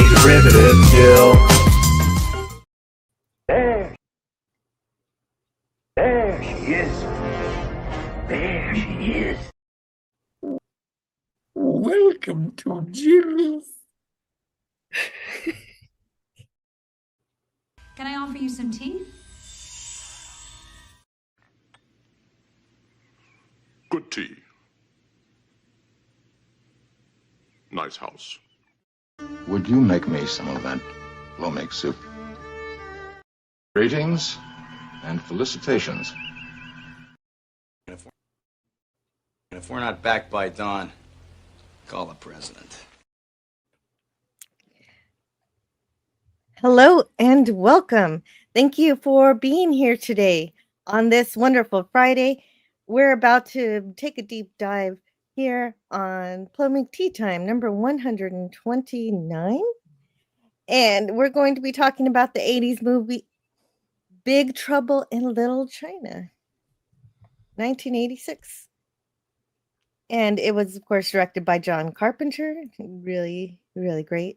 derivative still. There she is. There she is. Welcome to Jill's. Can I offer you some tea? Good tea. Nice house. Would you make me some of that Plomeek soup? Greetings and felicitations. If we're not back by dawn, call the president. Hello and welcome. Thank you for being here today on this wonderful Friday. We're about to take a deep dive here on Plomeek Teatime number 129. And we're going to be talking about the 80s movie Big Trouble in Little China, 1986. And it was, of course, directed by John Carpenter. Really, really great.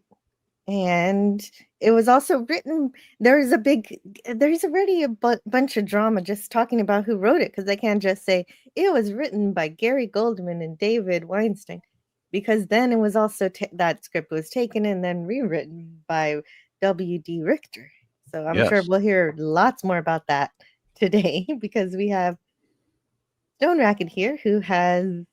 And it was also written. There's already a bunch of drama just talking about who wrote it, because they can't just say it was written by Gary Goldman and David Weinstein, because then it was also that script was taken and then rewritten by W.D. Richter. So I'm sure we'll hear lots more about that today, because we have Stoneracket here who has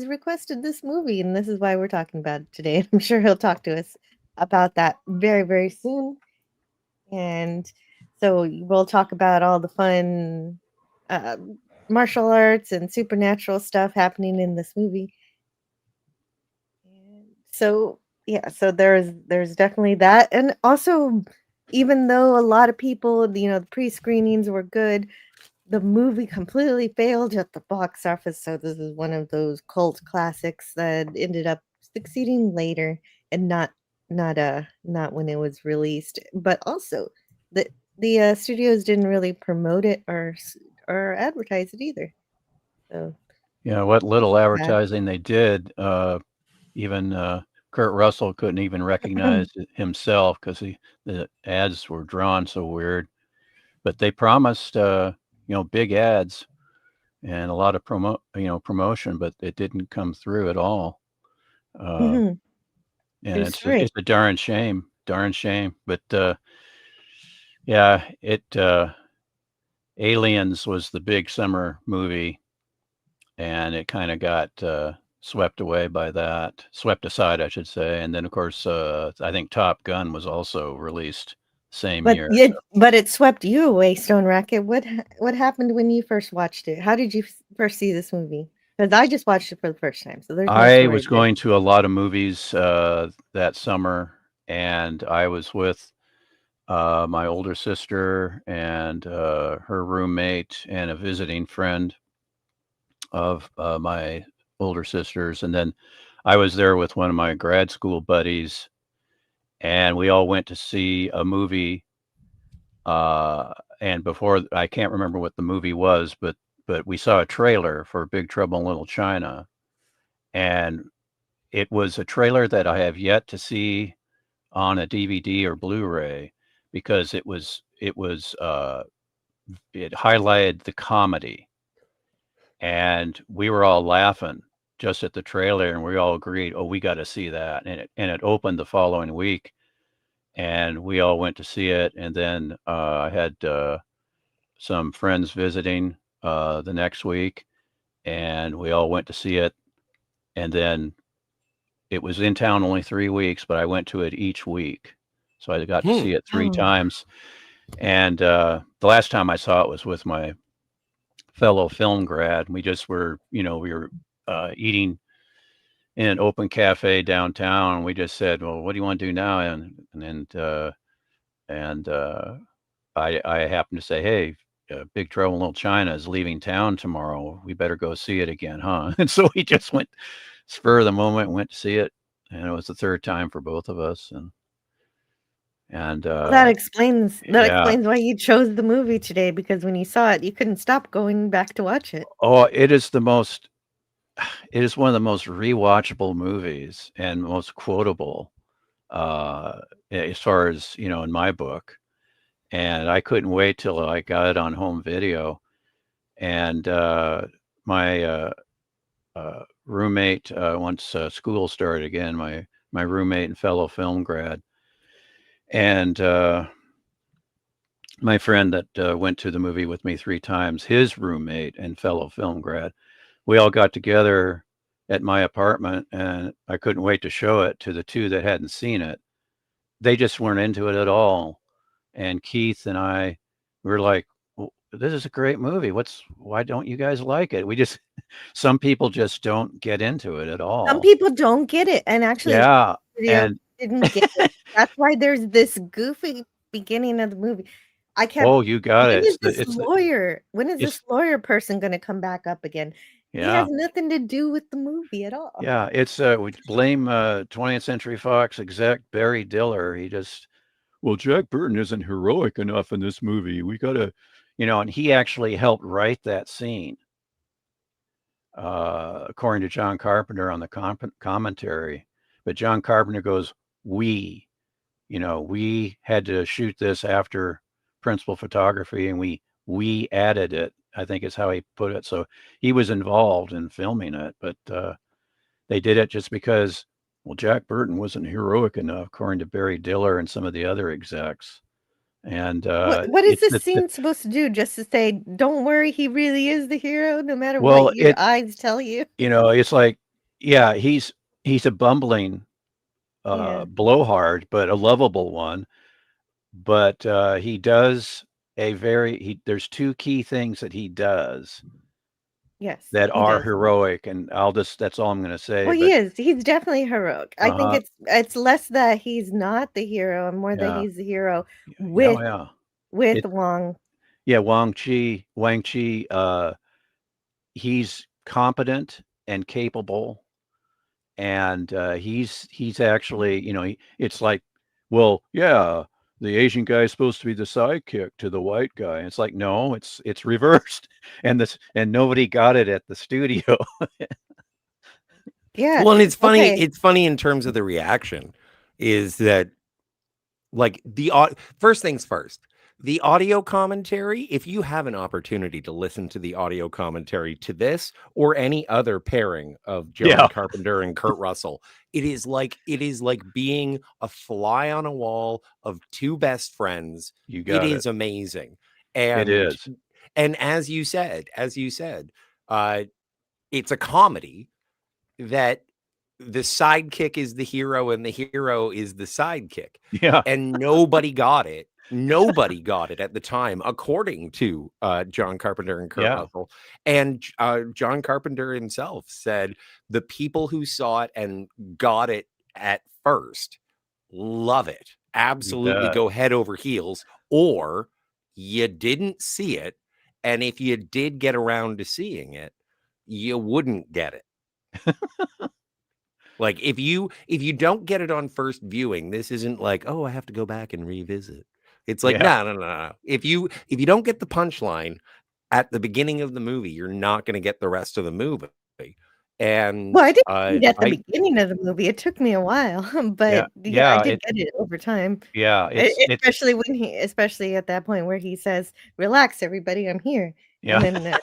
requested this movie, and this is why we're talking about it today. I'm sure he'll talk to us about that very, very soon. And so we'll talk about all the fun martial arts and supernatural stuff happening in this movie. And so there's definitely that. And also, even though a lot of people, the pre-screenings were good, the movie completely failed at the box office, so this is one of those cult classics that ended up succeeding later, and not when it was released. But also, the studios didn't really promote it or advertise it either. So Yeah, what little advertising they did, even Kurt Russell couldn't even recognize it himself, because the ads were drawn so weird. But they promised big ads and a lot of promotion, but it didn't come through at all. And it's a darn shame. But Aliens was the big summer movie, and it kind of got swept aside, I should say. And then, of course, I think Top Gun was also released same year. But it swept you away, Stoneracket. What happened when you first watched it? How did you first see this movie? Because I just watched it for the first time. So I was going to a lot of movies that summer, and I was with my older sister and her roommate and a visiting friend of my older sister's. And then I was there with one of my grad school buddies, and we all went to see a movie. And before, I can't remember what the movie was, but we saw a trailer for Big Trouble in Little China, and it was a trailer that I have yet to see on a DVD or Blu-ray, because it highlighted the comedy, and we were all laughing just at the trailer, and we all agreed, oh, we got to see that. And it opened the following week, and we all went to see it. And then I had some friends visiting the next week, and we all went to see it. And then it was in town only 3 weeks, but I went to it each week, so I got to see it 3 times. And the last time I saw it was with my fellow film grad. We just were, we were eating in an open cafe downtown. And we just said, well, what do you want to do now? And I happened to say, hey, Big Trouble in Little China is leaving town tomorrow. We better go see it again, huh? And so we just went, spur of the moment, went to see it. And it was the third time for both of us. And that explains why you chose the movie today, because when you saw it, you couldn't stop going back to watch it. Oh, it is the most it is one of the most rewatchable movies and most quotable, as far as, in my book. And I couldn't wait till I got it on home video. And my roommate, once school started again, my roommate and fellow film grad, and my friend that went to the movie with me 3 times, his roommate and fellow film grad, we all got together at my apartment, and I couldn't wait to show it to the two that hadn't seen it. They just weren't into it at all. And Keith and I were like, "Well, this is a great movie. Why don't you guys like it?" Some people just don't get into it at Some all. people don't get it, and actually, Yeah. video And didn't get it. That's why there's this goofy beginning of the movie. I kept, oh, you got when it. is this lawyer? When is It's, this lawyer person going to come back up again? He has yeah. nothing to do with the movie at all. Yeah. We blame 20th Century Fox exec Barry Diller. Well, Jack Burton isn't heroic enough in this movie. We got to, and he actually helped write that scene, according to John Carpenter on the commentary. But John Carpenter goes, we had to shoot this after principal photography, and we added it, I think is how he put it. So he was involved in filming it, but they did it just because, well, Jack Burton wasn't heroic enough, according to Barry Diller and some of the other execs. And What is this scene supposed to do? Just to say, don't worry, he really is the hero, no matter what your eyes tell you? It's like, yeah, he's a bumbling blowhard, but a lovable one. But he does there's 2 key things that he does. Yes, that are heroic, and that's all I'm going to say. Well, he is. He's definitely heroic. I think it's less that he's not the hero and more that he's the hero with Wang. Yeah, Wang Chi, he's competent and capable, and he's actually, it's like, well, yeah, the Asian guy is supposed to be the sidekick to the white guy. And it's like, no, it's reversed. And nobody got it at the studio. Yeah. Well, and it's funny. Okay. It's funny in terms of the reaction is that, like, first things first, the audio commentary, if you have an opportunity to listen to the audio commentary to this or any other pairing of John Carpenter and Kurt Russell, it is like being a fly on a wall of 2 best friends. It is amazing. And it is. And as you said, it's a comedy that the sidekick is the hero and the hero is the sidekick. Yeah. And nobody got it. Nobody got it at the time, according to John Carpenter and Kurt Russell. And John Carpenter himself said the people who saw it and got it at first love it. Absolutely go head over heels. Or you didn't see it. And if you did get around to seeing it, you wouldn't get it. Like if you don't get it on first viewing, this isn't like, oh, I have to go back and revisit. It's like, no. If you don't get the punchline at the beginning of the movie, you're not going to get the rest of the movie. And well, I didn't get the beginning of the movie. It took me a while, but I did get it over time. Yeah, especially at that point where he says, "Relax, everybody, I'm here." Yeah. And then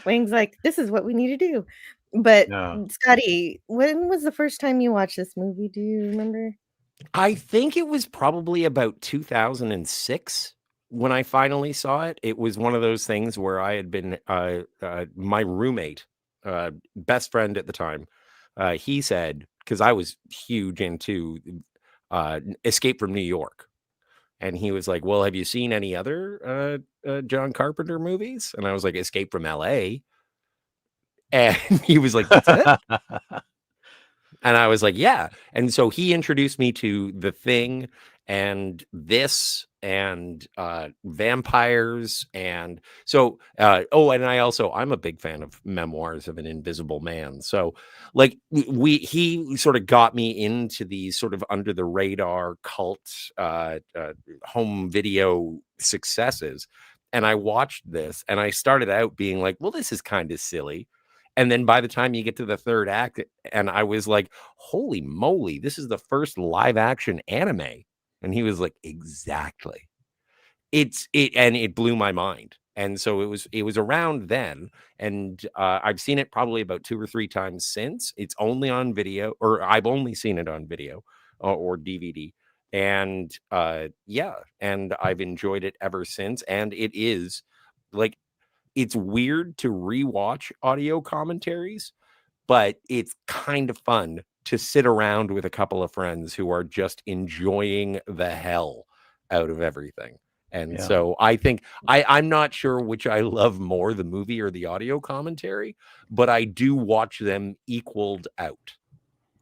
Wang's like, "This is what we need to do." But Scotty, when was the first time you watched this movie? Do you remember? I think it was probably about 2006 when I finally saw it. It was one of those things where I had been my roommate, best friend at the time. He said, because I was huge into Escape from New York. And he was like, well, have you seen any other John Carpenter movies? And I was like, Escape from LA. And he was like, that's it? And I was like, yeah. And so he introduced me to The Thing and this and vampires. And so, and I'm a big fan of Memoirs of an Invisible Man. So like he sort of got me into these sort of under the radar cult home video successes. And I watched this and I started out being like, well, this is kind of silly. And then by the time you get to the third act, and I was like, holy moly, this is the first live action anime. And he was like, exactly. And it blew my mind. And so it was around then, and I've seen it probably about 2 or 3 times since. It's only on video, or I've only seen it on video or DVD. And yeah, and I've enjoyed it ever since. And it is like, it's weird to rewatch audio commentaries, but it's kind of fun to sit around with a couple of friends who are just enjoying the hell out of everything. And Yeah. so I think I'm not sure which I love more, the movie or the audio commentary, but I do watch them equaled out.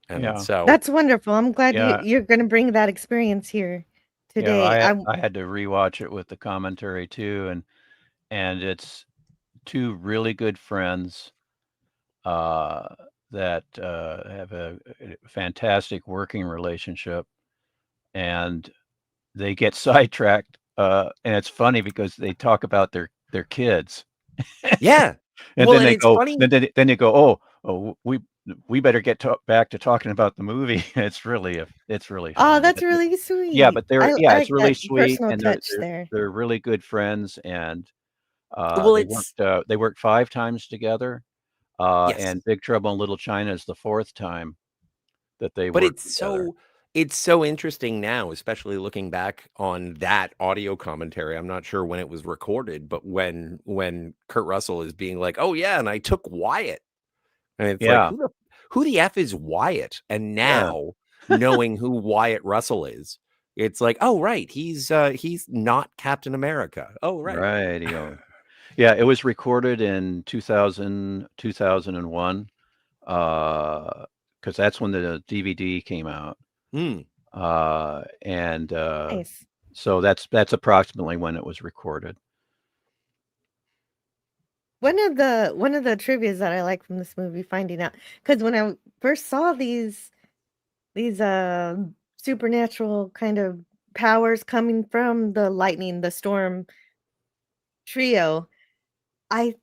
And Yeah. so That's wonderful. I'm glad Yeah. you're going to bring that experience here Yeah, today. I had to rewatch it with the commentary too, and it's two really good friends that have a fantastic working relationship, and they get sidetracked. And it's funny because they talk about their kids, yeah. and Well, then and they it's go, funny. then they go, oh, we better get back to talking about the movie. It's really Oh, funny. that's really Yeah, sweet. but I it's like really that sweet, personal and touch there. they're really good friends, and Well, they worked 5 times together, yes. and Big Trouble in Little China is the 4th time that they But worked together. it's so interesting now, especially looking back on that audio commentary. I'm not sure when it was recorded, but when Kurt Russell is being like, "Oh yeah, and I took Wyatt," and it's like, Yeah, who the f is Wyatt? And yeah, now knowing who Wyatt Russell is, it's like, oh right, he's not Captain America. Oh right, right. Yeah, it was recorded in 2001, because that's when the DVD came out. Hmm. And Nice. so that's approximately when it was recorded. One of the trivias that I like from this movie, finding out, because when I first saw these supernatural kind of powers coming from the lightning, the storm trio, I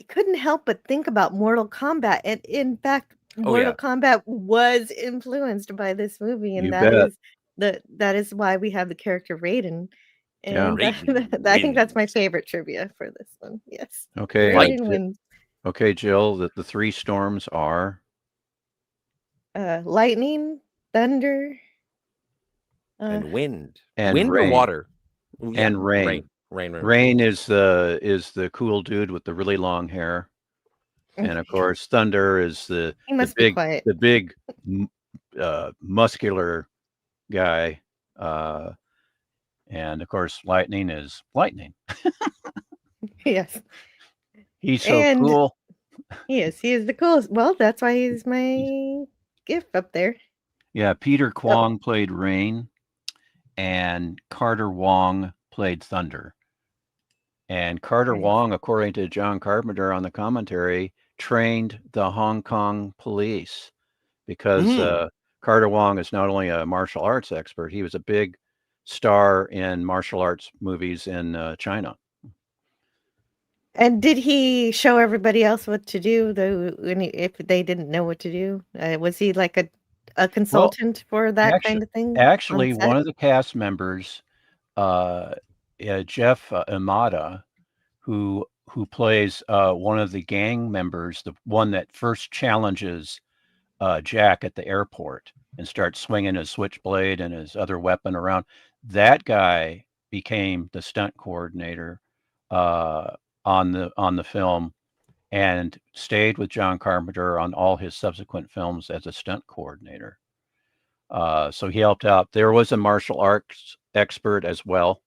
couldn't help but think about Mortal Kombat. And in fact, Oh Mortal yeah, Kombat was influenced by this movie, and You bet. that is why we have the character Raiden. Yeah. And Raiden I think that's my wins. favorite trivia for this one. Yes. Okay. Fight. Raiden wins. Okay, Jill. The 3 storms are. Lightning, thunder, And wind. And Wind or rain. water? Yeah, And rain. Rain. Rain is the cool dude with the really long hair, and of course, Thunder is the he must be quiet. big muscular guy, and of course, Lightning is lightning. Yes. He's so And cool. he is the coolest. Well, that's why he's my gift up there. Yeah, Peter Kwong played Rain, and Carter Wong played Thunder. And Carter Nice. Wong, according to John Carpenter on the commentary, trained the Hong Kong police because Carter Wong is not only a martial arts expert, he was a big star in martial arts movies in China. And did he show everybody else what to do, though, if they didn't know what to do? Was he like a consultant for that kind of thing on Actually, set? one of the cast members, Jeff Imada, who plays one of the gang members, the one that first challenges Jack at the airport and starts swinging his switchblade and his other weapon around. That guy became the stunt coordinator on the film and stayed with John Carpenter on all his subsequent films as a stunt coordinator. So he helped out. There was a martial arts expert as well,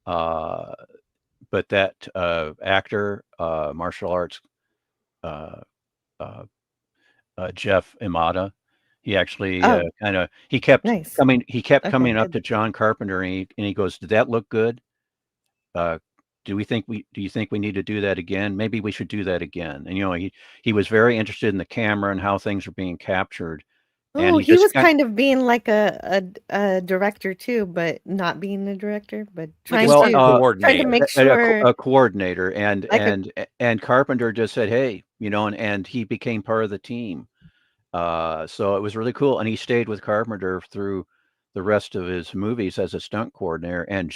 but that actor, martial arts, Jeff Imada, he actually he kept nice. coming. He kept Okay, coming up good. to John Carpenter, and he goes, "Did that look good? Do you think we need to do that again? Maybe we should do that again." And he was very interested in the camera and how things are being captured. And Oh, he was kind of being like a director too, but not being the director, but Like a trying stunt to coordinator. make sure a coordinator, and like and Carpenter just said, "Hey, and he became part of the team. So it was really cool. And he stayed with Carpenter through the rest of his movies as a stunt coordinator. And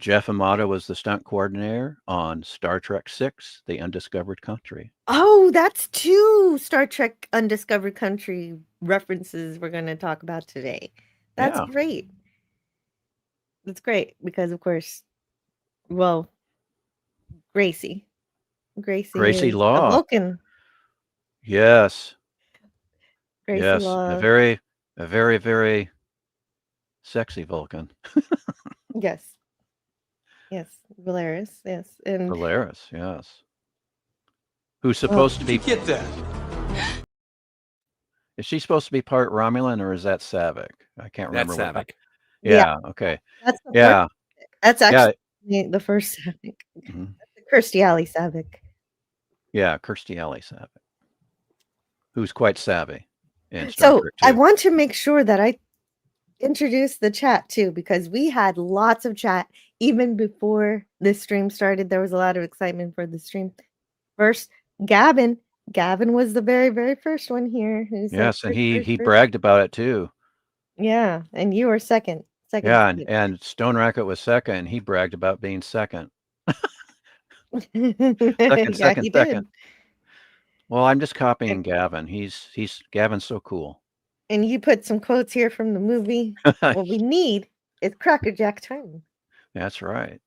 Jeff Amata was the stunt coordinator on Star Trek VI, The Undiscovered Country. Oh, that's 2 Star Trek Undiscovered Country references we're going to talk about today. That's great. That's great because, of course, well, Gracie Gracie is a Law. Vulcan. Yes. Gracie Yes. Law. A very, very sexy Vulcan. Yes. Valeris. Yes. And Valeris, yes. Who's supposed to be. Get that. Is she supposed to be part Romulan or is that Savick? I can't remember. That's Savick. Yeah. Okay. That's the Yeah. That's actually the first Savick. Mhm. Kirstie Alley Savick. Yeah, Kirstie Alley Savick, who's quite savvy in Star So Trek I 2. want to make sure that I introduce the chat too, because we had lots of chat even before this stream started. There was a lot of excitement for the stream. First, Gavin was the very, very first one here. Yes, and he bragged about it too. Yeah, and you were second. Yeah, and Stoneracket was second. And he bragged about being second. Second. Did. Well, I'm just copying Gavin. Gavin's so cool. And you put some quotes here from the movie. What we need is Crackerjack time. That's right.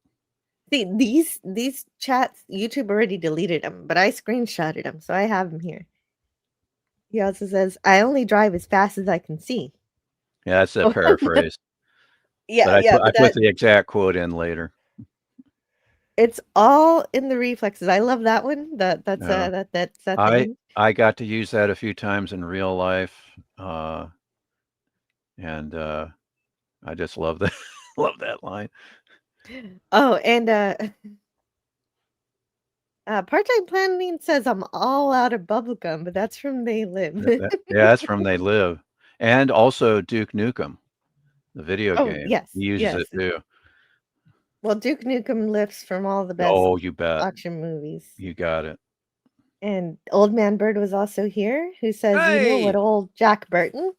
See, these chats, YouTube already deleted them, but I screenshotted them, so I have them here. He also says, "I only drive as fast as I can see." Yeah, that's a paraphrase. But I put the exact quote in later. It's all in the reflexes. I love that one. That's that. I got to use that a few times in real life, and I just love that. Love that line. Oh, and Part-Time Planning says I'm all out of bubblegum, but that's from They Live. Yeah, that's from They Live, and also Duke Nukem, the video game. Yes, he uses it too. Well, Duke Nukem lifts from all the best you bet. action movies. You got it. And Old Man Bird was also here, who says, "You know what old Jack Burton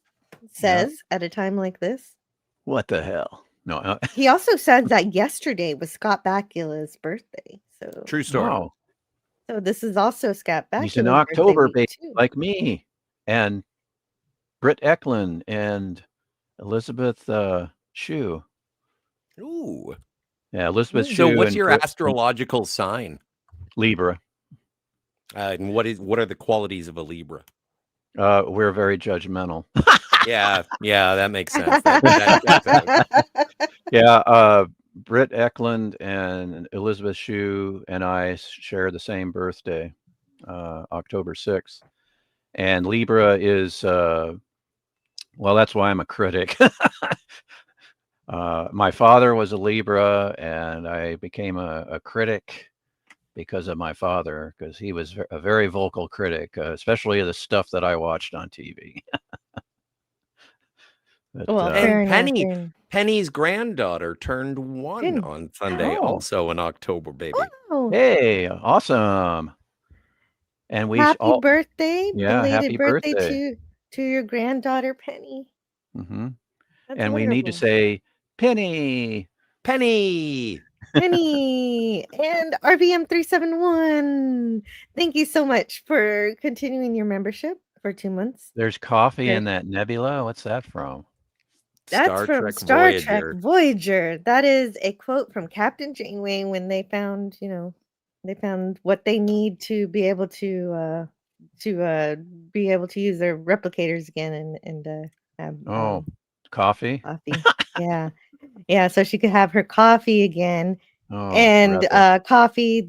says at a time like this? What the hell?" No. He also says that yesterday was Scott Bakula's birthday. So true story. Wow. So this is also Scott Bakula's He's an October baby too, like me, and Britt Eklund and Elizabeth Shue. Ooh. Yeah, Elizabeth Shue. So what's your astrological sign? Libra. And what are the qualities of a Libra? We're very judgmental. Yeah, that makes sense. Yeah, Britt Eklund and Elizabeth Shue and I share the same birthday, October 6th. And Libra is, that's why I'm a critic. My father was a Libra, and I became a critic because of my father, because he was a very vocal critic, especially of the stuff that I watched on TV. But, and Penny's granddaughter turned 1 on Sunday, also an October baby. Oh. Hey, awesome! And we happy birthday, belated happy birthday to your granddaughter Penny. Mm-hmm. And wonderful. We need to say Penny, and RVM 371. Thank you so much for continuing your membership for 2 months. There's coffee in that nebula. What's that from? That's from Star Trek Voyager. That is a quote from Captain Janeway when they found, what they need to be able to use their replicators again and have coffee. Yeah. So she could have her coffee again. Coffee.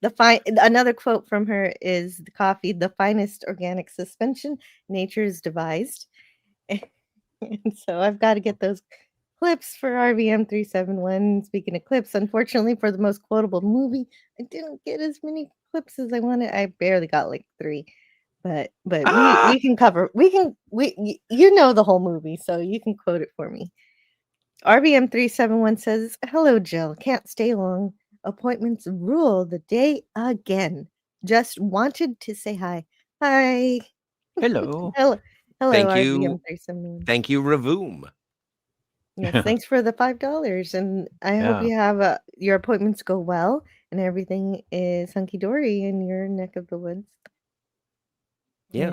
Another quote from her is, "The coffee, the finest organic suspension nature's devised." And so I've got to get those clips for RVM 371. Speaking of clips, unfortunately for the most quotable movie, I didn't get as many clips as I wanted. I barely got like 3. But we can cover the whole movie, so you can quote it for me. RVM 371 says, "Hello, Jill. Can't stay long. appointments rule the day again. Just wanted to say hi. Hi. Hello. Hello, Thank RBM you. 371. Thank you, Ravoom. Yes, thanks for the $5, and I hope Yeah. you have your appointments go well and everything is hunky dory in your neck of the woods. Yeah.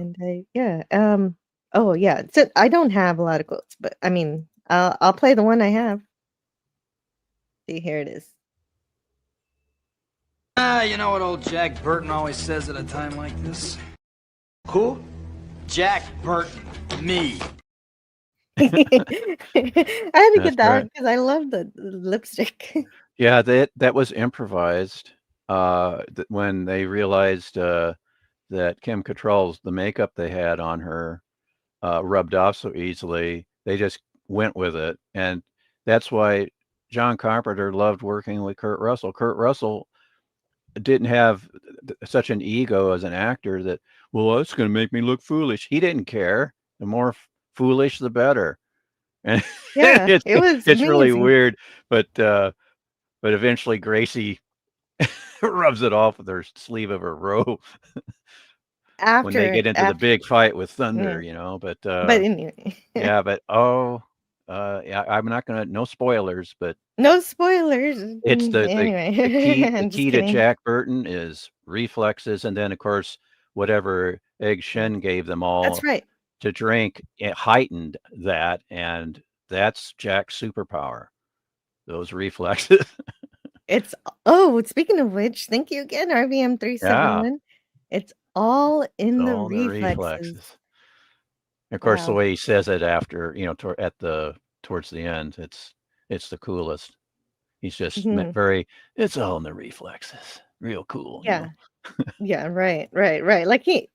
And oh yeah, so I don't have a lot of quotes, but I mean, I'll play the one I have. See, here it is. You know what old Jack Burton always says at a time like this? Who? Jack Burton, me. I had to That's get that right. because I love the lipstick. Yeah, that was improvised. When they realized that Kim Cattrall's the makeup they had on her rubbed off so easily, they just went with it, and that's why John Carpenter loved working with Kurt Russell. Kurt Russell didn't have such an ego as an actor that, well, that's going to make me look foolish. He didn't care. The more foolish, the better. And Yeah, it was it's really amazing. weird, but eventually Gracie rubs it off with her sleeve of her robe when they get into the big fight with Thunder, yeah. But Anyway, yeah, but yeah, I'm not gonna, no spoilers, but no spoilers. it's Anyway, the I'm just key to kidding. Jack Burton is reflexes, and then of course whatever Egg Shen gave them all That's right. to drink, it heightened that, and that's Jack's superpower. Those reflexes. Speaking of which, thank you again, RVM 371. It's all in the All the reflexes. Of course, the Wow. way he says it after, towards the end, it's the coolest. He's just Mhm. it's all in the reflexes. Real cool, Yeah. Yeah, right. Like yeah,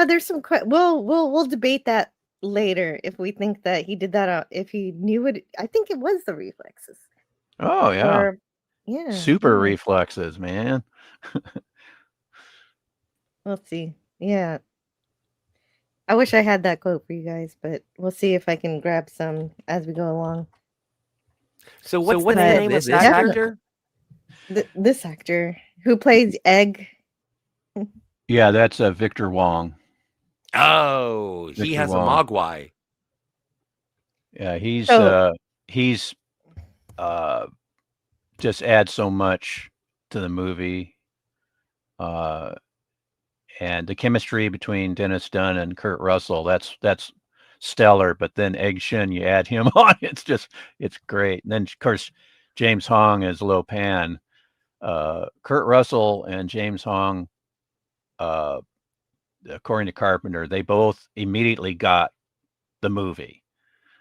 there's some we'll debate that later if we think that he did that if he knew it. I think it was the reflexes. Oh, yeah. Or yeah. Super anyway, reflexes, man. we'll see. Yeah. I wish I had that quote for you guys, but we'll see if I can grab some as we go along. So what's the But name of this actor? This actor who plays Egg. Yeah, that's Victor Wong. Oh, he Victor has Wong. a mogwai. Yeah, he's So- just adds so much to the movie. And the chemistry between Dennis Dunn and Kurt Russell, that's stellar. But then Egg Shen, you add him on, it's great. And then of course James Hong as Lo Pan. Kurt Russell and James Hong, according to Carpenter, they both immediately got the movie.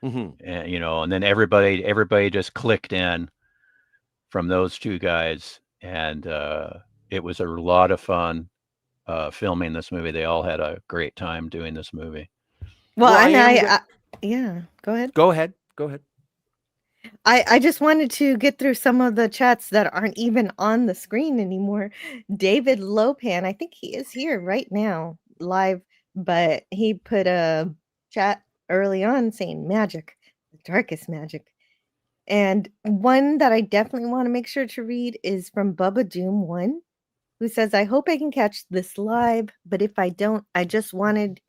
Mm-hmm. And, and then everybody just clicked in from those two guys, and it was a lot of fun filming this movie. They all had a great time doing this movie. Well, yeah, go ahead. Go ahead. I just wanted to get through some of the chats that aren't even on the screen anymore. David Lopan, I think he is here right now live, but he put a chat early on saying magic, the darkest magic. And one that I definitely want to make sure to read is from Bubba Doom 1, who says, I hope I can catch this live, but if I don't, I just wanted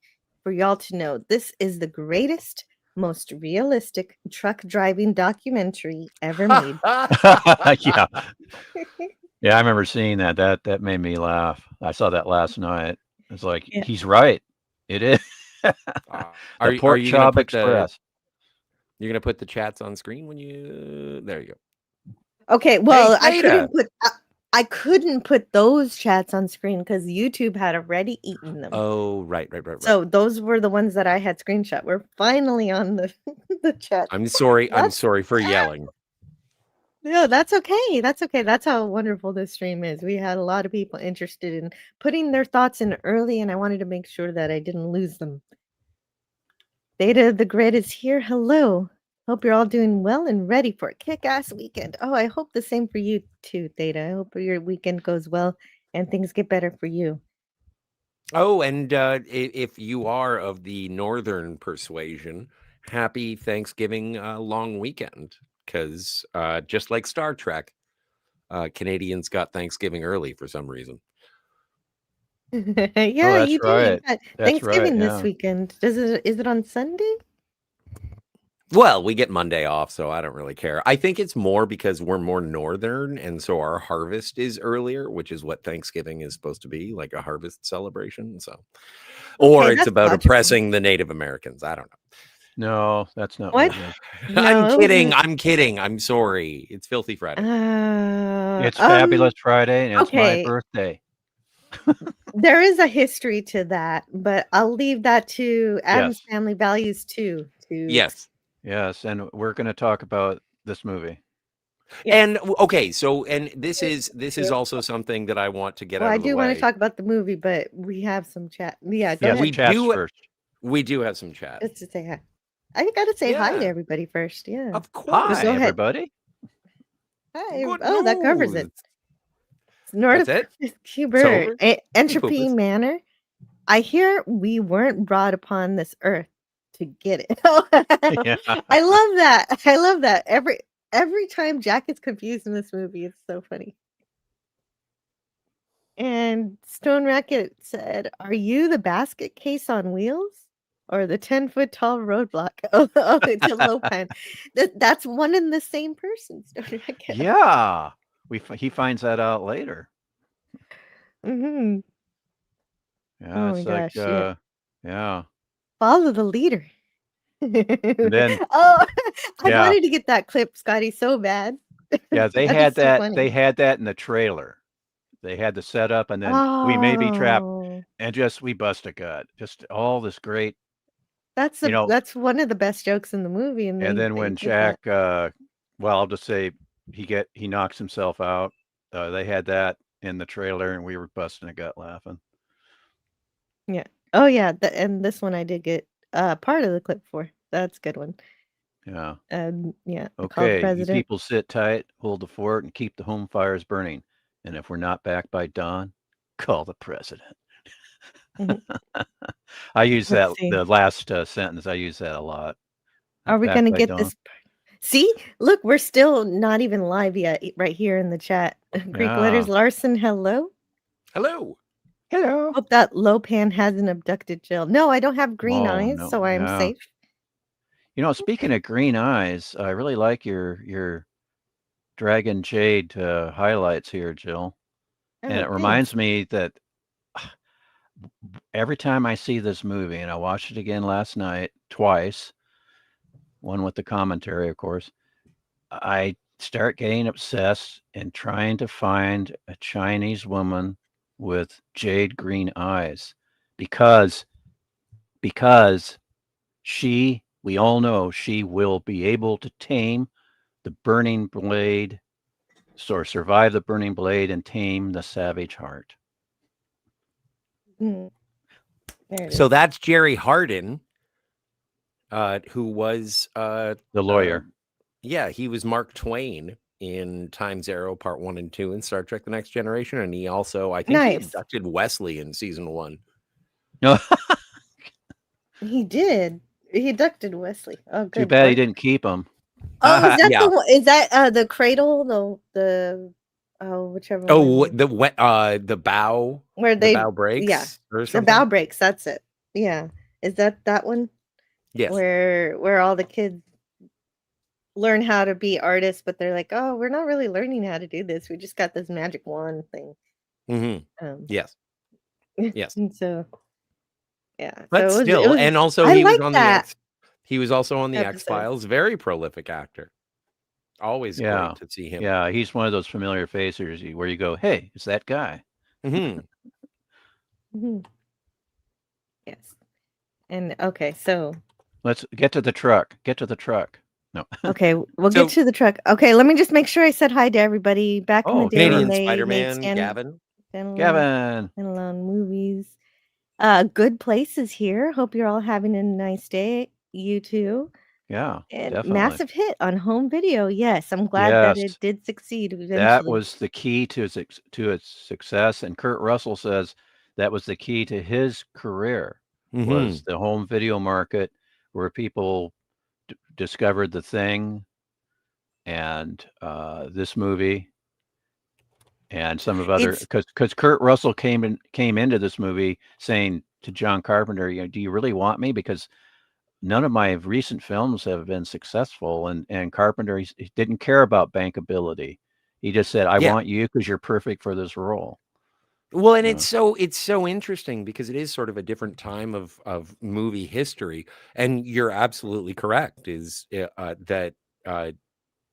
for y'all to know this is the greatest, most realistic truck driving documentary ever made. Yeah. Yeah, I remember seeing that. That made me laugh. I saw that last night. It's like, he's right. It is. Are the Pork you Chop gonna Express. You're gonna put the chats on screen when you there you go. Okay, well, hey, I couldn't put those chats on screen because YouTube had already eaten them. Oh, right. So those were the ones that I had screenshot. We're finally on the chat. I'm sorry for yelling. No, that's okay. That's okay. That's how wonderful this stream is. We had a lot of people interested in putting their thoughts in early, and I wanted to make sure that I didn't lose them. Theta the Grid is here. Hello. Hope you're all doing well and ready for a kick-ass weekend. Oh, I hope the same for you too, Theta. I hope your weekend goes well and things get better for you. Oh, and if you are of the northern persuasion, happy Thanksgiving long weekend, because just like Star Trek, Canadians got Thanksgiving early for some reason. Yeah, Oh, that's you do. You right. got That's right. Thanksgiving this Yeah. weekend. Is it on Sunday? Well, we get Monday off, so I don't really care. I think it's more because we're more northern, and so our harvest is earlier, which is what Thanksgiving is supposed to be, like a harvest celebration. So, or Okay, it's that's about logical. oppressing the Native Americans. I don't No, that's not What? what it is. No, I'm it kidding. wasn't. I'm kidding. I'm sorry. It's Filthy Friday. It's Fabulous Friday, and it's my Okay. birthday. There is a history to that, but I'll leave that to Adam's Yes. Family Values too. Yes. Yes, and we're going to talk about this movie. Yeah. And okay, so and this is also something that I want to get Well, out I of the do want to way. talk about the movie, but we have some chat. Yeah, go Yes, ahead. chat's first. We do have some chat. Just to say hi. I gotta say hi to Yeah. everybody first. Yeah. Of But course. Hi, go ahead. everybody. Hi. Good Oh, that covers it. news. North That's it? of Cuber, over? Entropy Poopers. Manor. I hear we weren't brought upon this earth to get it. Yeah. I love that. I love that. Every time Jack gets confused in this movie, it's so funny. And Stoneracket said, "Are you the basket case on wheels, or the 10-foot tall roadblock?" Oh, it's a Lopan. That's one and the same person. Stoneracket. Yeah. He finds that out later. Hmm. Yeah, Oh my it's like, gosh! Yeah. yeah. Follow the leader. And then, Oh, I yeah, wanted to get that clip, Scotty, so bad. yeah, they That had is so that. funny. They had that in the trailer. They had the setup, and then we may be trapped, Oh, and we bust a gut. Just all this great, that's you know. that's one of the best jokes in the movie, and And then they when did that. Jack, well, I'll just say he knocks himself out. They had that in the trailer, and we were busting a gut laughing. Yeah. Oh yeah, and this one I did get part of the clip for. That's a good one. Yeah. Yeah, call the Okay, you president. people sit tight, hold the fort, and keep the home fires burning. And if we're not back by dawn, call the president. Mhm. I use that, Let's see. the last sentence, I use that a lot. Are Not we back gonna by get dawn. this? See, look, we're still not even live yet. Right here in the chat, Greek letters. Yeah. Larson, hello. Hello. Hello. Hope that Lopan hasn't abducted Jill. No, I don't have green Oh, eyes, no. so I'm Yeah. safe. You know, speaking of green eyes, I really like your Dragon Jade highlights here, Jill. And Oh, it reminds thanks. me that every time I see this movie, and I watched it again last night twice, one with the commentary, of course, I start getting obsessed and trying to find a Chinese woman with jade green eyes because we all know she will be able to tame the burning blade, or survive the burning blade and tame the savage heart. There it So is. that's Jerry Hardin, who was The lawyer. yeah, he was Mark Twain in Time's Arrow Part 1 and 2 in Star Trek The Next Generation. And he also, I think he Nice. abducted Wesley in season 1. He did. He abducted Wesley. Oh, good. Too bad he work. didn't keep him. Oh, is that Yeah. the one? Is that the cradle? The whichever Oh, one. the bow, Where the they bow breaks, yeah, or the something. bow breaks. That's it. Yeah, is that one? Yes. Where all the kids learn how to be artists, but they're like, oh, we're not really learning how to do this. We just got this magic wand thing. Mm-hmm. Yes. Yes. And so yeah, But so still, and also I he was like on that he was also on the episode. X-Files. Very prolific actor. Always Yeah. great to see him. Yeah, he's one of those familiar faces where you go, hey, it's that guy. Mm-hmm. Mhm. Yes. And okay, so Let's get to the truck. Get to the truck. No. okay, we'll So- get to the truck. Okay, let me just make sure I said hi to everybody back in the Oh, day when Canadian they made Spider-Man, Gavin. Gavin. standalone movies. Good Places here. Hope you're all having a nice day. You too. Yeah, And definitely. massive hit on home video. Yes, I'm glad that Yes. it did succeed eventually. That was the key to its success. And Kurt Russell says that was the key to his career, was the home video market, where people discovered The Thing and this movie. and some of other It's because Kurt Russell came into this movie saying to John Carpenter, do you really want me? Because none of my recent films have been successful, and Carpenter he didn't care about bankability. He just said, I Yeah. want you because you're perfect for this role. Well, and Yeah. it's so interesting because it is sort of a different time of movie history, and you're absolutely correct. That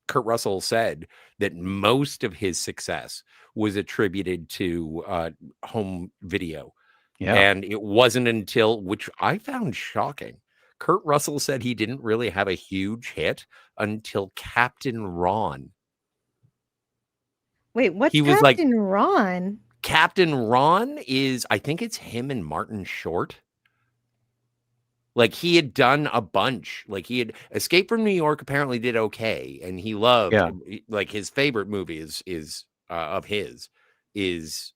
Kurt Russell said that most of his success was attributed to home video, Yeah. and it wasn't until, which I found shocking, Kurt Russell said he didn't really have a huge hit until Captain Ron. wait, what's He was like, Captain Ron? Captain Ron is, I think it's him and Martin Short. Like, he had done a bunch. Like, he had Escape from New York apparently did okay, and he loved, Yeah. like, his favorite movie is of his is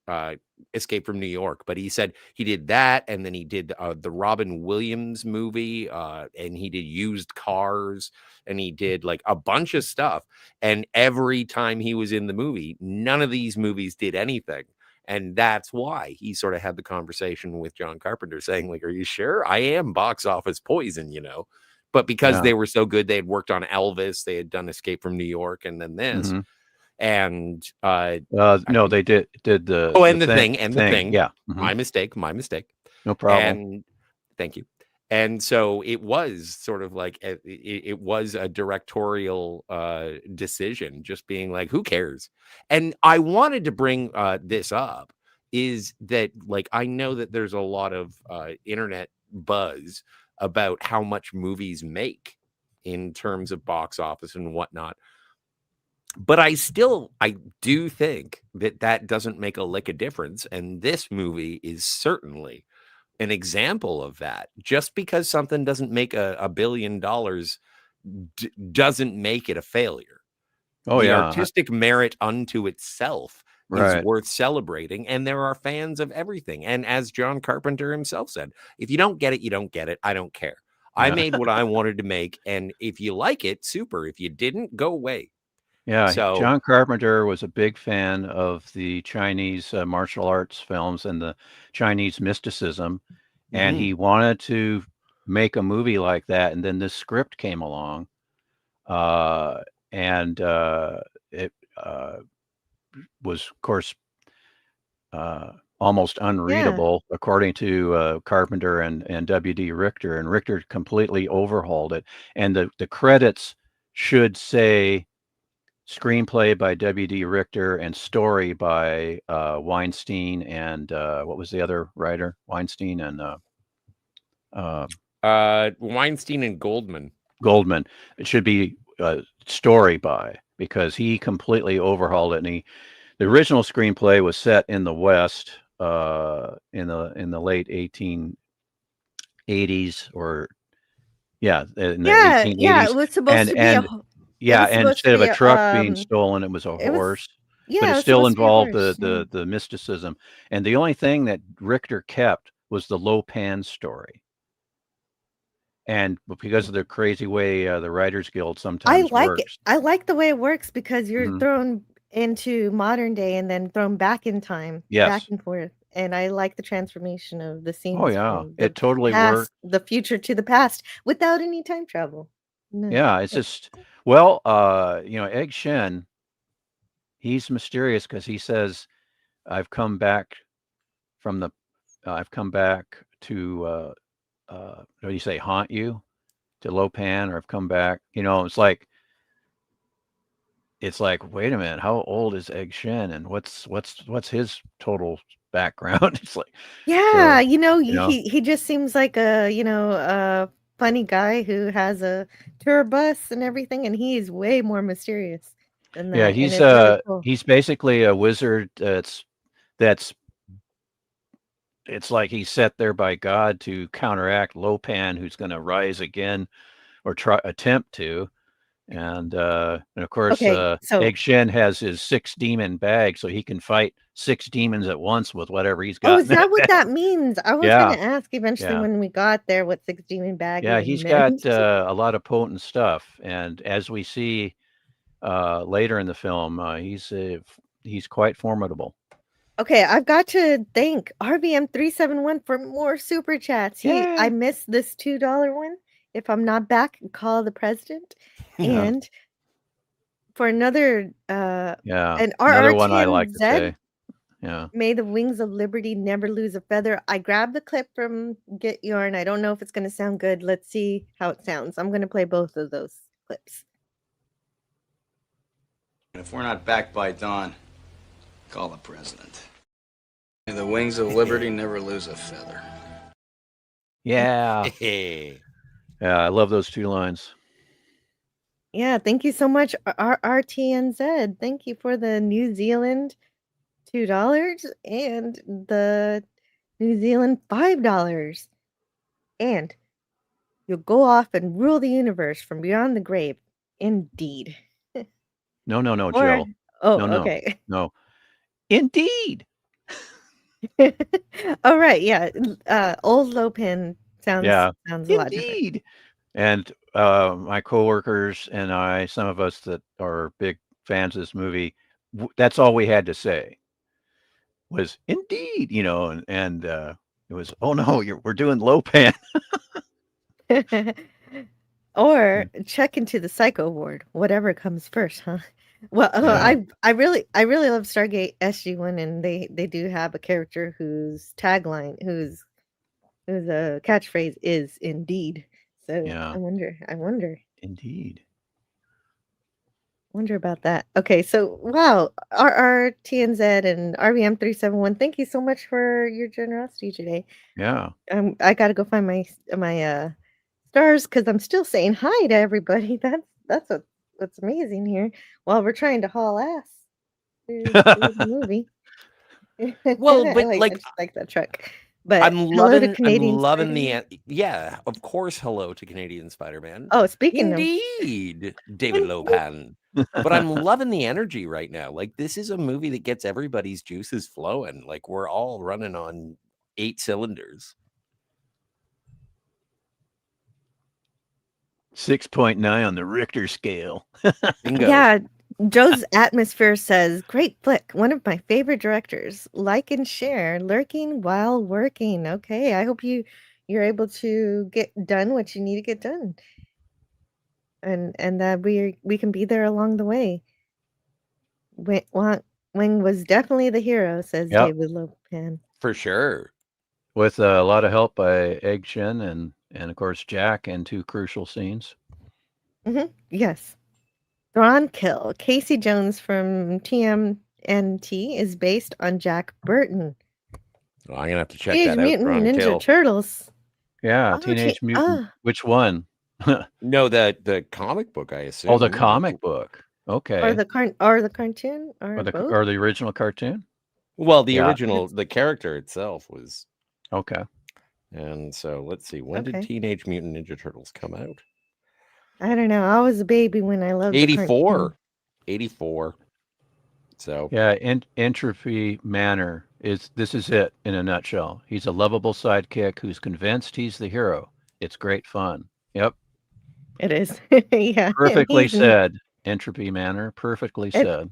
Escape from New York. But he said he did that, and then he did the Robin Williams movie, and he did Used Cars, and he did like a bunch of stuff. And every time he was in the movie, none of these movies did anything. And that's why he sort of had the conversation with John Carpenter saying, like, are you sure? I am box office poison, But because Yeah. they were so good, they had worked on Elvis, they had done Escape from New York, and then this. Mm-hmm. And no, they did the and the thing. thing. Yeah. Mm-hmm. My mistake. No problem. And thank you. And so it was sort of like it was a directorial decision, just being like, who cares? And I wanted to bring this up is that, like, I know that there's a lot of internet buzz about how much movies make in terms of box office and whatnot. But I do think that doesn't make a lick of difference. And this movie is certainly an example of that. Just because something doesn't make $1 billion doesn't make it a failure. Oh, The yeah. artistic merit unto itself is Right. worth celebrating, and there are fans of everything. And as John Carpenter himself said, if you don't get it, you don't get it. I don't care. I Yeah. made what I wanted to make, and if you like it, super. If you didn't, go away. Yeah, So John Carpenter was a big fan of the Chinese martial arts films and the Chinese mysticism, and he wanted to make a movie like that. And then this script came along, and it was, of course, almost unreadable, according to Carpenter and W.D. Richter. And Richter completely overhauled it. And the credits should say screenplay by W.D. Richter and story by Weinstein and what was the other writer? Weinstein and Weinstein and Goldman. It should be story by, because he completely overhauled it. And the original screenplay was set in the West in the late 1880s, or in the 1880s. It was supposed to be and was and supposed to instead of be a truck being stolen, it was a it was- horse. yeah, But it it was still supposed to be a involved horse, the mysticism. And the only thing that Richter kept was the Lo Pan story. And because of the crazy way the Writers Guild sometimes I like works. it. I like the way it works because you're Mhm. thrown into modern day and then thrown back in time, back Yes. and forth. And I like the transformation of the scenes Oh, yeah. from the It totally past, worked. the future to the past without any time travel. No. Yeah, it's just, well, Egg Shen, he's mysterious because he says, I've come back to what do you say, haunt you, to Lo Pan, or I've come back. It's like, wait a minute, how old is Egg Shen, and what's his total background? It's like, Yeah, so, he just seems like a funny guy who has a tour bus and everything, and he's way more mysterious than that. yeah, and it's really cool. he's basically a wizard that's it's like he's set there by God to counteract Lo Pan, who's going to rise again or attempt to. And of course, Okay, so Egg Shen has his 6 demon bag, so he can fight 6 demons at once with whatever he's got. is that what that means? I was Yeah. gonna ask eventually Yeah. when we got there what 6 demon bag Yeah, even he's meant. got a lot of potent stuff, and as we see later in the film, he's he's quite formidable. Okay, I've got to thank RVM371 for more super chats. I Yay! missed this $2 one. If I'm not back, call the president. Yeah. And for another Yeah, an another one I like to RRTNZ, say. Yeah. may the wings of liberty never lose a feather. I grabbed the clip from Get Yarn. I don't know if it's going to sound good. Let's see how it sounds. I'm going to play both of those clips. If we're not back by dawn, call the president. May the wings of liberty never lose a feather. Yeah. Hey. Yeah, I love those 2 lines. Yeah, thank you so much, RRTNZ. Thank you for the New Zealand $2 and the New Zealand $5. And you'll go off and rule the universe from beyond the grave. Indeed. No, Or Jill. oh, No. okay. No. Indeed. All right, yeah. Old Lopan sounds Yeah. a lot different. Indeed. And my coworkers and I, some of us that are big fans of this movie, that's all we had to say was indeed, and it was, oh no, we're doing Lopan. Or check into the psycho ward, whatever comes first, huh? Well, Yeah. I really love Stargate SG-1, and they do have a character whose tagline, whose catchphrase is indeed. So Yeah. I wonder Indeed. about that. Okay, so wow, RRTNZ and RVM371, thank you so much for your generosity today. Yeah. I gotta go find my stars because I'm still saying hi to everybody. That's what's amazing here while we're trying to haul ass through the movie. Well, I but I just like that truck. But I'm hello to loving Canadian the Spider-Man. yeah, of course, hello to Canadian Spider-Man. Oh, speaking of Indeed, David Lopan. But I'm loving the energy right now. Like, this is a movie that gets everybody's juices flowing. Like, we're all running on 8 cylinders. 6.9 on the Richter scale. Bingo. Yeah, Joe's Atmosphere says, great flick, one of my favorite directors. Like and share, lurking while working. Okay, I hope you're able to get done what you need to get done. And that we can be there along the way. Wing was definitely the hero, says Yep. David Lopan. For sure. With a lot of help by Egg Shen and of course Jack in 2 crucial scenes. Yes. Thrawn Kill. Casey Jones from TMNT is based on Jack Burton. Well, I'm gonna have to check Teenage that out. Mutant Thrawn Ninja Kill. Turtles. Yeah, Oh, Teenage Mutant. Which one? No, the comic book, I assume. Oh, the comic book. Okay. Or the cartoon, or both? Or the original cartoon? Well, the Yeah. original, the character itself was Okay. And so let's see, when did Okay. Teenage Mutant Ninja Turtles come out? I don't know. I was a baby when I loved the cartoon. 84. 84. So Yeah, Entropy Manor this is it in a nutshell. He's a lovable sidekick who's convinced he's the hero. It's great fun. Yep. It is. Yeah. Perfectly said. Entropy Manor. Perfectly said.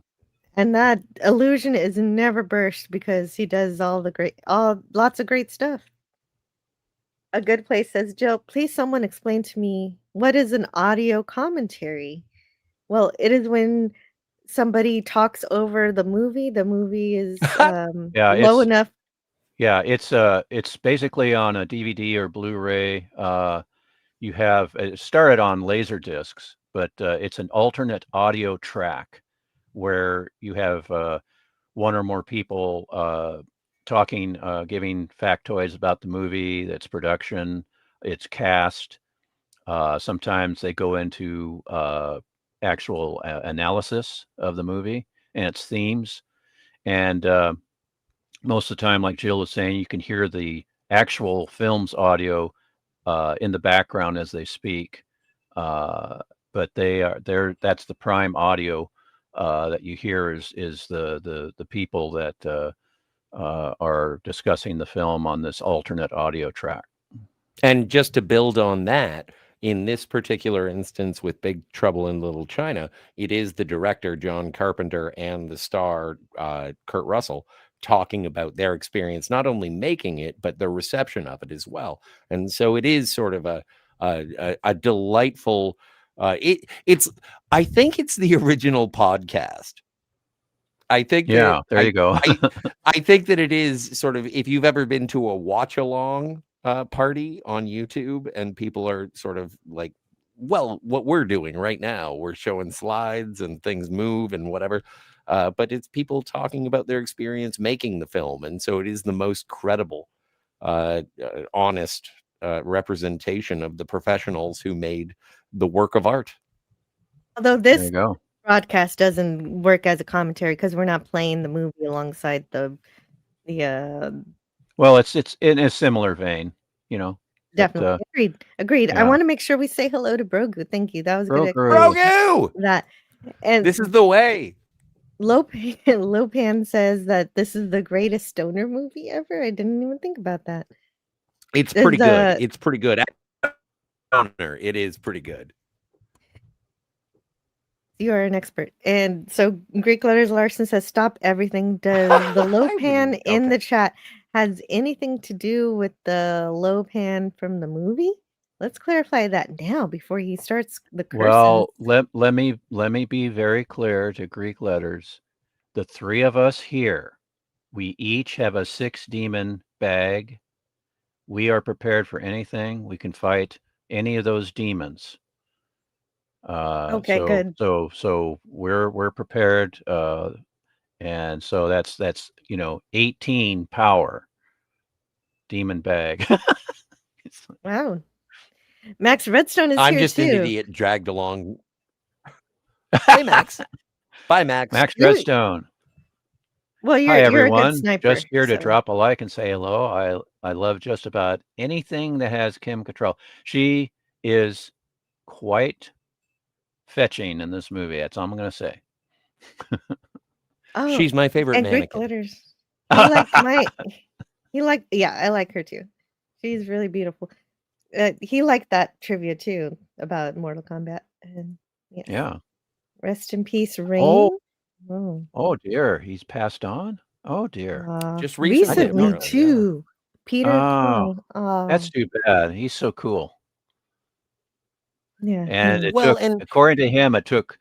And that illusion is never burst because he does lots of great stuff. A Good Place says, Jill, please someone explain to me what is an audio commentary? Well, it is when somebody talks over the movie. The movie is low enough. Yeah, it's basically on a DVD or Blu-ray. You have it started on laser discs, but it's an alternate audio track where you have one or more people talking, giving factoids about the movie, its production, its cast. Sometimes they go into actual analysis of the movie and its themes. And most of the time, like Jill was saying, you can hear the actual film's audio in the background as they speak. But that's the prime audio that you hear is the people that are discussing the film on this alternate audio track. And just to build on that, in this particular instance with Big Trouble in Little China, it is the director, John Carpenter, and the star, Kurt Russell, talking about their experience, not only making it, but the reception of it as well. And so it is sort of a delightful, it's, I think it's the original podcast. I think Yeah, that there you go. I think that it is sort of, if you've ever been to a watch along party on YouTube and people are sort of like, well, what we're doing right now, we're showing slides and things move and whatever. But it's people talking about their experience making the film. And so it is the most credible, honest representation of the professionals who made the work of art. Although There this you go. broadcast doesn't work as a commentary because we're not playing the movie alongside the Well, it's in a similar vein, you know. But, definitely agreed. I yeah. want to make sure we say hello to Brogu. Thank you. That was a good Brogu. Grogu! that. And This is the way. Lopan says that this is the greatest stoner movie ever. I didn't even think about that. It's Is pretty good. the- It's pretty good. It is pretty good. You are an expert. And so Greek Letters Larson says, stop everything. Does the Lopan in the chat has anything to do with the Lopan from the movie? Let's clarify that now before he starts the curses. Well, let me be very clear to Greek Letters. The three of us here, we each have a 6-demon bag. We are prepared for anything. We can fight any of those demons. Okay, so, good. So we're prepared, and so that's 18 power demon bag. Wow. Max Redstone is I'm here just an too. idiot dragged along. Hey, Max. Bye, Max. Max Redstone. Well, Hi you're a everyone. good sniper. Just here to so- drop a like and say hello. I love just about anything that has Kim Cattrall. She is quite fetching in this movie. That's all I'm going to say. Oh, She's my favorite and Greek mannequin. Glitters. Yeah, I like her too. She's really beautiful. He liked that trivia too about Mortal Kombat. And Yeah. Rest in peace, Rain. Oh dear, he's passed on. Oh dear. Just recently, apparently, too. Peter Oh, Quill. that's too bad. He's so cool. Yeah. And it Well, took, and according to him, it took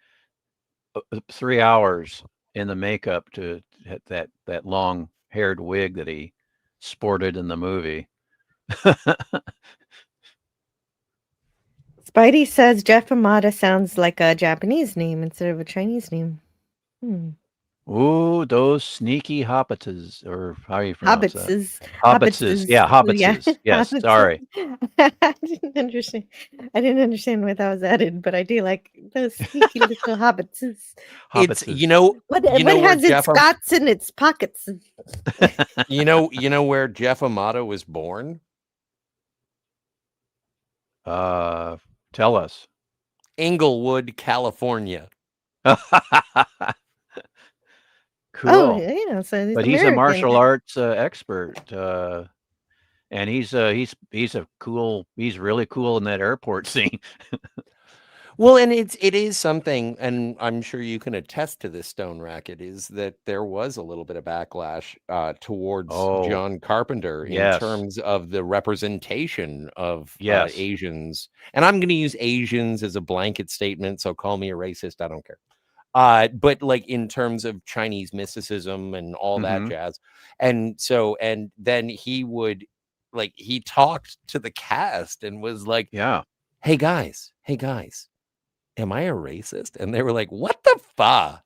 3 hours in the makeup to that long-haired wig that he sported in the movie. Spidey says Jeff Amada sounds like a Japanese name instead of a Chinese name. Ooh, those sneaky hobbitses, or how you pronounce that? Hobbitses. Yeah, hobbitses. Yes, hobbitses. sorry. I didn't understand where that was added, but I do like those sneaky little hobbitses. it's Hobbitses. What where has its Jeff Scots in its pockets? you know where Jeff Amada was born? Tell us. Inglewood, California. Cool. Oh, yeah. So he's But American. he's a martial arts expert, and he's really cool in that airport scene. Well, and it is something, and I'm sure you can attest to this, Stoneracket, is that there was a little bit of backlash towards John Carpenter in terms of the representation of Asians. And I'm going to use Asians as a blanket statement, so call me a racist, I don't care. But like in terms of Chinese mysticism and all that jazz. And so, and then he talked to the cast and was like, hey guys, am I a racist? And they were like, what the fuck?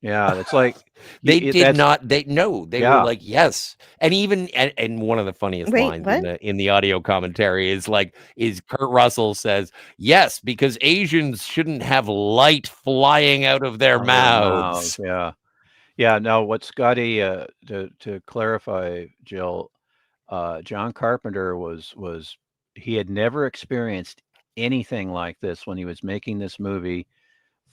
Yeah, it's like they were like, yes. And even and one of the funniest lines in the audio commentary is Kurt Russell says, yes, because Asians shouldn't have light flying out of their mouths. Yeah. Now what Scotty, to clarify, Jill, John Carpenter he had never experienced anything like this when he was making this movie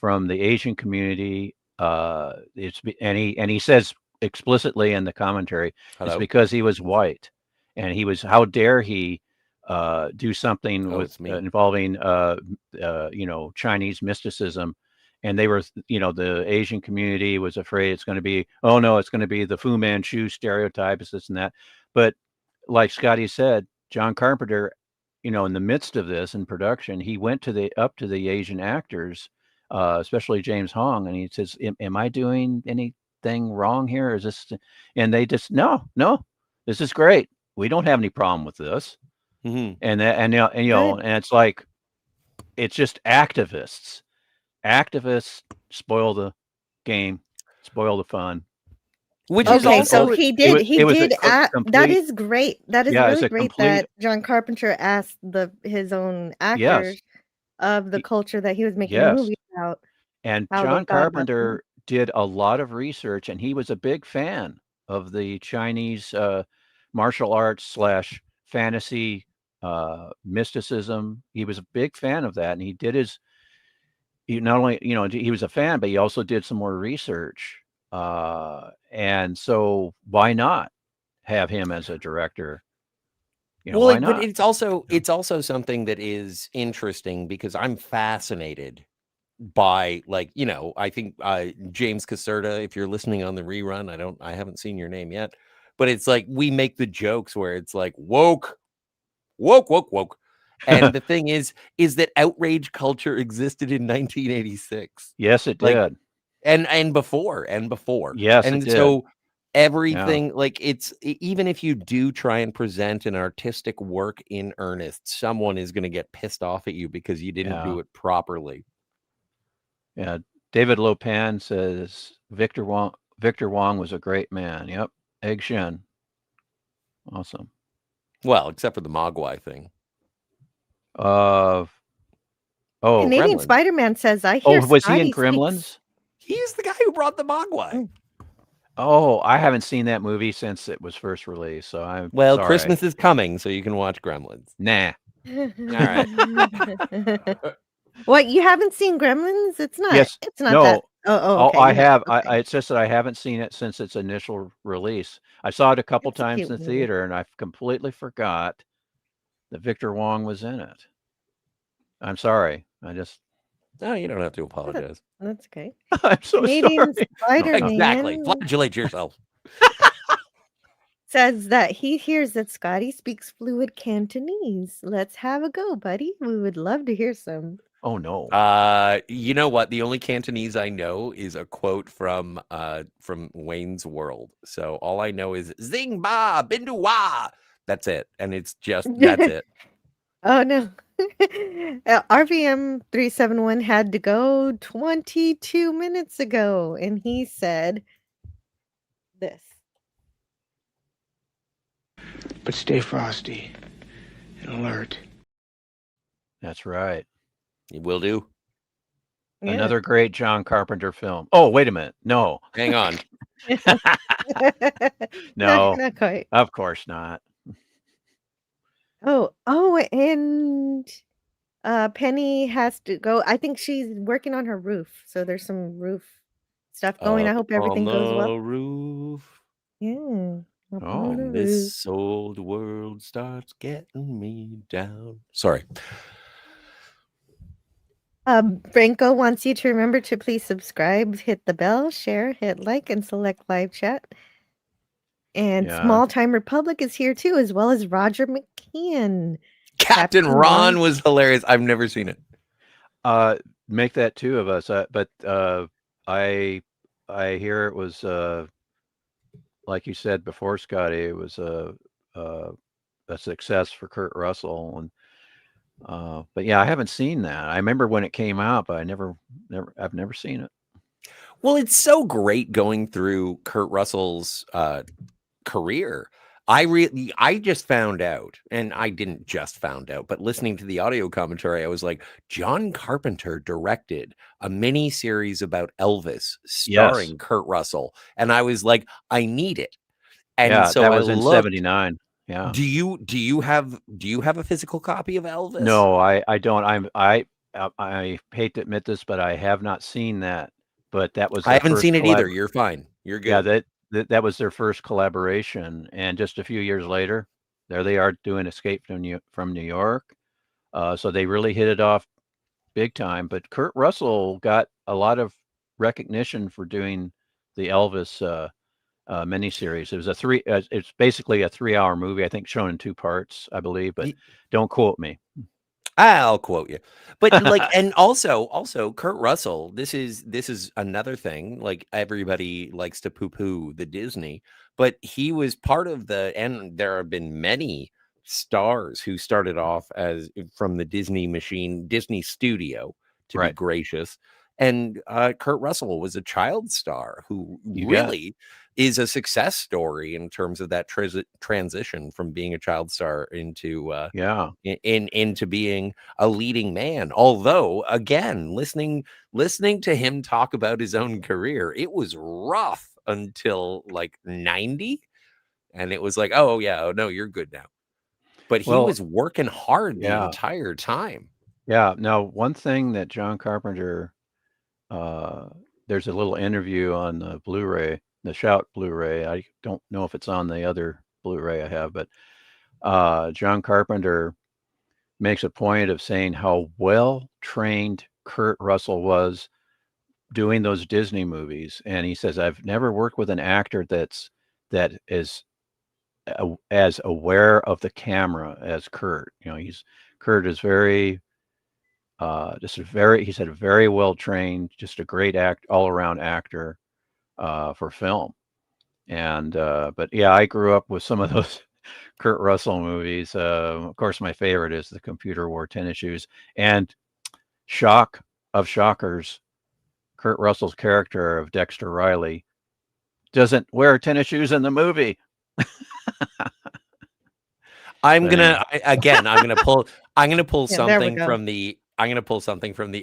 from the Asian community. And he says explicitly in the commentary, it's because he was white, and how dare he do something Oh, with it's me. involving Chinese mysticism, and they were the Asian community was afraid it's going to be, oh no, it's going to be the Fu Manchu stereotype, it's this and that. But like Scotty said, John Carpenter, in the midst of this in production, he went up to the Asian actors, especially James Hong, and he says, am I doing anything wrong here? Is this? And they just, no, this is great. We don't have any problem with this. Mhm. And Good. and it's like, it's just activists spoil the game, spoil the fun. Which is Okay, so also he did. He It was a did. That complete, is great. That is yeah, it's really a great complete, that John Carpenter asked his own yes, actors of the culture that he was making the yes. movie about And how they John thought about them. Carpenter did a lot of research, and he was a big fan of the Chinese martial arts slash fantasy mysticism. He was a big fan of that, and he not only he was a fan, but he also did some more research. And so why not have him as a director? well, Why but not? it's also something that is interesting because I'm fascinated by I think James Caserta, if you're listening on the rerun, I haven't seen your name yet, but it's like we make the jokes where it's like woke, woke, woke, woke. And the thing is that outrage culture existed in 1986. Yes, it Like did. and before and before. Yes, it And did. so Yeah. everything, like even if you do try and present an artistic work in earnest, someone is going to get pissed off at you because you didn't do Yeah. it properly. Yeah. David Lopan says Victor Wong was a great man. Yep. Egg Shen. Awesome. Well, except for the Mogwai thing. Oh, Canadian Gremlins. Spider-Man says, "I hear." was he in Scotty speaks- Gremlins? He's the guy who brought the Mogwai. Mm. Oh, I haven't seen that movie since it was first released, so I'm Well, sorry. Christmas is coming, so you can watch Gremlins. Nah. right. What, you haven't seen Gremlins? It's not. Yes. It's not No. that. Oh, okay. I you have. Okay. It's just that I haven't seen it since its initial release. I saw it a couple It's a times cute in the movie. theater, and I completely forgot that Victor Wong was in it. I'm sorry. No, you don't have to apologize. That's okay. I'm so Canadian sorry. Spider-Man Exactly. Flagellate yourself. says that he hears that Scotty speaks fluid Cantonese. Let's have a go, buddy. We would love to hear some. Oh no. You know what? The only Cantonese I know is a quote from Wayne's World. So all I know is Zing Ba Bindu Wa. That's it. And it's just that's it. Oh no. RVM 371 had to go 22 minutes ago, and he said this. But stay frosty and alert. That's right. It will do. Yeah. Another great John Carpenter film. Oh, wait a minute. No. Hang on. No. Not quite. Of course not. Oh, and Penny has to go. I think she's working on her roof, so there's some roof stuff going. I hope everything on goes the well. roof. Yeah. Up Oh, on the And roof. this old world starts getting me down. Sorry. Branko wants you to remember to please subscribe, hit the bell, share, hit like, and select live chat. And Yeah. Small Time Republic is here too, as well as Roger McKeon. Captain Ron was hilarious. I've never seen it. Make that two of us. But I hear it was like you said before, Scotty. It was a success for Kurt Russell, and but yeah, I haven't seen that. I remember when it came out, but I've never seen it. Well, it's so great going through Kurt Russell's career. I just found out, and I didn't just found out, but listening to the audio commentary, I was like, John Carpenter directed a mini series about Elvis starring Yes. Kurt Russell, and I was like, I need it. And Yeah, so that I was in looked. '79. Yeah. Do you have a physical copy of Elvis? No, I don't. I hate to admit this, but I have not seen that. But that was I haven't seen it either. collab- You're fine. You're good. Yeah, that was their first collaboration, and just a few years later, there they are doing Escape from New York. So they really hit it off big time. But Kurt Russell got a lot of recognition for doing the Elvis miniseries. It was it's basically a 3-hour movie, I think, shown in 2 parts, I believe. But don't quote me. I'll quote you. But like, and also Kurt Russell, this is another thing. Like, everybody likes to poo-poo the Disney, but he was part of and there have been many stars who started off as from the Disney studio, to be Right. gracious. And Kurt Russell was a child star who You got it. really is a success story in terms of that transition from being a child star into Yeah. into being a leading man. Although, again, listening to him talk about his own career, it was rough until like 90, and it was like, oh yeah, oh no, you're good now. But he Well, was working hard the yeah. entire time. Yeah. Now, one thing that John Carpenter, there's a little interview on the Blu-ray, the Shout Blu-ray. I don't know if it's on the other Blu-ray I have, but John Carpenter makes a point of saying how well trained Kurt Russell was doing those Disney movies, and he says, "I've never worked with an actor that is as aware of the camera as Kurt. You know, Kurt is very he said, very well trained, just a great all around actor for film. And but yeah, I grew up with some of those Kurt Russell movies. Of course, my favorite is The Computer Wore Tennis Shoes, and shock of shockers, Kurt Russell's character of Dexter Riley doesn't wear tennis shoes in the movie. I'm But gonna pull Yeah, there we something go. from the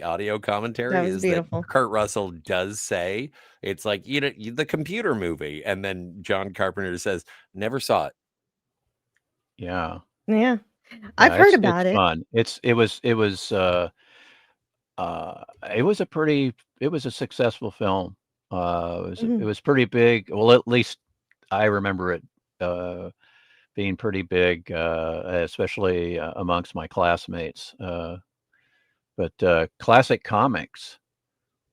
audio commentary. That was Is beautiful. that Kurt Russell does say it's like, the computer movie, and then John Carpenter says, never saw it. Yeah, Yeah. I've heard it's about it. fun. It was a successful film. It was pretty big. Well, at least I remember it being pretty big, especially amongst my classmates. But classic comics,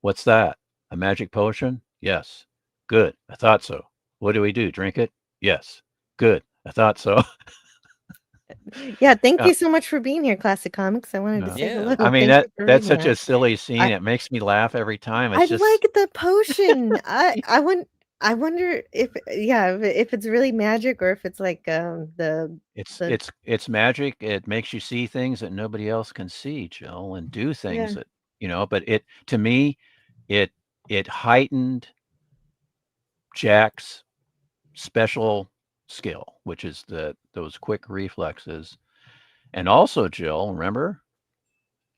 what's that? A magic potion? Yes. Good. I thought so. What do we do? Drink it? Yes. Good. I thought so. Yeah, thank Yeah. you so much for being here, Classic Comics. I wanted to say Yeah. hello. I mean, Thank you for that's reading such a that. silly scene. I It makes me laugh every time. I It's just like the potion. I wonder if it's really magic or if it's like the it's magic. It makes you see things that nobody else can see, Jill, and do things yeah. that, but to me, it heightened Jack's special skill, which is those quick reflexes. And also, Jill, remember,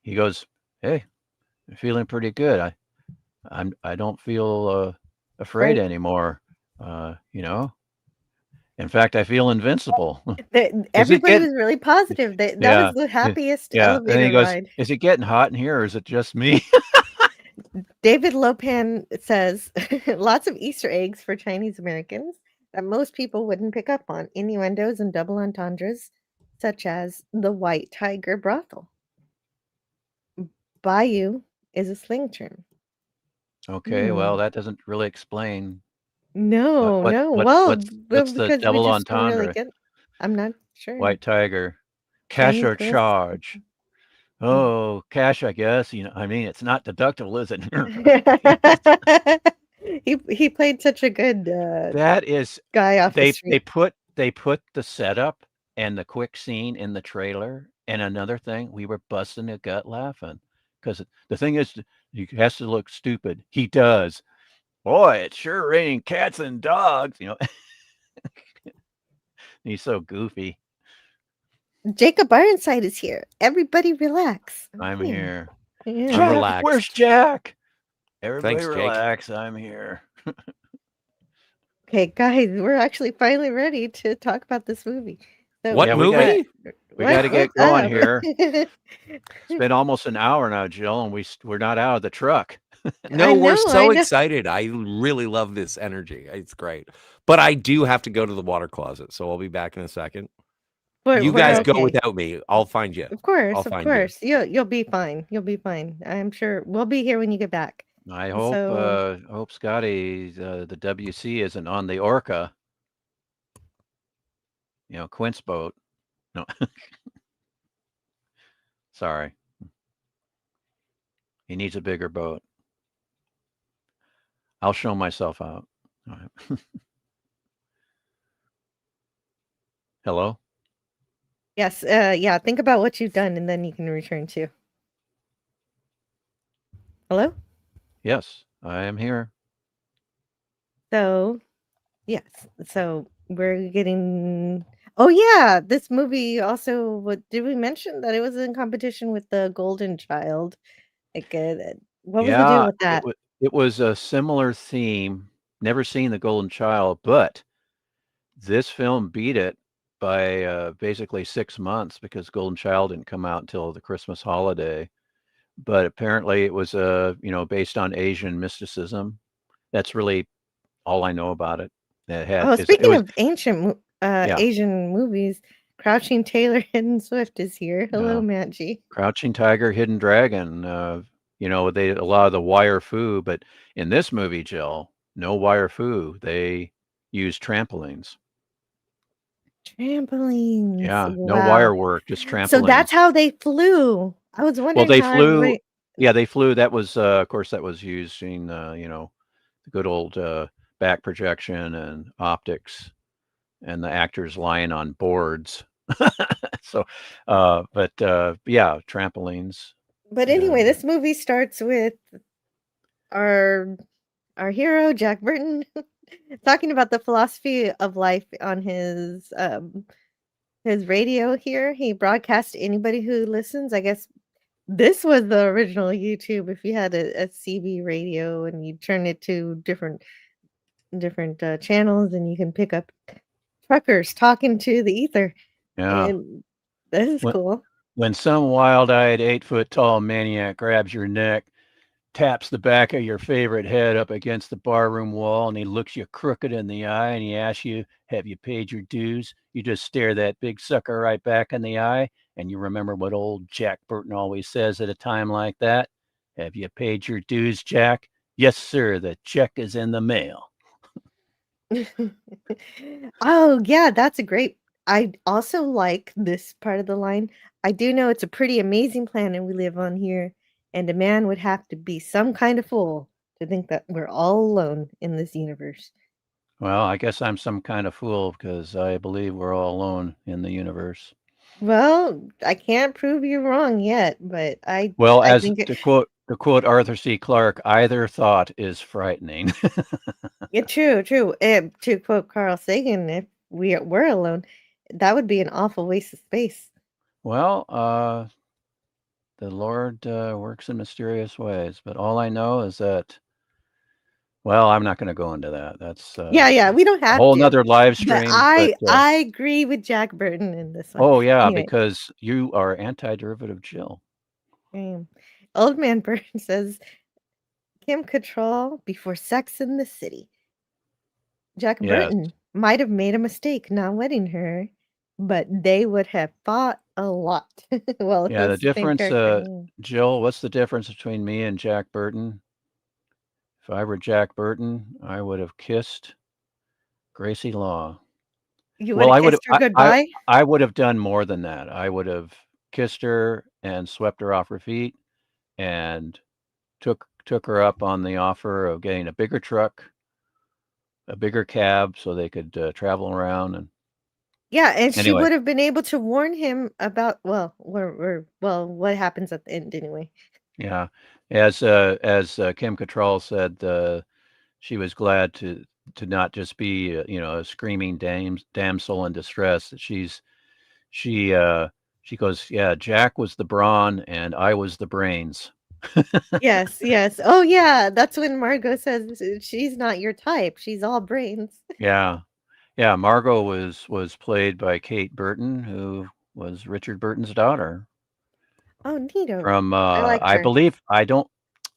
he goes, "Hey, I'm feeling pretty good. I don't feel afraid Right. anymore. You know, in fact, I feel invincible." Everybody was really positive. That Yeah, was the happiest yeah. And then he elevator goes, ride. "Is it getting hot in here, or is it just me?" David Lopan says lots of Easter eggs for Chinese Americans that most people wouldn't pick up on, innuendos and double entendres, such as the White Tiger brothel. Bayou is a slang term. Okay, well, that doesn't really explain No, no. what's the Because we double just don't really entendre. get. I'm not sure. White tiger, cash Chinese or girls. charge? Oh, cash, I guess. I mean, it's not deductible, is it? He played such a good That is, guy off the they street. put the setup and the quick scene in the trailer. And another thing, we were busting a gut laughing because the thing is, he has to look stupid. He does. Boy, it's sure raining cats and dogs. He's so goofy. Jacob Ironside is here. Everybody relax. I'm here. Yeah. Jack, relaxed. where's Jack? Everybody Thanks, Jake. relax. I'm here. Okay, guys, we're actually finally ready to talk about this movie. So What Yeah, movie? We got to get what's going up? here. It's been almost an hour now, Jill, and we're not out of the truck. No, we're I so know. excited. I really love this energy. It's great. But I do have to go to the water closet, so I'll be back in a second. You we're guys go okay. without me. I'll find you. Of course, I'll of find you. course. You'll be fine. You'll be fine. I'm sure we'll be here when you get back. I So hope Scotty, the WC isn't on the Orca, Quint's boat. No, sorry. He needs a bigger boat. I'll show myself out. All right. Hello? yes, yeah, think about what you've done and then you can return to. Hello? Yes, I am here. So, yes. So we're getting Oh yeah, this movie also what did we mention that it was in competition with the Golden Child? Like what was the deal Yeah, with that? it was a similar theme. Never seen The Golden Child, but this film beat it by basically 6 months because Golden Child didn't come out until the Christmas holiday. But apparently it was based on Asian mysticism. That's really all I know about it. Oh, It speaking was of ancient yeah, Asian movies, Crouching Taylor, Hidden Swift is here. Hello, yeah. Matt G. Crouching Tiger, Hidden Dragon. They a lot of the wire fu, but in this movie, Jill, no wire fu. They use trampolines. Trampolines. Yeah, no Wow. wire work, just So that's trampolines. how they flew. I was Well, wondering they how flew. everybody Yeah, they flew. That was, of course, that was using, the good old back projection and optics, and the actors lying on boards. So, yeah, trampolines. But anyway, And this movie starts with our our hero Jack Burton talking about the philosophy of life on his radio here. He broadcasts to anybody who listens. I guess this was the original YouTube if you had a CB radio and you turn it to different channels and you can pick up truckers talking to the ether. yeah, And this is when, cool. when some wild-eyed 8 foot tall maniac grabs your neck, taps the back of your favorite head up against the barroom wall, and he looks you crooked in the eye and he asks you, have you paid your dues? You just stare that big sucker right back in the eye, and you remember what old Jack Burton always says at a time like that. Have you paid your dues, Jack? Yes, sir. The check is in the mail. Oh, yeah, that's a great I also like this part of the line. I do know it's a pretty amazing planet we live on here, and a man would have to be some kind of fool to think that we're all alone in this universe. Well, I guess I'm some kind of fool because I believe we're all alone in the universe. Well, I can't prove you wrong yet, but Well, I as think it to quote Arthur C. Clarke, either thought is frightening. yeah, true, true. To quote Carl Sagan, if we're alone, that would be an awful waste of space. Well, the Lord works in mysterious ways, but all I know is that, well, I'm not going to go into that. That's Yeah, yeah, we don't a have whole to. nother live But stream. But I agree with Jack Burton in this one. oh yeah, Anyway, because you are anti-derivative Jill. Old Man Burton says Kim Cattrall before Sex in the City. Jack Yes. Burton might have made a mistake not wedding her, but they would have fought a lot. Well, it Yeah, the was the same difference, character. Jill, what's the difference between me and Jack Burton? If I were Jack Burton, I would have kissed Gracie Law. You would Well, have I would have kissed her goodbye? I would have done more than that. I would have kissed her and swept her off her feet and took her up on the offer of getting a bigger truck, a bigger cab so they could travel around. And Yeah, and she anyway, would have been able to warn him about what happens at the end anyway. yeah, as Kim Cattrall said, she was glad to not just be a screaming damsel in distress. That she goes, yeah, Jack was the brawn and I was the brains. Yes, yes. Oh, yeah, that's when Margot says she's not your type. She's all brains. Yeah. Yeah, Margot was played by Kate Burton, who was Richard Burton's daughter. Oh, neato. From I liked I her. believe I don't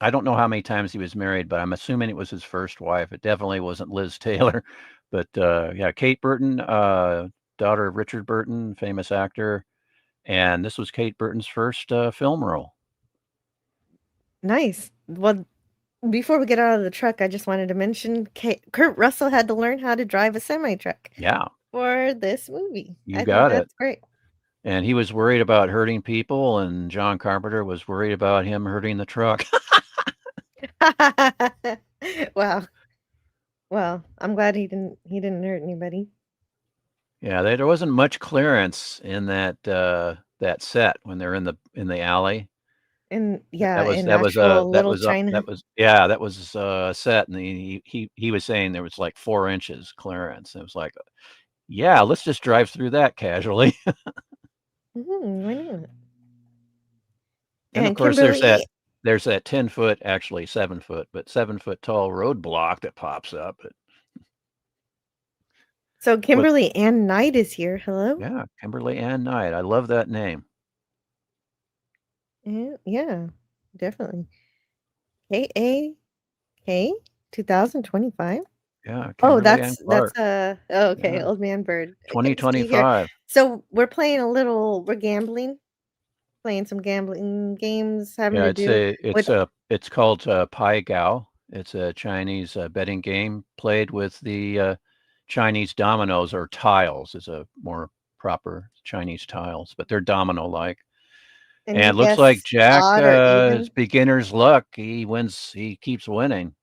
know how many times he was married, but I'm assuming it was his first wife. It definitely wasn't Liz Taylor. But yeah, Kate Burton, daughter of Richard Burton, famous actor, and this was Kate Burton's first film role. Nice. Well, before we get out of the truck, I just wanted to mention Kurt Russell had to learn how to drive a semi truck Yeah, for this movie. you I think got it. that's great. And he was worried about hurting people, and John Carpenter was worried about him hurting the truck. Wow. Well, I'm glad he didn't hurt anybody. Yeah, there wasn't much clearance in that that set when they're in the alley. And yeah, That was in that was actual that little was China. that was yeah, that was a set, and he was saying there was like 4 inches clearance. It was like, yeah, let's just drive through that casually. Why not? And of And course, Kimberly, there's that 10-foot, actually 7-foot, but 7-foot tall roadblock that pops up. so Kimberly Ann Knight is here. Hello. Yeah, Kimberly Ann Knight. I love that name. Yeah, definitely. KAK 2025. Yeah, Oh, Kimberly Ann Clark. okay, Yeah. Old Man Bird. See here. 2025. So we're gambling, playing some gambling games having Yeah, to do with it's called Pai Gao. It's a Chinese betting game played with the Chinese dominoes, or tiles is a more proper Chinese tiles, but they're domino-like. and And you it looks like guess Jack odd or even. is beginner's luck. He wins. He keeps winning.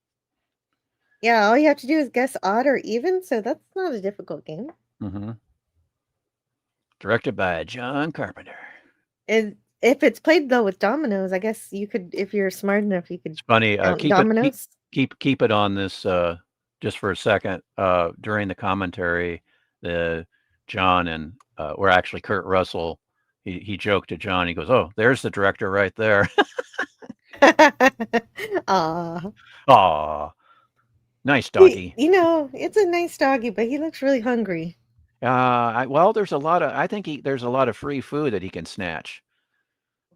Yeah, all you have to do is guess odd or even, so that's not a difficult game. Hmm. Directed by John Carpenter. And if it's played though with dominoes, I guess you could, if you're smart enough, you could It's funny. count Keep dominoes. it on this just for a second. During the commentary, John and or actually Kurt Russell, he joked to John. He goes, "Oh, there's the director right there." Aw. Aw, nice doggy. It's a nice doggy, but he looks really hungry. Well, there's a lot of. I think there's a lot of free food that he can snatch.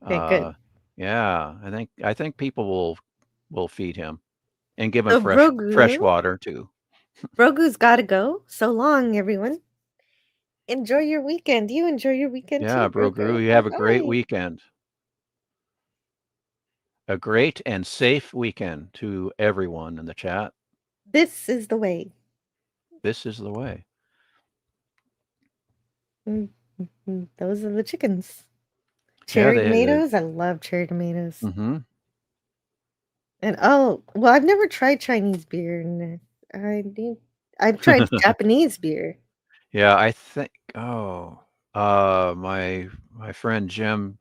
Okay, good. Yeah, I think people will feed him and give him So fresh water too. Brogu's gotta go. So long, everyone. Enjoy your weekend. You enjoy your weekend Yeah, too, Brogu, you have a great weekend. A great and safe weekend to everyone in the chat. This is the way. This is the way. Those are the chickens. Cherry tomatoes. I love cherry tomatoes. Mm-hmm. And I've never tried Chinese beer, and I've tried Japanese beer. Yeah, I think. My friend Jim,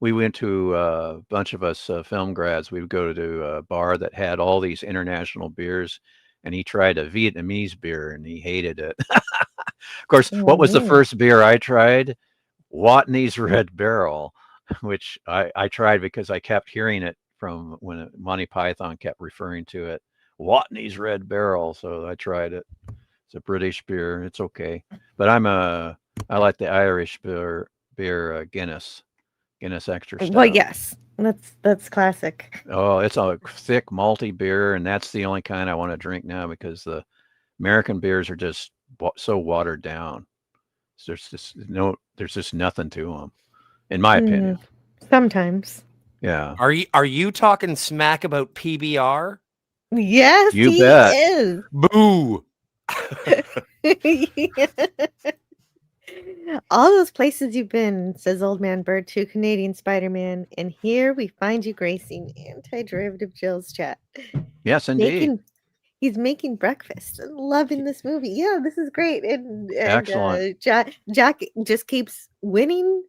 we went to a bunch of us film grads. We would go to a bar that had all these international beers, and he tried a Vietnamese beer and he hated it. Of course, what was the first beer I tried? Watney's Red Barrel, which I tried because I kept hearing it from when Monty Python kept referring to it. Watney's Red Barrel, so I tried it. It's a British beer. It's okay, but I like the Irish beer Guinness Extra Stout. Well, yes, that's classic. Oh, it's a thick malty beer, and that's the only kind I want to drink now because the American beers are just so watered down. So there's just nothing to them, in my opinion. Sometimes. Yeah. Are you talking smack about PBR? Yes, You he bet. is. Boo. All those places you've been, says Old Man Bird to Canadian Spider-Man, and here we find you gracing Anti-Derivative Jill's chat. Yes, indeed. He's making breakfast and loving this movie. Yeah, this is great. And Excellent. Jack just keeps winning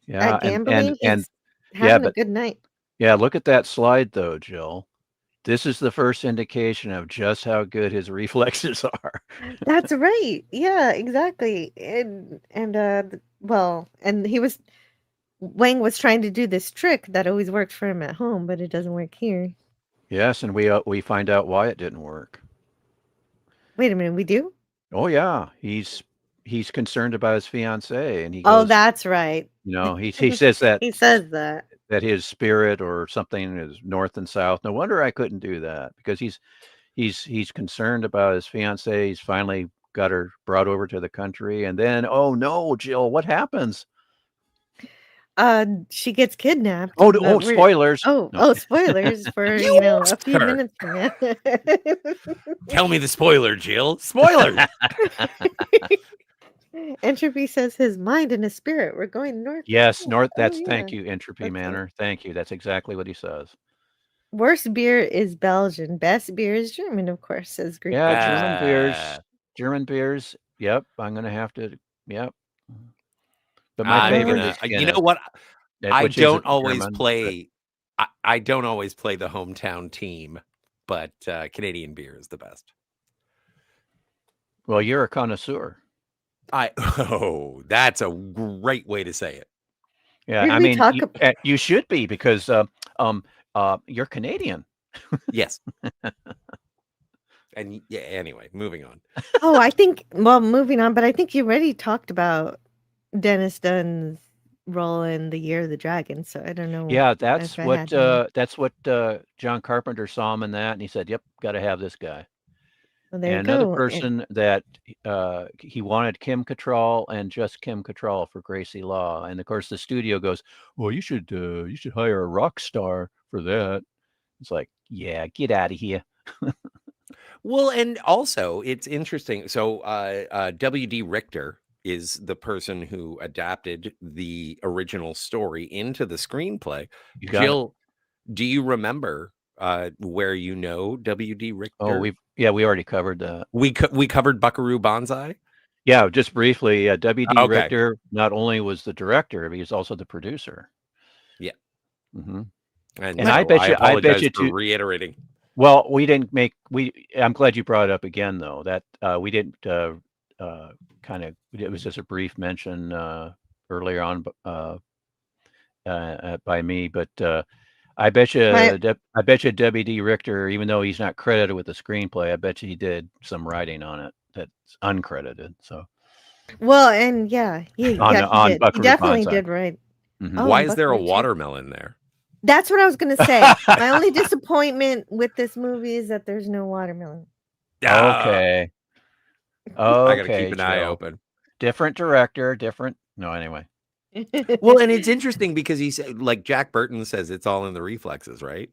at gambling. He's having a good night. Yeah, look at that slide though, Jill. This is the first indication of just how good his reflexes are. That's right. Yeah, exactly. And Wang was trying to do this trick that always worked for him at home, but it doesn't work here. Yes, and we find out why it didn't work. Wait a minute, we do? Oh yeah, he's concerned about his fiancée, and he goes, oh, that's right. He says that he says that his spirit or something is north and south. No wonder I couldn't do that, because he's concerned about his fiancée. He's finally got her brought over to the country, and then, oh no, Jill, what happens? She gets kidnapped. Oh, but we're- spoilers. Oh, No. spoilers for You a asked few her. minutes from now. Tell me the spoiler, Jill. Spoilers. Entropy says his mind and his spirit were going north. Yes, south. North. Oh, That's yeah. thank you, Entropy Okay. Manor. Thank you. That's exactly what he says. Worst beer is Belgian. Best beer is German, of course, says Greek. Yeah, Butcher. German beers. Uh, German beers. Yep, I'm gonna have to. Yep. But I'm my favorite gonna. is You Guinness, know what? I which don't isn't always German, but- play. I don't always play the hometown team, but Canadian beer is the best. Well, you're a connoisseur. Oh, that's a great way to say it. Yeah, Did I we mean, talk you should be because you're Canadian. Yes. And yeah, anyway, moving on. Oh, I think, well, moving on, but I think you already talked about Dennis Dunn's role in The Year of the Dragon, so I don't know. Yeah, that's if I what had to- that's what John Carpenter saw him in that, and he said, "Yep, got to have this guy." Well, there you And another go. person that he wanted Kim Cattrall and just Kim Cattrall for Gracie Law, and of course the studio goes, "Well, you should hire a rock star for that." It's like, yeah, get out of here. Well, and also it's interesting. So W.D. Richter is the person who adapted the original story into the screenplay. You got it. Jill, do you remember where you know W.D. Richter? Oh, we already covered that. we covered Buckaroo Banzai. Yeah, just briefly, W.D. Okay. Richter not only was the director, but he's also the producer. Yeah. Mm-hmm. And I so bet you apologize for too. reiterating. Well, we didn't make I'm glad you brought it up again, though. That we didn't kind of. It was just a brief mention earlier on by me, but I bet you W.D. Richter, even though he's not credited with the screenplay, I bet you he did some writing on it that's uncredited. So Well, and yeah, he on did. He Buckaroo definitely Banzai. did right. Mhm. Oh, Why and is there a Buckaroo too. watermelon there? That's what I was gonna say. My only disappointment with this movie is that there's no watermelon. Okay. I gotta Okay, keep an eye Jill. open. Different director, different. No, anyway. Well, and it's interesting because he said, like Jack Burton says, it's all in the reflexes, right?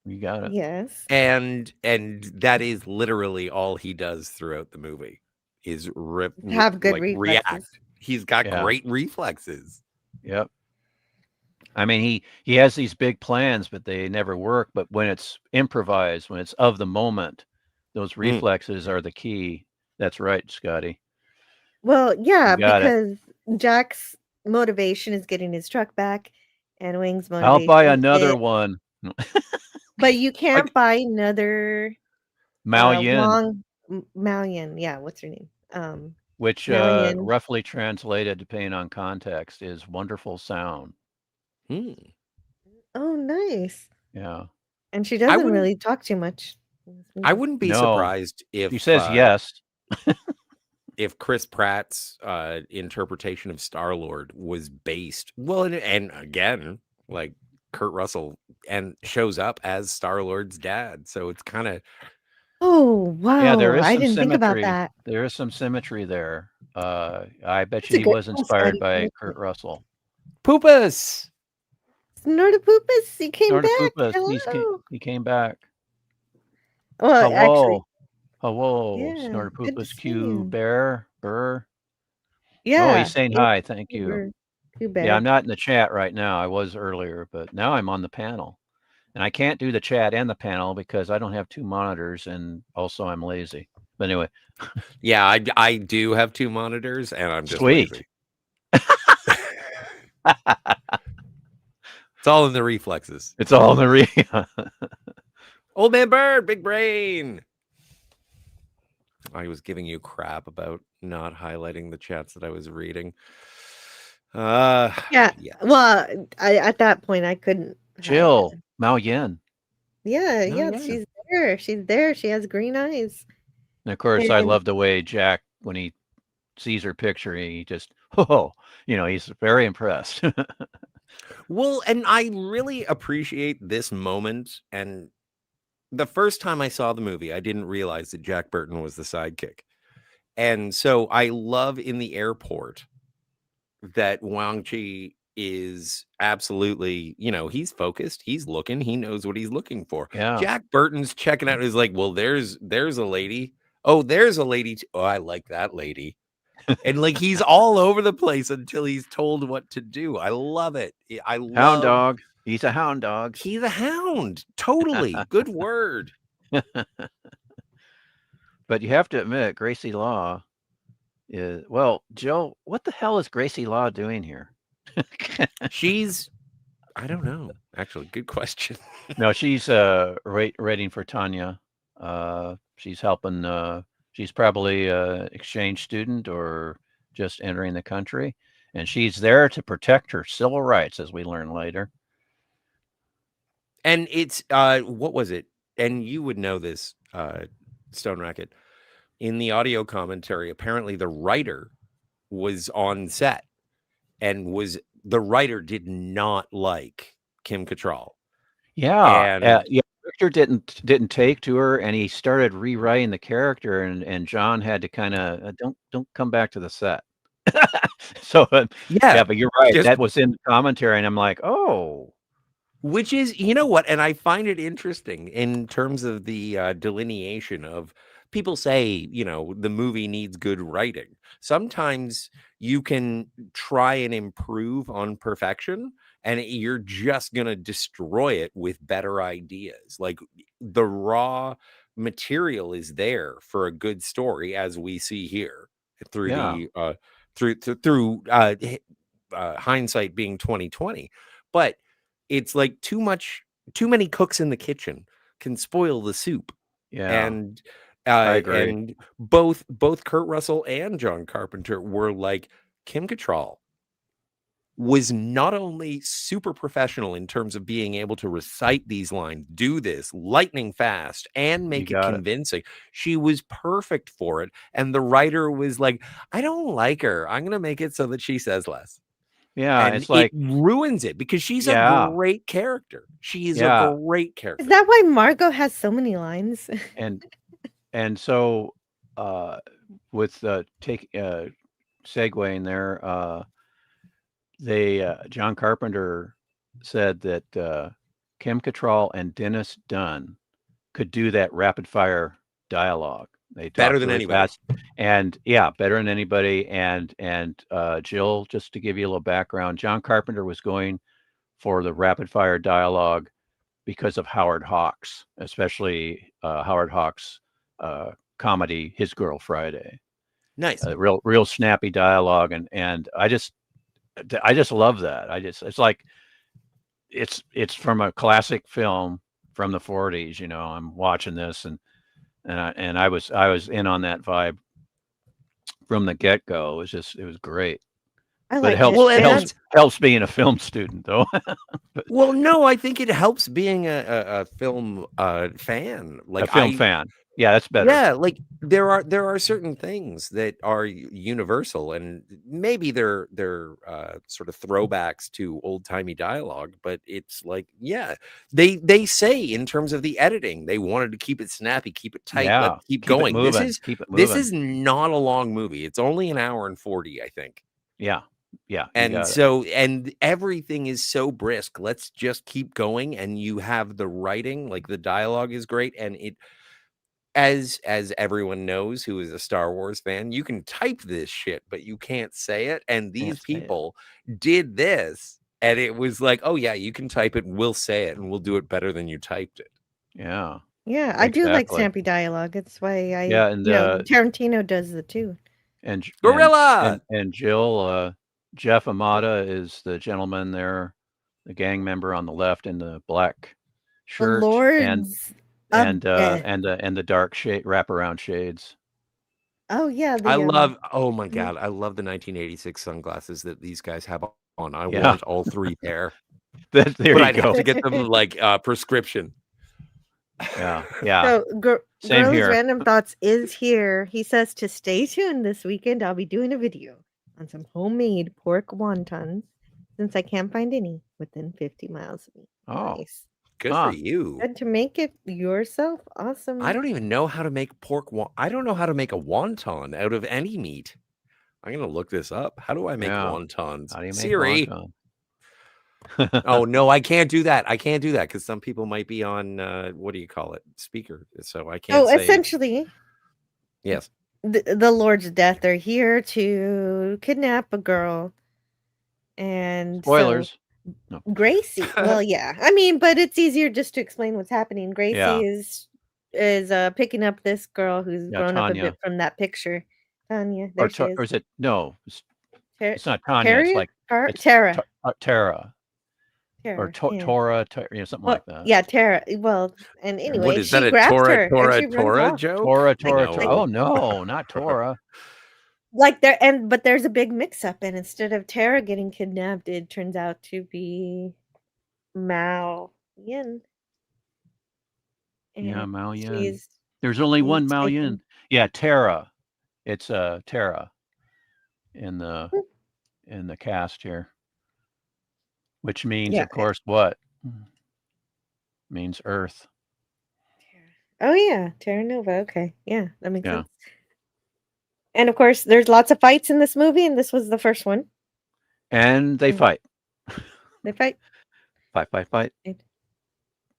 You got it. Yes. And that is literally all he does throughout the movie is Have good like, reflexes. react. He's got Yeah. great reflexes. Yep. I mean, he has these big plans, but they never work. But when it's improvised, when it's of the moment, those reflexes are the key. That's right, Scotty. Well, yeah, You got it. because Jack's motivation is getting his truck back, and Wing's motivation. I'll buy another is- one. But you can't buy another Mao Yin, long Mao Yin. Yeah, what's her name? which Mao Yin. roughly translated, depending on context, is wonderful sound. Hmm. Oh, nice. Yeah. And she doesn't wouldn't- really talk too much. I wouldn't be No. surprised if He says yes. if Chris Pratt's interpretation of Star-Lord was based and again, like Kurt Russell and shows up as Star-Lord's dad. So it's kind of Oh, wow. Yeah, there is I some didn't think about symmetry. that. There is some symmetry there. I bet That's you a he good was call, inspired Scotty. by Thank Kurt you. Russell. Poopus. Snortapoopus, he came back. Snortapoopus, he came back. Well, actually, Hello, Yeah, good to Snortapoopus, see Q you. Burr. yeah. Oh, he's saying yeah, hi. Thank you. Cooper, Coo Yeah, Bear. I'm not in the chat right now. I was earlier, but now I'm on the panel. And I can't do the chat and the panel because I don't have two monitors, and also I'm lazy. But anyway, Yeah, I do have two monitors and I'm just Sweet. lazy. It's all in the reflexes. it's all in the Old man bird, big brain. I was giving you crap about not highlighting the chats that I was reading. Yeah. Yeah. Well, at that point, I couldn't. hide Jill, it. Mao Yin. Yeah, Oh, yeah, yeah. she's there. She's there. She has green eyes. And of course, I And- love the way Jack, when he sees her picture, he just, he's very impressed. Well, and I really appreciate this moment. And the first time I saw the movie, I didn't realize that Jack Burton was the sidekick. And so I love in the airport that Wang Chi is absolutely, he's focused, he's looking, he knows what he's looking for. Yeah. Jack Burton's checking out, is like, well, there's a lady. Oh, there's a lady. Oh, I like that lady. And like he's all over the place until he's told what to do. I love it. I Hound love dog. He's a hound dog. He's a hound. Totally. Good word. But you have to admit, Gracie Law is, well, Joe, what the hell is Gracie Law doing here? She's, I don't know. Actually, good question. No, she's waiting for Tanya. She's helping. She's probably an exchange student or just entering the country, and she's there to protect her civil rights, as we learn later. And it's what was it? And you would know this, Stoneracket. In the audio commentary, apparently the writer was on set, and the writer did not like Kim Cattrall. Yeah, And yeah. Victor didn't take to her, and he started rewriting the character, and John had to kind of don't come back to the set. So yeah, but you're right. just That was in the commentary, and I'm like, oh. Which is, you know what? And I find it interesting in terms of the delineation of people say, the movie needs good writing. Sometimes you can try and improve on perfection, and you're just going to destroy it with better ideas. Like the raw material is there for a good story, as we see here through Yeah. through hindsight being 2020. But it's like too many cooks in the kitchen can spoil the soup. Yeah. And I agree. and both Kurt Russell and John Carpenter were like, Kim Cattrall was not only super professional in terms of being able to recite these lines, do this lightning fast, and make it convincing. She was perfect for it. And the writer was like, I don't like her. I'm going to make it so that she says less. Yeah, And it's like it ruins it because she's a great character. She is a great character. Is that why Margot has so many lines? And so with segueing there, John Carpenter said that Kim Cattrall and Dennis Dunn could do that rapid fire dialogue. They better than anybody. Fast, and better than anybody. And Jill, just to give you a little background, John Carpenter was going for the rapid fire dialogue because of Howard Hawks, especially Howard Hawks' comedy His Girl Friday. Nice. Real snappy dialogue, and I just love that. It's like it's from a classic film from the 40s. I'm watching this and I was in on that vibe from the get-go. It was great. But it helps being a film student, though. Well, no, I think it helps being a film fan. Like a film fan. Yeah, that's better. Yeah, like there are certain things that are universal, and maybe they're sort of throwbacks to old-timey dialogue, but it's like, they say in terms of the editing, they wanted to keep it snappy, keep it tight, keep going. Keep it moving. This is not a long movie. It's only an hour and 40, I think. Yeah. And so, and everything is so brisk. Let's just keep going. And you have the writing, like the dialogue is great. And it, as everyone knows who is a Star Wars fan, you can type this shit, but you can't say it. And these people did this, and it was like, oh yeah, you can type it, we'll say it, and we'll do it better than you typed it. Yeah. Yeah, I do like snappy dialogue. That's why and Tarantino does it too. And Gorilla and Jill, Jeff Amata is the gentleman there, the gang member on the left in the black shirt, the Lords and the dark shade wraparound shades. Oh yeah, I love. Oh my god, I love the 1986 sunglasses that these guys have on. I want all three pair. There you I'd go. have to get them like prescription. Yeah. So Same here. Random Thoughts is here. He says to stay tuned this weekend. I'll be doing a video on some homemade pork wontons since I can't find any within 50 miles of me. Oh, nice. Good Huh. for you. And to make it yourself, awesome. I don't even know how to make I don't know how to make a wonton out of any meat. I'm gonna look this up. How do I make Yeah. wontons? How do you make Siri. wonton? Oh no, I can't do that. I can't do that because some people might be on what do you call it? Speaker. So I can't So say essentially, yes. the Lords of Death are here to kidnap a girl, and so Spoilers. No. Gracie. Well, yeah, I mean, but it's easier just to explain what's happening. Gracie Yeah. is picking up this girl who's Yeah, grown up a Tanya. bit from that picture. Tanya, there she is. Or is it no? Ter- It's not Tanya. It's Terry? like it's Tara. Tara Tara. or Yeah. Tora, something Well, like that. yeah, Tara. Well, and Yeah. anyway, What is that? she A grabs Tora, her and Tora, she runs Tora off. joke? Tora. No. Oh no, not Tora. Like but there's a big mix-up, and instead of Tara getting kidnapped, it turns out to be Mao Yin. Yeah, And Mao Yin. she's There's only one Mao taken- Yin. Yeah, Tara. It's Tara in the cast here, which means, Yeah. of course, what? Means Earth. Oh yeah, Terra Nova. Okay, yeah, that makes Yeah. sense. And of course, there's lots of fights in this movie, and this was the first one. And they Mm. fight. They fight. Fight. It-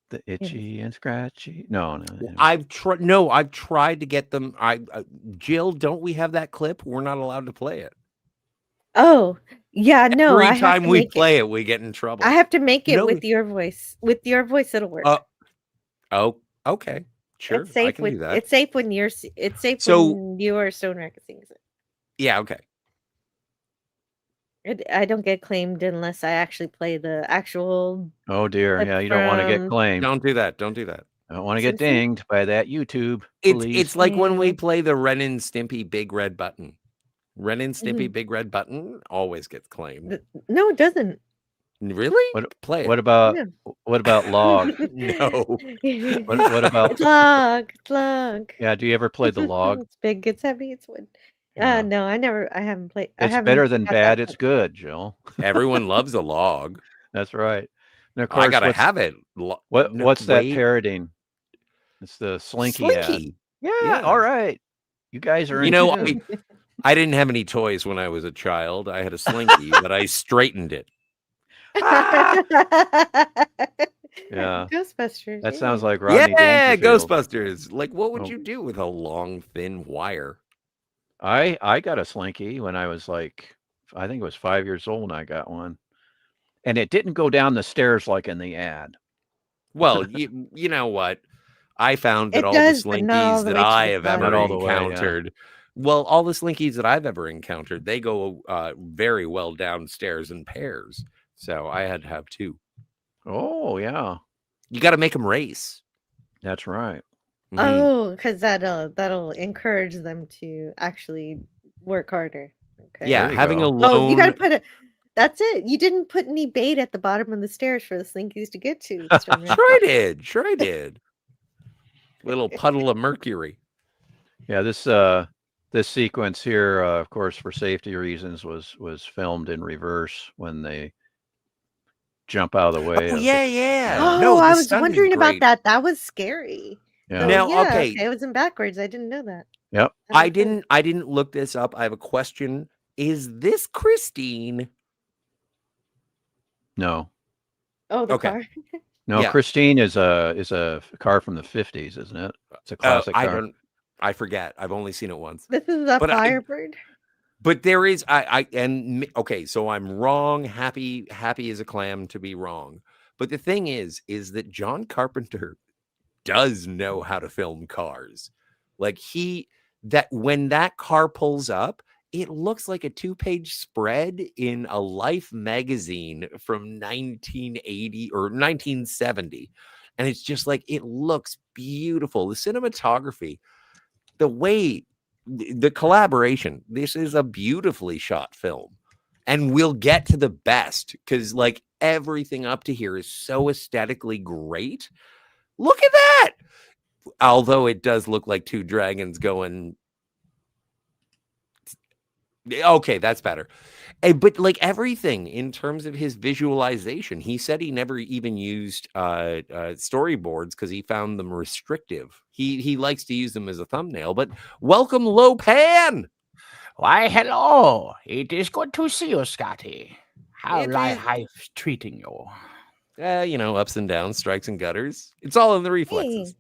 The itchy and scratchy. No. I've tried to get them. Jill, don't we have that clip? We're not allowed to play it. Oh yeah, no. Every I have time to we make play it, we get in trouble. I have to make it No. with your voice. With your voice, it'll work. Oh, okay. Sure, It's safe I can do that. It's safe when you're. It's safe So- when you or Stoneracket sings it. Yeah, okay. I don't get claimed unless I actually play the actual. Oh dear. Clip Yeah, you don't want to get from- claimed. Don't do that. Don't do that. I don't want to get Simpson? dinged by that YouTube. It's Please. like when we Yeah. play the Ren and Stimpy Big Red Button. Ren and Stimpy Mhm. Big Red Button always gets claimed. No, it doesn't. Really? Play it. What about log? No. What about It's log? It's log. yeah? Do you ever play the log? It's big. It's heavy. It's wood. Yeah. No, I haven't played. I It's haven't better than got bad. that It's far. good, Jill. Everyone loves a log. That's right. And of I course, gotta what's, have it. what's that parodying? It's the Slinky ad. Slinky. Yeah, Yeah. all right. You guys are You in know, tune. I didn't have any toys when I was a child. I had a Slinky, but I straightened it. Yeah. Ghostbusters. That yeah. sounds like Rodney Yeah, Dangerfield. Ghostbusters. Like, what would Oh. you do with a long, thin wire? I got a Slinky when I was like, I think it was 5 years old. I got one, and it didn't go down the stairs like in the ad. Well, you know what? I found that It all does, the but not all Slinkies the that way to I the have front. ever Not all the way, yeah. encountered, well, all the Slinkies that I've ever encountered, they go very well downstairs in pairs. So I had to have two. Oh yeah, You got to make them race. that's right. Mhm. Oh, because that'll encourage them to actually work harder. Okay. Yeah, There you having go. a lone. Oh, you gotta put it. That's it. You didn't put any bait at the bottom of the stairs for the Slinkies to get to. Stoneracket. Sure I did. Sure I did. Little puddle of mercury. Yeah, this sequence here, of course, for safety reasons, was filmed in reverse when they jump out of the way. Oh of yeah. Oh, No, I the was stunt is wondering about great. that. That was scary. Yeah. So, Now, yeah, okay. it was in backwards. I didn't know that. Yep. That I was cool. didn't look this up. I have a question. Is this Christine? No. Oh, the Okay. car. No, Yeah. Christine is a car from the 50s, isn't it? It's a classic car. I forget. I've only seen it once. This is a But Firebird. But there is okay, so I'm wrong. Happy as a clam to be wrong. But the thing is that John Carpenter does know how to film cars. Like when that car pulls up, it looks like a 2-page spread in a Life magazine from 1980 or 1970. And it's just like, it looks beautiful. The cinematography, the way, the collaboration, this is a beautifully shot film. And we'll get to the best because like everything up to here is so aesthetically great. Look at that. Although it does look like two dragons going. Okay, that's better. But like everything in terms of his visualization, he said he never even used storyboards because he found them restrictive. He likes to use them as a thumbnail. But welcome, Lopan. Why, hello. It is good to see you, Scotty. How It is- life treating you? Ups and downs, strikes and gutters. It's all in the reflexes.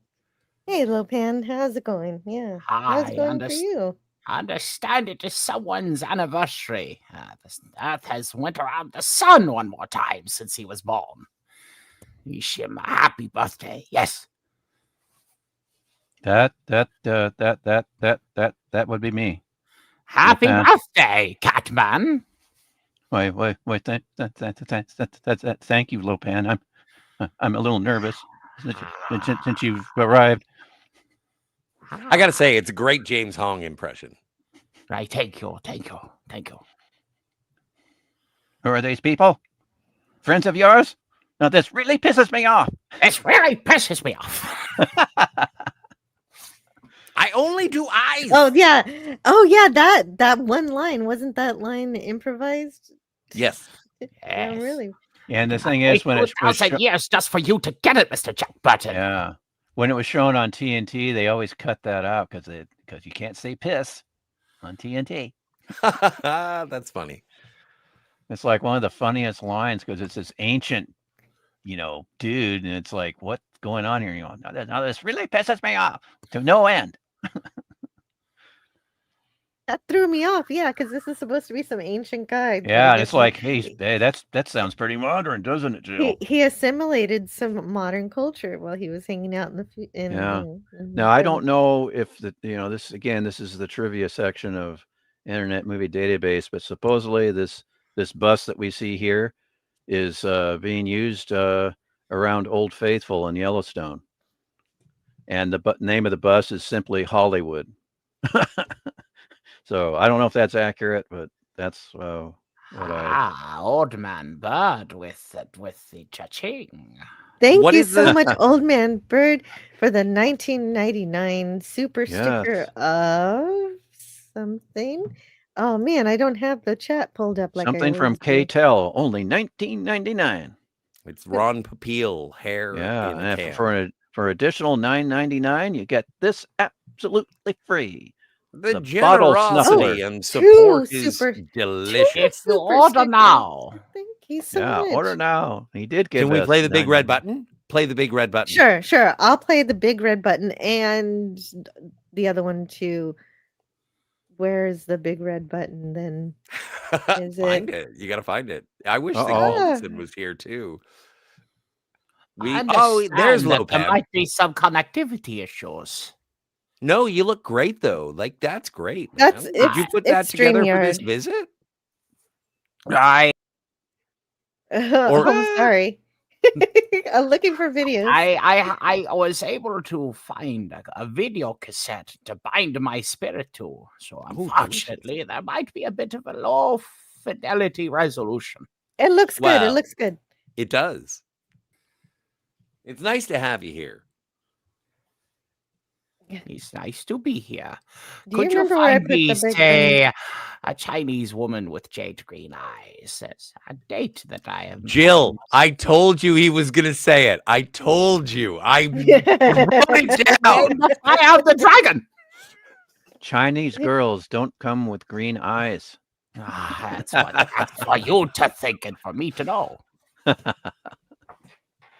Hey, Lopan, how's it going? Yeah, how's it I going for you? understand it is someone's anniversary. The Earth has went around the sun one more time since he was born. Wish him a happy birthday. Yes. That would be me. Happy Lopan. birthday, Catman. Wait. Thank you, Lopan. I'm a little nervous since you've arrived. I gotta say, it's a great James Hong impression. Right, thank you. Who are these people? Friends of yours? Now this really pisses me off. This really pisses me off. I only do eyes. Oh yeah, that one line, wasn't that line improvised? Yes. Yeah, really. And the thing is, when it was 2,000 years just for you to get it, Mr. Jack Burton. when it was shown on TNT, they always cut that out because you can't say piss on TNT. That's funny. It's like one of the funniest lines because it's this ancient, dude, and it's like, what's going on here? Now this really pisses me off to no end. That threw me off, yeah, because this is supposed to be some ancient guy. Yeah, and it's like, hey, that sounds pretty modern, doesn't it, Jill? He assimilated some modern culture while he was hanging out in the Now I don't know if this is the trivia section of Internet Movie Database, but supposedly this bus that we see here is being used around Old Faithful in Yellowstone, and the name of the bus is simply Hollywood. So I don't know if that's accurate, but that's what Old Man Bird with the cha-ching. Thank you so much, Old Man Bird, for the 1999 super sticker of something. Oh man, I don't have the chat pulled up like something from K-Tel, only $19.99. It's Ron Popeil hair. Yeah, in a and for additional $9.99, you get this absolutely free. The generosity and support is delicious. If you order now. Thank you so much. Order now. He did give Can we us play the big red button? Play the big red button. Sure. I'll play the big red button and the other one too. Where's the big red button then? Find it. You got to find it. I wish the Goldenson was here too. There's Lopez. There might be some connectivity issues. No, you look great though. Like that's great. Did you put that together for this visit? Right. I'm sorry. I'm looking for videos. I was able to find a video cassette to bind my spirit to. So unfortunately, there might be a bit of a low fidelity resolution. It looks good. It looks good. It does. It's nice to have you here. It's nice to be here. Could you find me, say, a Chinese woman with jade green eyes? It's a date that I have. Jill, I told you he was going to say it. I told you. I wrote it down. I have the dragon. Chinese girls don't come with green eyes. That's for you to think and for me to know.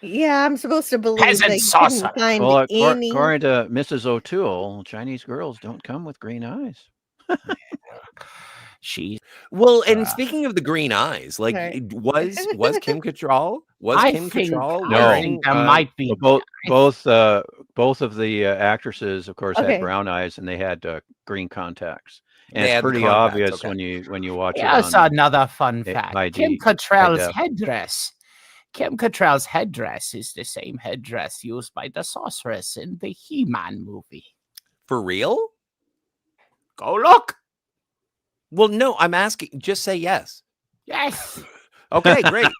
Yeah, I'm supposed to believe that you couldn't find any. According to Mrs. O'Toole, Chinese girls don't come with green eyes. And speaking of the green eyes, like was Kim Cattrall? There might be both of the actresses, of course, had brown eyes and they had green contacts. And it's pretty obvious when you watch it. That's another fun fact. Kim Cattrall's headdress. Kim Cattrall's headdress is the same headdress used by the sorceress in the He-Man movie. For real? Go look. Well, no, I'm asking. Just say yes. Yes. Okay, great.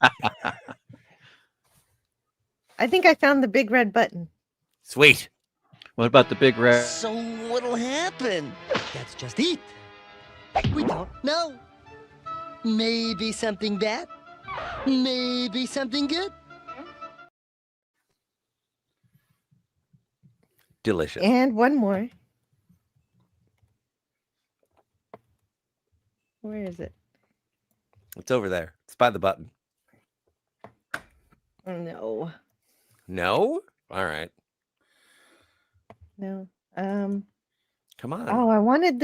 I think I found the big red button. Sweet. What about the big red? So what'll happen? That's just it. We don't know. Maybe something bad? Maybe something good? Delicious. And one more. Where is it? It's over there. It's by the button. No. No? All right. No. Come on. Oh, I wanted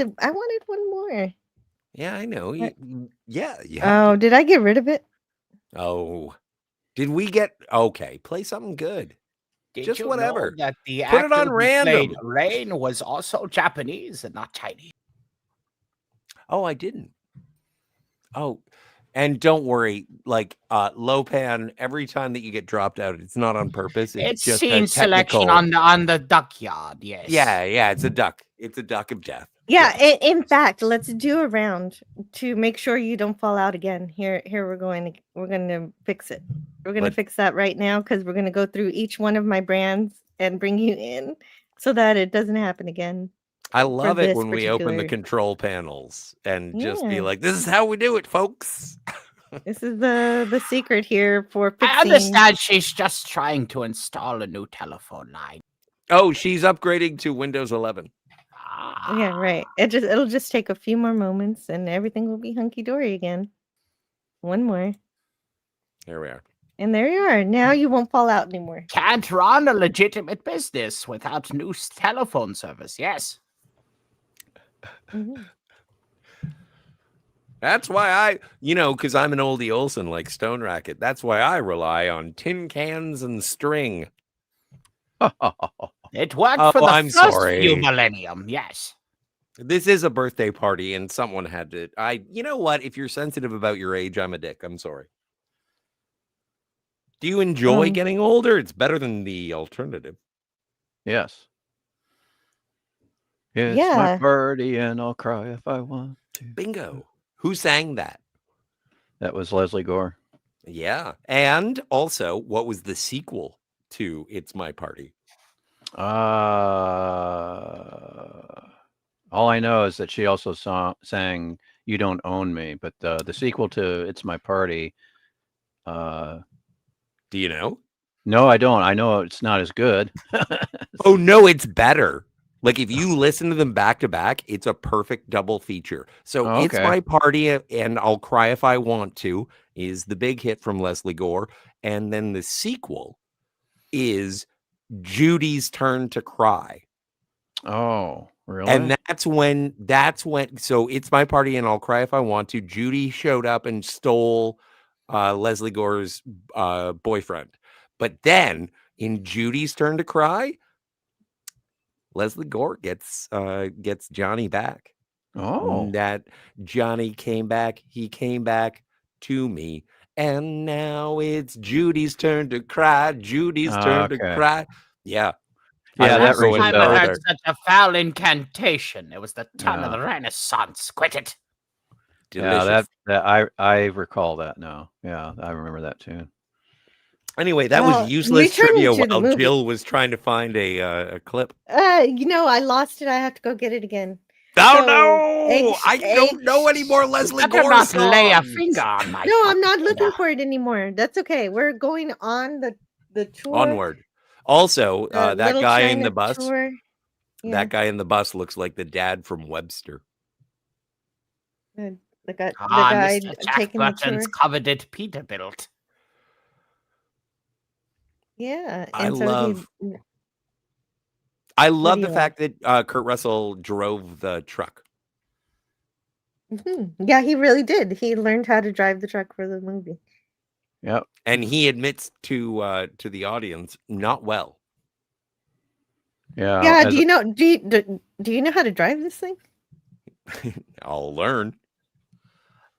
one more. Yeah, I know. What? Yeah. Oh, did I get rid of it? Oh. Did we get okay? Play something good. Did Just you whatever. know that the Put it actor on who random. played Rain was also Japanese and not Chinese? Oh, I didn't. Oh, and don't worry, like Lopan, every time that you get dropped out, it's not on purpose. It's It's just a scene selection technical. on the duckyard. Yes. Yeah, it's a duck. It's a duck of death. Yeah, in fact, let's do a round to make sure you don't fall out again. Here we're going to fix it. We're going to fix that right now because we're going to go through each one of my brands and bring you in so that it doesn't happen again. I love it this when we open the particular- control panels and just be Yeah. like, "This is how we do it, folks." This is the secret here for fixing. I understand she's just trying to install a new telephone line. Oh, she's upgrading to Windows 11. Yeah, right. It'll just take a few more moments and everything will be hunky dory again. One more. Here we are. And there you are. Now you won't fall out anymore. Can't run a legitimate business without new telephone service. Yes. Mhm. That's why because I'm an oldie Olsen like Stoneracket. That's why I rely on tin cans and string. It worked for the I'm first sorry. few millennium. Yes. This is a birthday party, and someone had to. You know what? If you're sensitive about your age, I'm a dick. I'm sorry. Do you enjoy getting older? It's better than the alternative. Yes. It's my party and I'll cry if I want to. Bingo. Who sang that? That was Leslie Gore. Yeah. And also, what was the sequel to It's My Party? All I know is that she also sang You Don't Own Me, but the sequel to It's My Party. Do you know? No, I don't. I know it's not as good. Oh, no, it's better. Like if you listen to them back to back, it's a perfect double feature. So It's My Party and I'll Cry If I Want To is the big hit from Leslie Gore. And then the sequel is Judy's Turn to Cry. Oh, really? And that's when so It's My Party and I'll Cry If I Want To. Judy showed up and stole Leslie Gore's boyfriend. But then in Judy's Turn to Cry, Leslie Gore gets Johnny back. Oh. That Johnny came back. He came back to me. And now it's Judy's turn to cry. Judy's turn to cry. Yeah. Yeah, that rings time I heard such a foul incantation. It was the time of the Renaissance. Quit it. Delicious. Yeah, I recall that now. Yeah, I remember that too. Anyway, that was useless trivia while Jill was trying to find a clip. I lost it. I have to go get it again. Oh no! I don't know any more Leslie Gore songs. Lay a finger on my. No, I'm not looking for it anymore. That's okay. We're going on the tour. Onward. Also, that guy in the bus. Yeah. That guy in the bus looks like the dad from Webster. The guy Mr. Jack taking the Burton's tour. coveted Peterbilt. Yeah, I and love the fact that Kurt Russell drove the truck. Yeah, he really did. He learned how to drive the truck for the movie. Yep. And he admits to the audience, not well. Yeah. Yeah. Do you know how to drive this thing? I'll learn.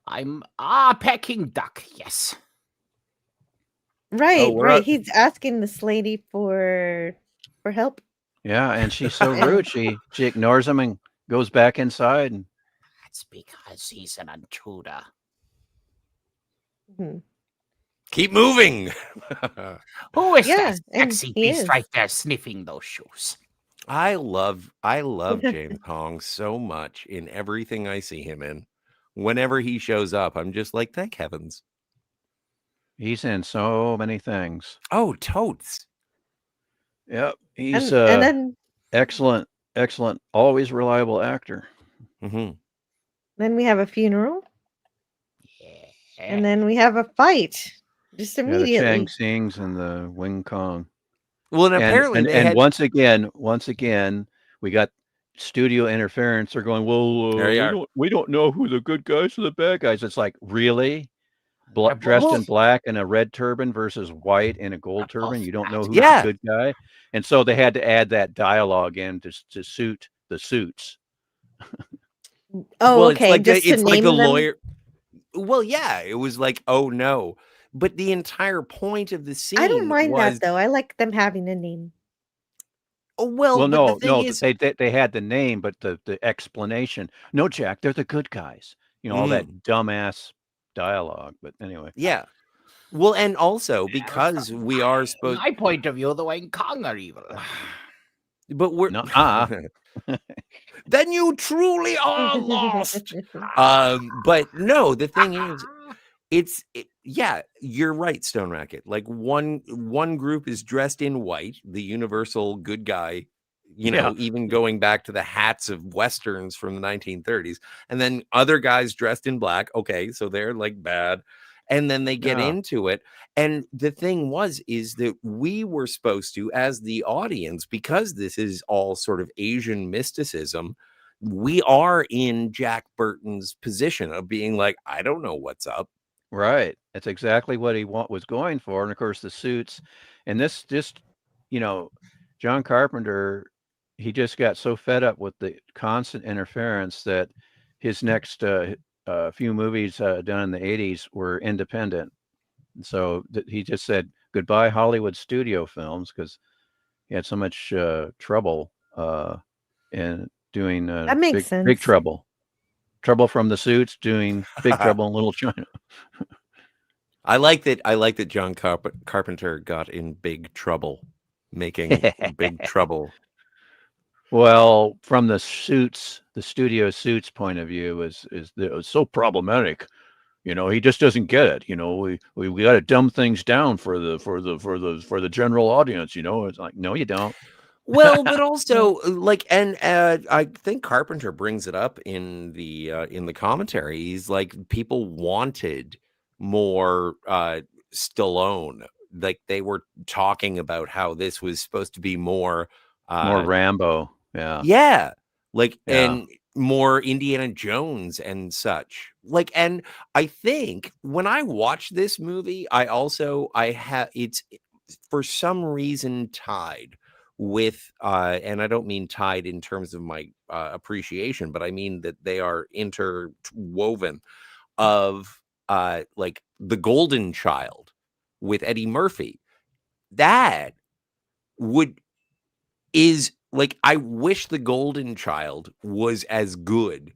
I'm Peking duck. Yes. Right. Right. He's asking this lady for help. Yeah, and she's so rude. She ignores him and goes back inside. And that's because he's an intruder. Keep moving. Who is that sexy beast right there sniffing those shoes? I love James Hong so much in everything I see him in. Whenever he shows up, I'm just like, thank heavens. He's in so many things. Oh, totes. Yep. He's And then excellent, always reliable actor. then we have a funeral, and Yeah. then we have a fight just Yeah, the Chang immediately. Sings and the Wing Kong. Well, and apparently they had. once again, we got studio interference. They're going, well, There you are. we don't know who the good guys or the bad guys. It's like, really? Dressed in Well, black in a red turban versus white in a gold turban. You don't know who's Yeah. the good guy. And so they had to add that dialogue in to suit the suits. Oh, Well, okay. Just to it's like name the them. lawyer. Well, yeah, it was like, oh no. But the entire point of the scene I don't mind was, that though. I like them having a name. oh, well, Well, but the thing no, is, they had the name, but the explanation. No, Jack, they're the good guys. You know, all that dumbass dialogue. But anyway, yeah. Well, and also because from we are supposed, my point of view, the Wing Kong are evil. but we're then you truly are lost. But no, the thing is, yeah, you're right, Stoneracket. Like one group is dressed in white, the universal good guy, you know, even going back to the hats of westerns from the 1930s, and then other guys dressed in black. Okay, so they're like bad. And then they get into it. And the thing is that we were supposed to, as the audience, because this is all sort of Asian mysticism, we are in Jack Burton's position of being like, I don't know what's up. Right. That's exactly what he was going for. And of course, the suits and this just, you know, John Carpenter, he just got so fed up with the constant interference that his next few movies done in the 80s were independent. And so he just said goodbye Hollywood studio films because he had so much trouble in doing That makes sense. big trouble. Trouble from the Suits doing Big Trouble in Little China. I like that John Carpenter got in big trouble making Big Trouble. Well, from the studio Suits point of view, it was so problematic. You know, he just doesn't get it. You know, we got to dumb things down for the general audience. You know, it's like, no, you don't. Well, but also like, and I think Carpenter brings it up in the commentary. He's like, people wanted more Stallone. Like they were talking about how this was supposed to be more Rambo. Yeah. Like, and more Indiana Jones and such. Like, and I think when I watch this movie, it's for some reason tied with and I don't mean tied in terms of my appreciation, but I mean that they are interwoven of like The Golden Child with Eddie Murphy. That is like, I wish The Golden Child was as good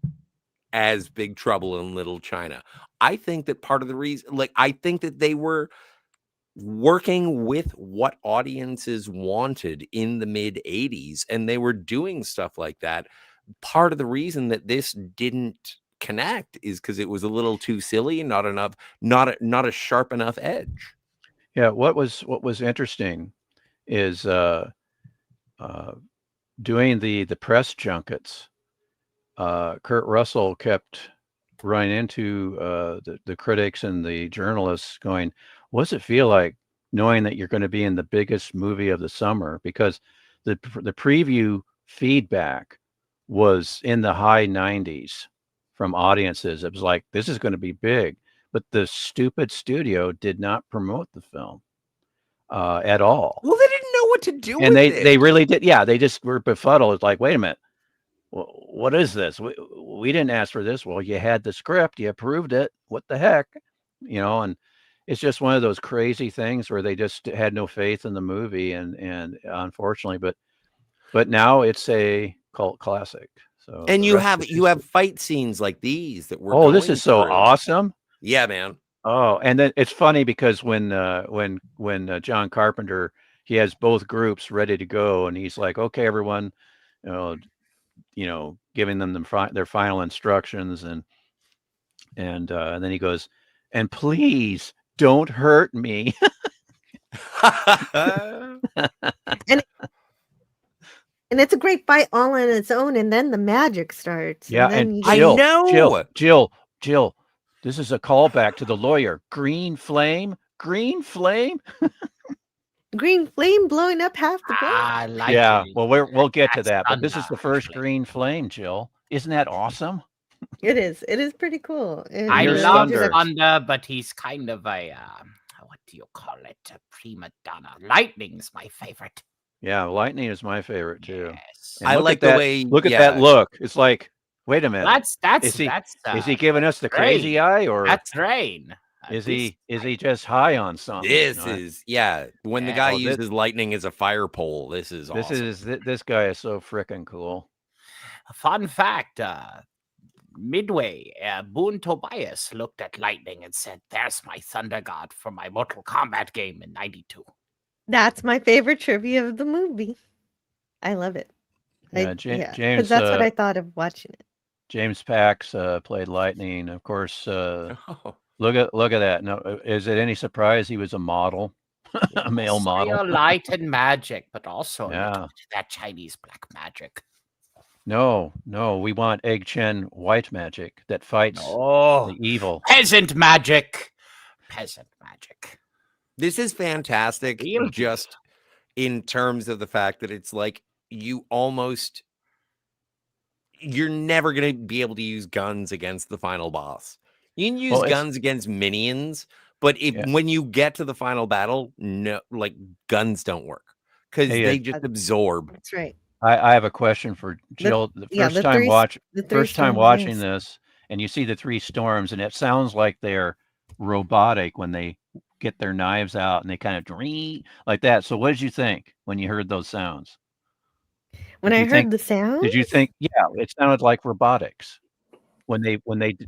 as Big Trouble in Little China. I think that part of the reason, like, I think that they were working with what audiences wanted in the mid 80s, and they were doing stuff like that. Part of the reason that this didn't connect is because it was a little too silly and not a sharp enough edge. Yeah, what was interesting is doing the press junkets. Kurt Russell kept running into the critics and the journalists going, what's it feel like knowing that you're going to be in the biggest movie of the summer? Because the preview feedback was in the high 90s from audiences. It was like, this is going to be big. But the stupid studio did not promote the film at all. Well, they didn't know what to do and with it. they really did. Yeah, they just were befuddled. It's like, wait a minute. What is this? We didn't ask for this. Well, you had the script, you approved it. What the heck? You know, and it's just one of those crazy things where they just had no faith in the movie, and unfortunately, but now it's a cult classic. So and you have fight scenes like these that we're this is so awesome. Yeah, man. Oh, and then it's funny because when John Carpenter, he has both groups ready to go, and he's like, okay, everyone, you know, giving them their final instructions, and And then he goes, and please don't hurt me. And it's a great fight all on its own, and then the magic starts. Yeah, then and you I get- know. Jill, this is a callback to the lawyer. Green flame. green flame blowing up half the boat. Lightning Yeah, is well, we'll get to that's that, but this is thunder, the first actually. green flame, Jill. Isn't that awesome? It is. It is pretty cool. And, I here's love thunder. thunder, but he's kind of a what do you call it? A prima donna. Lightning's my favorite. Yeah, lightning is my favorite too. Yes. And I look like at the that, way. look at yeah. that look. It's like, wait a minute. That's Is he that's is he giving us the crazy rain. eye, or That's rain. is he just high on something? This you know? is when the Yeah. guy Oh, this- uses lightning as a fire pole. This is awesome. This guy is so freaking cool. A fun fact, midway, Boone Tobias looked at lightning and said, "There's my thunder god for my Mortal Kombat game in '92." That's my favorite trivia of the movie. I love it. Yeah, because James. that's what I thought of watching it. James Pax played Lightning. Of course, Oh. look at that. No, is it any surprise he was a model, a male model? Real light and magic, but also a Yeah. little bit of that Chinese black magic. No, we want Egg Chen white magic that fights Oh, the evil. peasant magic. Peasant magic. This is fantastic, Real just in terms of the fact that it's like you're never going to be able to use guns against the final boss. You can use Well, it's- guns against minions, but Yeah. when you get to the final battle, no, like guns don't work because Hey, they just absorb. That's right. I have a question for Jill. The yeah, first the time three- The three first time storms, watching yes. this, and you see the three storms, and it sounds like they're robotic when they get their knives out and they kind of dream like that. So what did you think when you heard those sounds? When Did I you think- heard the sound, Did you think, yeah, it sounded like robotics when they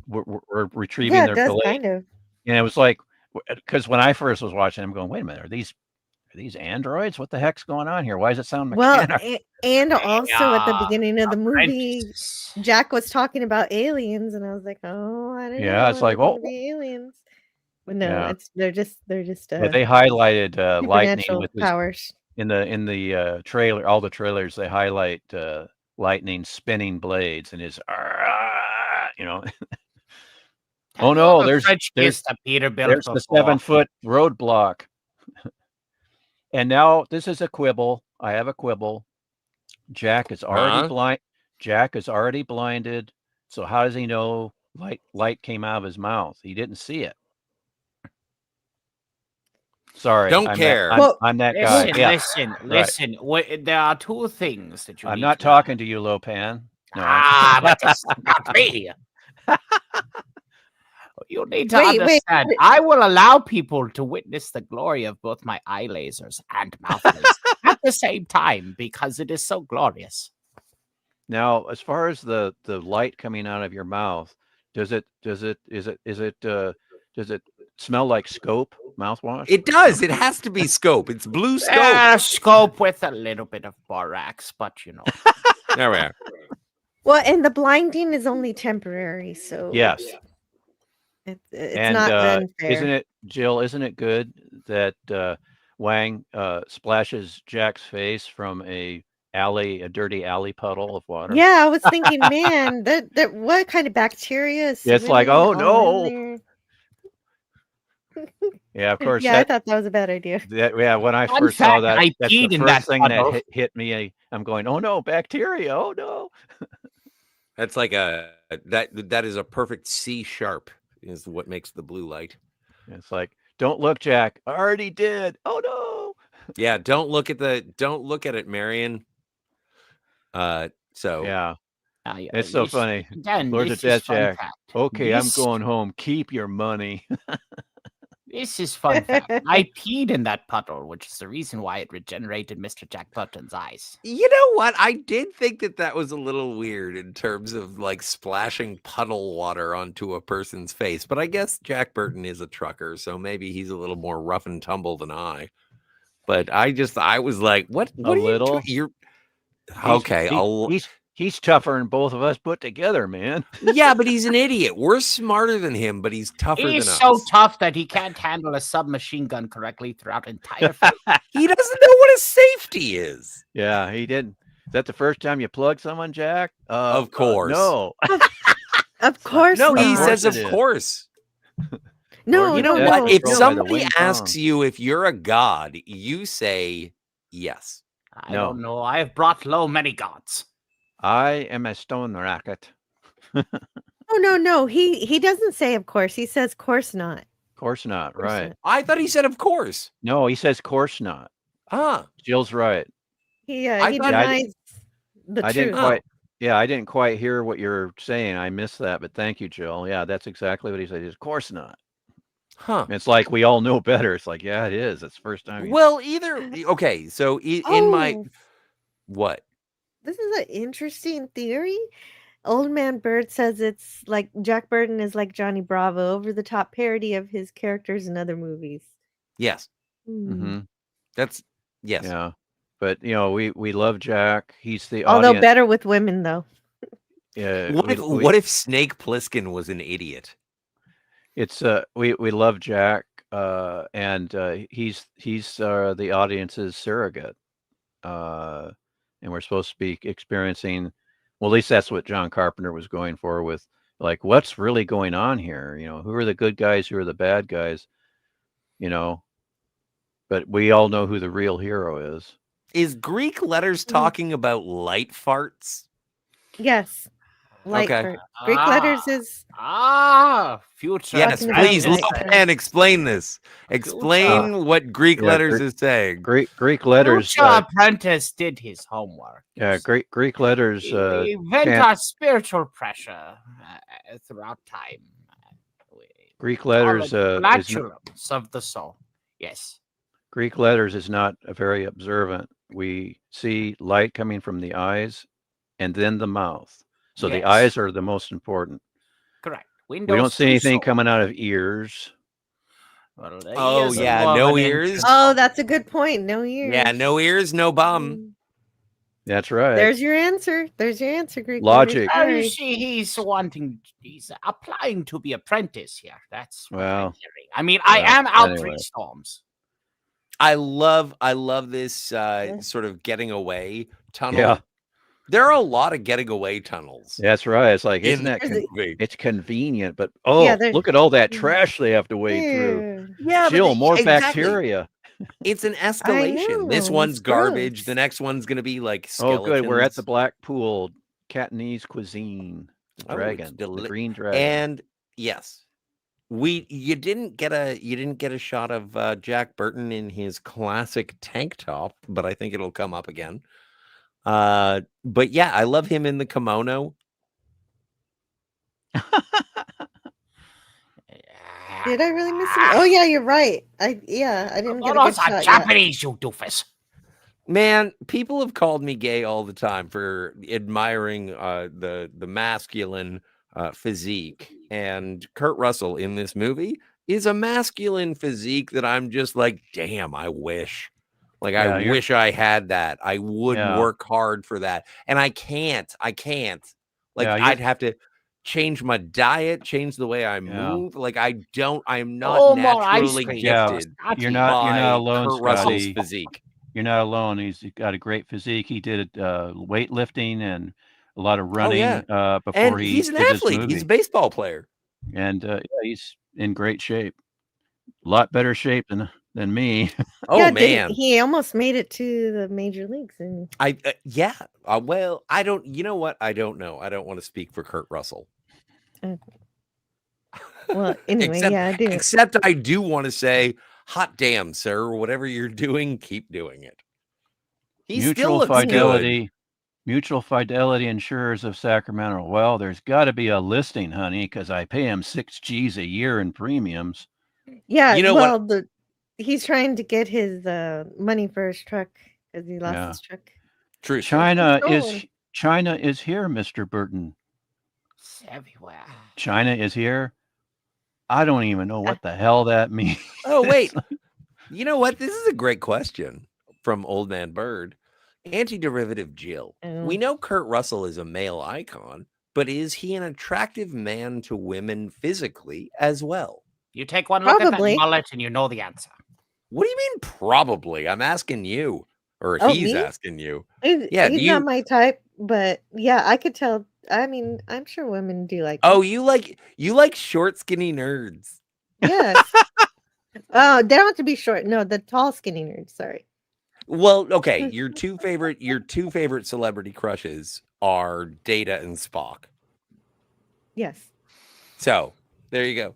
were retrieving yeah, it their does blade? kind of. And it was like, because when I first was watching, I'm going, wait a minute, are these androids? What the heck's going on here? Why does it sound Well, mechanical? and also at the beginning of the movie, Apprentices. Jack was talking about aliens, and I was like, oh, I don't know. Yeah, it's like, are they oh. gonna be aliens. But no, Yeah. they're just Yeah, they highlighted lightning supernatural with his, powers. in the trailer. All the trailers, they highlight lightning spinning blades and his, you know. Oh no, there's French kiss to Peter there's the before. 7-foot roadblock. And now this is a quibble. I have a quibble. Jack is already blind. Jack is already blinded. So how does he know light came out of his mouth? He didn't see it. Sorry, Don't I'm care. I'm that guy. Listen, Yeah, listen. There are two things that you. I'm need not to know. talking to you, Lopan. No. But this is not me. You need to Wait, understand. I will allow people to witness the glory of both my eye lasers and mouth lasers at the same time because it is so glorious. Now, as far as the light coming out of your mouth, does it smell like Scope mouthwash? It does. It has to be Scope. It's blue Scope. Scope with a little bit of borax, but you know. There we are. Well, and the blinding is only temporary, so Yes. it's not unfair. Isn't it, Jill? Isn't it good that Wang splashes Jack's face from a dirty alley puddle of water? Yeah, I was thinking, man, that what kind of bacteria is It's like, swimming oh, all in no. there? Yeah, of course. Yeah, I thought that was a bad idea. When I Fun first saw fact, that, I that's peed the in first that thing puddle. that hit me. I'm going, oh no, bacteria! Oh no. That's like that is a perfect C sharp is what makes the blue light. It's like, don't look, Jack. I already did. Oh no. Yeah, don't look at it, Marion. So Yeah, it's so funny. Again, Lord this of Death, is fun Jack. fact. Okay, I'm This- going home. Keep your money. This is fun fact. I peed in that puddle, which is the reason why it regenerated Mr. Jack Burton's eyes. you know what? I did think that was a little weird in terms of like splashing puddle water onto a person's face, but I guess Jack Burton is a trucker, so maybe he's a little more rough and tumble than I. But I was like, what? A little. You're okay. He's tougher than both of us put together, man. Yeah, but he's an idiot. We're smarter than him, but he's tougher He's than so us. tough that he can't handle a submachine gun correctly throughout entire film. He doesn't know what a safety is. Yeah, he didn't. Is that the first time you plugged someone, Jack? Of course. No. Of course No, not. he says, it of is. course. No, You know Jack what? was If thrown by the somebody wing asks phone. you if you're a god, you say yes. I No. don't know. I have brought low many gods. I am a Stoneracket. No. He doesn't say of course. He says course not. Of course not. Course Right. not. I thought he said, of course. No, he says course not. Ah, Jill's right. He I he thought- denies the I didn't truth. quite. Yeah, I didn't quite hear what you're saying. I missed that, but thank you, Jill. Yeah, that's exactly what he said. Of course not. huh. It's like we all know better. It's like, yeah, it is. It's the first time. Well, okay. So in my Oh, what? this is an interesting theory. Old Man Bird says it's like Jack Burton is like Johnny Bravo, over the top parody of his characters in other movies. Yes, Mm-hmm. that's yes. Yeah, but we love Jack. He's the Although audience. better with women though. Yeah. What if Snake Plissken was an idiot? It's we love Jack, and he's the audience's surrogate, and we're supposed to be experiencing. Well, at least that's what John Carpenter was going for with, like, what's really going on here? Who are the good guys? Who are the bad guys? But we all know who the real hero is. Is Greek letters talking about light farts? Yes. Light Okay. for Greek letters is Future. Yes, Talking about please, light look farts. and explain this. Explain what Greek Yeah, letters is saying. Greek letters. Future apprentice did his homework. Yeah, Greek letters. We vent can't- our spiritual pressure throughout time. Greek letters Flatulence of the soul. Yes. Greek letters is not very observant. We see light coming from the eyes and then the mouth. So the Yes. eyes are the most important. Correct. We Windows don't see to anything soul. coming out of ears. Well, Oh, ears are yeah, more of no an ears. Oh, that's a good point. No ears. Yeah, no ears, no bum. Mm. That's right. There's your answer. There's your answer, Greek Logic. letters. Oh, you Sorry. see, he's applying to be apprentice here. That's what I'm Well, hearing. I mean, I well, am out anyway. three storms. I love this sort of getting away tunnel. Yeah. There are a lot of getting away tunnels. That's right. It's like, in isn't that this movie. it's convenient, but there's- look at all that trash they have to wade through. Ew. Yeah, Jill, more exactly. bacteria. It's an escalation. This know, one's it's garbage. gross. The next one's going to be like Oh, skeletons. good. We're at the Black Pool Cantonese cuisine. The Oh, it's dragon, the green dragon. And yes, you didn't get a shot of Jack Burton in his classic tank top, but I think it'll come up again. But yeah, I love him in the kimono. Did I really miss him? Oh yeah, you're right. I didn't get a good Those are shot yet. Japanese, you doofus. Man, people have called me gay all the time for admiring the masculine physique, and Kurt Russell in this movie is a masculine physique that I'm just like, damn, I wish. Like, Yeah, I wish I had that. I would Yeah. work hard for that. And I can't. Like, Yeah, I'd have to change my diet, change the way I move. Like, I'm not Oh, more ice naturally cream. Yeah, gifted you're not by alone, Kurt Russell's Scotty. physique. You're not alone. He's got a great physique. He did weightlifting and a lot of running before And he he's an did this athlete. movie. He's a baseball player. And yeah, he's in great shape. A lot better shape than me. Oh, Yeah, man. he almost made it to the major leagues, and Well, I don't. You know what? I don't know. I don't want to speak for Kurt Russell. well, anyway, Except- yeah, I do. Except I do want to say, hot damn, sir! Whatever you're doing, keep doing it. He still looks good. Mutual Fidelity Insurers of Sacramento. Well, there's got to be a listing, honey, because I pay him $6,000 a year in premiums. Yeah, You know what? He's trying to get his money for his truck because he lost Yeah. his truck. True. China stolen. is here, Mr. Burton. It's everywhere. China is here. I don't even know what the hell that means. Oh wait. You know what? This is a great question from Old Man Bird. Antiderivative Jill. We know Kurt Russell is a male icon, but is he an attractive man to women physically as well? You take one look at that Probably. mullet and you know the answer. What do you mean probably? I'm asking you. Or Oh, he's me? asking you. He's Yeah, do not you my type, but yeah, I could tell. I mean, I'm sure women do like Oh, him. you like short, skinny nerds. Yes. Oh, they don't have to be short. No, the tall, skinny nerds. Sorry. Well, okay, your two favorite celebrity crushes are Data and Spock. Yes. So, there you go.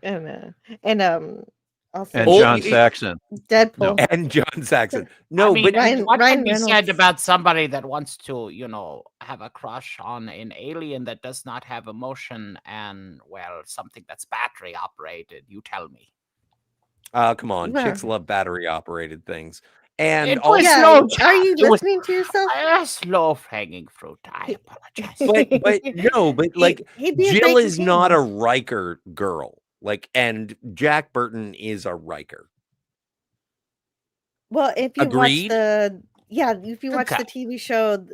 And also And Oh, John Saxon. Deadpool. And John Saxon. No, I mean, but what Ryan can be said Reynolds. about somebody that wants to, have a crush on an alien that does not have emotion and, well, something that's battery operated? You tell me. come on, Well, chicks love battery operated things. And It was yeah, no are you it was listening to yourself? a slow hanging fruit. I apologize. but no, but like He'd be a Jill great is not a companion. Riker girl. Like, and Jack Burton is a Riker. Well, if you watch Agreed? if you watch Okay. the TV show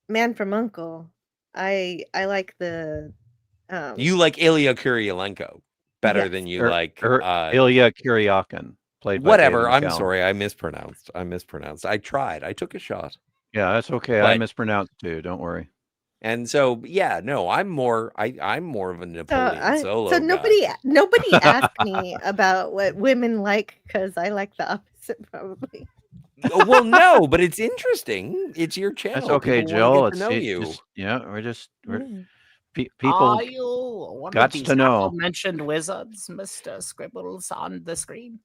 Man from Uncle, I like the You like Ilya Kuryalenko better yes. than you like Ilya Kuryakin, played by whatever. David I'm McCallum. sorry, I mispronounced. I tried. I took a shot. Yeah, that's okay. I But- mispronounced too. Don't worry. And so, yeah, no, I'm more of a Napoleon Solo So guy. nobody asked me about what women like because I like the opposite probably. Well, no, but it's interesting. It's your channel. That's okay, People Jill. wanna get to know you. Just, yeah, we're Mm. people Are you one gots of these to know. mentioned wizards, Mr. Scribbles on the screen?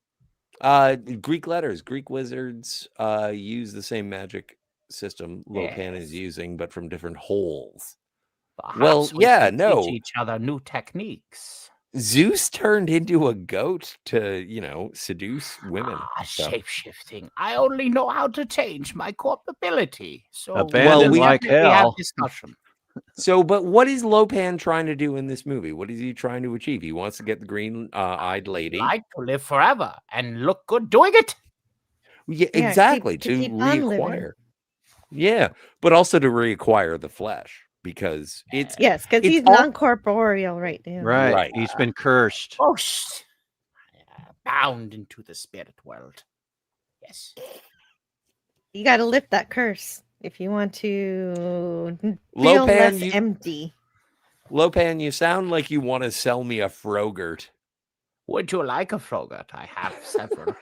Greek letters, Greek wizards use the same magic system Lopan is Yes. using, but from different holes. Perhaps Well, we yeah, should no. teach each other new techniques. Zeus turned into a goat to, seduce women. So. Shape-shifting. I only know how to change my capability. So Abandoned we like definitely have hell. discussion. So, but what is Lopan trying to do in this movie? What is he trying to achieve? He wants to get the green-eyed lady. Like to live forever and look good doing it. Yeah, Yeah, exactly. keep on living. Reacquire. Yeah, but also to reacquire the flesh because it's Yes, because he's all- non-corporeal right now. Right. Right. He's been cursed. Bound into the spirit world. Yes. You got to lift that curse if you want to feel Lopan, less empty. Lopan, you sound like you want to sell me a Frogurt. Would you like a Frogurt? I have several.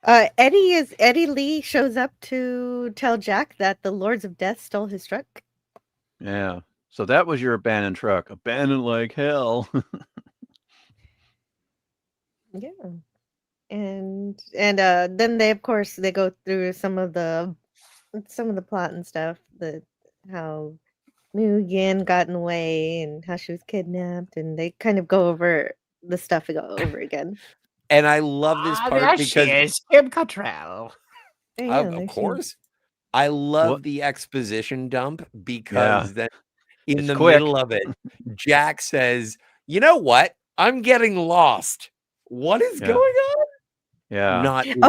Eddie Lee shows up to tell Jack that the Lords of Death stole his truck. Yeah. So that was your abandoned truck. Abandoned like hell. Yeah. And then they go through some of the plot and stuff, how Mugen got in the way and how she was kidnapped, and they kind of go over the stuff again. And I love this part there because she is, Kim Cattrall. of course. I love the exposition dump because then in It's the quick. middle of it, Jack says, "You know what? I'm getting lost. What is going on?" Yeah. Not in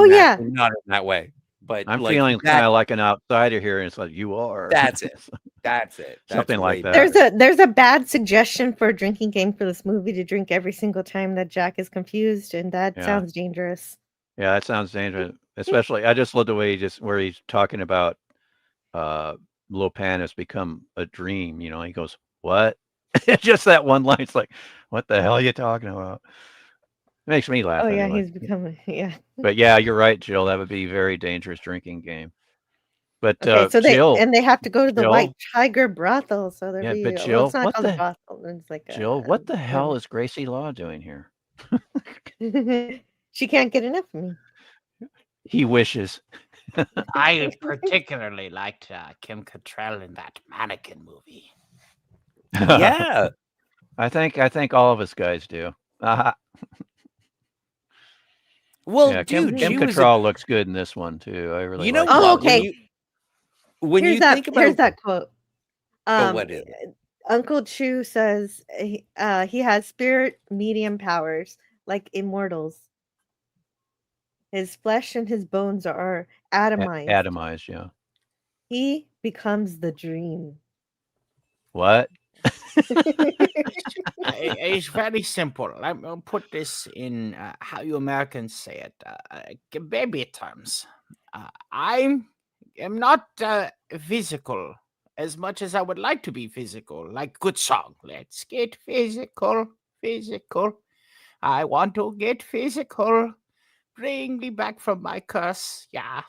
that way. But I'm like feeling that- kind of like an outsider here, and it's like you are. That's it. That's it. Something like that. There's a bad suggestion for a drinking game for this movie to drink every single time that Jack is confused, and that sounds dangerous. Yeah, that sounds dangerous. Especially, I just love the way where he's talking about Lopan has become a dream. He goes, "What?" Just that one line. It's like, "What the hell are you talking about?" It makes me laugh. Oh yeah, anyway. he's becoming But yeah, you're right, Jill. That would be a very dangerous drinking game. But okay, so Jill, they have to go to the Jill, White Tiger brothel. So there'll be but Jill, it's not what called a the brothel. It's like Jill? What the hell is Gracie Law doing here? She can't get enough of me. He wishes. I particularly liked Kim Cattrall in that Mannequin movie. Yeah. I think all of us guys do. Well, yeah, dude, Kim Cattrall looks good in this one too. I really. know like what? Oh, that. okay. When you think about here's that quote. what is it? Uncle Chu says he has spirit medium powers like immortals. His flesh and his bones are atomized. Atomized, yeah. He becomes the dream. What? It's very simple. Let me put this in how you Americans say it, baby terms. I am not physical as much as I would like to be physical. Like good song. Let's get physical, physical. I want to get physical. Bring me back from my curse. Yeah,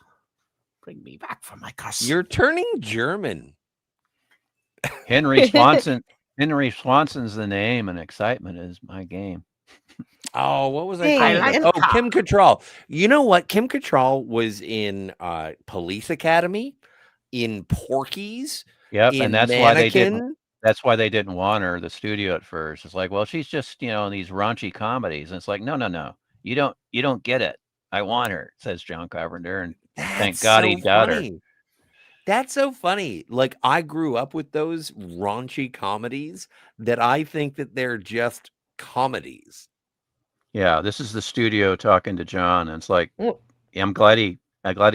bring me back from my curse. You're turning German. Henry Swanson. Henry Swanson's the name, and Excitement is my game. Oh, what was I Hey, talking like about? the Oh, Kim Cattrall. You know what? Kim Cattrall was in Police Academy, in Porky's, Yep, in and that's why they didn't. Mannequin. That's why they didn't want her the studio at first. It's like, well, she's just in these raunchy comedies, and it's like, no, you don't get it. I want her, says John Carpenter, and thank That's God so he got her. funny. That's so funny. Like, I grew up with those raunchy comedies that I think that they're just comedies. Yeah, this is the studio talking to John, and it's like, Well, I'm glad he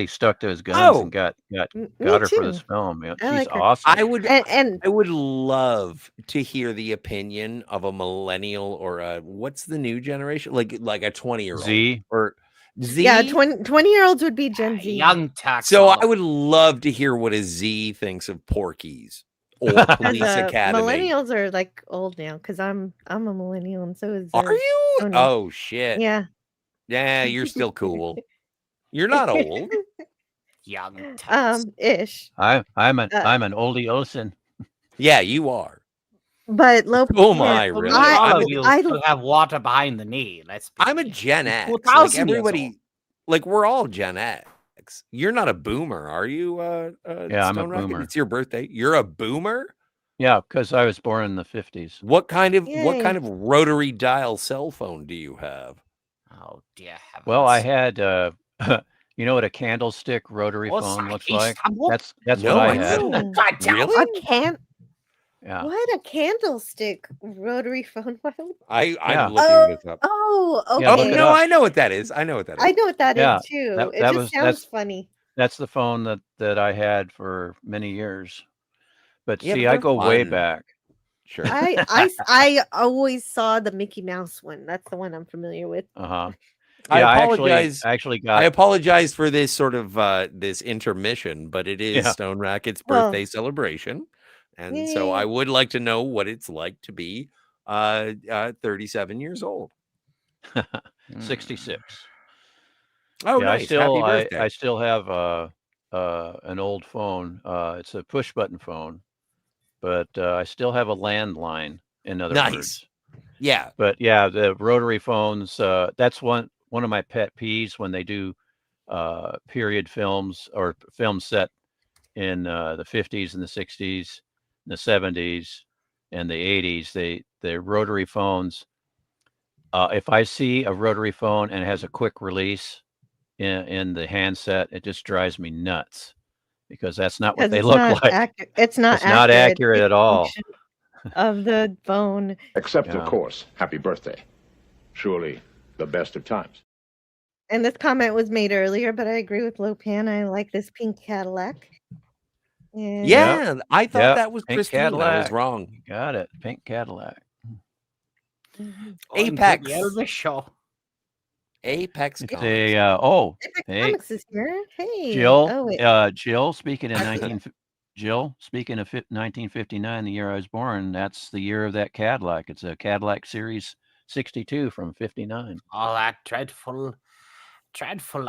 stuck to his guns Oh, and got me her for this too. film. I She's like her. awesome. I would And I would love to hear the opinion of a millennial or a what's the new generation? Like a 20-year-old Z. or Z. yeah, 20-year-olds would be Gen Z. Young tax. So I would love to hear what a Z thinks of Porky's or Because Police Academy. millennials are like old now. Because I'm a millennial, and so is Are you? Tony. Oh shit. Yeah. Yeah, you're still cool. You're not old. Young tax. Ish. I'm an oldie Olsen. Yeah, you are. But low. Oh yeah, my, For me, really? all I'm of you I- still have water behind the knee. Let's be a real. Gen X. 2000 Like years everybody, like we're all Gen X. You're not a boomer, are you? Yeah, I'm a Stoneracket? boomer. It's your birthday. You're a boomer? Yeah, because I was born in the 50s. What kind of Yay. rotary dial cell phone do you have? Oh dear heavens. Well, I had you know what a candlestick rotary Oh, phone looks sorry, like? Istanbul? That's No, what I I had. don't. God damn. Really? Yeah. What a candlestick rotary phone. I'm Yeah. looking this up. Oh, okay. Yeah, Oh look it no, up. I know what that is. I know what that is. I know what that is Yeah, too. that- It that just was- sounds funny. That's the phone that I had for many years. But Yeah, see, but I they're go way fun. back. Sure. I always saw the Mickey Mouse one. That's the one I'm familiar with. Uh-huh. I Yeah, apologize. I actually I got apologize for this sort of this intermission, but it is Yeah. Stoneracket's Well, birthday celebration. And so I yay. would like to know what it's like to be 37 years old. 66. Oh, Yeah, nice. Happy birthday. I still have an old phone. It's a push button phone, but I still have a landline, in other Nice. words. Yeah. But yeah, the rotary phones, that's one of my pet peeves when they do period films or films set in the 50s and the 60s, the 70s and the 80s. The rotary phones, if I see a rotary phone and it has a quick release in the handset, it just drives me nuts because that's not what Because they it's look not like. it's not It's not accurate It's at all. function of the phone. Except, Yeah. of course, happy birthday. Surely the best of times. And this comment was made earlier, but I agree with Lopan. I like this pink Cadillac. And Yeah. I thought Yep. that was Pink Christine. I was Cadillac. wrong. You got it. Pink Cadillac. Mhm. Apex. The Elvis show. Apex It's Comics. a Epic hey, Comics is here. Hey. Jill. Oh, wait. Jill. Speaking of 1959, the year I was born. That's the year of that Cadillac. It's a Cadillac Series 62 from '59. All that dreadful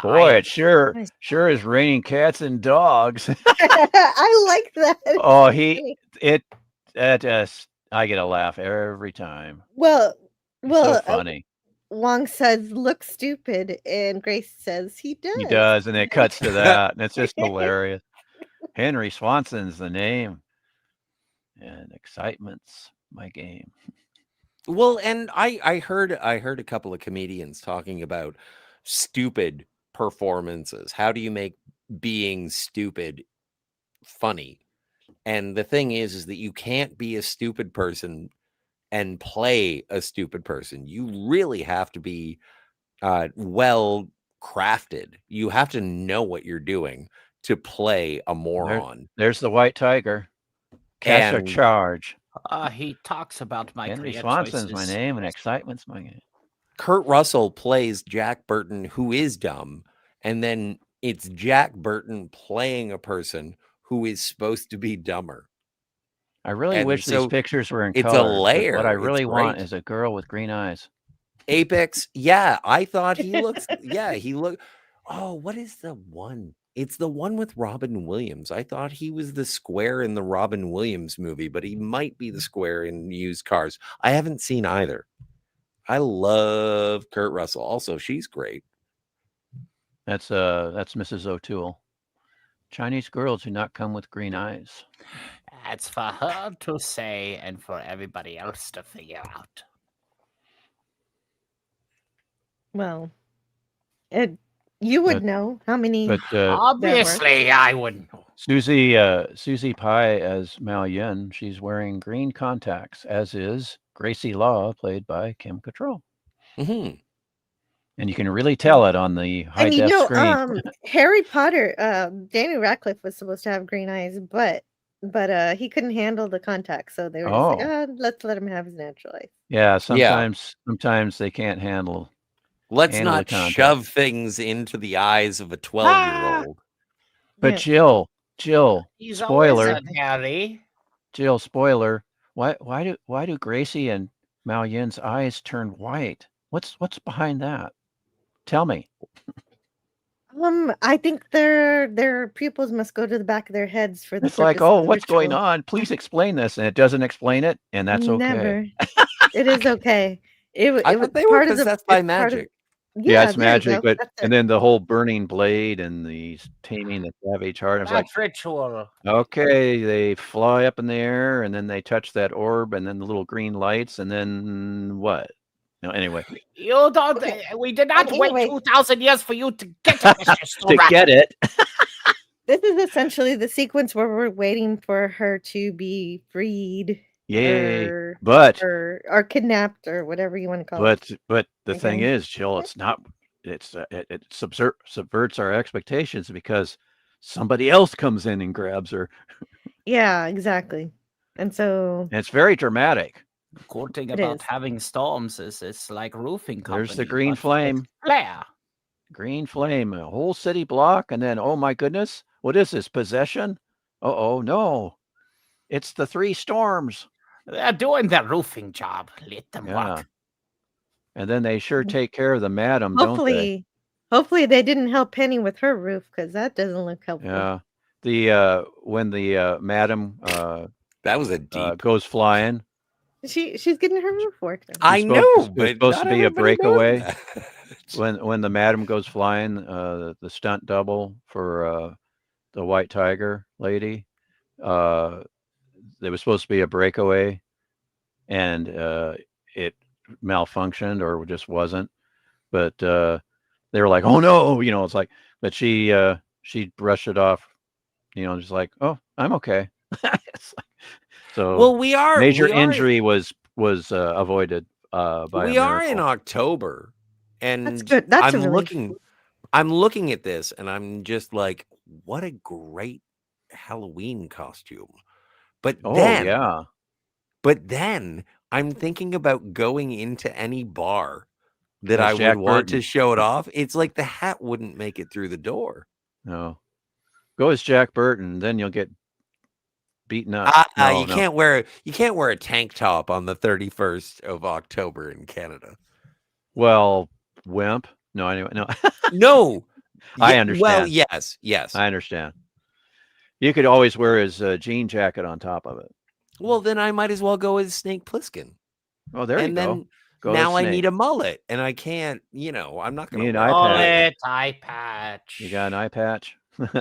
Boy, eye. it sure Nice. sure is raining cats and dogs. I like that. Oh, It's funny. I get a laugh every time. Well, It's so well, funny. Wong says, "Look stupid," and Grace says, "He does." He does, and it cuts to that, and it's just hilarious. Henry Swanson's the name, and Excitement's my game. Well, and I heard a couple of comedians talking about stupid performances. How do you make being stupid funny? And the thing is that you can't be a stupid person and play a stupid person. You really have to be well crafted. You have to know what you're doing to play a moron. There's the White Tiger. Catch a And charge. He talks about my Henry career Swanson's my choices. name, and excitement's my name. Kurt Russell plays Jack Burton, who is dumb, and then it's Jack Burton playing a person who is supposed to be dumber. I really And wish these so pictures were in it's color. a But layer. what I It's really want great. is a girl with green eyes. Apex, yeah, I thought he looks. Yeah, he looked. Oh, what is the one? It's the one with Robin Williams. I thought he was the square in the Robin Williams movie, but he might be the square in Used Cars. I haven't seen either. I love Kurt Russell. Also, she's great. That's Mrs. O'Toole. Chinese girls do not come with green eyes. That's for her to say and for everybody else to figure out. Well, you would know how many. But Obviously, I wouldn't know. Susie Pie as Mao Yin, she's wearing green contacts, as is Gracie Law, played by Kim Cattrall. Mm-hmm. And you can really tell it on the high And def screen. Harry Potter, Daniel Radcliffe was supposed to have green eyes, but he couldn't handle the contacts, so they were just like, let's let him have his natural eyes. Yeah, sometimes they can't handle. Let's handle not the contact. shove things into the eyes of a 12-year-old. But Yeah. Jill, He's spoiler, a wizard, Harry. Jill, spoiler. Why do Gracie and Mao Yin's eyes turn white? What's behind that? Tell me. I think their pupils must go to the back of their heads for the. It's like, purpose of the what's going ritual. on? Please explain this, and it doesn't explain it, and that's okay. Never. It is okay. It was they were part of possessed by it's part of- magic. Yeah, it's there you magic, go. but That's and it. then the whole burning blade and the taming the savage heart. I was like, That's ritual. okay, they fly up in the air, and then they touch that orb, and then the little green lights, and then what? No, anyway, You don't. Okay. We did not And wait anyway- 2,000 years for you to get to Mr. to Stoneracket. get it, This is essentially the sequence where we're waiting for her to be freed. yay! Or, But or kidnapped or whatever you want to call it. but the thing Okay. is, Jill, it's not. It's it subverts our expectations because somebody else comes in and grabs her. Yeah, exactly. And so And it's very dramatic. Cool thing It about is. having storms is it's like roofing company. There's the green but with flame. Flair. Green flame, a whole city block, and then oh my goodness, what is this possession? Oh no, it's the three storms. They're doing their roofing job. Let them Yeah, work. and then they sure take care of the madam, don't they? hopefully they didn't help Penny with her roof because that doesn't look helpful. Yeah, the when the madam That was a deep. goes flying. She's getting her roof work done. I It's know, supposed but to not be a everybody knows breakaway. that. When the madam goes flying, the stunt double for the White Tiger lady, there was supposed to be a breakaway, and it malfunctioned or just wasn't. But they were like, "Oh no!" It's like, but she brushed it off. Just like, "Oh, I'm okay." It's like, so Well, we are major we are- injury was avoided by we a are in miracle. October, and That's good. That's a relief. I'm looking at this, and I'm just like, what a great Halloween costume. But Oh then, yeah. but then I'm thinking about going into any bar that As I Jack would want to Burton. show it off. It's like the hat wouldn't make it through the door. No. Go as Jack Burton, then you'll get beaten up. You can't wear a tank top on the 31st of October in Canada. Well, wimp. No, anyway, no. No. I Well, understand. yes. I understand. You could always wear his jean jacket on top of it. Well, then I might as well go as Snake Plissken. Oh, there you And go. then Go as now I Snake. need a mullet, and I can't. I'm not going Need to. an eye patch. Eye patch. You got an eye patch. I've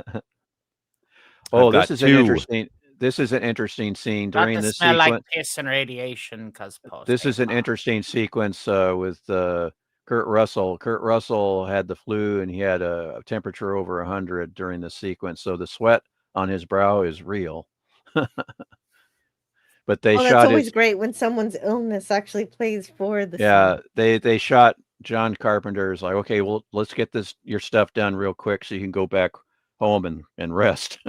got this is two. an interesting. This is an interesting scene Got during to this smell sequence. like piss and radiation because This is an interesting sequence with Kurt Russell. Kurt Russell had the flu and he had a temperature over 100 during the sequence. So the sweat on his brow is real. But they That's shot always it. great when someone's illness actually plays for the Yeah, scene. they shot John Carpenter is like, okay, well, let's get your stuff done real quick so you can go back home and rest.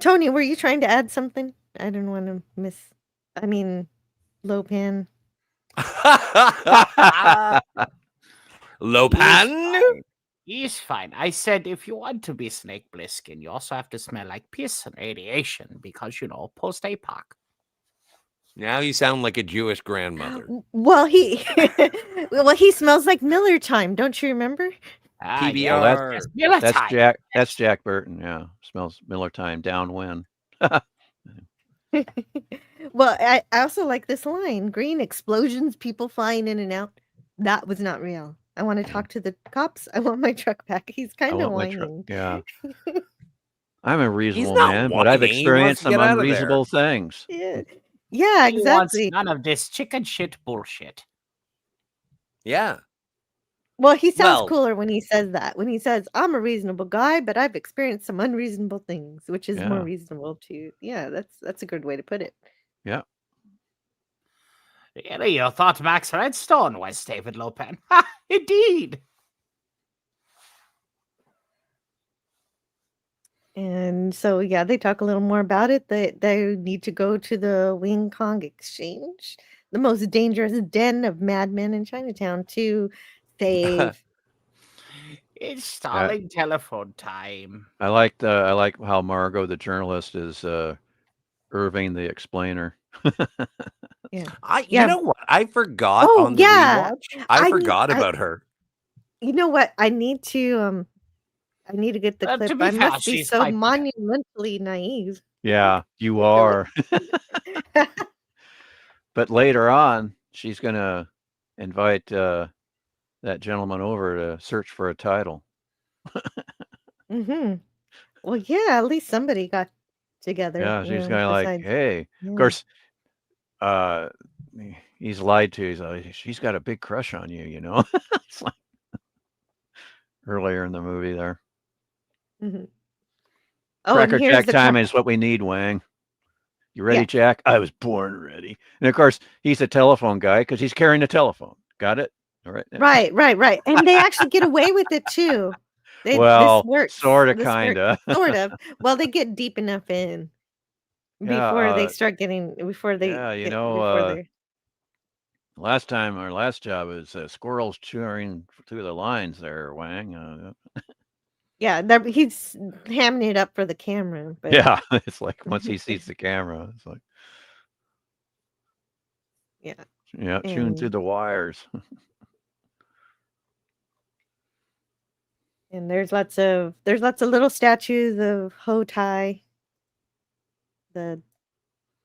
Tony, were you trying to add something? I didn't want to Lopan. Lopan? He's fine. I said if you want to be Snake Plissken, you also have to smell like piss and radiation because, post APOC. Now you sound like a Jewish grandmother. Well, he smells like Miller Time. Don't you remember? PBR. That's Jack Burton. Yeah, smells Miller Time downwind. Well, I also like this line: green explosions, people flying in and out. That was not real. I want to talk to the cops. I want my truck back. He's kind of whining. Yeah. I'm a reasonable not man, but I've whining. He wants experienced to get some out of there. unreasonable things. Yeah, He wants exactly. none of this chicken shit bullshit. Yeah. Well, he sounds Well- cooler when he says that. When he says, "I'm a reasonable guy, but I've experienced some unreasonable things," which is more Yeah. reasonable too. Yeah, that's a good way to put it. Yeah. Really, you thought Max Redstone was David Lopan? Ha! Indeed. And so, yeah, they talk a little more about it. They need to go to the Wing Kong Exchange, the most dangerous den of madmen in Chinatown, to save. Installing telephone time. I like how Margot, the journalist, is Irving the explainer. Yeah. You know what? I forgot Oh, on the yeah. rewatch. I forgot about her. You know what? I need to get the To clip. be I fair, must be she's so quite- monumentally naive. Yeah, you are. But later on, she's gonna invite that gentleman over to search for a title. Mm-hmm. Well, yeah, at least somebody got together. Yeah, she's gonna like, besides- hey. yeah. Of course, he's lied to. He's like, she's got a big crush on you, It's like earlier in the movie there. Mhm. Oh, and Cracker here's Jack the time crack- is what we need, Wang. You ready, Yeah. Jack? I was born ready. And of course, he's a telephone guy because he's carrying a telephone. Got it? All right. Right. And they actually get away with it too. Well, this works. sorta, This works, kinda. sort of. Well, they get deep enough in before they start getting before they yeah, before they're last time our last job was squirrels chewing through the lines there, Wang. yeah, he's hamming it up for the camera. But Yeah, it's like once he sees the camera, it's like yeah, chewing through and- the wires. and there's lots of little statues of Ho Tai, the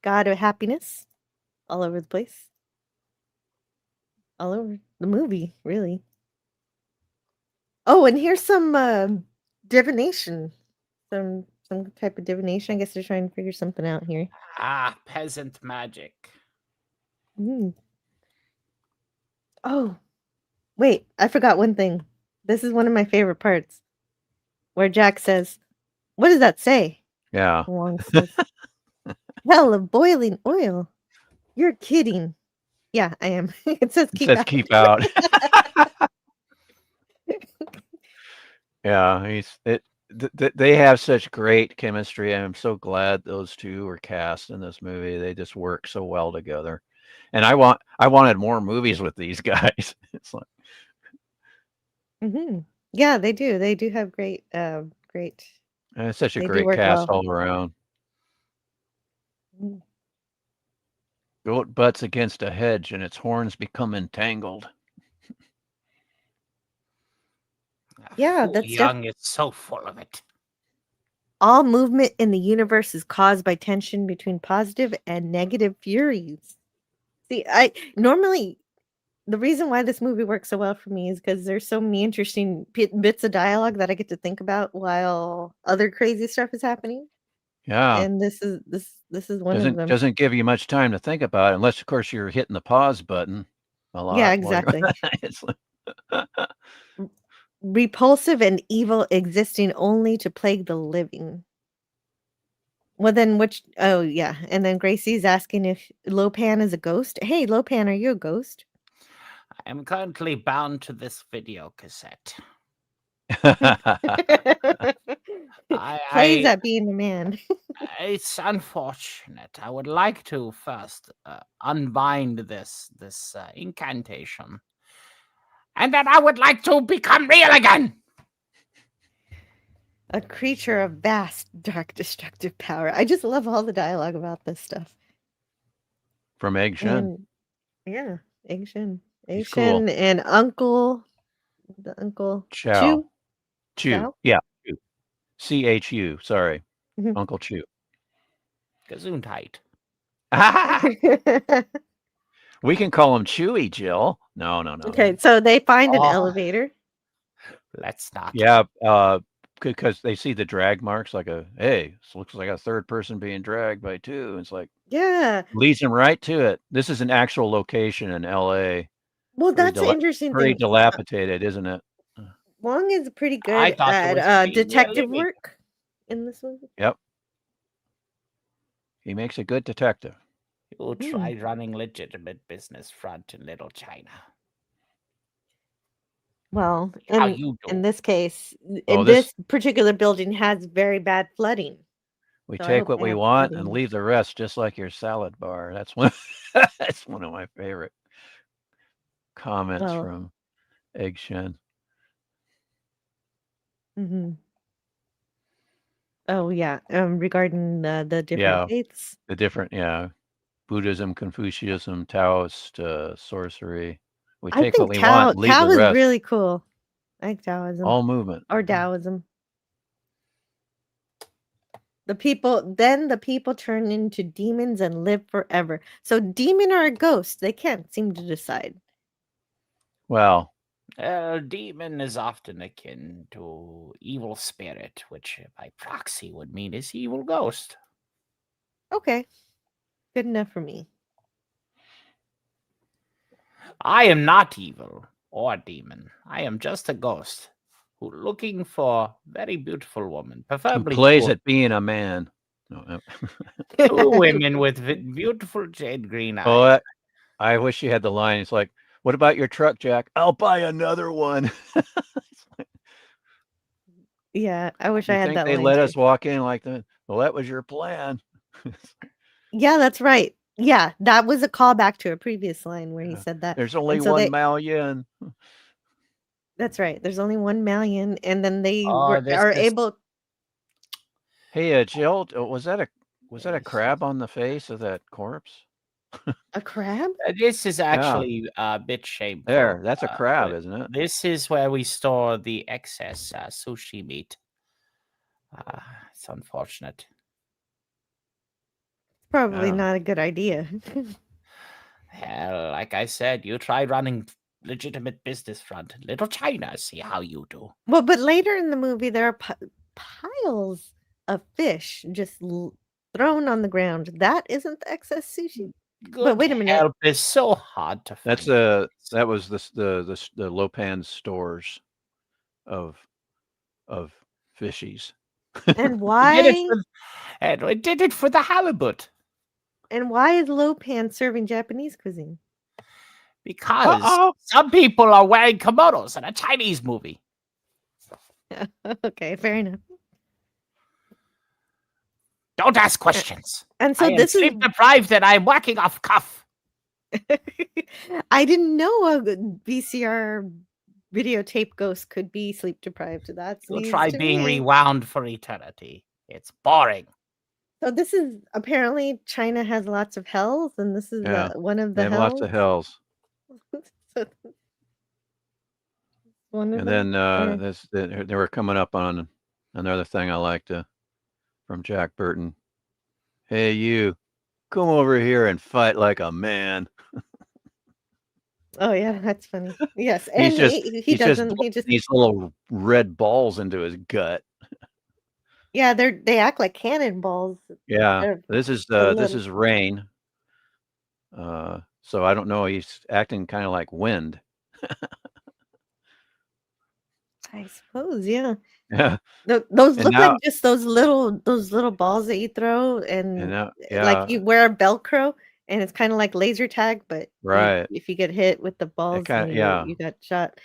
god of happiness, all over the place. All over the movie, really. Oh, and here's some divination. Some type of divination. I guess they're trying to figure something out here. Peasant magic. Mm. Oh, wait, I forgot one thing. This is one of my favorite parts. Where Jack says, "What does that say?" Yeah. Wong says, "Hell of boiling oil." You're kidding. Yeah, I am. It says It keep says out. keep out. Yeah, they have such great chemistry. I'm so glad those two were cast in this movie. They just work so well together. And I wanted more movies with these guys. It's like Mm-hmm. Yeah, they do. They do have great. it's such a They do great work cast well. all around. Mm. Goat butts against a hedge and its horns become entangled. Yeah, Fu that's Young is so full of it. All movement in the universe is caused by tension between positive and negative furies. See, I normally the reason why this movie works so well for me is because there's so many interesting bits of dialogue that I get to think about while other crazy stuff is happening. Yeah. And this is one of them. Doesn't give you much time to think about it, unless of course you're hitting the pause button a lot. Yeah, exactly. It's like Repulsive and evil existing only to plague the living. Well, then oh yeah. And then Gracie's asking if Lopan is a ghost. Hey, Lopan, are you a ghost? am currently bound to this video cassette. Plays at being a man. It's unfortunate. I would like to first unbind this incantation, and then I would like to become real again. A creature of vast, dark, destructive power. I just love all the dialogue about this stuff. From Egg Shen. And yeah, Egg Shen. Egg He's Shen cool. and the Uncle Chow. Chu. Chu. Yeah. Chu. CHU. Sorry. Mhm. Uncle Chu. Gesundheit. We can call him Chewy, Jill. No. Okay, so they find an Oh. elevator. Let's not. Yeah, because they see the drag marks, like hey, this looks like a third person being dragged by two. It's like Yeah. leads them right to it. This is an actual location in LA. Well, that's the interesting Very thing. dilapidated, isn't it? Wong is pretty I good thought it was at pretty detective living. work in this movie. Yep. He makes a good detective. You tried running legitimate business front in Little China. Well, How in you do? in this case, Oh, in this particular building has very bad flooding. We So I take hope what they we have want flooding. and leave the rest, just like your salad bar. That's one. That's one of my favorite comments Well, from Egg Shen. hmm Oh yeah, regarding the different faiths. The different, Buddhism, Confucianism, Taoist, sorcery. We I take what think we want, and leave Tao the is rest. really cool. I like Taoism All movement. or Taoism. The people turn into demons and live forever. So demon or a ghost, they can't seem to decide. Well, Demon is often akin to evil spirit, which by proxy would mean is evil ghost. Okay. Good enough for me. I am not evil or a demon. I am just a ghost who looking for very beautiful woman, who preferably plays two, at being a man? No, two women with beautiful jade green eyes. Oh, I wish you had the line. It's like, what about your truck, Jack? I'll buy another one. Yeah, I wish You I had think that they line let too. us walk in like that? Well, that was your plan. Yeah, that's right. Yeah, that was a callback to a previous line where he said that. There's only And so 1 million. That's right. There's only 1 million, and then they Oh, this are is- able. Hey, Jill, was that a crab on the face of that corpse? A crab? This is actually a bit shameful. There, that's a crab, but isn't it? This is where we store the excess sushi meat. It's unfortunate. Probably Yeah. not a good idea. Hell, like I said, you try running legitimate business front in Little China. See how you do. Well, but later in the movie, there are piles of fish just thrown on the ground. That isn't the excess sushi. Good But wait a minute. help is so hard to find. That was the Lopan's stores of fishies. And We why? we did it for the halibut. And why is Lopan serving Japanese cuisine? Because some people are wearing kimonos in a Chinese movie. Okay, fair enough. Don't ask questions. And so I am this is sleep deprived and I'm working off cuff. I didn't know a VCR videotape ghost could be sleep deprived. That's You'll news try to being me. rewound for eternity. It's boring. So this is apparently China has lots of hells, and this is one of the They have lots of hells. So, one of And them, then they were coming up on another thing I liked from Jack Burton. Hey, you, come over here and fight like a man. Oh yeah, that's funny. Yes, He's and just he doesn't. He just these little red balls into his gut. yeah, they act like cannonballs. Yeah, this little- is rain. So I don't know. He's acting kind of like wind. I suppose, yeah. Yeah. Those And look now- like just those little balls that you throw, and now- like you wear Velcro, and it's kind of like laser tag, but Right. if you get hit with the balls, kinda, you yeah. you got shot.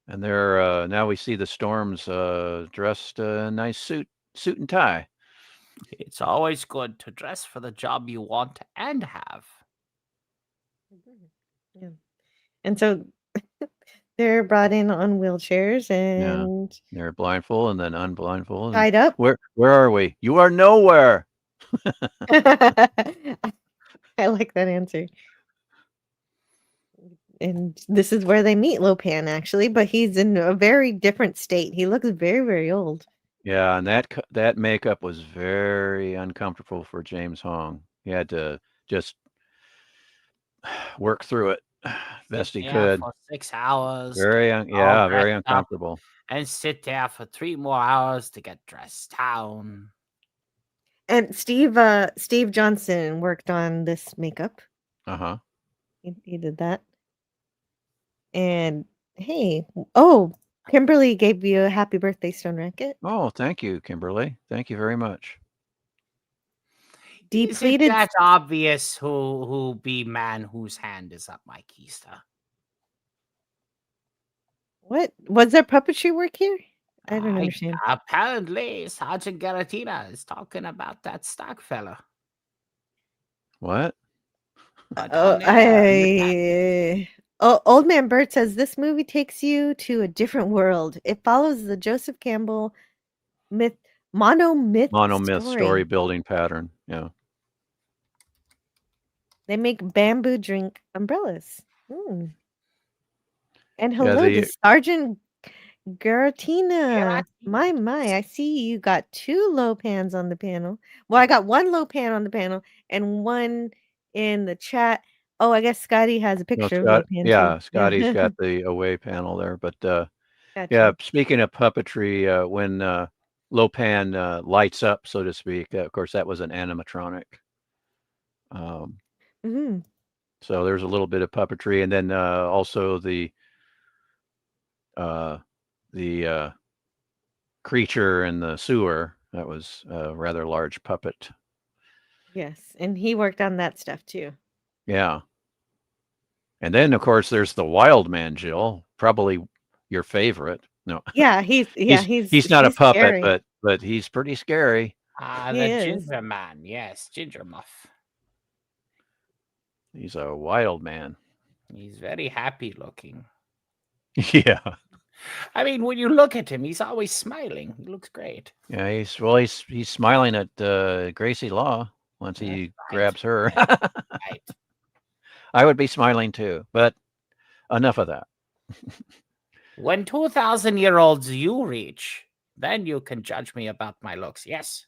And they're now we see the Storms dressed nice suit and tie. It's always good to dress for the job you want and have. Yeah. And so they're brought in on wheelchairs Yeah. and They're blindfold and then unblindfold. tied up. Where are we? You are nowhere. I like that answer. And this is where they meet Lopan, actually, but he's in a very different state. He looks very, very old. Yeah, and that makeup was very uncomfortable for James Hong. He had to just work through it best he Sit there could. for 6 hours. Very all very dressed up, uncomfortable. and sit there for 3 more hours to get dressed down. And Steve Johnson worked on this makeup. Uh-huh. He did that. And hey, oh, Kimberly gave you a happy birthday, Stoneracket. Oh, thank you, Kimberly. Thank you very much. Is it Depleted. that obvious who be man whose hand is up my keister? What was there puppetry work here? I don't understand. Apparently, Sergeant Garatina is talking about that stock fella. What? Oh, Old Man Bert says this movie takes you to a different world. It follows the Joseph Campbell monomyth story building pattern. Yeah. They make bamboo drink umbrellas. And Yeah, hello to Sergeant Garatina. My, I see you got 2 low pans on the panel. Well, I got 1 low pan on the panel and 1 in the chat. Oh, I guess Scotty has a picture of low pan too. Scotty's got the away panel there. But Gotcha. yeah, speaking of puppetry, when Lopan lights up, so to speak, of course, that was an animatronic. So there's a little bit of puppetry, and then also the creature in the sewer, that was a rather large puppet. Yes, and he worked on that stuff too. Yeah. And then, of course, there's the Wild Man, Jill, probably your favorite. No. Yeah, he's not a puppet, scary. but he's pretty scary. The Ginger Man, yes, Ginger Muff. He's a wild man. He's very happy looking. Yeah. I mean, when you look at him, he's always smiling. He looks great. Yeah, he's smiling at Gracie Law once he grabs her. Right. I would be smiling too, but enough of that. When 2,000-year-olds you reach, then you can judge me about my looks. Yes.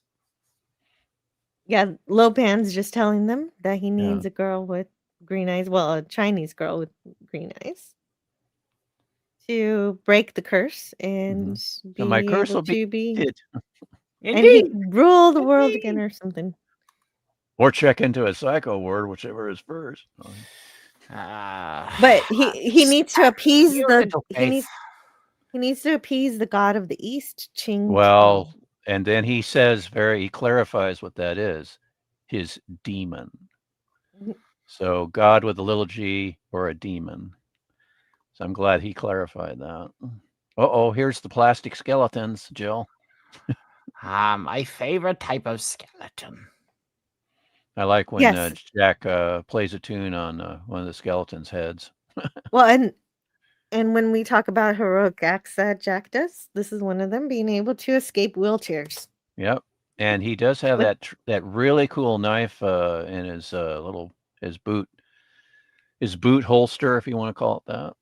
Yeah, Lopan's just telling them that he needs a girl with green eyes. Well, a Chinese girl with green eyes to break the curse and be my curse able will be to be it. and he rule the world again or something. Or check into a psycho ward, whichever is first. But he needs to appease he needs to appease the god of the East, Ching. Well, and then he says he clarifies what that is, his demon. So God with a little g or a demon. So I'm glad he clarified that. Uh-oh, here's the plastic skeletons, Jill. My favorite type of skeleton. I like when Jack plays a tune on one of the skeletons' heads. Well, and when we talk about heroic acts that Jack does, this is one of them, being able to escape wheelchairs. Yep, and he does have that really cool knife in his his boot holster, if you want to call it that.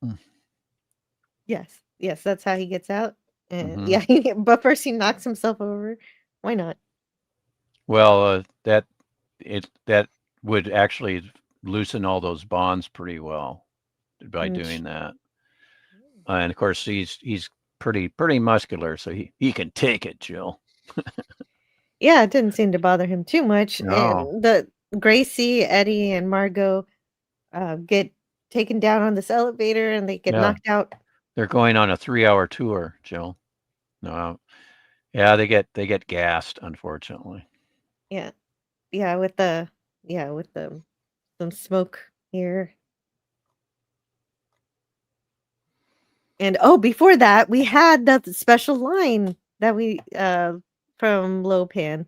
Yes, that's how he gets out. And but first he knocks himself over. Why not? Well, that would actually loosen all those bonds pretty well by doing that. And of course, he's pretty muscular, so he can take it, Jill. Yeah, it didn't seem to bother him too much. No. And the Gracie, Eddie, and Margot get taken down on this elevator, and they get knocked out. They're going on a 3-hour tour, Jill. No, yeah, they get gassed, unfortunately. Yeah, with the some smoke here. And before that, we had that special line that we from Lopan,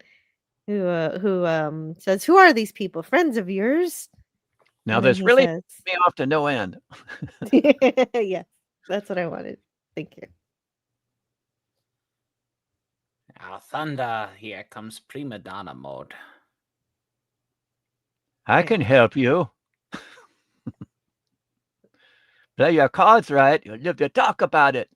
who says, "Who are these people? Friends of yours?" Now And then this he really says, pissed me off to no end. "Yes, that's what I wanted. Thank you." Now, Thunder, here comes prima donna mode. I Yeah. can help you. Play your cards right. You'll live to talk about it.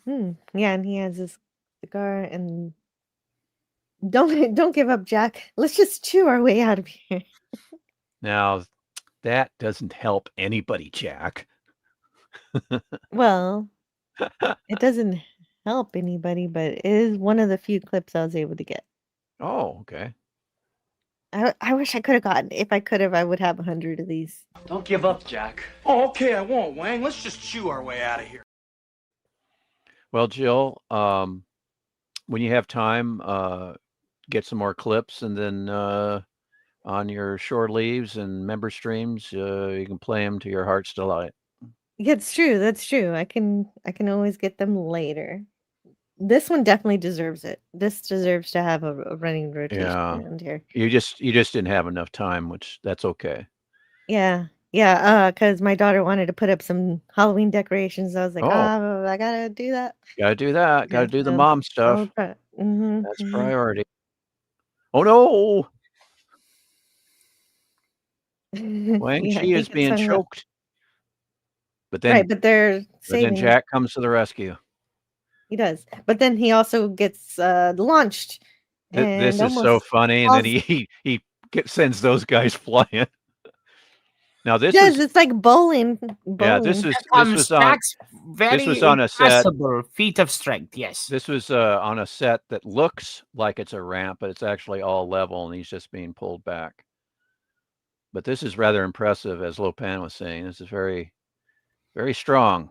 Yeah, and he has his cigar and don't give up, Jack. Let's just chew our way out of here. Now, that doesn't help anybody, Jack. Well, it doesn't help anybody, but it is one of the few clips I was able to get. Oh, okay. I wish I could have gotten. If I could have, I would have 100 of these. Don't give up, Jack. Oh, okay, I won't, Wang. Let's just chew our way out of here. Well, Jill, when you have time, get some more clips, and then on your shore leaves and member streams, you can play them to your heart's delight. Yeah, it's true. That's true. I can always get them later. This one definitely deserves it. This deserves to have a running rotation Yeah. around here. You just didn't have enough time, which that's okay. Yeah. Yeah, because my daughter wanted to put up some Halloween decorations. I was like, Oh. I gotta do that. Gotta do that. Gotta do the mom stuff. That's priority. Oh no! Wang Yeah, Chi he is gets being hung up. choked. But then, Right, but they're then saving. Jack comes to the rescue. He does, but then he also gets launched. This And is so almost funny, and then falls. he sends those guys flying. Now this Yes, is it's like bowling. yeah. This Bowling. was on Jack's very on a set. impressible feat of strength. Yes. This was on a set that looks like it's a ramp, but it's actually all level, and he's just being pulled back. But this is rather impressive, as Lopan was saying. This is very, very strong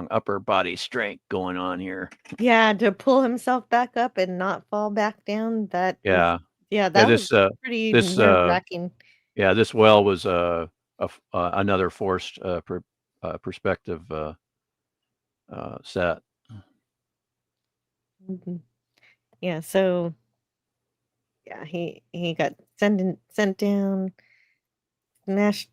upper body strength going on here. Yeah, to pull himself back up and not fall back down. That Yeah. that was pretty nerve-wracking. Yeah, this well was another forced perspective set. Yeah, so yeah, he got sent down, smashed.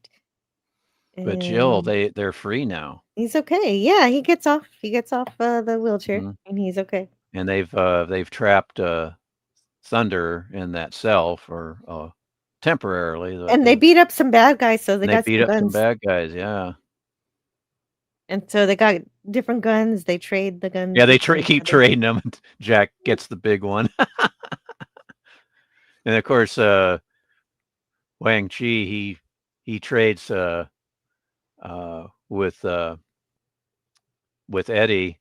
But Jill, they're free now. He's okay. Yeah, he gets off the wheelchair and he's okay. And they've trapped Thunder in that cell for temporarily. And they beat up some bad guys, so they got beat some up guns. some bad guys, yeah. And so they got different guns. They trade the guns. Yeah, they keep trading them. Jack gets the big one. And of course, Wang Chi, he trades with Eddie.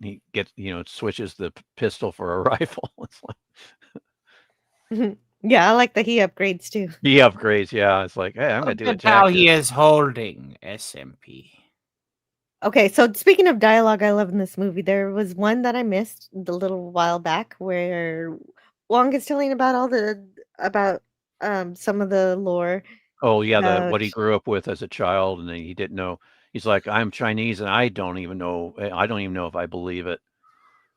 He gets switches the pistol for a rifle. It's like yeah, I like that he upgrades too. He upgrades, yeah. It's like, hey, I'm gonna do it. How he is holding SMP. Okay, so speaking of dialogue I love in this movie, there was one that I missed a little while back where Wong is telling about some of the lore. Oh yeah, what he grew up with as a child, and he didn't know. He's like, I'm Chinese, and I don't even know if I believe it.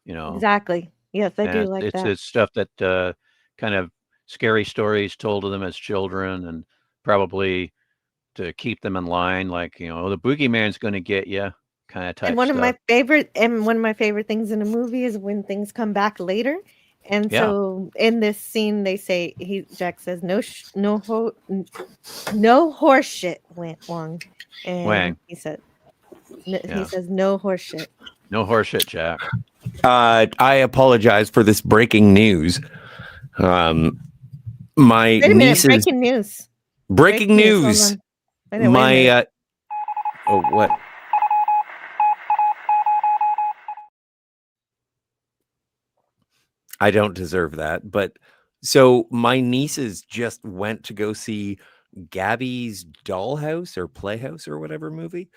Exactly. Yes, I do like that. It's stuff that kind of scary stories told to them as children, and probably to keep them in line, like the boogeyman's going to get you, kind of type. And one of my favorite things in a movie is when things come back later. And so in this scene, they say Jack says no horse shit, Wang. And Wang. he says no horse shit. No horse shit, Jack. I apologize for this breaking news. My niece's breaking news. Breaking news. My what? I don't deserve that, but so my nieces just went to go see Gabby's Dollhouse or Playhouse or whatever movie.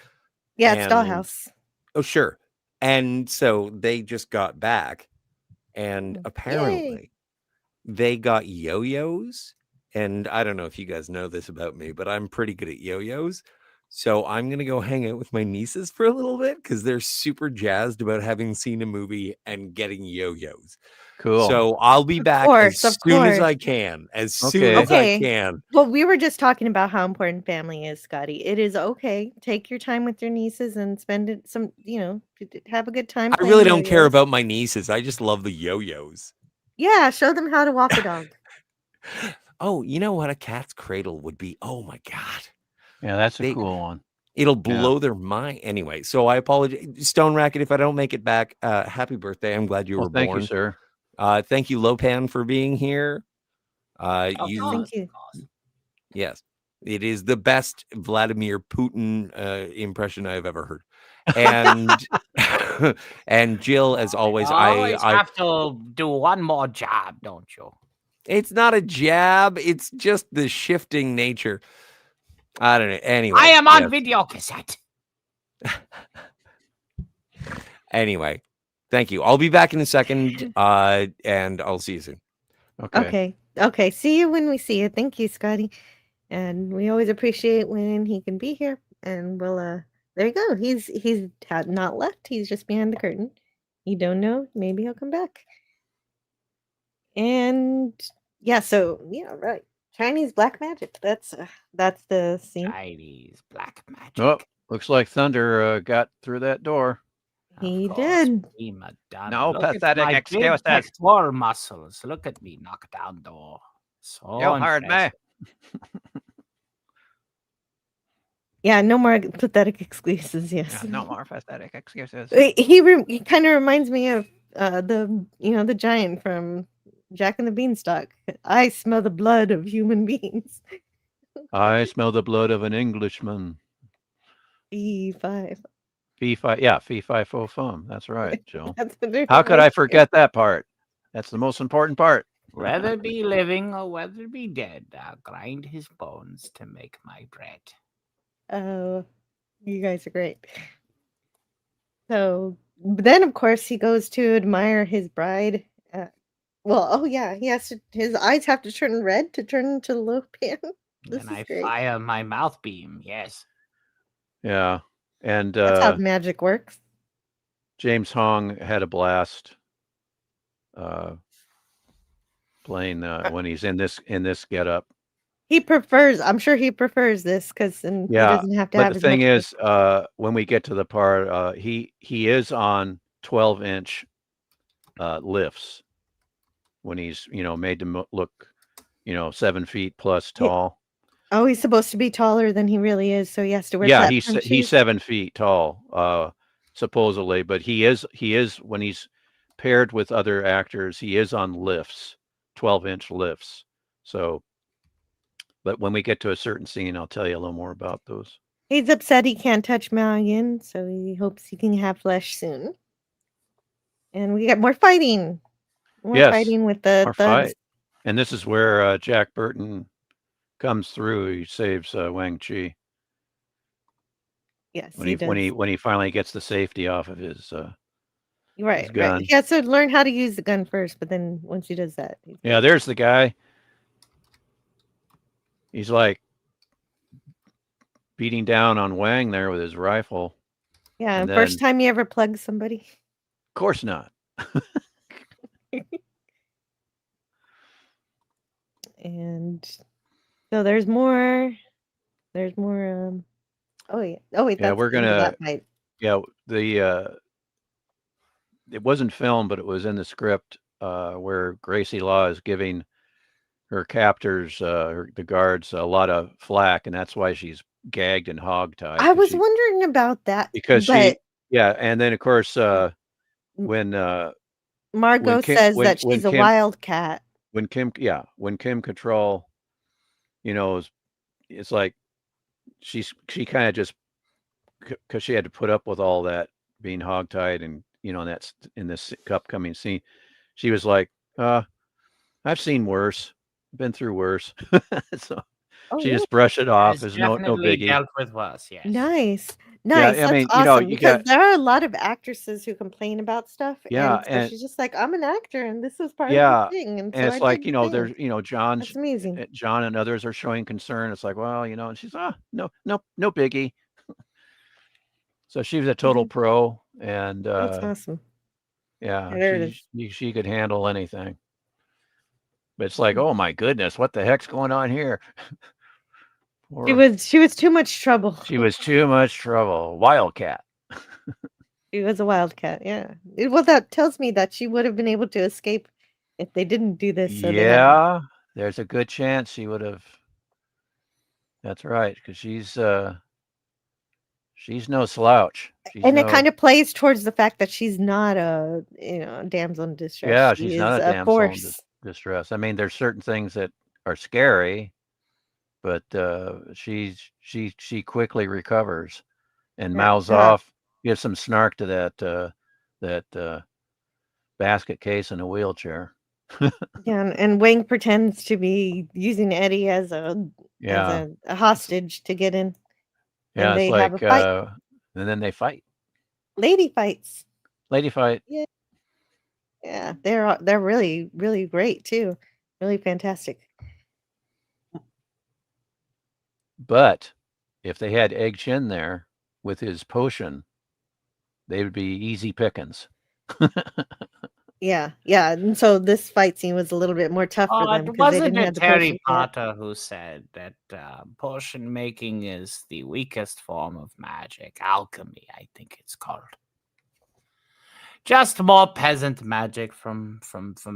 Yeah, it's Dollhouse. Oh, sure. And so they just got back, and apparently they got yo-yos, and I don't know if you guys know this about me, but I'm pretty good at yo-yos. So I'm gonna go hang out with my nieces for a little bit because they're super jazzed about having seen a movie and getting yo-yos. Cool. So I'll be back as Of soon as course. I can. As soon Okay. as I Okay. can. Well, we were just talking about how important family is, Scotty. It is okay. Take your time with your nieces and spend it have a good time I playing really don't care yo-yos. about my nieces. I just love the yo-yos. Yeah, show them how to walk a dog. Oh, you know what? A cat's cradle would be. Oh my God. Yeah, that's a They- cool one. It'll blow their mind. Anyway, so I apologize. Stoneracket, if I don't make it back, happy birthday. I'm glad you were Thank born. you, sir. Thank you, Lopan, for being here. Of You course, Thank you. of course. Yes, it is the best Vladimir Putin impression I've ever heard. And and Jill, as always, You always I have to do one more job, don't you? it's not a jab, it's just the shifting nature. I don't know. Anyway, I am on yes. video cassette. Anyway, thank you. I'll be back in a second, and I'll see you soon. Okay. Okay. See you when we see you. Thank you, Scotty. And we always appreciate when he can be here. And we'll there you go. He's not left. He's just behind the curtain. You don't know. Maybe he'll come back. And yeah, so yeah, right. Chinese black magic. That's the scene. Chinese black magic. Oh, looks like Thunder got through that door. He Of course, did. prima donna. No Look at pathetic my big excuses. pectoral muscles. Look at me knock down door. So You heard me. impressive. Yeah, no more pathetic excuses. Yes. Yeah, no more pathetic excuses. He kind of reminds me of the giant from Jack and the Beanstalk. I smell the blood of human beings. I smell the blood of an Englishman. E5. Fee fi fo fum. That's right, Joe. That's what it How could I was. forget that part? That's the most important part. Whether be living or whether be dead, I'll grind his bones to make my bread. Oh, you guys are great. So then, of course, he goes to admire his bride. He has to. His eyes have to turn red to turn into the low pan. This Then is I great. fire my mouth beam. Yes. Yeah. And That's how magic works. James Hong had a blast playing when he's in this getup. He prefers. I'm sure he prefers this because then he doesn't have to But have the as thing much. is, when we get to the part, he is on 12-inch lifts when he's made to look 7 feet plus tall. Oh, he's supposed to be taller than he really is, so he has to wear Yeah, platform he's shoes? 7 feet tall, supposedly, but he is when he's paired with other actors, he is on lifts, 12-inch lifts. So, but when we get to a certain scene, I'll tell you a little more about those. He's upset he can't touch Mao Yin, so he hopes he can have flesh soon. And we get more fighting. More fighting with the More thugs. fight. And this is where Jack Burton comes through. He saves Wang Chi. Yes, When he does. when he finally gets the safety off of his Right. gun. He has to learn how to use the gun first, but then once he does that, he's Yeah, there's the guy. He's like beating down on Wang there with his rifle. yeah. and First then- time you ever plug somebody. Of course not. And so there's more. There's more. Oh yeah. Oh wait. Yeah, That's we're the end of gonna. that fight. Yeah, it wasn't filmed, but it was in the script where Gracie Law is giving her captors, the guards, a lot of flack, and that's why she's gagged and hogtied. I was wondering about that because but and then of course when Margot Kim- says when- that when she's a Kim- wildcat. when Kim Cattrall, it's like she kind of just because she had to put up with all that being hogtied and that's in this upcoming scene, she was like, I've seen worse, been through worse. So Oh, she yeah. just brushed it off Has as no definitely biggie. dealt with worse, yes. Nice. Nice, I that's mean, awesome you because got there are a lot of actresses who complain about stuff, yeah, and so and she's just like, "I'm an actor, and this is part of the yeah, thing, and and so I it's like, did the thing." there's, John's That's amazing. John and others are showing concern. It's like, well, and she's no, no, no biggie. So she was a total Mhm. pro, and That's awesome. yeah, There it is. she could handle anything. But it's like, Mm. oh my goodness, what the heck's going on here? She was too much trouble. She was too much trouble. Wildcat. She was a wildcat, yeah. Well, that tells me that she would have been able to escape if they didn't do this, so they had Yeah, there's a good chance she would have. That's right, because she's no slouch. She's and it no kind of plays towards the fact that she's not a, damsel in distress. Yeah, She she's is not a a damsel in force. distress. I mean, there's certain things that are scary, but she quickly recovers and Yeah, mouths off, gives some snark to that basket case in a wheelchair. yeah, and Wang pretends to be using Eddie as Yeah, a hostage to get in, yeah, and it's they have a like, fight. and then they fight. Lady fights. Lady fight. Yeah, yeah, they're really really great too, really fantastic. But if they had Egg Shin there with his potion, they would be easy pickings. Yeah, yeah, and so this fight scene was a little bit more tough for them because they Wasn't didn't it have the Harry potion yet. Potter who said that potion making is the weakest form of magic? Alchemy, I think it's called. Just more peasant magic from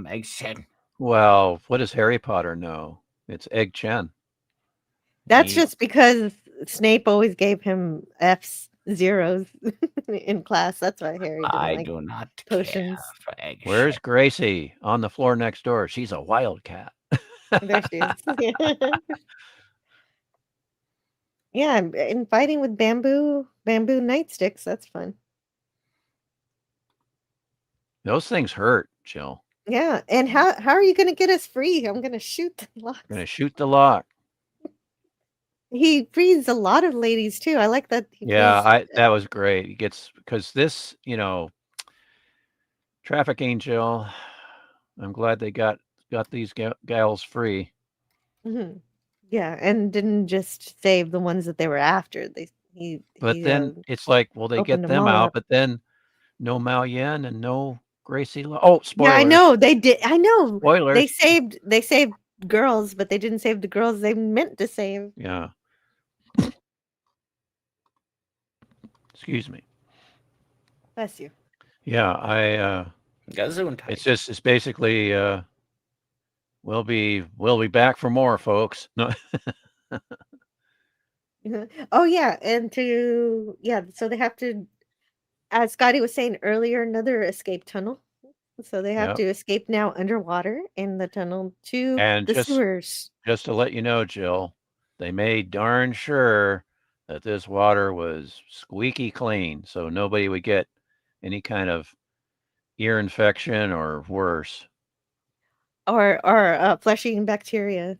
Egg Shen. Well, what does Harry Potter know? It's Egg Chen. That's just because Snape always gave him F's, zeros in class. That's why Harry didn't I like do not potions. care for Egg Where's Shen. Gracie? On the floor next door. She's a wildcat. There she is. Yeah, and fighting with bamboo nightsticks, that's fun. Those things hurt, Jill. Yeah, and how are you gonna get us free? I'm gonna shoot the locks. Gonna shoot the lock. He frees a lot of ladies too. I like that he Yeah, frees that was great. He gets because this, trafficking, Jill. I'm glad they got these gals free. Mhm. Yeah, and didn't just save the ones that they were after. But He then it's like, well, they opened get them them all out, up. but then no Mao Yen and no Gracie. Oh, Yeah, I spoilers! know they did. I know Spoilers! they saved girls, but they didn't save the girls they meant to save. Yeah. Excuse me. Bless you. Yeah, Gesundheit. it's basically we'll be back for more, folks. No. Oh yeah, and so they have to, as Scotty was saying earlier, another escape tunnel. So they have Yep. to escape now underwater in the tunnel to And the sewers. just to let you know, Jill, they made darn sure that this water was squeaky clean, so nobody would get any kind of ear infection or worse. Or flesh-eating bacteria.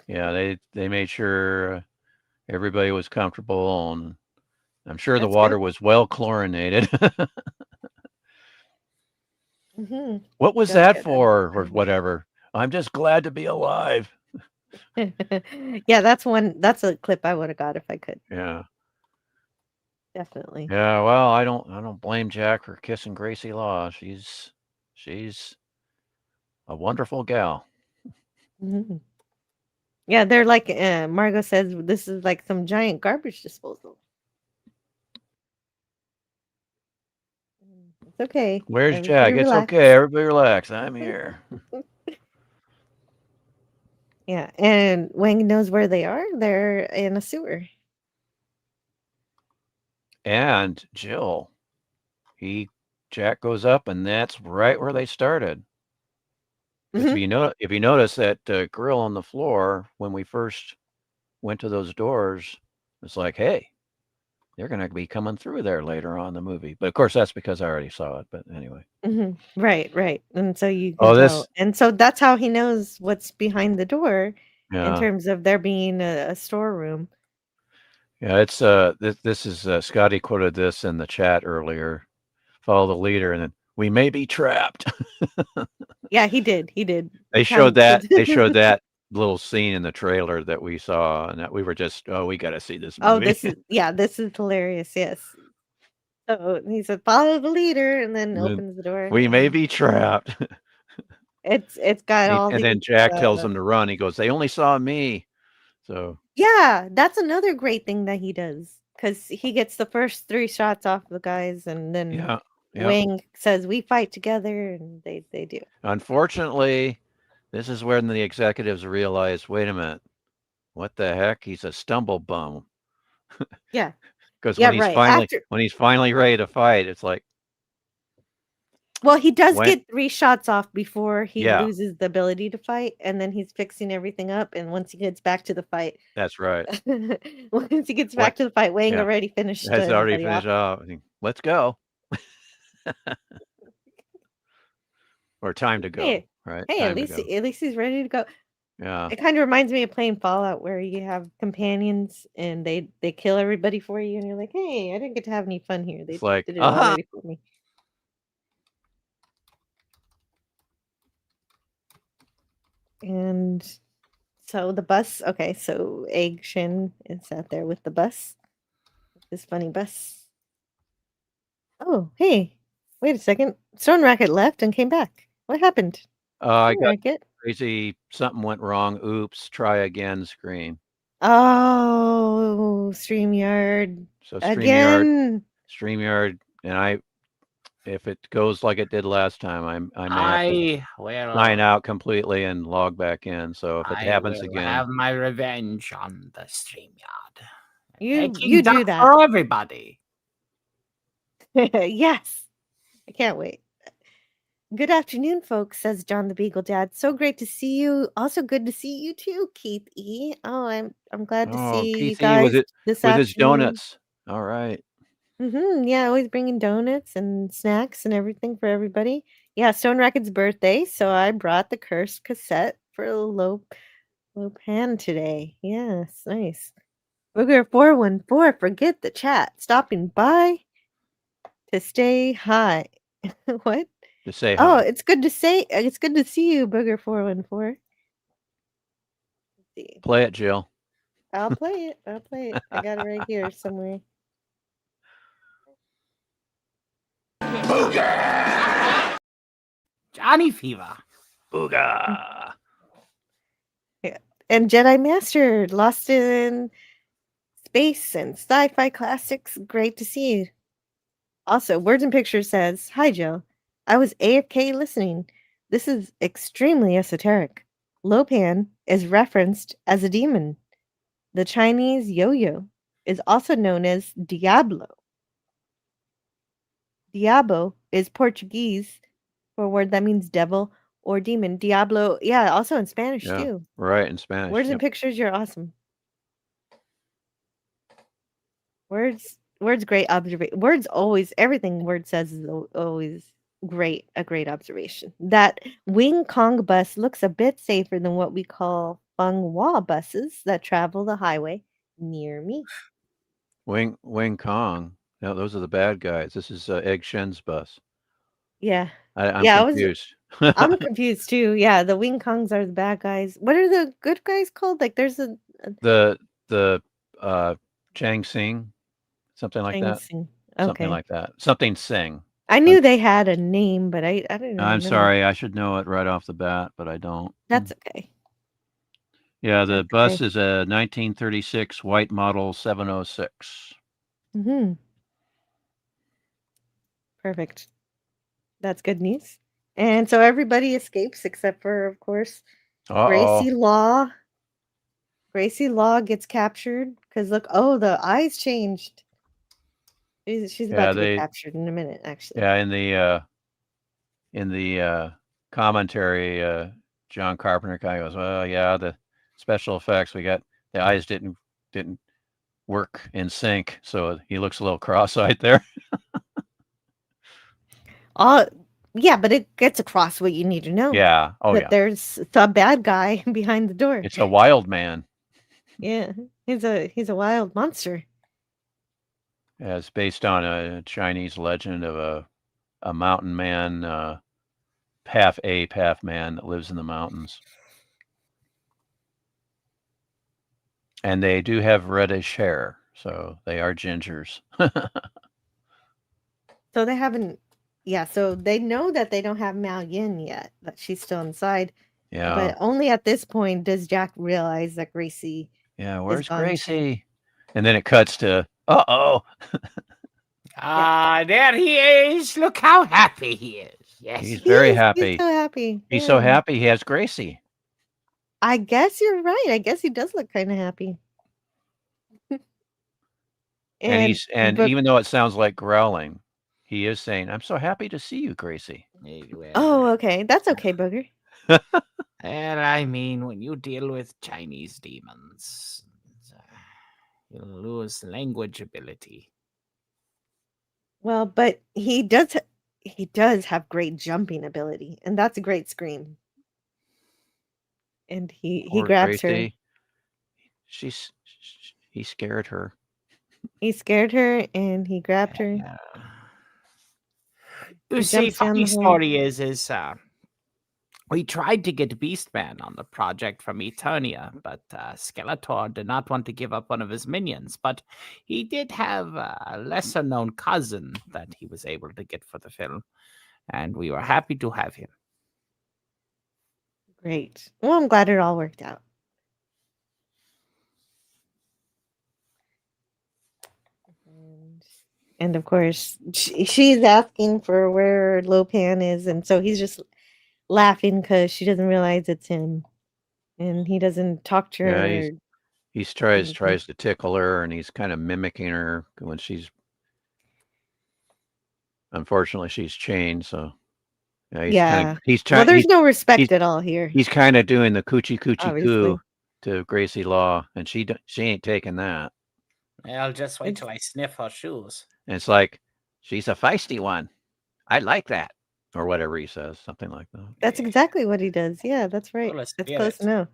Yeah, they made sure everybody was comfortable, and I'm sure the That's water good. was well chlorinated. Mhm. What was That's that good. for, or whatever? I'm just glad to be alive. Yeah, that's a clip I would have got if I could. Yeah. Definitely. Yeah, well, I don't blame Jack for kissing Gracie Law. She's a wonderful gal. Mhm. Yeah, they're like Margot says this is like some giant garbage disposal. It's okay. Where's Everybody Jack? It's relax. okay. Everybody relax. I'm here. Yeah, and Wang knows where they are. They're in a sewer. And Jill, Jack goes up, and that's right where they started. 'Cause Mhm. if you notice that grill on the floor when we first went to those doors, it's like, hey, they're going to be coming through there later on in the movie. But of course, that's because I already saw it. But anyway. Mhm. Right, right. And so you can Oh, tell. this, And so that's how he knows what's behind the door in yeah, terms of there being a storeroom. Yeah, it's this is Scotty quoted this in the chat earlier. Follow the leader, and then we may be trapped. Yeah, he did. He did. They Kind showed that. They of- showed that little scene in the trailer that we saw, and that we were just, oh, we got to see this Oh, movie. this is hilarious. Yes. So he said, "Follow the leader," and then And then, opens the door. we may Yeah. be trapped. It's got all And the then Jack tells him to run. He goes, they only saw me. So Yeah, that's another great thing that he does because he gets the first 3 shots off the guys, and then yeah, yeah. Wang says, "We fight together," and they do. Unfortunately, this is when the executives realize, wait a minute, what the heck? He's a stumble bum. Yeah. Because Yeah, when he's right. finally ready to fight, it's like, Well, he does when get 3 shots off before he yeah, loses the ability to fight, and then he's fixing everything up, and once he gets back to the fight that's right. once he gets What? back to the fight, Wang Yeah, already finished has already everybody finished off. off. Let's go. Or time to go, Hey, right? hey, Time to go. at least he's ready to go. Yeah. It kinda reminds me of playing Fallout where you have companions and they kill everybody for you, and you're like, "Hey, I didn't get to have any fun here. They It's like, did it already for me." And so the bus okay, so Egg Shin is out there with the bus. This funny bus. Oh, hey, wait a second. Stoneracket left and came back. What happened? I got Stoneracket? crazy. Something went wrong. Oops. Try again. Screen. Oh, StreamYard So again. StreamYard, and if it goes like it did last time, I may have to sign out completely and log back in. So if it happens again, have my revenge on the StreamYard. You Taking do that that. for everybody. Yes. I can't wait. Good afternoon, folks, says John the Beagle Dad. So great to see you. Also good to see you too, Keith E. Oh, I'm glad to oh, see you Keith E guys this with his afternoon. donuts. All right. Yeah, always bringing donuts and snacks and everything for everybody. Yeah, Stoneracket's birthday, so I brought the cursed cassette for Lopan today. Yes, nice. Booger 414, forget the chat. Stopping by to stay high. What? To say Oh, hi. it's good to see you, Booger 414. Let's see. Play it, Jill. I'll play it. I got it right here somewhere. Johnny Fever. Booga. Yeah. And Jedi Master, Lost in Space and Sci-Fi Classics. Great to see you. Also, Words and Pictures says, "Hi, Joe. I was AFK listening. This is extremely esoteric. Lopan is referenced as a demon. The Chinese yo-yo is also known as Diablo. Diabo is Portuguese for a word that means devil or demon. Diablo, yeah, also in Spanish Yeah, too. right, in Spanish. Words and Yep. Pictures, you're awesome. Words great observation. Words always everything Word says is always great, a great observation. That Wing Kong bus looks a bit safer than what we call Feng Hua buses that travel the highway near me. Wing Kong. No, those are the bad guys. This is Egg Shen's bus. Yeah. I'm Yeah, confused. I'm confused too. Yeah, the Wing Kongs are the bad guys. What are the good guys called? Like there's a the Chang Sing, something like that. Sing. Something Okay. like that. Something Sing. I knew they had a name, but I didn't I'm remember. sorry, I should know it right off the bat, but I don't. That's okay. Yeah, the That's bus okay. is a 1936 white model 706. Mhm. Perfect. That's good news. And so everybody escapes except for, of course, Gracie Law. Gracie Law gets captured because look, oh, the eyes changed. She's about to get captured in a minute, actually. Yeah, in the commentary, John Carpenter guy goes, well, yeah, the special effects we got, the eyes didn't work in sync, so he looks a little cross-eyed there. Yeah, but it gets across what you need to know. Yeah. Oh, that yeah. There's a bad guy behind the door. It's a wild man. Yeah, he's a wild monster. as based on a Chinese legend of a mountain man, half ape, half man that lives in the mountains. And they do have reddish hair, so they are gingers. So they haven't. Yeah, so they know that they don't have Mao Yin yet, that she's still inside. Yeah. But only at this point does Jack realize that Gracie Yeah, is where's gone too. Gracie? And then it cuts to, uh-oh. Ah, there he is. Look how happy he is. Yes. He's very He's happy. so happy. He's so yeah. happy he has Gracie. I guess you're right. I guess he does look kind of happy. And but- even though it sounds like growling, he is saying, I'm so happy to see you, Gracie. oh, okay. That's okay, Booger. Well, I mean, when you deal with Chinese demons, you'll lose language ability. Well, but he does have great jumping ability, and that's a great scream. And he Poor grabs Gracie. her. He scared her. He scared her and he grabbed her. You He see, jumps down funny the hole. story is we tried to get Beastman on the project from Eternia, but Skeletor did not want to give up one of his minions. But he did have a lesser-known cousin that he was able to get for the film, and we were happy to have him. Great. Well, I'm glad it all worked out. And of course, she's asking for where Lopan is, and so he's just laughing because she doesn't realize it's him, and he doesn't talk to her. Yeah, he tries to tickle her, and he's kind of mimicking her when she's. Unfortunately, she's chained, so yeah. He's trying. Well, there's no respect at all here. He's kind of doing the coochie Obviously. coo to Gracie Law, and she ain't taking that. I'll just wait till I sniff her shoes. And it's like, she's a feisty one. I like that, or whatever he says, something like that. That's exactly what he does. Yeah, that's right. That's close enough.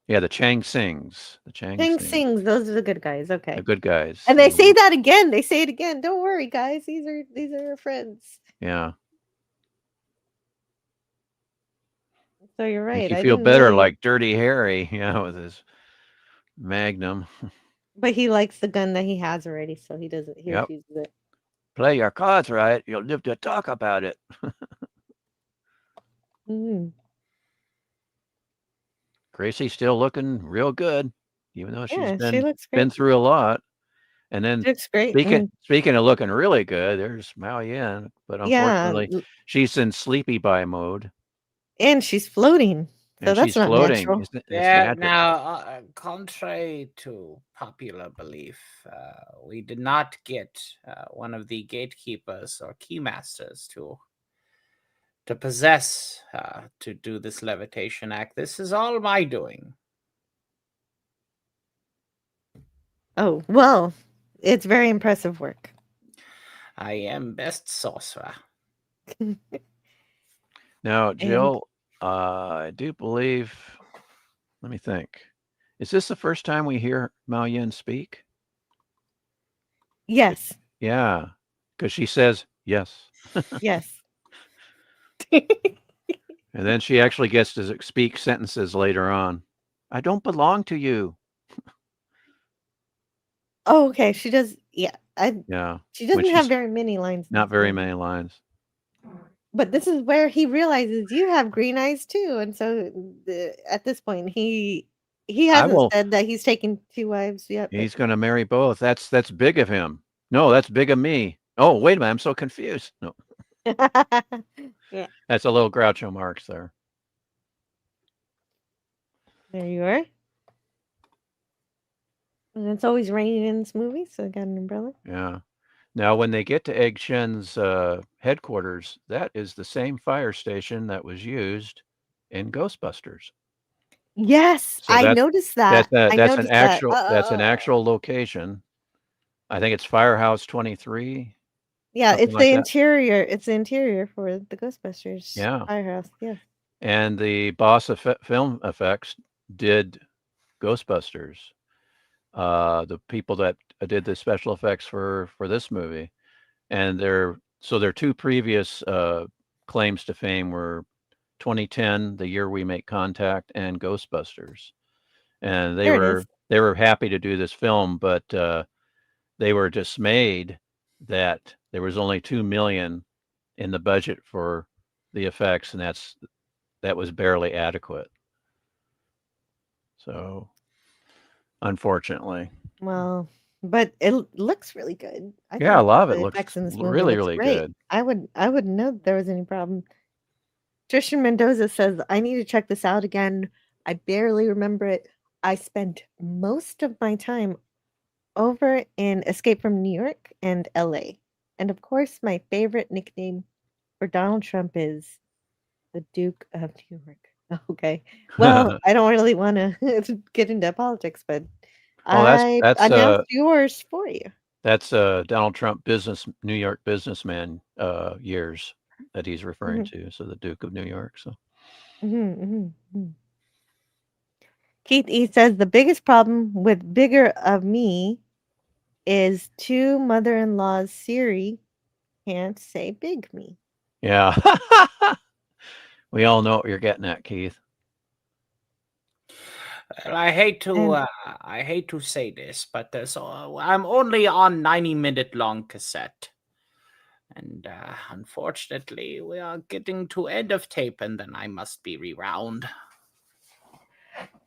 Yeah, the Chang Sings. The Chang Sings. Those are the good guys. Okay. The good guys. And they say that again. They say it again. Don't worry, guys. These are our friends. Yeah. So you're right. You feel better like Dirty Harry, with his Magnum. But he likes the gun that he has already, so he doesn't. He refuses it. Play your cards right. You'll live to talk about it. Gracie's still looking real good, even though she's been through a lot. And then speaking of looking really good, there's Mao Yin, but unfortunately she's in sleepy by mode. And she's floating. So that's not natural. Now, contrary to popular belief, we did not get one of the gatekeepers or keymasters to possess to do this levitation act. This is all my doing. Oh, well, it's very impressive work. I am best sorcerer. Now, Jill, I do believe, let me think. Is this the first time we hear Mao Yin speak? Yes. Yeah, because she says yes. Yes. And then she actually gets to speak sentences later on. I don't belong to you. Oh, okay. She does. Yeah. She doesn't have very many lines. Not very many lines. But this is where he realizes you have green eyes too, and so at this point he hasn't said that he's taken 2 wives yet. He's going to marry both. That's big of him. No, that's big of me. Oh, wait a minute, I'm so confused. No. Yeah. That's a little Groucho Marx there. There you are. And it's always raining in this movie, so I got an umbrella. Yeah. Now, when they get to Egg Shen's headquarters, that is the same fire station that was used in Ghostbusters. Yes, So I noticed that. That's an actual location. I think it's Firehouse 23. Yeah, it's the interior. It's the interior for the Ghostbusters firehouse. Yeah. And the boss of film effects did Ghostbusters. the people that did the special effects for this movie, and their two previous claims to fame were 2010, The Year We Make Contact, and Ghostbusters. And There it is. they were happy to do this film, but they were dismayed that there was only $2 million in the budget for the effects, and that was barely adequate. So, unfortunately, Well, but it looks really good. I yeah, a think lot of it the looks effects in this movie really, looks really great. good. I wouldn't know that there was any problem. Tristan Mendoza says, I need to check this out again. I barely remember it. I spent most of my time over in Escape from New York and LA. And of course, my favorite nickname for Donald Trump is the Duke of New York. Okay. Well, I don't really want to get into politics, but Oh, I that's announced yours for you. that's Donald Trump New York businessman years that he's referring to. So the Duke of New York. So Keith E says the biggest problem with Bigger of Me is two mother-in-laws Siri can't say big me. yeah, we all know what you're getting at, Keith. Well, I hate to say this, but I'm only on 90-minute long cassette. And unfortunately, we are getting to end of tape, and then I must be rewound.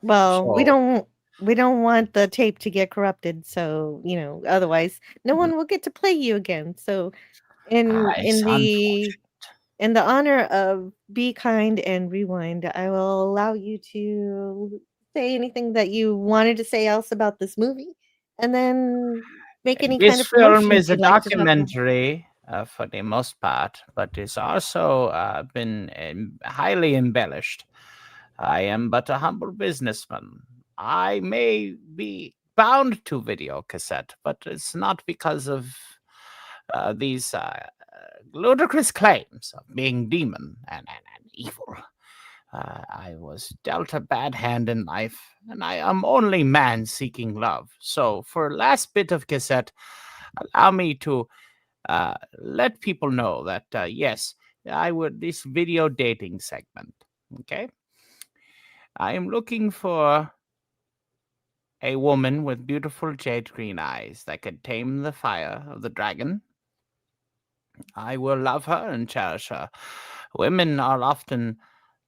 Well, we So- don't want the tape to get corrupted, so otherwise no one will get to play you again. So in It's unfortunate. in the honor of Be Kind and Rewind, I will allow you to say anything that you wanted to say else about this movie, and then make any kind This of film promotions is a you'd like to talk about. documentary for the most part, but it's also been highly embellished. I am but a humble businessman. I may be bound to video cassette, but it's not because of these ludicrous claims of being demon and evil. I was dealt a bad hand in life, and I am only man seeking love. So, for last bit of cassette, allow me to let people know that yes, I would this video dating segment. Okay, I am looking for a woman with beautiful jade green eyes that could tame the fire of the dragon. I will love her and cherish her. Women are often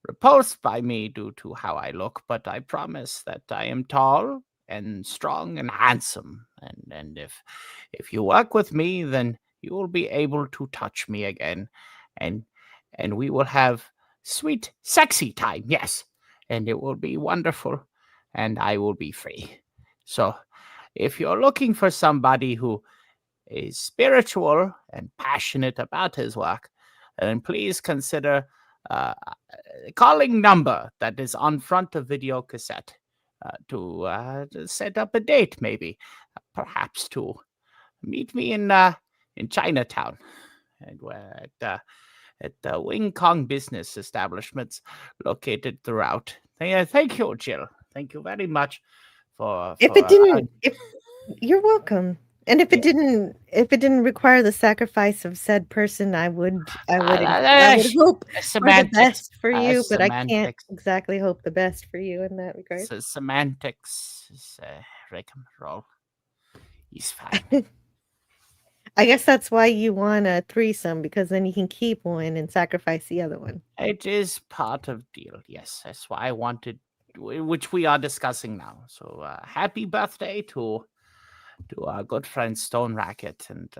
repulsed by me due to how I look, but I promise that I am tall and strong and handsome. And if you work with me, then you will be able to touch me again, and and we will have sweet, sexy time. Yes, and it will be wonderful, and I will be free. So, if you're looking for somebody who is spiritual and passionate about his work, then please consider calling number that is on front of video cassette to set up a date, maybe, perhaps to meet me in Chinatown, and where at Wing Kong business establishments located throughout. Thank you, Jill. Thank you very much for. If it didn't, if you're welcome. And if it Yeah. didn't require the sacrifice of said person, I would hope for the Semantics. best for you, but I can't Semantics. exactly hope the best for you in that regard. Semantics is rigmarole. He's fine. I guess that's why you want a threesome, because then you can keep one and sacrifice the other one. It is part of deal. Yes, that's why I wanted, which we are discussing now. So happy birthday to our good friend Stoneracket, and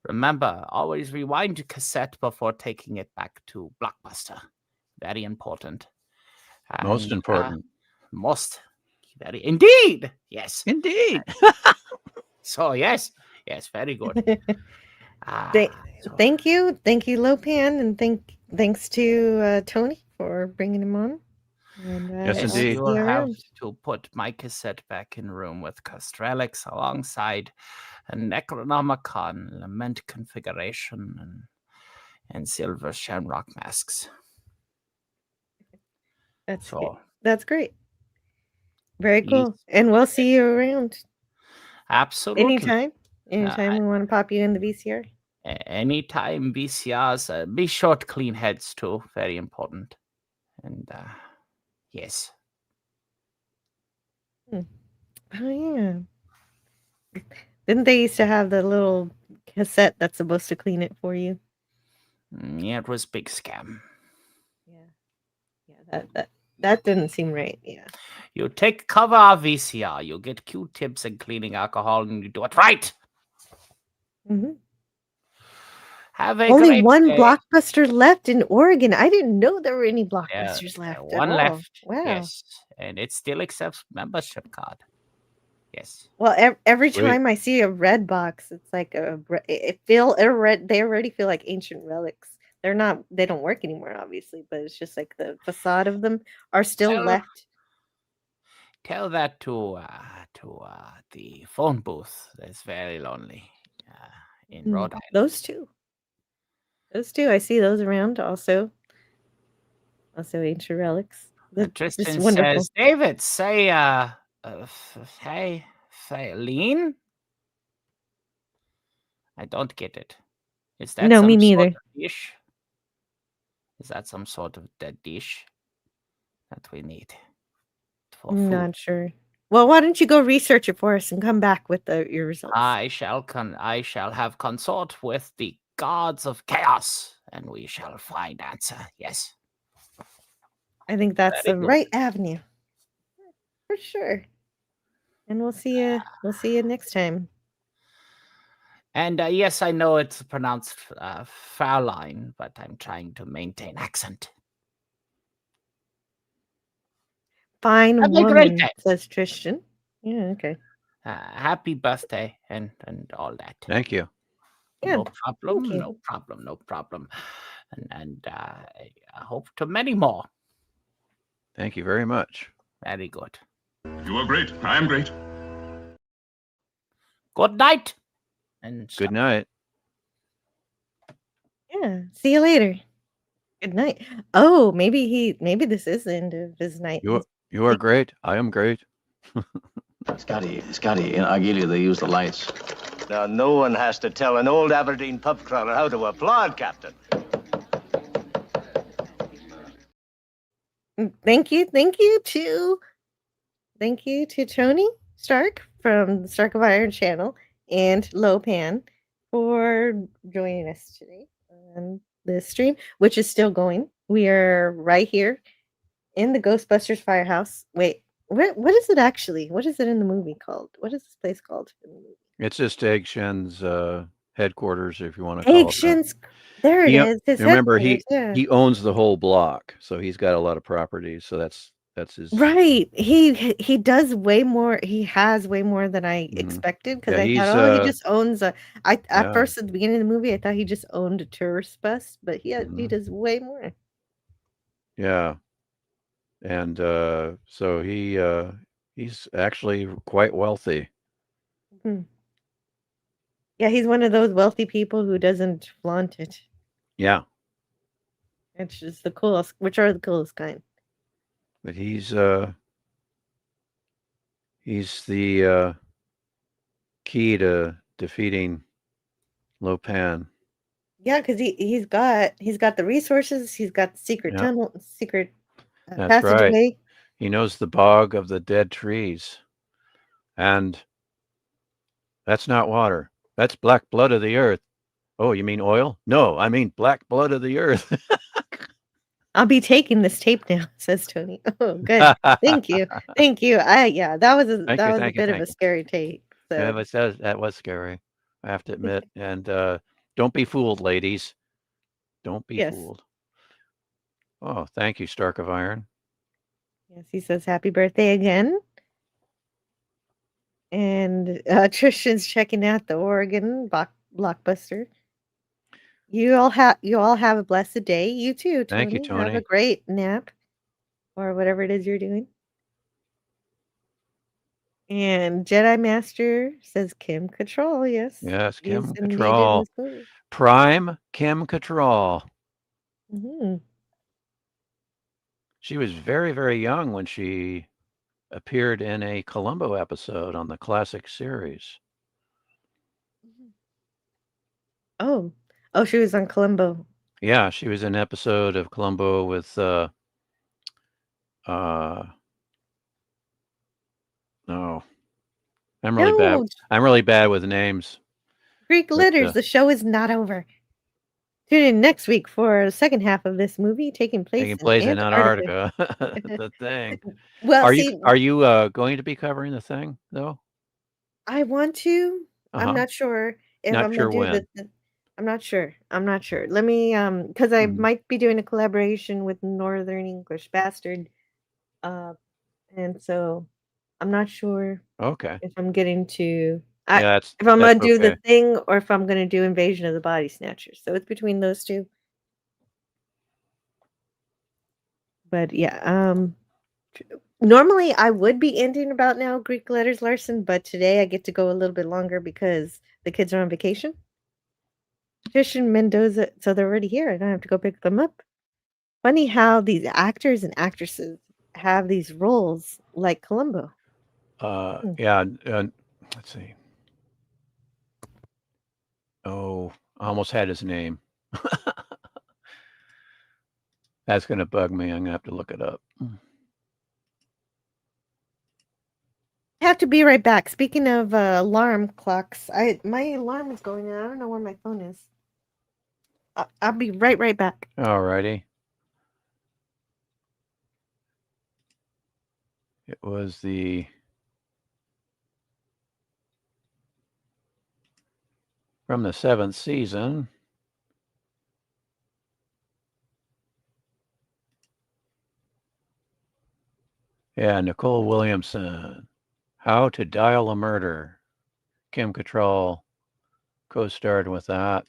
remember, always rewind your cassette before taking it back to Blockbuster. Very important. Most And, important. Very indeed. Yes, indeed. So yes, very good. Thank you, Lopan, and thanks to Tony for bringing him on. And yes, yes, indeed. you will have to put my cassette back in room with Castrelix alongside a Necronomicon Lament configuration and silver shamrock masks. That's great. Very cool. Yes. And we'll see you around. Absolutely. Anytime we want to pop you in the VCR. Anytime VCRs, be sure to clean heads too. Very important. And yes. Oh yeah. Didn't they used to have the little cassette that's supposed to clean it for you? Yeah, it was a big scam. Yeah. That didn't seem right. Yeah. You take cover of VCR, you get Q-tips and cleaning alcohol, and you do it right. Mm-hmm. Have a Only great one day. Blockbuster left in Oregon. I didn't know there were any Yeah, Blockbusters left at one all. left. Wow. Yes, and it still accepts membership card. Yes. Well, every Sweet. time I see a red box, it's like they already feel like ancient relics. They don't work anymore, obviously, but it's just like the facade of them are still Tell- left. Tell that to the phone booth. That's very lonely in Rhode Island. Those two. I see those around also. Also ancient relics. Just Tristan wonderful. says, David, say, say, lean. I don't get it. Is that No, some me sort neither. of dish? Is that some sort of dead dish that we need for food? Not sure. Well, why don't you go research it for us and come back with your results? I shall have consort with the gods of chaos, and we shall find answer. Yes. I think that's Very the good. right avenue. For sure. And we'll see you next time. And yes, I know it's pronounced Fraulein, but I'm trying to maintain accent. Fine Have a great woman, day. says Tristan. Yeah, okay. Happy birthday and all that. Thank you. Yeah, No problem. thank you. No problem. No problem. And I hope to many more. Thank you very much. Very good. You are great. I am great. Good night. And Good night. Yeah. See you later. Good night. Oh, maybe this is the end of his night. You are great. I am great. Scotty, I give you, they use the lights. Now, no one has to tell an old Aberdeen pub crawler how to applaud, Captain. Thank you to Tony Stark from the Stark of Iron channel and Lopan for joining us today on this stream, which is still going. We are right here in the Ghostbusters Firehouse. Wait, what is it actually? What is it in the movie called? What is this place called in the movie? It's just Egg Shen's headquarters, if you want to call it that. Shen's. There it is. His Remember, headquarters, he owns the whole block, so he's got a lot of properties. So that's his. Right. He does way more. He has way more than I expected because I thought, he just owns a. At first at the beginning of the movie, I thought he just owned a tourist bus, but he does way more. Yeah. And so he's actually quite wealthy. Mhm. Yeah, he's one of those wealthy people who doesn't flaunt it. Yeah. It's just the coolest. Which are the coolest kind? But he's the key to defeating Lopan. Yeah, because he's got the resources. He's got the secret tunnel, secret passageway. Right. He knows the bog of the dead trees, and that's not water. That's black blood of the earth. Oh, you mean oil? No, I mean black blood of the earth. I'll be taking this tape now, says Tony. Oh, good. Thank you. That was a bit of a scary tape. So. Yeah, that was scary. I have to admit. And don't be fooled, ladies. Don't be fooled. Oh, thank you, Stark of Iron. Yes, he says happy birthday again. And Tristan's checking out the Oregon Blockbuster. You all have a blessed day. You too, Tony. Thank you, Tony. Have a great nap or whatever it is you're doing. And Jedi Master says Kim Cattrall. Yes. Yes, Kim engaged in Cattrall. this movie. Prime Kim Cattrall. Mhm. She was very, very young when she appeared in a Columbo episode on the classic series. Oh, she was on Columbo. Yeah, she was in an episode of Columbo with no, I'm really bad. No, I'm really bad with names. Greek But, Letters. The show is not over. Tune in next week for the second half of this movie taking place in Antarctica. The Thing. Well, Are see, you going to be covering The Thing though? I want to. I'm Uh-huh. not sure if Not I'm sure gonna do when. I'm not sure. I'm not sure. Let me because I Mhm. might be doing a collaboration with Northern English Bastard, and so I'm not sure Okay. if I'm getting to Yeah, if I'm that's gonna do The okay. Thing or if I'm gonna do Invasion of the Body Snatchers. So it's between those two. But yeah, normally I would be ending about now Greek Letters Larson, but today I get to go a little bit longer because the kids are on vacation. Trish and Mendoza, so they're already here. I don't have to go pick them up. Funny how these actors and actresses have these roles like Columbo. Yeah, let's see. Oh, I almost had his name. That's going to bug me. I'm going to have to look it up. I have to be right back. Speaking of alarm clocks, my alarm is going on. I don't know where my phone is. I'll be right back. Alrighty. It was from the 7th season. Yeah, Nicole Williamson. How to Dial a Murder. Kim Cattrall co-starred with that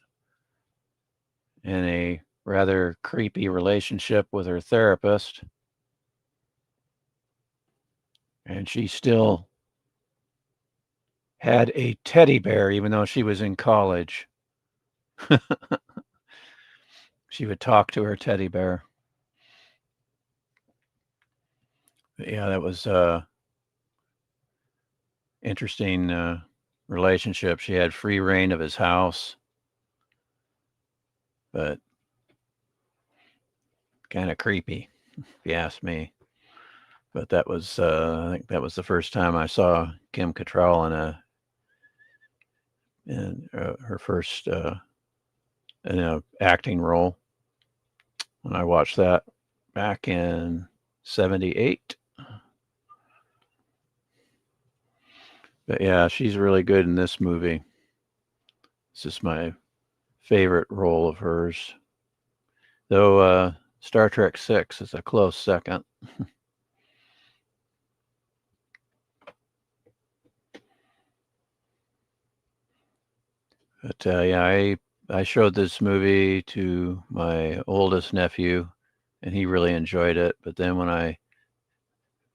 in a rather creepy relationship with her therapist. And she still had a teddy bear even though she was in college. She would talk to her teddy bear. But yeah, that was interesting relationship. She had free reign of his house, but kind of creepy, if you ask me. But that was, I think that was the first time I saw Kim Cattrall in her first in a acting role. When I watched that back in '78. But yeah, she's really good in this movie. This is my favorite role of hers. Though Star Trek VI is a close second. But yeah, I showed this movie to my oldest nephew, and he really enjoyed it. But then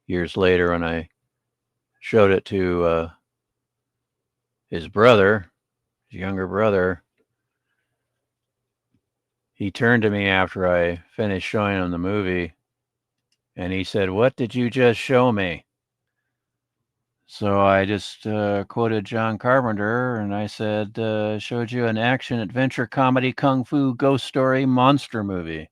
years later, when I showed it to his brother, his younger brother, he turned to me after I finished showing him the movie, and he said, "What did you just show me?" So I just quoted John Carpenter, and I said, "Showed you an action, adventure, comedy, kung fu, ghost story, monster movie."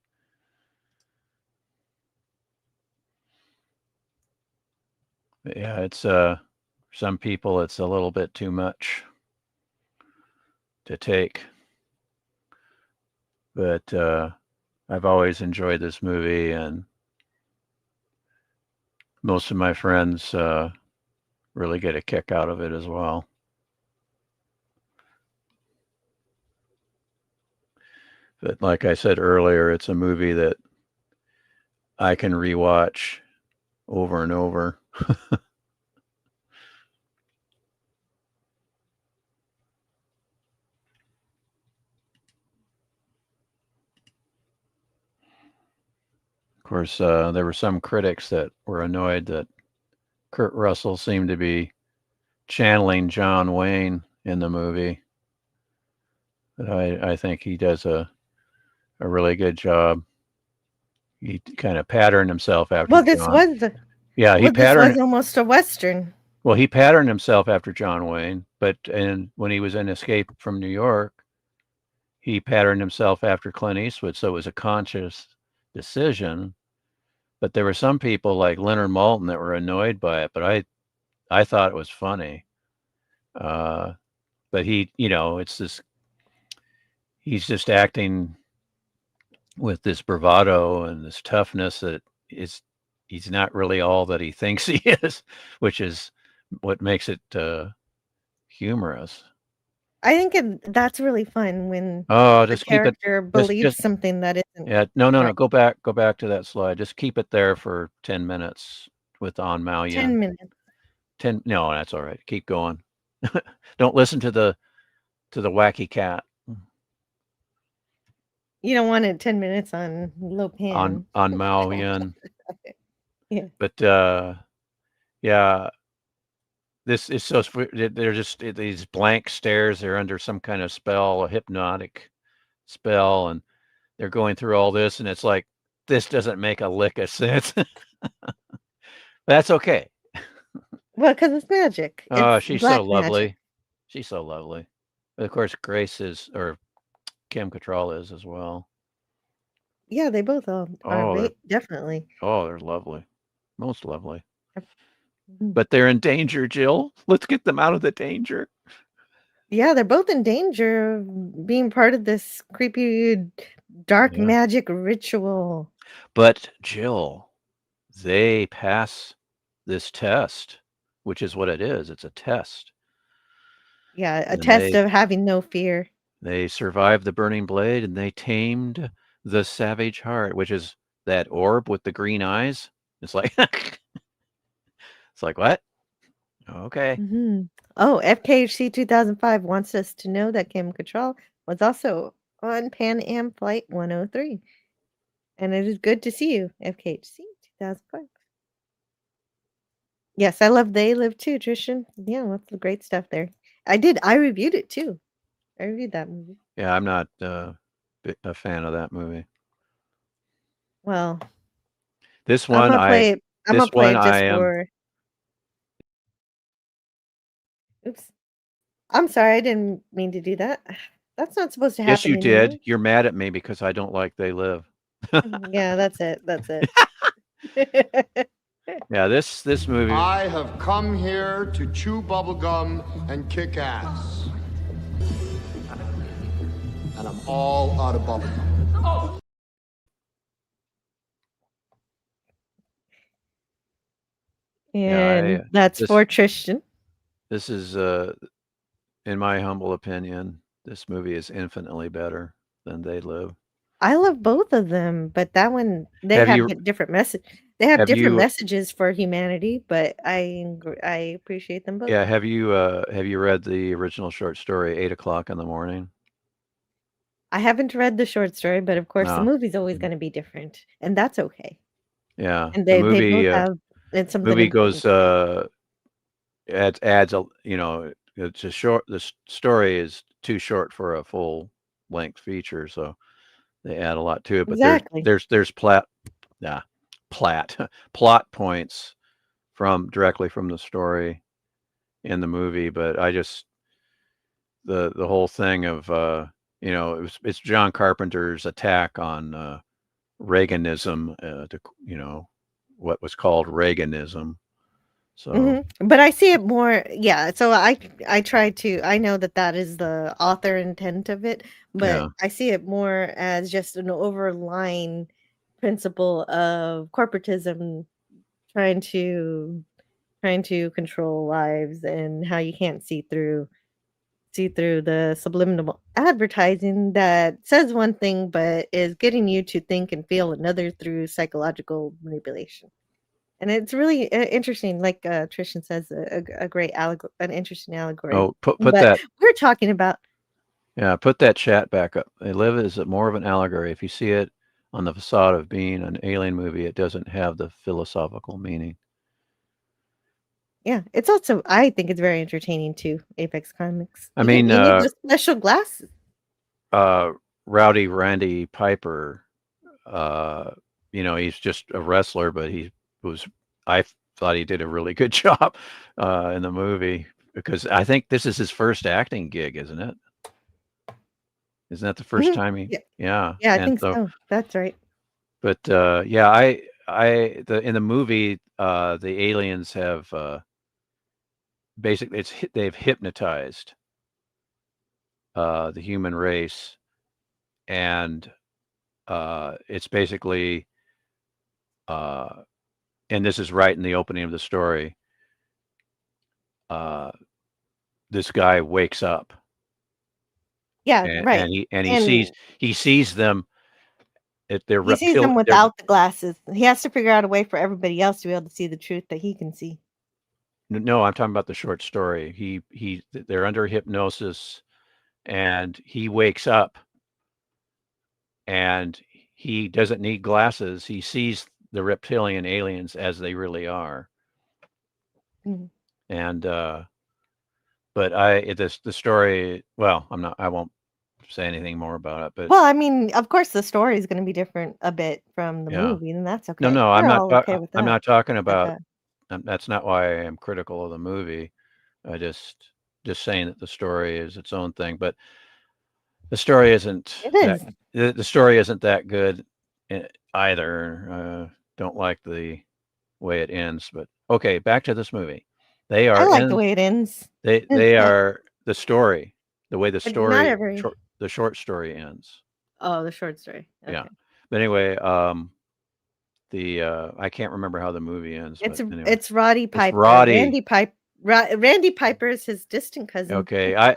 But yeah, it's some people it's a little bit too much to take. But I've always enjoyed this movie, and most of my friends really get a kick out of it as well. But like I said earlier, it's a movie that I can rewatch over and over. Of course, there were some critics that were annoyed that Kurt Russell seemed to be channeling John Wayne in the movie. But I think he does a really good job. He kind of patterned himself after Well, John. Yeah, he Well, this patterned. was almost a Western. Well, he patterned himself after John Wayne, and when he was in Escape from New York, he patterned himself after Clint Eastwood. So it was a conscious decision. But there were some people like Leonard Maltin that were annoyed by it. But I thought it was funny. But he, it's this. He's just acting with this bravado and this toughness that is he's not really all that he thinks he is, which is what makes it humorous. I think that's really fun when Oh, the just keep it. character believes something that isn't Yeah, no. right. Go back to that slide. Just keep it there for 10 minutes with On Mao 10 Yin. minutes. 10. No, that's all right. Keep going. Don't listen to the wacky cat You don't want it 10 minutes on Lopan. on Mao Yin. Yeah. But yeah, this is so. They're just these blank stares. They're under some kind of spell, a hypnotic spell, and they're going through all this, and it's like this doesn't make a lick of sense. That's okay. Well, because it's magic. Oh, It's she's black so lovely. magic. She's so lovely. But of course, Grace is, or Kim Cattrall is as well. Yeah, they both are Oh, definitely. they're lovely. Most lovely. Mhm. But they're in danger, Jill. Let's get them out of the danger. Yeah, they're both in danger of being part of this creepy dark Yeah. magic ritual. But Jill, they pass this test, which is what it is. It's a test. Yeah, a And test of having no fear. They survived the burning blade and they tamed the savage heart, which is that orb with the green eyes. It's like it's like what? Okay. Mhm. Oh, FKHC 2005 wants us to know that Kim Cattrall was also on Pan Am Flight 103. And it is good to see you, FKHC 2005. Yes, I love They Live too, Trishan. Yeah, lots of great stuff there. I reviewed it too. I reviewed that movie. Yeah, I'm not a fan of that movie. Well, This I'm one, gonna play it. I'm gonna play it just I am. for. Oops. I'm sorry, I didn't mean to do that. That's not supposed to Yes, happen you in did. here. You're mad at me because I don't like They Live. Yeah, that's it. That's it. Yeah, this movie. I have come here to chew bubblegum and kick ass. And I'm all out of bubblegum. And that's for Tristan. This is, in my humble opinion, this movie is infinitely better than They Live. I love both of them, but that one they Have have you- different message. They have have different you- messages for humanity, but I appreciate them both. Yeah, have you read the original short story, 8 o'clock in the morning? I haven't read the short story, but of course the No. movie's always going to be different, and that's okay. Yeah, And the they movie, both have it's something movie important. goes, adds a, it's a short, the story is too short for a full length feature, so they add a lot to it. But Exactly. there's plot points directly from the story in the movie. But I just the whole thing of it's John Carpenter's attack on Reaganism, what was called Reaganism. So But I see it more, yeah. So I know that is the author intent of it, but Yeah. I see it more as just an overlying principle of corporatism trying to control lives and how you can't see through the subliminal advertising that says one thing but is getting you to think and feel another through psychological manipulation. And it's really interesting, like Trishan says, a great an interesting allegory. Oh, put but that. We're talking about. Yeah, put that chat back up. They Live is more of an allegory. If you see it on the facade of being an alien movie, it doesn't have the philosophical meaning. Yeah, it's also, I think it's very entertaining too. Apex Comics. I You mean, need the special glasses. Rowdy Randy Piper, he's just a wrestler, but I thought he did a really good job in the movie, because I think this is his first acting gig, isn't it? Isn't that the first Mhm. time he? Yeah. Yeah. Yeah, I And think so. That's right. But yeah, in the movie, the aliens have basically they've hypnotized the human race, and it's basically and this is right in the opening of the story. This guy wakes up, Yeah, and right. he sees them. They're He sees them They're, without the glasses. He has to figure out a way for everybody else to be able to see the truth that he can see. no, I'm talking about the short story. They're under hypnosis, and he wakes up, and he doesn't need glasses. He sees the reptilian aliens as they really are. Mhm. And but the story, well, I won't say anything more about it, but Well, I mean, of course, the story is gonna be different a bit from the yeah. movie, and that's No, okay. no, We're all okay with I'm that. not talking Like about that. that's not why I am critical of the movie. I just saying that the story is its own thing, but the story isn't It that is. the story isn't that good either. Don't like the way it ends, but okay, back to this movie. They I are like the in way it ends. they are the story, the way But not every the short story ends. Oh, the short story. Yeah. Okay. But anyway, the I can't remember how the movie ends, but anyway, It's Roddy it's Piper. Roddy. Randy Piper is his distant cousin. Okay, I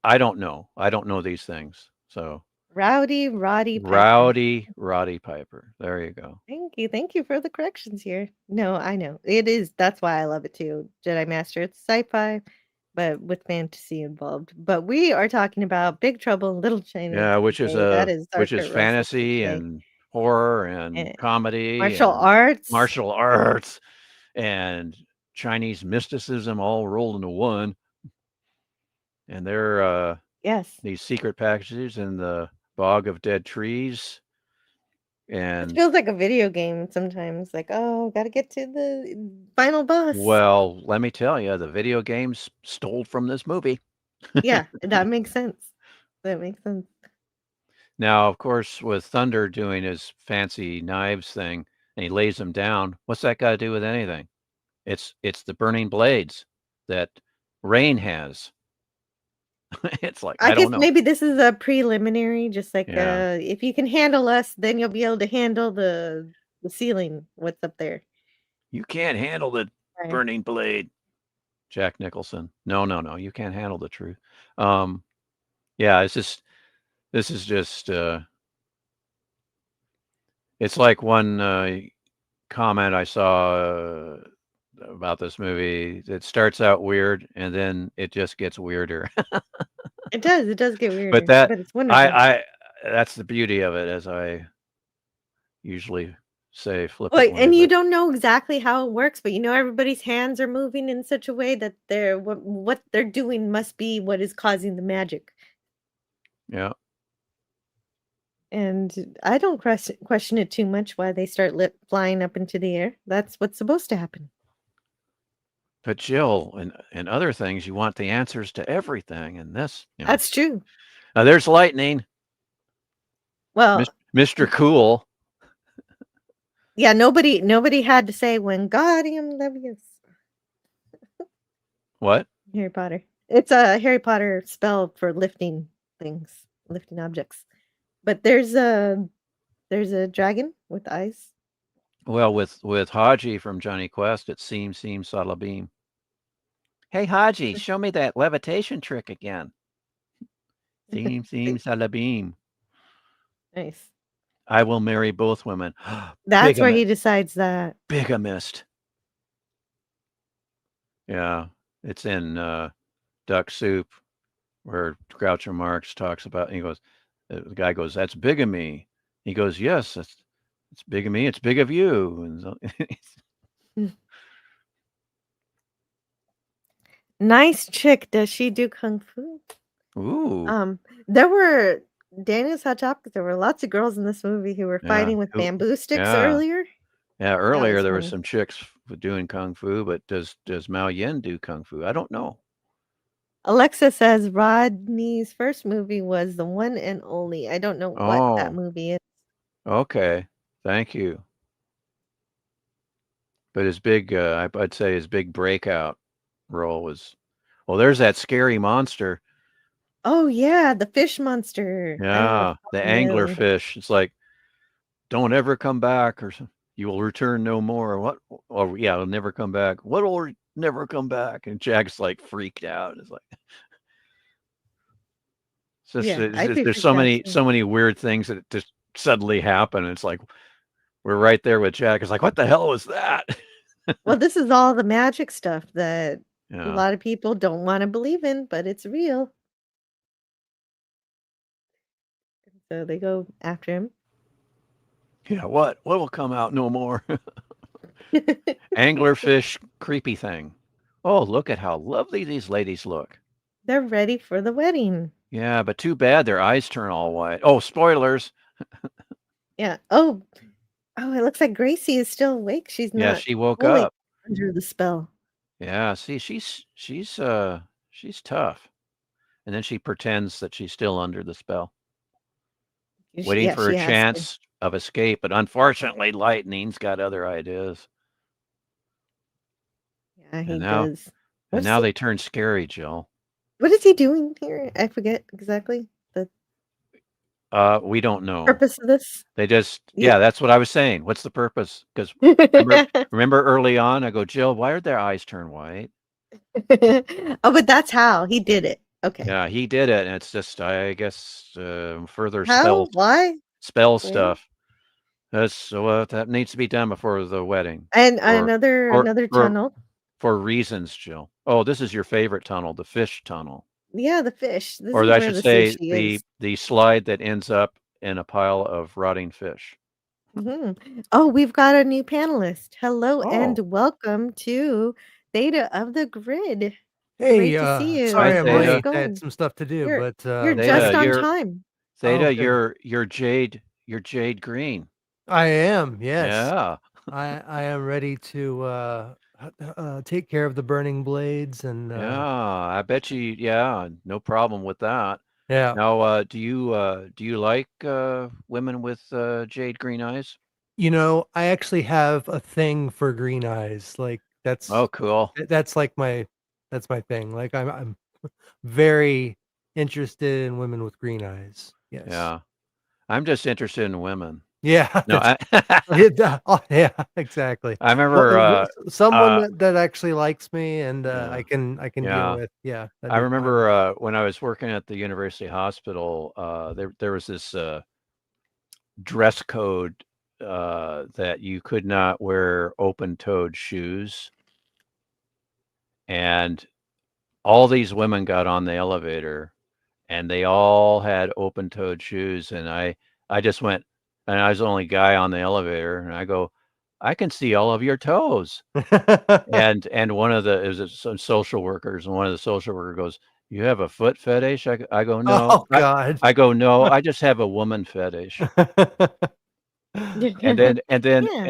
I don't know. I don't know these things. So Roddy Piper. Roddy Piper. There you go. Thank you. Thank you for the corrections here. No, I know. It is that's why I love it too. Jedi Master, it's sci-fi, but with fantasy involved. But we are talking about Big Trouble in Little China Yeah, today. That is our which is Kurt Russell for fantasy today. and horror and And comedy martial and arts. martial arts and Chinese mysticism all rolled into one. And they're Yes. these secret passages in the bog of dead trees. It And feels like a video game sometimes. Like, oh, gotta get to the final boss. well, let me tell you, the video games stole from this movie. Yeah, that makes sense. That makes sense. Now, of course, with Thunder doing his fancy knives thing and he lays them down, what's that got to do with anything? It's the burning blades that Rain has. It's like, I I guess don't know. maybe this is a preliminary, just like Yeah. if you can handle us, then you'll be able to handle the ceiling. What's up there? You can't handle the Right. burning blade. Jack Nicholson. No, no, no. You can't handle the truth. Yeah, this is just it's like one comment I saw about this movie. It starts out weird and then it just gets weirder. It does get weirder, But that but it's wonderful. I that's the beauty of it, as I usually say Well, flippantly, and you but don't know exactly how it works, but you know everybody's hands are moving in such a way that what they're doing must be what is causing the magic. yeah. And I don't question it too much why they start flying up into the air. That's what's supposed to happen. But Jill, and other things, you want the answers to everything, and this, That's true. Now there's lightning. Well, Mr. Cool. yeah, nobody had to say Wingardium Leviosa. What? Harry Potter. It's a Harry Potter spell for lifting things, lifting objects. But there's a dragon with eyes. Well, with Haji from Johnny Quest, it's seem Salabim. Hey Haji, show me that levitation trick again. Seem Salabim. Nice. I will marry both women. That's where he decides that. Bigamist. Yeah, it's in Duck Soup, where Groucho Marx talks about. He goes, the guy goes, "That's bigamy." He goes, "Yes, it's bigamy. It's big of you." And so, Nice chick. Does she do kung fu? ooh. There were Daniel's Hot Topic. There were lots of girls in this movie who were fighting with bamboo sticks earlier. Yeah, earlier was there fun. was some chicks doing kung fu, but does Mao Yin do kung fu? I don't know. Alexa says Rodney's first movie was the one and only. I don't know what that Oh, movie is. okay. Thank you. But his big, I'd say his big breakout role was, well, there's that scary monster. Oh yeah, the fish monster. Yeah, the No. anglerfish. It's like, don't ever come back, or you will return no more. What? Or yeah, it'll never come back. What will never come back? And Jack's like freaked out. It's like, it's just, Yeah, I'd be there's freaked out too. so many weird things that just suddenly happen. It's like we're right there with Jack. It's like, what the hell was that? Well, this is all the magic stuff that a Yeah. lot of people don't want to believe in, but it's real. So they go after him. Yeah. What will come out no more? Anglerfish, creepy thing. Oh, look at how lovely these ladies look. They're ready for the wedding. Yeah, but too bad their eyes turn all white. Oh, spoilers. Yeah. Oh, it looks like Gracie is still awake. She's Yeah, not she woke fully up. under the spell. Yeah, see, she's tough. And then she pretends that she's still under the spell, waiting Yeah, for a she has to. chance of escape. But unfortunately, Lightning's got other ideas. Yeah, he And now, does. and now they turn scary, Jill. What is he doing here? I forget exactly the We don't know. purpose of this. They just, Yeah. yeah, that's what I was saying. What's the purpose? Because remember early on, I go, Jill, why did their eyes turn white? Oh, but that's how he did it. Okay. Yeah, he did it, and it's just, I guess, further How? Why? spell Well, stuff. That's that needs to be done before the wedding. and Or- another tunnel. For reasons, Jill. Oh, this is your favorite tunnel, the fish tunnel. Yeah, the fish. This Or is I where should the say sushi is. the slide that ends up in a pile of rotting fish. Oh, we've got a new panelist. Hello and Oh. welcome to Theta of the Grid. Hey, Great to see you. sorry I'm Theta. How's it late. I had going? some stuff to do, You're, but you're Theta, just on you're- time. Theta, good. you're jade green. I am, yes. Yeah. I am ready to take care of the burning blades and Yeah, I bet you. Yeah, no problem with that. yeah. Now, do you like women with jade green eyes? You know, I actually have a thing for green eyes. Like Oh, cool. that's like that's my thing. Like I'm very interested in women with green eyes. Yes. Yeah, I'm just interested in women. Yeah. No, Yeah, exactly. I remember. Someone that actually likes me and Yeah. I can Yeah. deal with. Yeah. I remember when I was working at the university hospital, there was this dress code that you could not wear open-toed shoes, and all these women got on the elevator, and they all had open-toed shoes, and I just went, and I was the only guy on the elevator, and I go, I can see all of your toes. And one of it was some social workers, and one of the social worker goes, "You have a foot fetish?" I go, "No." Oh God. I go, "No, I just have a woman fetish." And then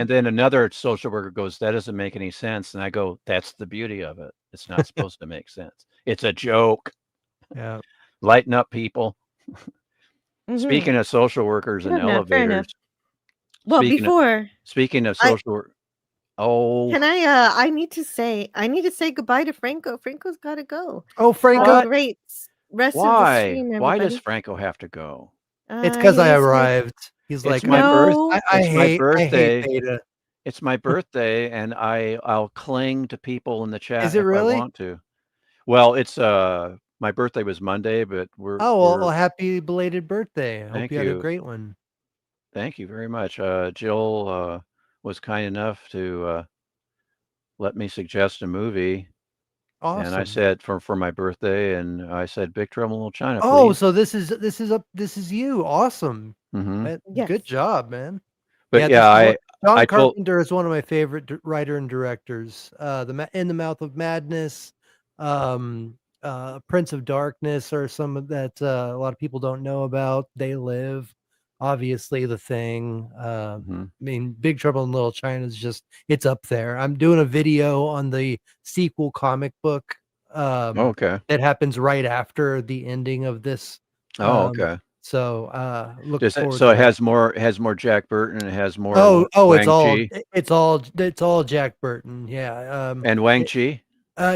Yeah. another social worker goes, "That doesn't make any sense." And I go, "That's the beauty of it. It's not supposed to make sense. It's a joke. Yeah. Lighten up, people." Mhm. Speaking of social workers and Fair enough, fair enough. elevators, Well, speaking of I- social work, oh, can I need to say goodbye to Franco. Franco's got to go. Oh, Franco. Have a great rest of the stream, everybody. Why does Franco have to go? It's because I he's like, arrived. He's like, It's my birth. No. I It's my hate birthday. Theta. It's my birthday, and I'll cling to people in the chat Is it if really? I want to. Well, it's my birthday was Monday, but we're well, happy belated birthday. I hope Thank you had a you. great one. Thank you very much. Jill was kind enough to let me suggest a movie, Awesome. and I said for my birthday, and I said Big Trouble in Little China. Oh, Please. so this is you. Awesome. Mhm. Yes. Good job, man. But John I told- Carpenter is one of my favorite writer and directors. In the Mouth of Madness, Prince of Darkness, are some that a lot of people don't know about. They Live. obviously The Thing. Mhm. I mean, Big Trouble in Little China is just, it's up there. I'm doing a video on the sequel comic book Okay. that happens right after the ending of this. Oh, okay. So look Does it forward so to it that. has more Jack Burton, it has more Oh, Wang Chi it's all Jack Burton. Yeah. and Wang Chi?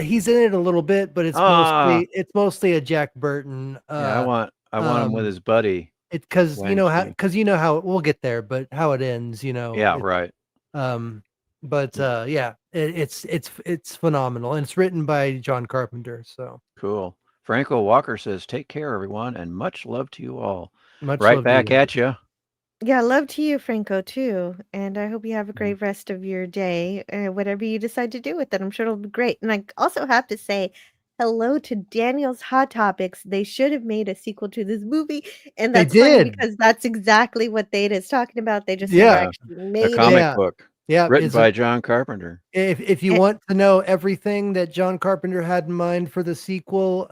He's in it a little bit, but Ah, it's mostly a Jack Burton. yeah, I want him with Um, his buddy it because Wang Chi. you know how we'll get there, but how it ends, Yeah, right. um, but yeah, it's phenomenal, and it's written by John Carpenter. So Cool. Franco Walker says, "Take care, everyone, and much love to you all." much Right love to back you. at you. Yeah, love to you, Franco, too. And I hope you have a Mhm. great rest of your day, whatever you decide to do with it. I'm sure it'll be great. And I also have to say hello to Daniel's Hot Topics. They should have made a sequel to this movie. And They that's funny did. because that's exactly what Theta is talking about. They just never Yeah. actually A made it. comic Yeah. book Yeah. written by John Carpenter. If you Eh, want to know everything that John Carpenter had in mind for the sequel,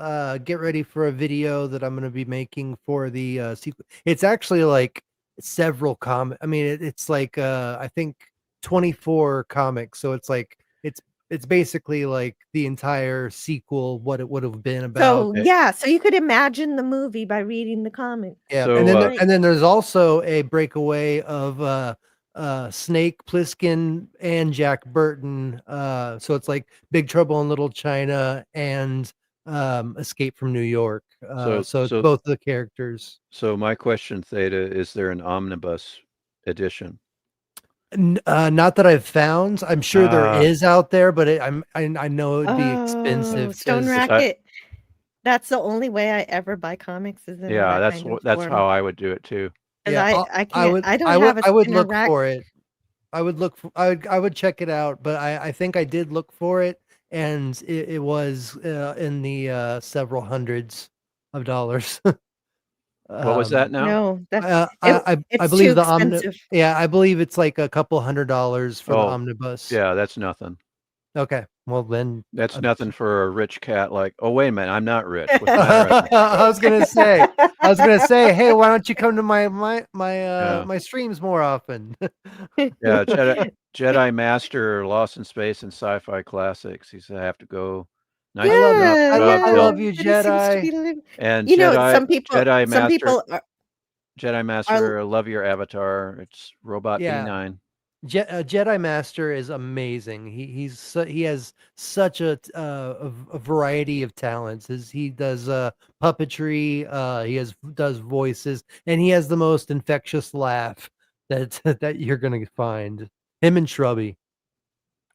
get ready for a video that I'm going to be making for the sequel. It's actually like several I mean, it's like I think 24 comics. So it's like it's basically like the entire sequel, what it would have been about. So, yeah, so you could imagine the movie by reading the comic. Yeah, So, Nice. and then there's also a breakaway of Snake Plissken and Jack Burton. So it's like Big Trouble in Little China and Escape from New York. so So it's so both the characters. so my question, Theta, is there an omnibus edition? Not that I've found. I'm sure there Ah, is out there, but I know it'd be Oh, expensive because I Stoneracket. That's the only way I ever buy comics is in yeah, that kind of that's form. how I would do it too. 'Cause yeah, I can't I don't have a I would spinner look rack. for it. I would check it out, but I think I did look for it, and it was in the several hundreds of dollars. What was that now? No, that I it's too believe expensive. yeah, I believe it's like a couple $100 for the Oh, omnibus. yeah, that's nothing. Okay, well then That's nothing for a rich cat like, "Oh, wait a minute, I'm not rich. What's my record?" I was gonna say, hey, why don't you come to Yeah. my streams more often? Yeah, Jedi Master, Lost in Space and Sci-Fi Classics. He said, "I have to go. Nice Yeah, job, I yeah, Bill." love you, but it seems to Jedi. be li And you know, some Master people Jedi are Master, I love your avatar. It's Robot Yeah. B9. Jedi Master is amazing. He has such a variety of talents. He does puppetry. He does voices, and he has the most infectious laugh that that you're gonna find. Him and Shrubby.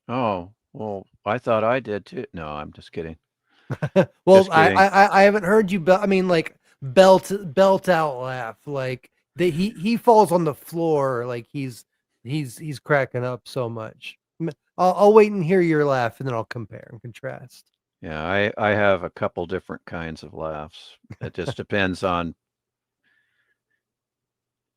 Oh, well, I thought I did too. No, I'm just kidding. Well, Just kidding. I haven't heard you. I mean, like belt out laugh. Like he falls on the floor. Like he's cracking up so much. I'll wait and hear your laugh, and then I'll compare and contrast. Yeah, I have a couple different kinds of laughs. It just depends on.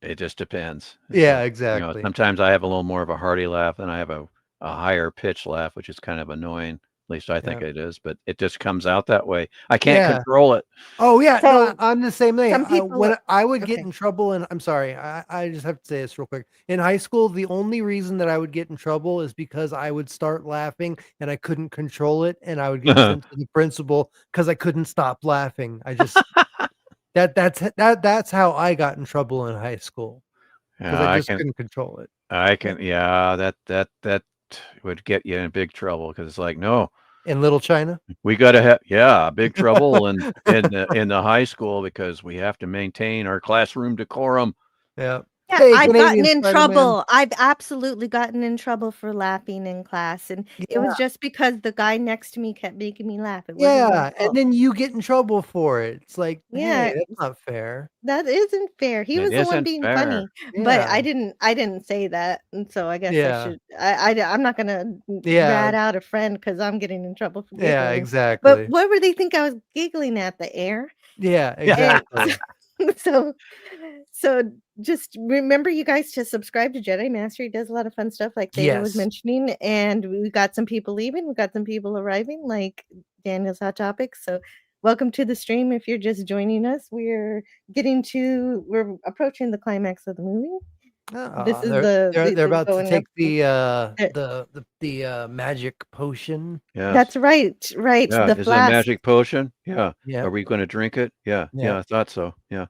It just depends. Yeah, You know, exactly. sometimes I have a little more of a hearty laugh, and I have a higher pitch laugh, which is kind of annoying. At least I think Yeah. it is, but it just comes out that way. I can't Yeah. control it. Oh yeah, no, So, I'm the same thing. some people When are I would get okay. in trouble, and I'm sorry, I just have to say this real quick. In high school, the only reason that I would get in trouble is because I would start laughing and I couldn't control it, and I would get sent to the principal because I couldn't stop laughing. I just that's how I got in trouble in high school because Yeah, I just couldn't control it. I can, yeah, that would get you in big trouble because it's like, no, In Little China. we got to have, yeah, big trouble in the high school because we have to maintain our classroom decorum. Yeah. Yeah, Hey, I've gotten Canadian in Spider-Man. trouble. I've absolutely gotten in trouble for laughing in class, and it was Yeah. just because the guy next to me kept making me laugh. It wasn't my Yeah, and fault. then you get in trouble for it. It's like, Yeah, hey, that's not fair. that isn't fair. He It was the one isn't being fair. funny, but Yeah. I didn't say that, and so I guess I Yeah. should I'm not gonna Yeah. rat out a friend because 'cause I'm getting in trouble for Yeah, giggling. But exactly. what would they think I was giggling at? The air? Yeah, And exactly. so so just remember you guys to subscribe to Jedi Master. He does a lot of fun stuff like Theta was Yes. mentioning, and we got some people leaving, we got some people arriving, like Daniel's Hot Topics. So welcome to the stream. If you're just joining us, we're approaching the climax of the movie. This is they're about to going take up- the magic potion. Yes. That's right. Yeah. The Is it a flask. magic potion? Yeah. Yeah. Are we going to drink it? Yeah. Yeah. I thought so. Yeah.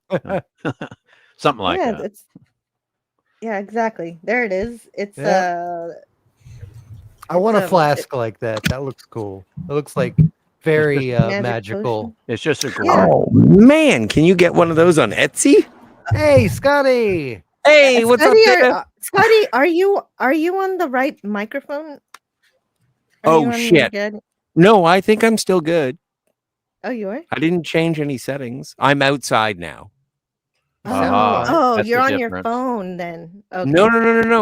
Something like that. Yeah, exactly. There it is. It's I want a um, flask like that. That looks cool. It looks like very magical. potion. It's just a Yeah. Oh man, can you get one of those on Etsy? Hey, Scotty. Hey, what's up, Scotty, Dana? Scotty, are you on the right microphone? Are you Oh on shit! good? No, I think I'm still good. Oh, you are? I didn't change any settings. I'm outside now. That's You're the on your difference. phone then. Okay. No,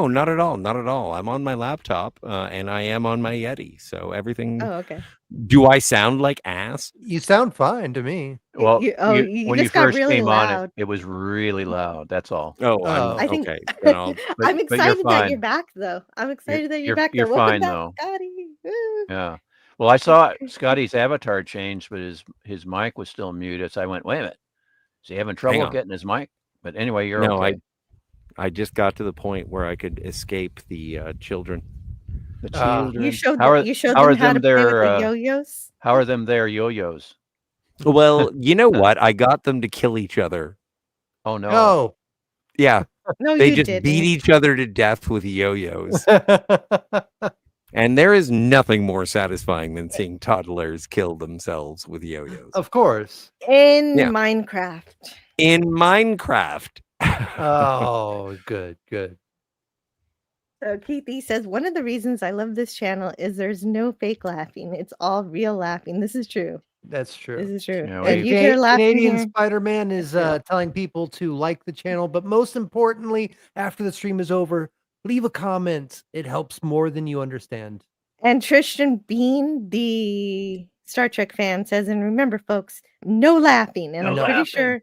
not at all, not at all. I'm on my laptop and I am on my Yeti, so everything. Oh, okay. Do I sound like ass? You sound fine to me. Well, You when you just got first really came on, loud. it was really loud. That's all. Oh, I think okay. Then I'll- I'm but you're excited that you're fine. back though. I'm excited that you're You're back. you're Welcome fine back, though. Scotty. Woo. Yeah. Well, I saw Scotty's avatar change, but his mic was still muted. So I went, wait a minute. Is he having trouble on. getting his mic? But anyway, you're No, okay. I just got to the point where I could escape the children. The children. You showed how them, are, you showed how them are how to them play with their the yo-yos. how are them their yo-yos? Well, you know what? I got them to kill each other. Oh no. Oh. Yeah. No, They you just didn't. beat each other to death with yo-yos. And there is nothing more satisfying than seeing toddlers kill themselves with yo-yos. Of course. In Yeah. Minecraft. In Minecraft. Oh, good. So Keith E says, one of the reasons I love this channel is there's no fake laughing. It's all real laughing. This is true. That's true. This is true. Yeah, If you hear laughing Canadian here, Spider-Man is telling people to like the channel, but most importantly, after the stream is over, leave a comment. It helps more than you understand. and Tristan Bean, the Star Trek fan, says, and remember, folks, no laughing. And No I'm pretty laughing. sure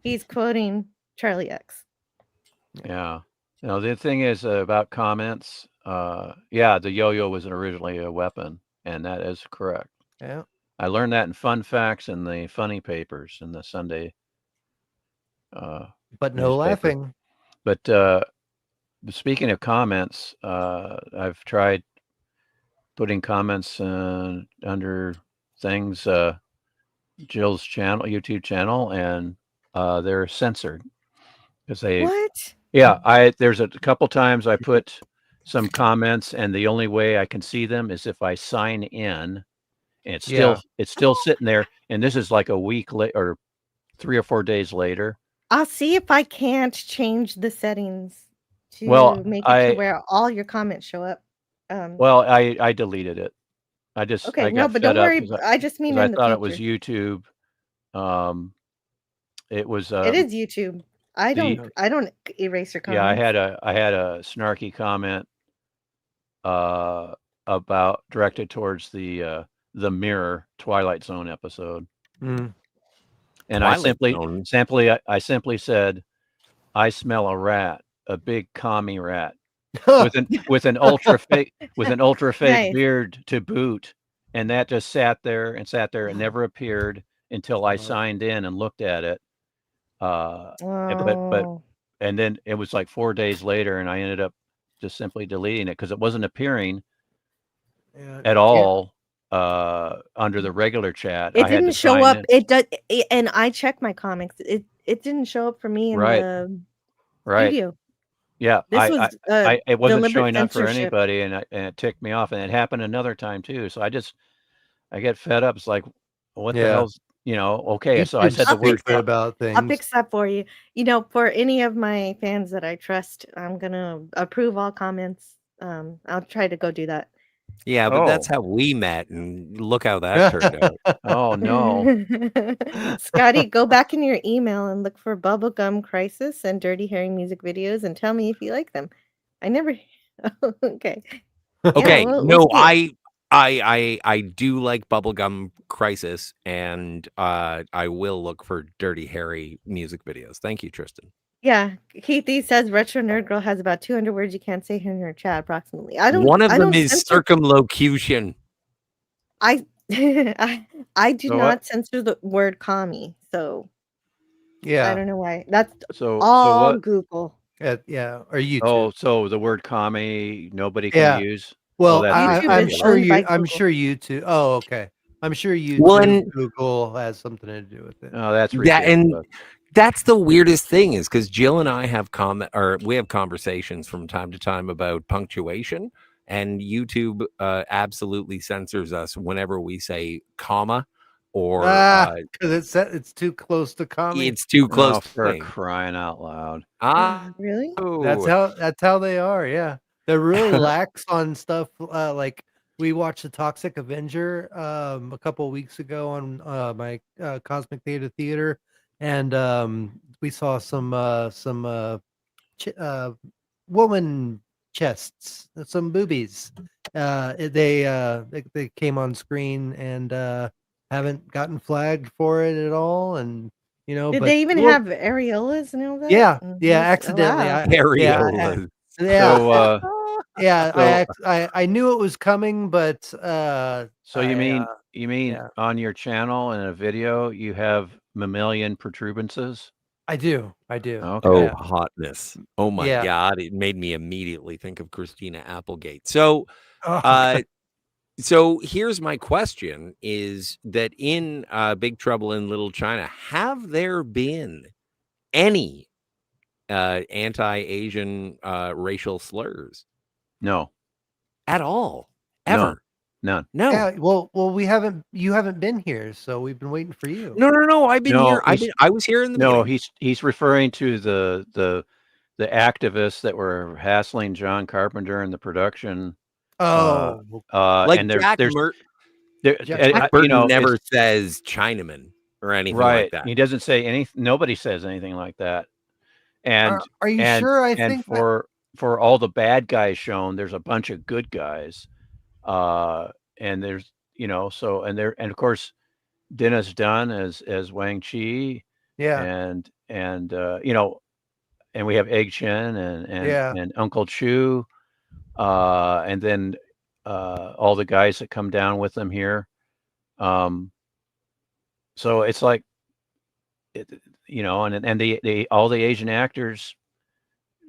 he's quoting Charlie X. Yeah. No, the thing is about comments. Yeah, the yo-yo was originally a weapon, and that is correct. Yeah. I learned that in Fun Facts in the funny papers in the Sunday. But no newspaper. laughing. But speaking of comments, I've tried putting comments under things, Jill's channel, YouTube channel, and they're censored because they. What? Yeah, there's a couple times I put some comments, and the only way I can see them is if I sign in, and it's still sitting there. And this is like a week later, or 3 or 4 days later. I'll see if I can't change the settings to make it to where all your comments show up. Well, I deleted it. I just okay. I No, got but fed don't up worry. 'cause I just mean 'cause in I the thought it was future. YouTube. It was. It is YouTube. I don't erase your comments. Yeah, I had a snarky comment about directed towards the Mirror Twilight Zone episode. Mm. And I simply said, I smell a rat, a big commie rat with an ultra fake Nice. beard to boot. And that just sat there and never appeared until I signed in and looked at it. But and then it was like 4 days later, and I ended up just simply deleting it because it wasn't appearing at all under the regular chat. It I had didn't to show sign up. in. It does, and I checked my comics. It didn't show up for me in the studio. Yeah, This was it wasn't deliberate showing up for censorship. anybody, and it ticked me off. And it happened another time too. So I get fed up. It's like, what the hell's okay? So I said the word about things. I'll fix that for you. For any of my fans that I trust, I'm gonna approve all comments. I'll try to go do that. Yeah, but that's how we met, and look how that turned out. Oh no. Scotty, go back in your email and look for Bubblegum Crisis and Dirty Harry music videos and tell me if you like them. I never. Okay. Okay. Yeah, No, see. I do like Bubblegum Crisis, and I will look for Dirty Harry music videos. Thank you, Tristan. Yeah, Keith E says Retro Nerd Girl has about 200 words you can't say in her chat approximately. One of them is censor- circumlocution. I do So what? not censor the word commie, so I Yeah. don't know why. That's So all what? Google. Yeah. Or YouTube. Oh, so the word commie nobody can Yeah. use? Well, that's YouTube I'm is ridiculous. sure owned by I'm Google. sure YouTube. Oh, okay. I'm sure Well, YouTube, and Google has something to do with it. Oh, that's that and ridiculous. that's the weirdest thing is because Jill and I have we have conversations from time to time about punctuation, and YouTube absolutely censors us whenever we say comma or Because it's too close to commie. it's too close Oh, to for thing. crying out loud. Really? That's how they are. Yeah, they're really lax on stuff. Like we watched the Toxic Avenger a couple of weeks ago on my Cosmic Data Theater, and we saw some woman chests, some boobies. They came on screen and haven't gotten flagged for it at all, and Did but they even we'll have areolas and all that? yeah, Yes. accidentally. Wow. Areolas. Yeah, So I knew it was coming, but So you mean yeah. on your channel in a video you have mammalian protuberances? I do. Okay. Oh, Yeah. hotness. Oh my Yeah. God. It made me immediately think of Christina Applegate. So, Oh, so here's my question is that in Big Trouble in Little China, have there been any anti-Asian racial slurs No, at all? none, Ever? none. No. Yeah, well, you haven't been here, so we've been waiting for you. No. I've been here. No, I was here in the no, beginning. he's referring to the activists that were hassling John Carpenter in the production. Oh, Like And Jack there's Jack Burton never says Chinaman or anything like right. that. He doesn't say anything. Nobody says anything like that. And are you and sure? I and think for all the bad guys shown, there's a bunch of good guys. And there's so and of course Dennis Dunn as Wang Chi. Yeah. And and we have Egg Shen Yeah. and Uncle Chu, and then all the guys that come down with them here. So it's like, and the all the Asian actors,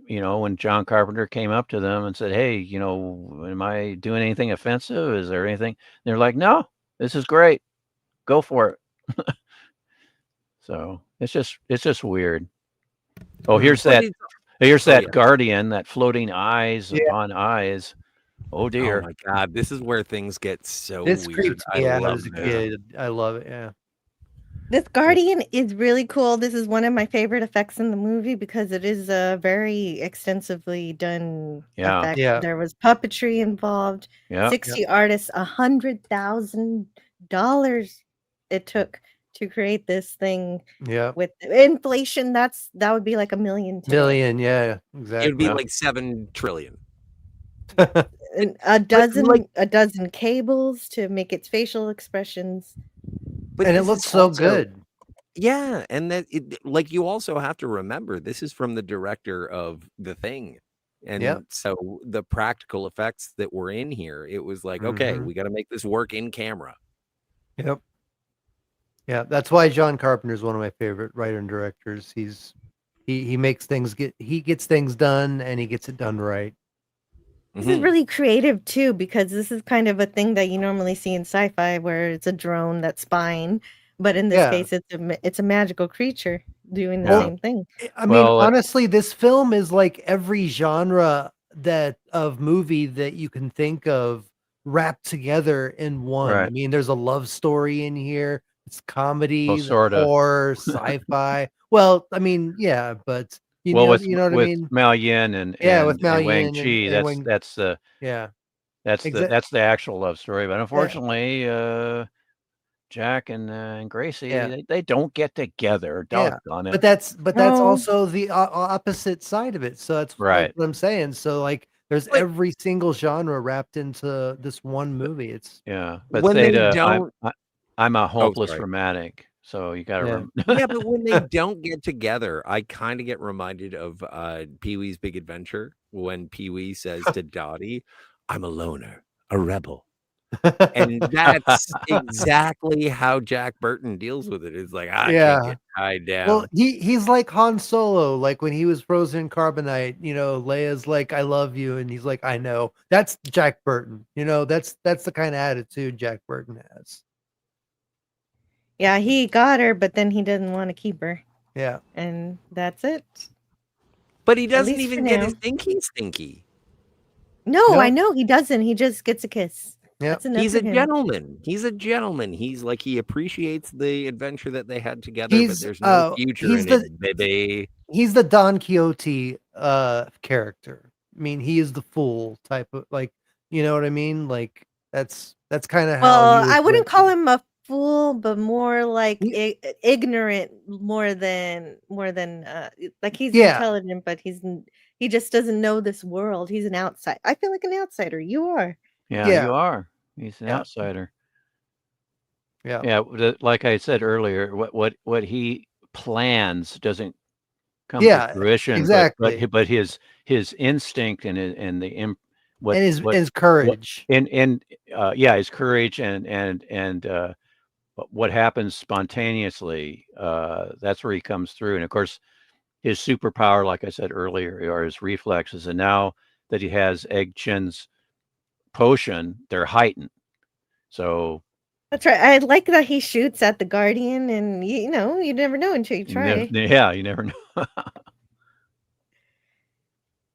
when John Carpenter came up to them and said, "Hey, am I doing anything offensive? Is there anything?" They're like, "No, this is great. Go for it." So it's just weird. Oh, here's that guardian, that floating eyes upon eyes. Oh Oh dear. my God, this is where things get so this weird. creeps I me out love as a this. kid. I love it. Yeah. This guardian is really cool. This is one of my favorite effects in the movie because it is a very extensively done effect. Yeah. There was puppetry involved. Yeah. 60 artists, $100,000 it took to create this thing. Yeah. With inflation, that would be like $1 million today. Million. Yeah. Exactly. It would be like 7 trillion. And a dozen cables to make its facial expressions. But And it this looks is so also- good. Yeah, and that like you also have to remember this is from the director of The Thing. And so the practical effects that were in here, it was like, okay, we got to make this work in camera. Yep. Yeah, that's why John Carpenter is one of my favorite writer and directors. He makes things gets things done, and he gets it done right. This is really creative too, because this is kind of a thing that you normally see in sci-fi where it's a drone that's spying, but in this case it's a magical creature doing the same thing. I mean, honestly, this film is like every genre of movie that you can think of wrapped together in one. Right. I mean, there's a love story in here. It's comedy, sorta. horror, sci-fi. Well, I mean, yeah, but you know what I mean? Mao Yin and with Mao Wang Yin Chi, and Wang- that's the that's the actual love story. But unfortunately, Jack and Gracie, they don't get together. Doggone it. But that's also the opposite side of it. So that's Right. what I'm saying. So like there's every single genre wrapped into this one movie. It's But when they Theta, don't I'm a hopeless sorry. romantic. So you got to Yeah, but when they don't get together, I kind of get reminded of Pee-wee's Big Adventure when Pee-wee says to Dottie, "I'm a loner, a rebel. And that's exactly how Jack Burton deals with it. It's like, I can't Yeah. get tied Well, down. he's like Han Solo, like when he was frozen in carbonite, Leia's like, I love you, and he's like, I know. That's Jack Burton. That's the kind of attitude Jack Burton has. Yeah, he got her, but then he didn't want to keep her. Yeah. And that's it. But he At doesn't least for even get his now. stinky stinky. No, I Nope. know he doesn't. He just gets a kiss. Yep. That's enough He's for a him. gentleman. He's a gentleman. He's like, he appreciates the adventure that they had together, but there's no future in it, baby. He's the Don Quixote character. I mean, he is the fool type of, like, you know what I mean? Like that's kind of how Well, he was I wouldn't written. call him a fool, but more like ignorant, more than like he's Yeah. intelligent, but he just doesn't know this world. He's an outside. I feel like an outsider. You are. Yeah, you are. He's an outsider. Yeah. Yeah, like I said earlier, what he plans doesn't come Yeah, to fruition, exactly. but his instinct and the what And his what courage. his courage and what happens spontaneously, that's where he comes through. And of course, his superpower, like I said earlier, are his reflexes. And now that he has Egg Chin's potion, they're heightened. So That's right. I like that he shoots at the Guardian, and you never know until you try. you never know.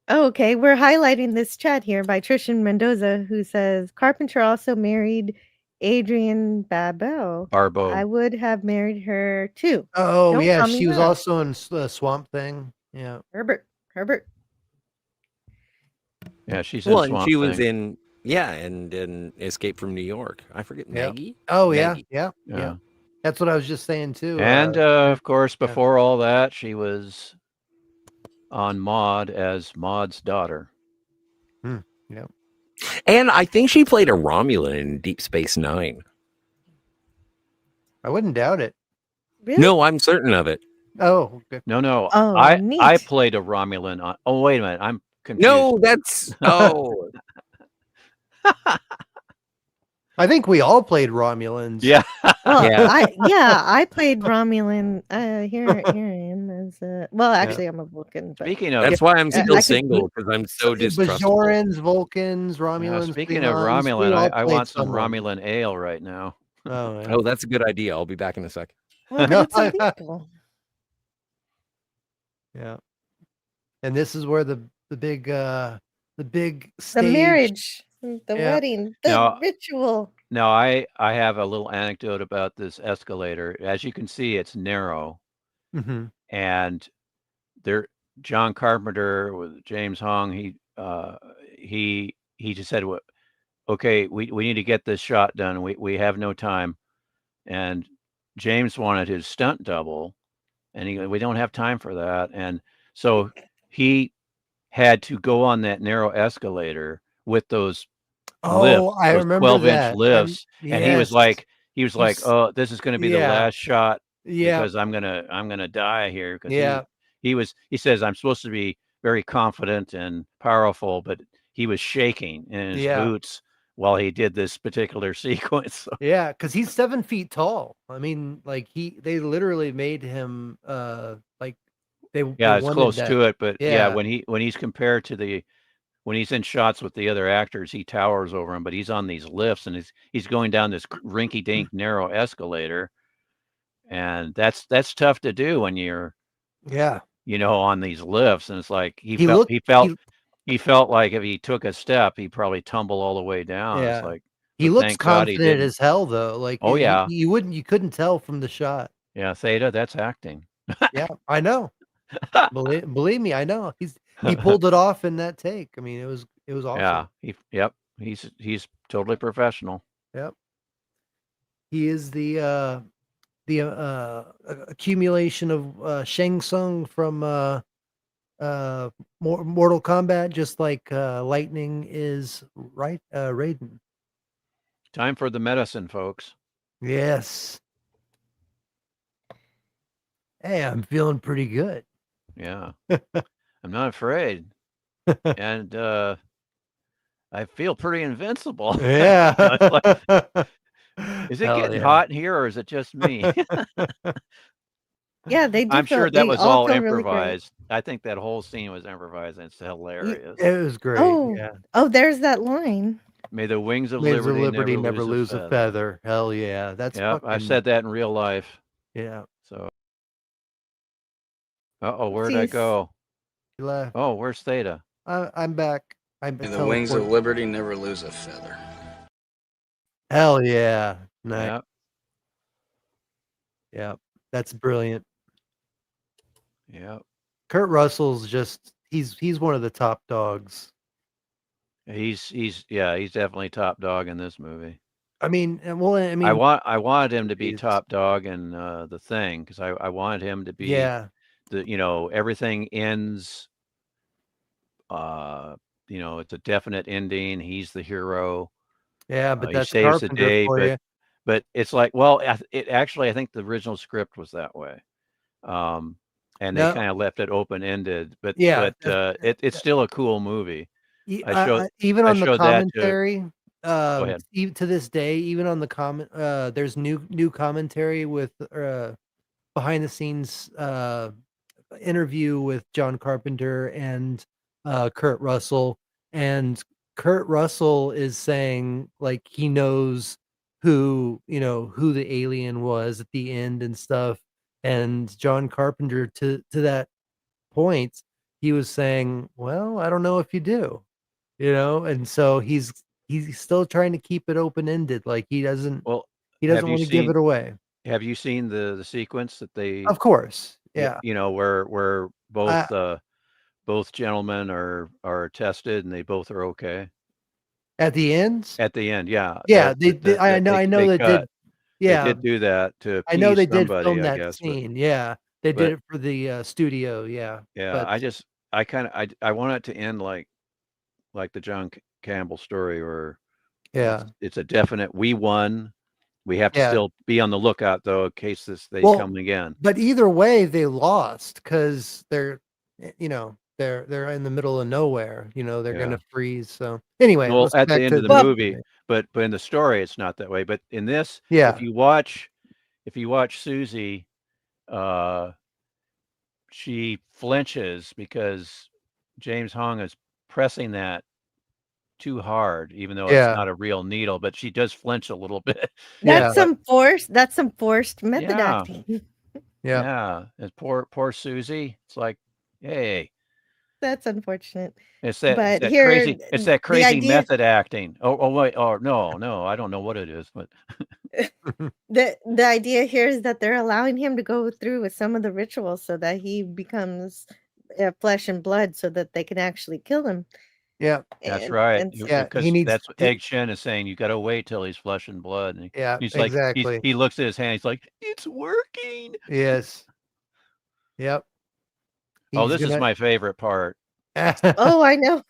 Oh, okay, we're highlighting this chat here by Trishan Mendoza, who says Carpenter also married Adrienne Barbeau. I would have married her too. Oh, Don't yeah, call me she was Mom. also in Swamp Thing. Yeah. Herbert. Yeah, she's Well, in and Swamp she was Thing. in Escape from New York. I forget Maggie. Oh, Maggie. yeah. That's what I was just saying too. And of course, before all that, she was on Maude as Maude's daughter. Yeah. And I think she played a Romulan in Deep Space Nine. I wouldn't doubt it. Really? No, I'm certain of it. Oh, okay. No. Oh, I neat. played a Romulan on. Oh, wait a minute. I'm confused. No, that's I think we all played Romulans. Yeah. Well, Yeah. I played Romulan. Here I am as well. Actually, I'm a Vulcan. But Speaking of, that's why I'm I still could- single, because I'm so distrustful. Bajorans, Vulcans, Romulans. speaking of Klingons, we Romulan, all I played want some someone. Romulan ale right now. Oh, yeah. Oh, that's a good idea. I'll be back in a sec. well, No, get some people. Yeah. And this is where the big The stage. marriage, the wedding, the Now- ritual. Now, I have a little anecdote about this escalator. As you can see, it's narrow, Mhm. and there, John Carpenter with James Hong, he just said, "Well, okay, we need to get this shot done. We have no time." And James wanted his stunt double, and he goes, "We don't have time for that." And so he had to go on that narrow escalator with those lifts, I those remember 12-inch that. lifts, and he was like, He's- "Oh, this is going to be the yeah. last shot Yeah. because I'm gonna die here." Because Yeah. he says I'm supposed to be very confident and powerful, but he was shaking in his Yeah. boots while he did this particular sequence. Yeah, because he's 7 feet tall. I mean, like they literally made him like they Yeah, it's wanted close that. to it, but yeah, Yeah. when he's compared to when he's in shots with the other actors, he towers over him, but he's on these lifts and he's going down this rinky-dink narrow escalator, and that's tough to do when you're Yeah. on these lifts, and it's like he felt like if he took a step, he'd probably tumble all the way down. Yeah. It's like, He but looks thank God he confident didn't. as hell though. Like Oh, yeah. you couldn't tell from the shot. Yeah, Theta, that's acting. Yeah, I know. Believe me, I know. He pulled it off in that take. I mean, it was awesome. Yeah, he's totally professional. Yep. He is the accumulation of Shang Tsung from Mortal Kombat, just like Lightning is Raiden. Time for the medicine, folks. Yes. Hey, I'm feeling pretty good. Yeah. I'm not afraid. And I feel pretty invincible. Yeah. It's like, is it Hell getting yeah. hot in here or is it just me? Yeah, they do I'm feel sure that they was all all feel really great. improvised. I think that whole scene was improvised, and it's hilarious. It was great. Oh, Yeah. oh, there's that line. May the wings of Wings of liberty Liberty never never lose a feather. feather. Hell yeah. That's Yep, I've fucking said that in real life. yeah. So, where'd I Jeez. go? You left. Oh, where's Theta? I'm back. I'm May the wings of teleported. liberty never lose a feather. Hell yeah. Nice. Yep, Yeah. That's brilliant. yep. Kurt Russell's just he's one of the top dogs. He's definitely top dog in this movie. I mean, well, I I mean, wanted him to be he's- top dog in The Thing, because I wanted him to be yeah, everything ends. It's a definite ending. He's the hero. yeah, but He that's saves the Carpenter day, for you. but it's like, well, I think the original script was that way. And they No, kind of left it open ended, but yeah. it's still a cool movie. Even I on the showed that to. commentary, Go ahead. even to this day, even on the comment, there's new commentary with behind the scenes interview with John Carpenter and Kurt Russell, and Kurt Russell is saying like he knows who the alien was at the end and stuff, and John Carpenter to that point he was saying, well, I don't know if you do, and so he's still trying to keep it open ended, like he doesn't Well, want to give it away. have you seen the sequence that they, Of course, yeah. where I- both gentlemen are tested and they both are okay at the end, at the end? Yeah. yeah, I know They they did. cut. Yeah, They did do that to I know appease they did somebody, film I that guess, scene. Yeah, they did but it for the studio. Yeah, yeah, but I want it to end like the John Campbell story, where yeah, it's a definite we won. We have to yeah. still be on the lookout though in case they Well, come again. but either way, they lost because they're they're in the middle of nowhere. They're Yeah. gonna freeze. So anyway, Well, let's at get the back end to of the the movie, but in the story, it's not that way. But in this, Yeah, if you watch Susie, she flinches because James Hong is pressing that too hard, even though it's yeah, not a real needle, but she does flinch a little bit. yeah, That's some forced method Yeah. acting. yeah. Yeah. And poor Susie. It's like, hey, That's unfortunate. it's But that here, crazy idea method acting. Oh wait, no, I don't know what it is, but the idea here is that they're allowing him to go through with some of the rituals so that he becomes flesh and blood, so that they can actually kill him. Yeah, that's right. Yeah, Because he needs that's what Egg Shen is saying. You got to wait till he's flesh and blood. And yeah, he's like, exactly. he looks at his hand. He's like, it's working. Yes. Yep. Oh, this is my favorite part. Oh, I know.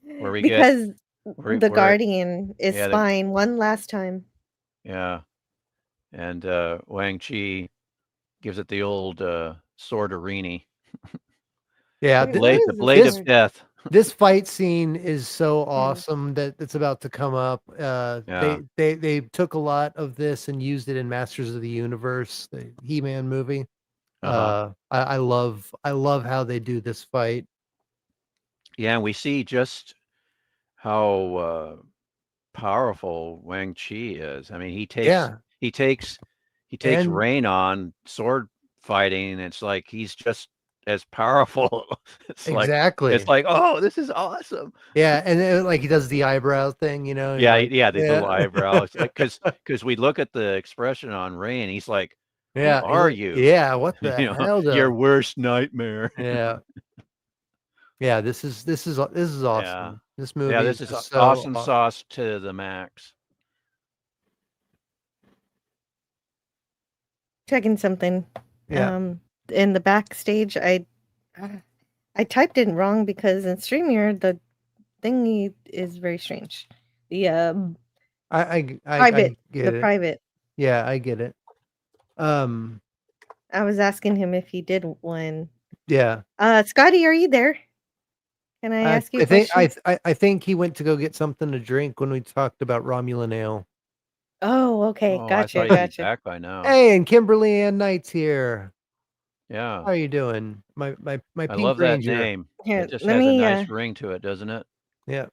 Where we because where- the where- guardian is yeah, spying one last time. Yeah. And Wang Chi gives it the old sword-arini. Yeah, The blade of death. This fight scene is so awesome that it's about to come up. Yeah. They took a lot of this and used it in Masters of the Universe, the He-Man movie. Uh-huh. I love how they do this fight. Yeah, and we see just how powerful Wang Chi is. I mean, he takes And- Rain on sword fighting, and it's like he's just as powerful. Exactly. It's like, oh, this is awesome. Yeah, and then, like he does the eyebrow thing, Yeah, like, the little eyebrows. Because we look at the expression on Rain, he's like, yeah, who are you? Yeah, what the hell? Your worst nightmare. Yeah. Yeah, this is awesome. Yeah. This movie Yeah, this is just so awesome sauce to the max. Checking something. Yeah. In the backstage, I typed in wrong because in StreamYard the thingy is very strange. The I private, get the it. private. Yeah, I get it. I was asking him if he did one. Yeah. Scotty, are you there? Can I I ask you a think question? I think he went to go get something to drink when we talked about Romulan ale. Oh, okay. Oh, I Gotcha. thought he'd be Gotcha. back by now. Hey, and Kimberly Ann Knight's here. Yeah. How are you doing? My I Pink love that Ranger. name. Here, It just let has a me. nice ring to it, doesn't it? Yeah.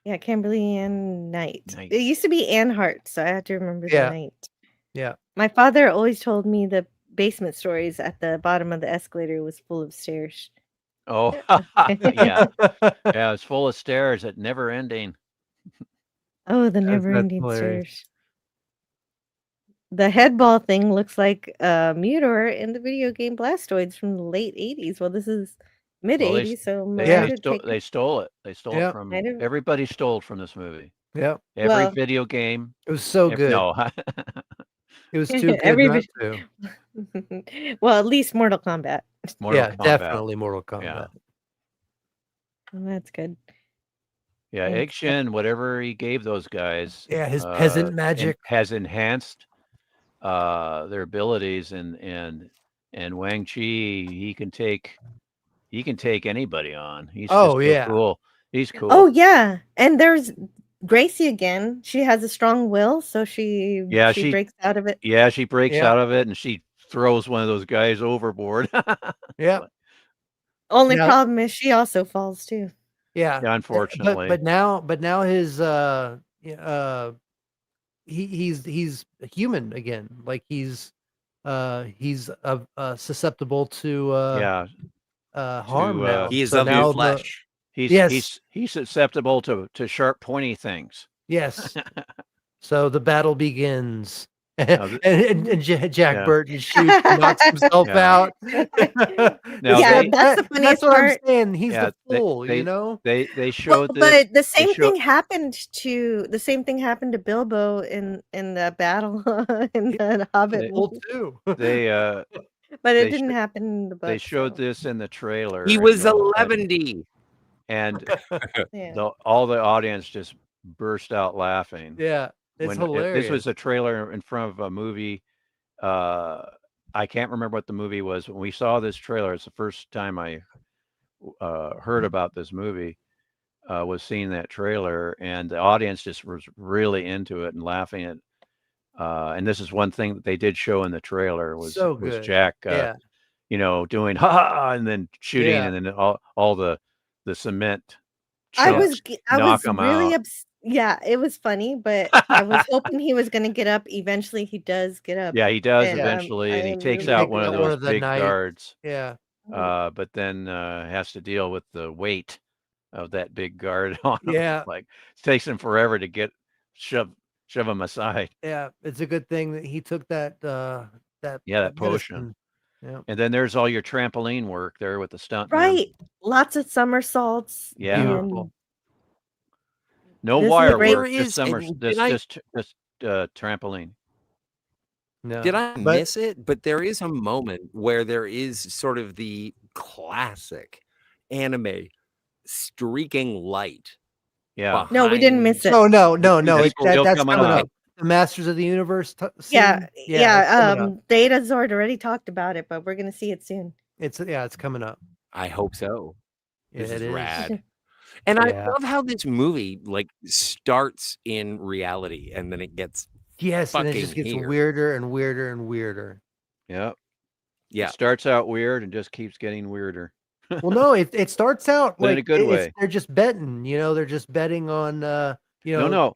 Yeah, Kimberly Ann Knight. Knight. It used to be Ann Hart, so I had to remember the Yeah. Knight. Yeah. My father always told me the basement stories at the bottom of the escalator was full of stairs. Oh, yeah. Yeah, it's full of stairs at never ending. Oh, the That's never-ending hilarious. stairs. The headball thing looks like Mutor in the video game Blastoids from the late 80s. Well, this is mid Well, 80s, so they might have taken. they stole it. They stole it Yep. from Might have. everybody stole from this movie. Yep. Every Well, video game. It was so good. No. It was too good not to. Well, at least Mortal Kombat. Mortal Yeah, Kombat. definitely Mortal Kombat. Yeah. Well, that's good. Yeah, Thanks. Egg Shen, whatever he gave those guys, Yeah, his peasant magic has enhanced their abilities, and Wang Chi, he can take anybody on. He's just so cool. He's cool. Oh yeah, and there's Gracie again. She has a strong will, so she breaks out of it. Yeah, she breaks out of it, and she throws one of those guys overboard. Yeah. Only problem is she also falls too. Yeah. Unfortunately. But now his he's a human again. Like he's susceptible to harm now. He is So of now the flesh. He's susceptible to sharp, pointy things. Yes. So the battle begins. and Jack Burton shoots, knocks himself out. That's the funniest That's what part. I'm saying. He's the fool, you know. They showed but the same thing happened to Bilbo in the battle in the Hobbit too. But it didn't happen in the book. They showed this in the trailer. He was 11D. And all the audience just burst out laughing. Yeah, it's hilarious. This was a trailer in front of a movie. I can't remember what the movie was. When we saw this trailer, it's the first time I heard about this movie, was seeing that trailer, and the audience just was really into it and laughing at. And this is one thing that they did show in the trailer was Jack, doing ha ha, and then shooting, and then all the cement. I was really yeah, it was funny, but I was hoping he was going to get up. Eventually, he does get up. Yeah, he does eventually, and he takes out one of those big guards. Yeah. But then has to deal with the weight of that big guard on him. Yeah. Like it takes him forever to shove him aside. Yeah, it's a good thing that he took that that potion. Yeah. And then there's all your trampoline work there with the stunt. Right. Lots of somersaults. Yeah. And no wire work, just trampoline. No. Did I miss it? But there is a moment where there is sort of the classic anime streaking light. Yeah. No, we didn't miss it. Oh no. That's Coming up. The Masters of the Universe. Yeah. Datazord already talked about it, but we're gonna see it soon. It's coming up. I hope so. This is rad. And Yeah. I love how this movie starts in reality and then it gets and it just gets weirder and weirder and weirder. Yeah. Yeah. It starts out weird and just keeps getting weirder. Well, no, it starts out in a good way. They're just betting, they're just betting on no,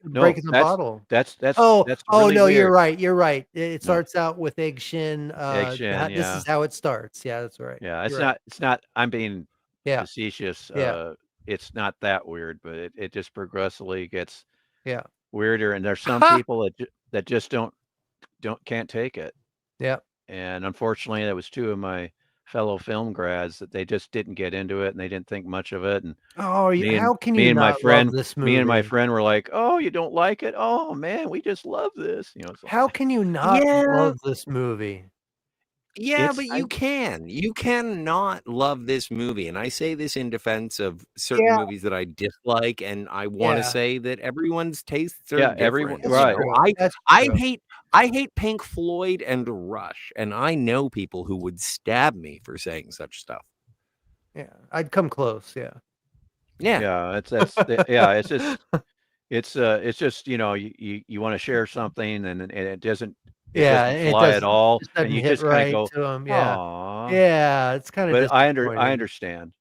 breaking the bottle. That's no, really you're weird. right. It starts out with Egg Shen. This is how it starts. Yeah, that's right. Yeah, it's not I'm being facetious. Yeah. It's not that weird, but it just progressively gets weirder. And there's some people that just can't take it. Yeah. And unfortunately, that was two of my fellow film grads that they just didn't get into it and they didn't think much of it. And how can you not love this movie? Me and my friend were like, "Oh, you don't like it? Oh man, we just love this." How can you not love this movie? Yeah, but you cannot love this movie. And I say this in defense of certain movies that I dislike, and I want to say that everyone's tastes are different. Everyone, right. I hate Pink Floyd and Rush, and I know people who would stab me for saying such stuff. Yeah, I'd come close. Yeah. Yeah, it's just you want to share something and it doesn't Yeah, it fly at all, just and doesn't you hit just kind of right go, to them. Yeah. "Aw." Yeah, it's kind of But I disappointing. understand.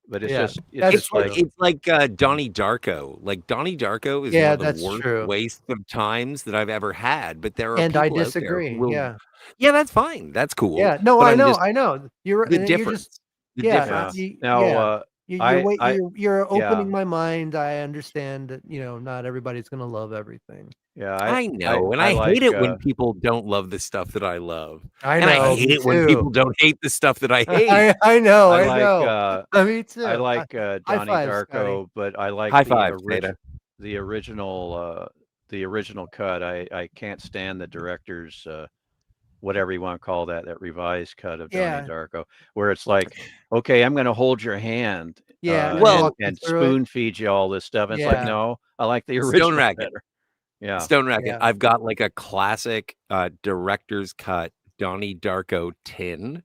But it's Yeah, just that's like true. It's like Donnie Darko. Like Donnie Darko is one Yeah, of the that's worst true. wastes of times that I've ever had. But there are And I people out there who disagree. will. Yeah. Yeah, that's fine. That's cool. Yeah. No, But I I'm know. just I know. You're the you're just difference. The yeah. yeah. difference. Now, Yeah. You're I wait. I You're yeah. opening my mind. I understand that not everybody's gonna love everything. Yeah, I know, and I I hate like it when people don't love the stuff that I love, I and I know. hate Me it when too. people don't hate the stuff that I hate. I know. I I like know. Me I too. like High Donnie five, Scotty. Darko, but I like High five, Theta. the original cut. I can't stand the director's whatever you want to call that revised cut of Donnie Yeah. Darko, where it's like, okay, I'm going to hold your hand Yeah. And Well, walk you and through it. spoon feed you all this stuff. And it's like, Yeah. no, I like the Stone original Racket. better. Yeah. Stone Racket. Yeah. I've got like a classic director's cut Donnie Darko tin.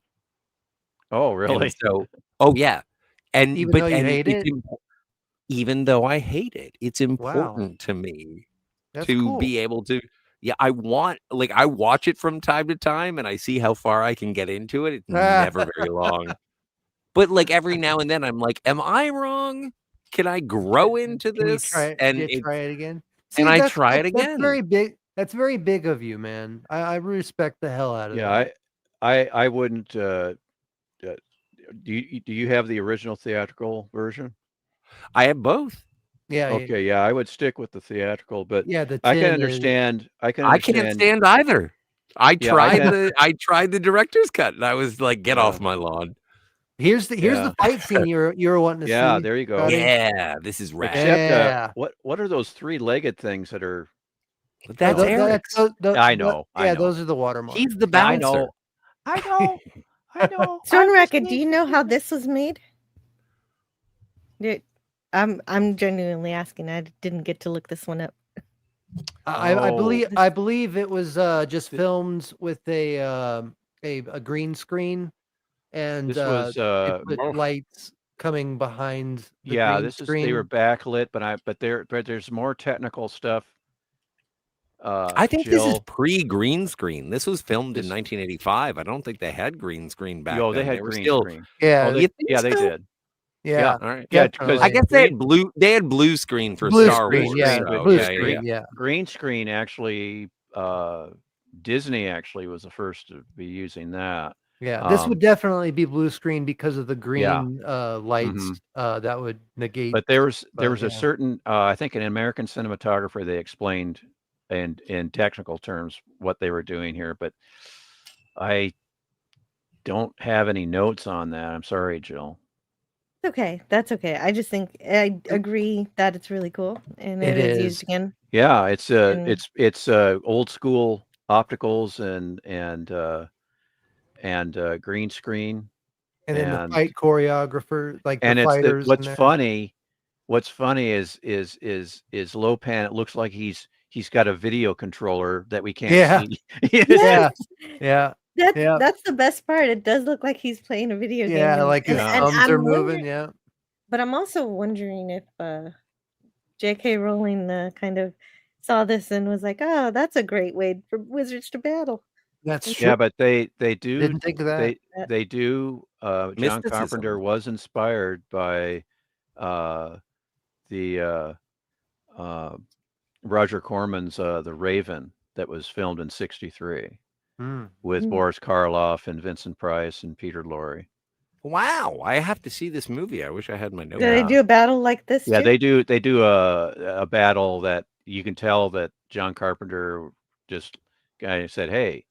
Oh, really? And so, oh yeah, and Even but though you and hate it's it? even though I hate it, it's Wow. important to me That's to cool. be able to. Yeah, I watch it from time to time, and I see how far I can get into it. It's never very long, but like every now and then, I'm like, "Am I wrong? Can I grow into Can you this?" try it? And Try it again? See, and I try it that's again. very big. That's very big of you, man. I respect the hell out of Yeah, that. I wouldn't. Do you have the original theatrical version? I have both. Yeah. Okay, yeah, I would stick with the theatrical, but Yeah. The I can tin is. understand. I can I can't understand. stand either. Yeah, I can. I tried the director's cut, and I was like, "Get off my lawn." Here's Yeah. the fight scene you were wanting to Yeah, see. there you go. Scotty. Yeah, this is rad. Except, Yeah. what are those three-legged things that are? That's Eric's. I know. Yeah, those are the watermarks. He's the Yeah, I bouncer. know. I know. I know. Stoneracket, do you know how this was made? I'm genuinely asking. I didn't get to look this one up. I believe it was just filmed with a green screen, and This was they put lights coming behind the green they screen. were backlit, but there's more technical stuff. I think this is Jill. pre-green screen. This was filmed in 1985. I don't think they had green screen back Yo, then. they had were green still, screen. Yeah, Oh, you think they so? did. Yeah, All right. Yeah, definitely. because I guess they had blue. They had blue screen for Blue Star screen, Wars. yeah, so, blue yeah, screen, yeah. green screen actually, Disney actually was the first to be using that. Yeah, this would definitely be blue screen because of the green lights. Mhm. That would negate. But there was yeah. a certain I think an American cinematographer, they explained in technical terms what they were doing here, but I don't have any notes on that. I'm sorry, Jill. Okay, that's okay. I just think I agree that it's really cool, and it is used again. Yeah, it's And- it's old school opticals and green screen. And then the fight choreographer, like the And fighters. what's funny is Lopan. It looks like he's got a video controller that we can't see. Yeah, yeah. That's the best part. It does look like he's playing a video game. Yeah, like his and thumbs I'm are moving. wondering- Yeah. But I'm also wondering if J.K. Rowling kind of saw this and was like, "Oh, that's a great way for wizards to battle." That's true. Yeah, but they do Didn't think of that. they do. John Mysticism. Carpenter was inspired by the Roger Corman's The Raven that was filmed in '63 with Boris Karloff and Vincent Price and Peter Lorre. Wow, I have to see this movie. I wish I had my notes. Do they do a battle like this? Yeah, too? they do a battle that you can tell that John Carpenter just kind of said, "Hey,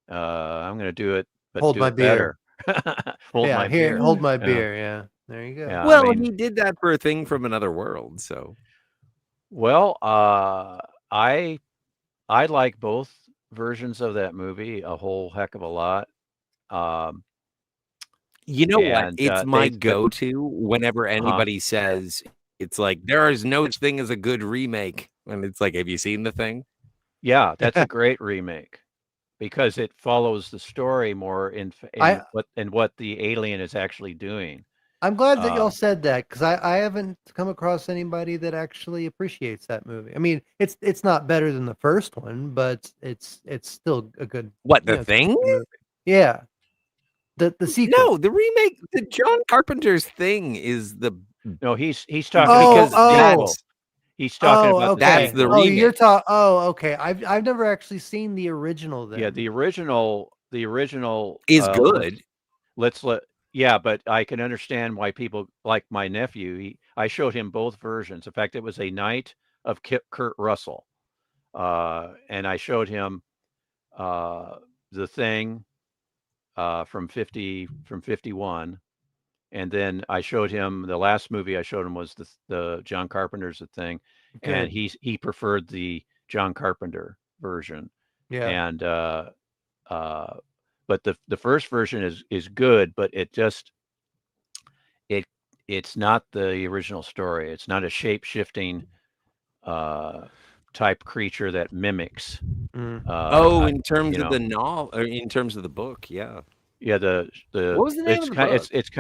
I'm going to do it, but Hold do my it better." Hold Yeah, my here, beer. hold my Yeah. beer. Yeah, there you go. Yeah, Well, I mean, he did that for a thing from another world. So, well, I like both versions of that movie a whole heck of a lot. you know what? And, It's my but- go-to whenever anybody says it's like there is no such thing as a good remake, and it's like, have you seen the thing? Yeah, that's a great remake because it follows the story more in what the alien is actually doing. I'm glad that y'all said that because I haven't come across anybody that actually appreciates that movie. I mean, it's not better than the first one, but it's still a good. What, The Thing? movie. Yeah, the sequel. No, the remake, the John Carpenter's Thing is the No, he's talking because about the sequel. that's He's talking about the that's sequel. the remake. You're talking. Oh, okay. I've never actually seen the original. Then Yeah, the original is good. Yeah, but I can understand why people like my nephew. I showed him both versions. In fact, it was a night of Kurt Russell, and I showed him The Thing from 51, and then I showed him the last movie I showed him was the John Carpenter's The Thing, and he preferred the John Carpenter version. Yeah. And but the first version is good, but it's not the original story. It's not a shape-shifting type creature that mimics. In terms of the novel, or in terms of the book, yeah. Yeah, what was the name of the book? It's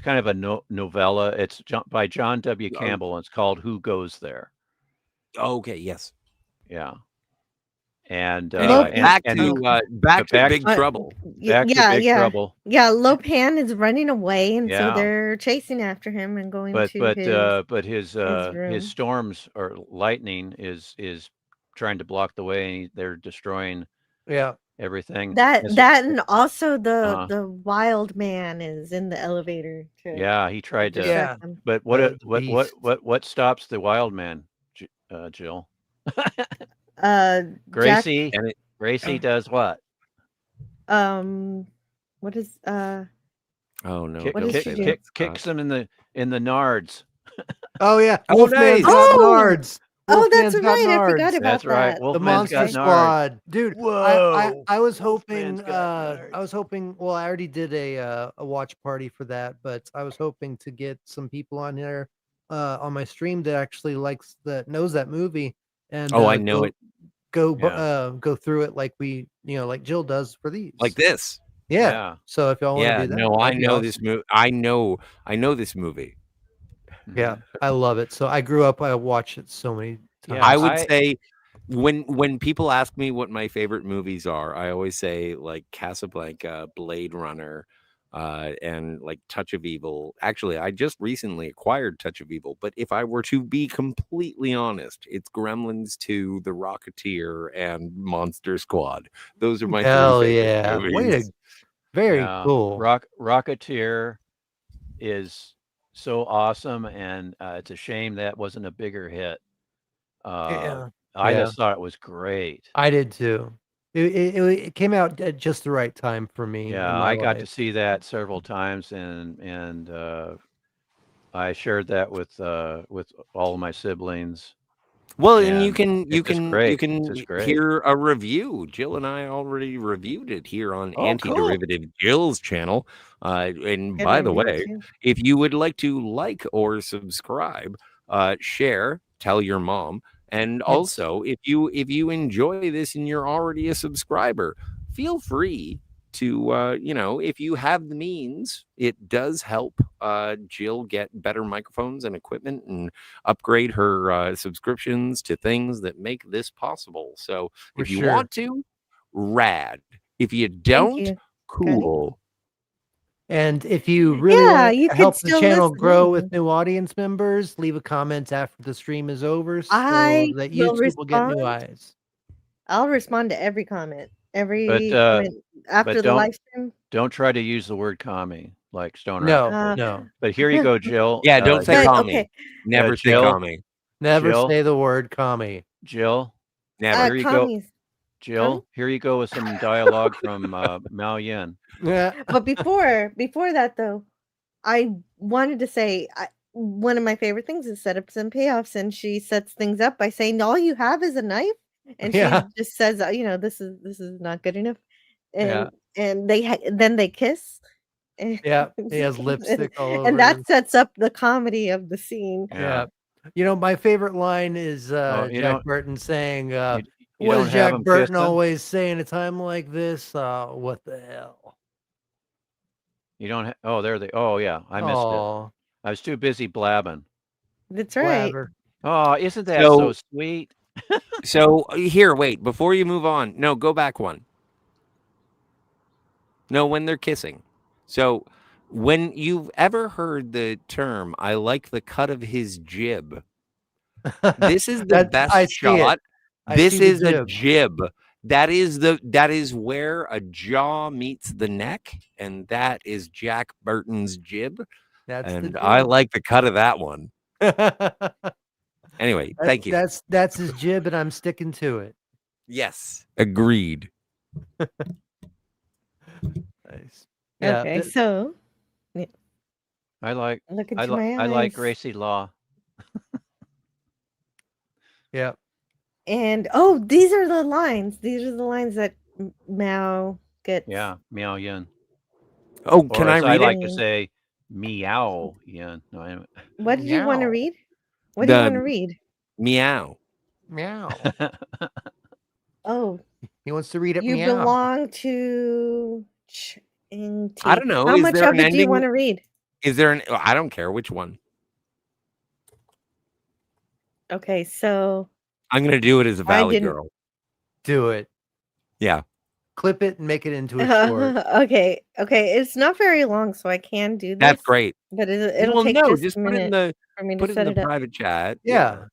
kind of a novella. It's by John W. Campbell, and it's called Who Goes There. Okay, yes. Yeah. And back to Big Trouble. Back to Big Trouble. Yeah, Lopan is running away, and so they're chasing after him and going to his storms or lightning is trying to block the way. They're destroying everything. That and also the wild man is in the elevator. Yeah, he tried to. But what stops the wild man, Jill? Gracie. Gracie does what? What is oh no! Kicks him in the nards. Oh yeah, Wolfman's got nards. Oh, that's right. I forgot about that's right. The Monster Squad, dude. Whoa! I was hoping. Well, I already did a watch party for that, but I was hoping to get some people on here on my stream that actually knows that movie. And I know it. Go through it like we, like Jill does for these. Like this. Yeah. So if y'all want to do that, no, I know this movie. I know this movie. Yeah, I love it. So I grew up. I watched it so many times. I would say when people ask me what my favorite movies are, I always say like Casablanca, Blade Runner, and like Touch of Evil. Actually, I just recently acquired Touch of Evil, but if I were to be completely honest, it's Gremlins 2, The Rocketeer, and Monster Squad. Those are my three favorite movies. Very cool. Rocketeer is so awesome, and it's a shame that wasn't a bigger hit. I just thought it was great. I did too. It came out at just the right time for me. Yeah, I got to see that several times, and I shared that with all of my siblings. Well, and you can great. hear a review. Jill and I already reviewed it here on Anti-Derivative Jill's channel. And by the way, if you would like to like or subscribe, share, tell your mom. And also, if you enjoy this and you're already a subscriber, feel free to, if you have the means, it does help Jill get better microphones and equipment and upgrade her subscriptions to things that make this possible. So if you want to, rad. If you don't, cool. And if you really want to help the channel grow with new audience members, leave a comment after the stream is over so that YouTube will get new eyes. I'll respond to every comment. Every after but the live stream. Don't try to use the word commie like Stoneracket. No. But here you go, Jill. Yeah, don't say commie. Never say commie. Never say the word commie. Jill. Never. Here you go. Jill, here you go with some dialogue from Mao Yin. Yeah. But before that though, I wanted to say one of my favorite things is setups and payoffs, and she sets things up by saying all you have is a knife, and she just says, this is not good enough, and then they kiss. He has lipstick all over. And that sets up the comedy of the scene. Yeah. My favorite line is Jack Burton saying, what does Jack Burton always say in a time like this? What the hell? You don't. Oh, there they. Oh, yeah. I missed it. Oh, I was too busy blabbing. That's right. blabber. Oh, isn't that so sweet? So here, wait, before you move on. No, go back one. No, when they're kissing. So when you've ever heard the term, I like the cut of his jib. This is the best I see it. shot. I This see the is a jib. jib. That is where a jaw meets the neck, and that is Jack Burton's jib. That's the And I jib. like the cut of that one. Anyway, thank you. That's his jib, and I'm sticking to it. Yes, agreed. Nice. Yeah. Okay, so I like. look I, into my I like eyes. Gracie Law. Yeah. And these are the lines. These are the lines that Mao gets. Yeah, meow yin. Oh, Or can I as I read like it? to say, meow yin. No, What did you want to Meow. read? What do you want to read? Meow. Meow. Oh, He wants to read it. you Meow. belong to I don't know. How Is much there of an it do you ending? want to read? Is there an? I don't care which one. Okay, so I'm gonna do it as a Valley didn't- Girl. Do it. Yeah. Clip it and make it into a short. okay. It's not very long, so I can do this. That's great. But it'll Well, take no, just just a put it in minute the for me to put it set in the it up. private chat. Yeah.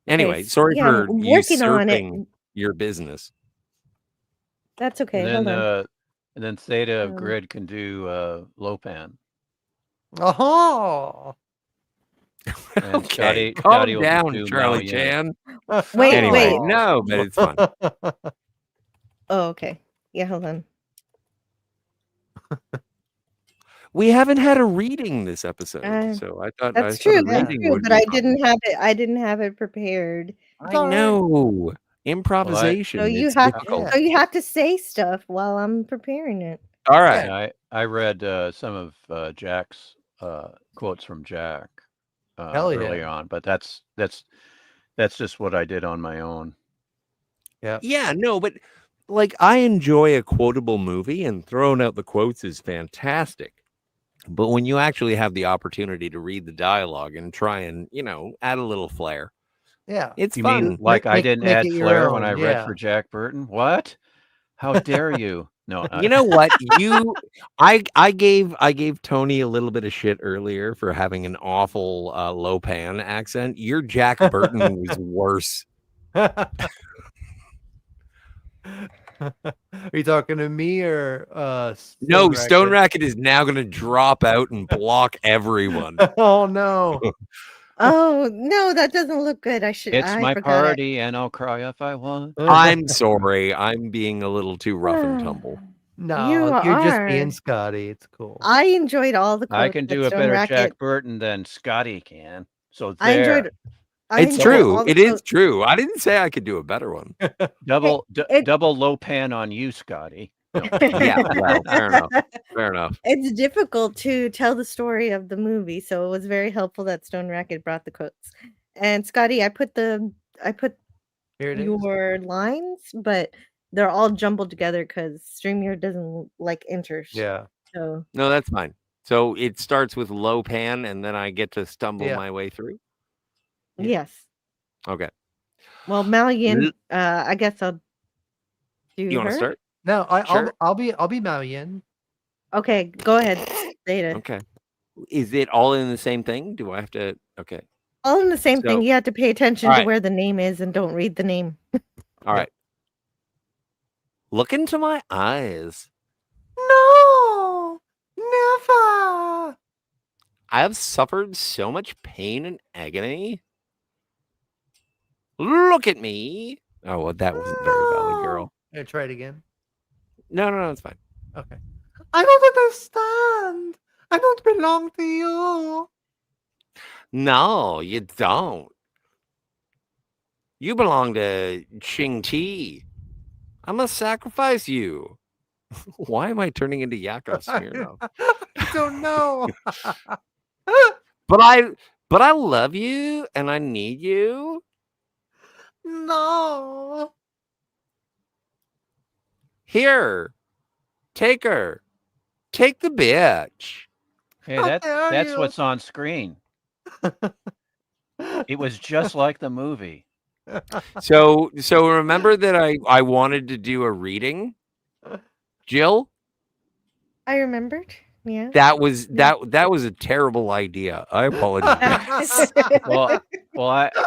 Anyway, Okay, sorry yeah, for I'm working on it. usurping your business. That's okay. and Hold on. then, and then Theta of Um, Grid can do Lopan. Oh. And Okay, Scotty calm will down, do Charlie Mao Yin. Chan. Wait, Anyway, wait. no, but it's fun. Oh, okay. Yeah, hold on. We haven't had a reading this episode, Uh, so I thought That's a true. reading would But be I fun. didn't have it prepared. I know improvisation. So you it's have difficult. so you have to say stuff while I'm preparing it. All right. Yeah, I read some of Jack's quotes from Jack early on, but that's just what I did on my own. Yeah. Yeah, no, but like I enjoy a quotable movie, and throwing out the quotes is fantastic. But when you actually have the opportunity to read the dialogue and try and, add a little flair, Yeah. it's You fun. mean like I didn't make add it your flair when own, I read yeah. for Jack Burton? What? How dare you? No, You know what? I gave Tony a little bit of shit earlier for having an awful Lopan accent. Your Jack Burton was worse. Are you talking to me or No, Stoneracket? Stoneracket is now going to drop out and block everyone. Oh no. Oh no, that doesn't look good. it's I my forgot it. party and I'll cry if I want. I'm sorry. I'm being a little too rough and tumble. No, You you're just are. being Scotty. It's cool. I enjoyed all the quotes I can do that a better Stoneracket- Jack Burton than Scotty can. So I there. enjoyed It's true. all the It is quotes. true. I didn't say I could do a better one. Double low pan on you, Scotty. No. Yeah, well, fair enough. Fair enough. It's difficult to tell the story of the movie, so it was very helpful that Stoneracket brought the quotes. And Scotty, I put Here it is. your lines, but they're all jumbled together because StreamYard doesn't like enters. Yeah. So No, that's fine. So it starts with low pan, and then I get to stumble Yeah. my way through. yes. Okay. Well, Malian, I guess I'll do You want her. to start? No, Sure. I'll be Mao Yin. Okay, go ahead, Zeta. Okay. Is it all in the same thing? Do I have to? Okay. All in the same So- thing. You have to pay attention all to right. where the name is and don't read the name. All right. Look into my eyes. No, never. I have suffered so much pain and agony. Look at me. Oh, well, that wasn't very Valley Girl. I'm gonna try it again. No, it's fine. Okay. I don't understand. I don't belong to you. No, you don't. You belong to Ching Ti. I must sacrifice you. Why am I turning into Yakov Smirnov? I don't know. But I love you and I need you. No. Here, take her. Take the bitch. Hey, that's what's on screen. It was just like the movie. So remember that I wanted to do a reading, Jill? I remembered. Yeah. That was a terrible idea. I apologize. Well,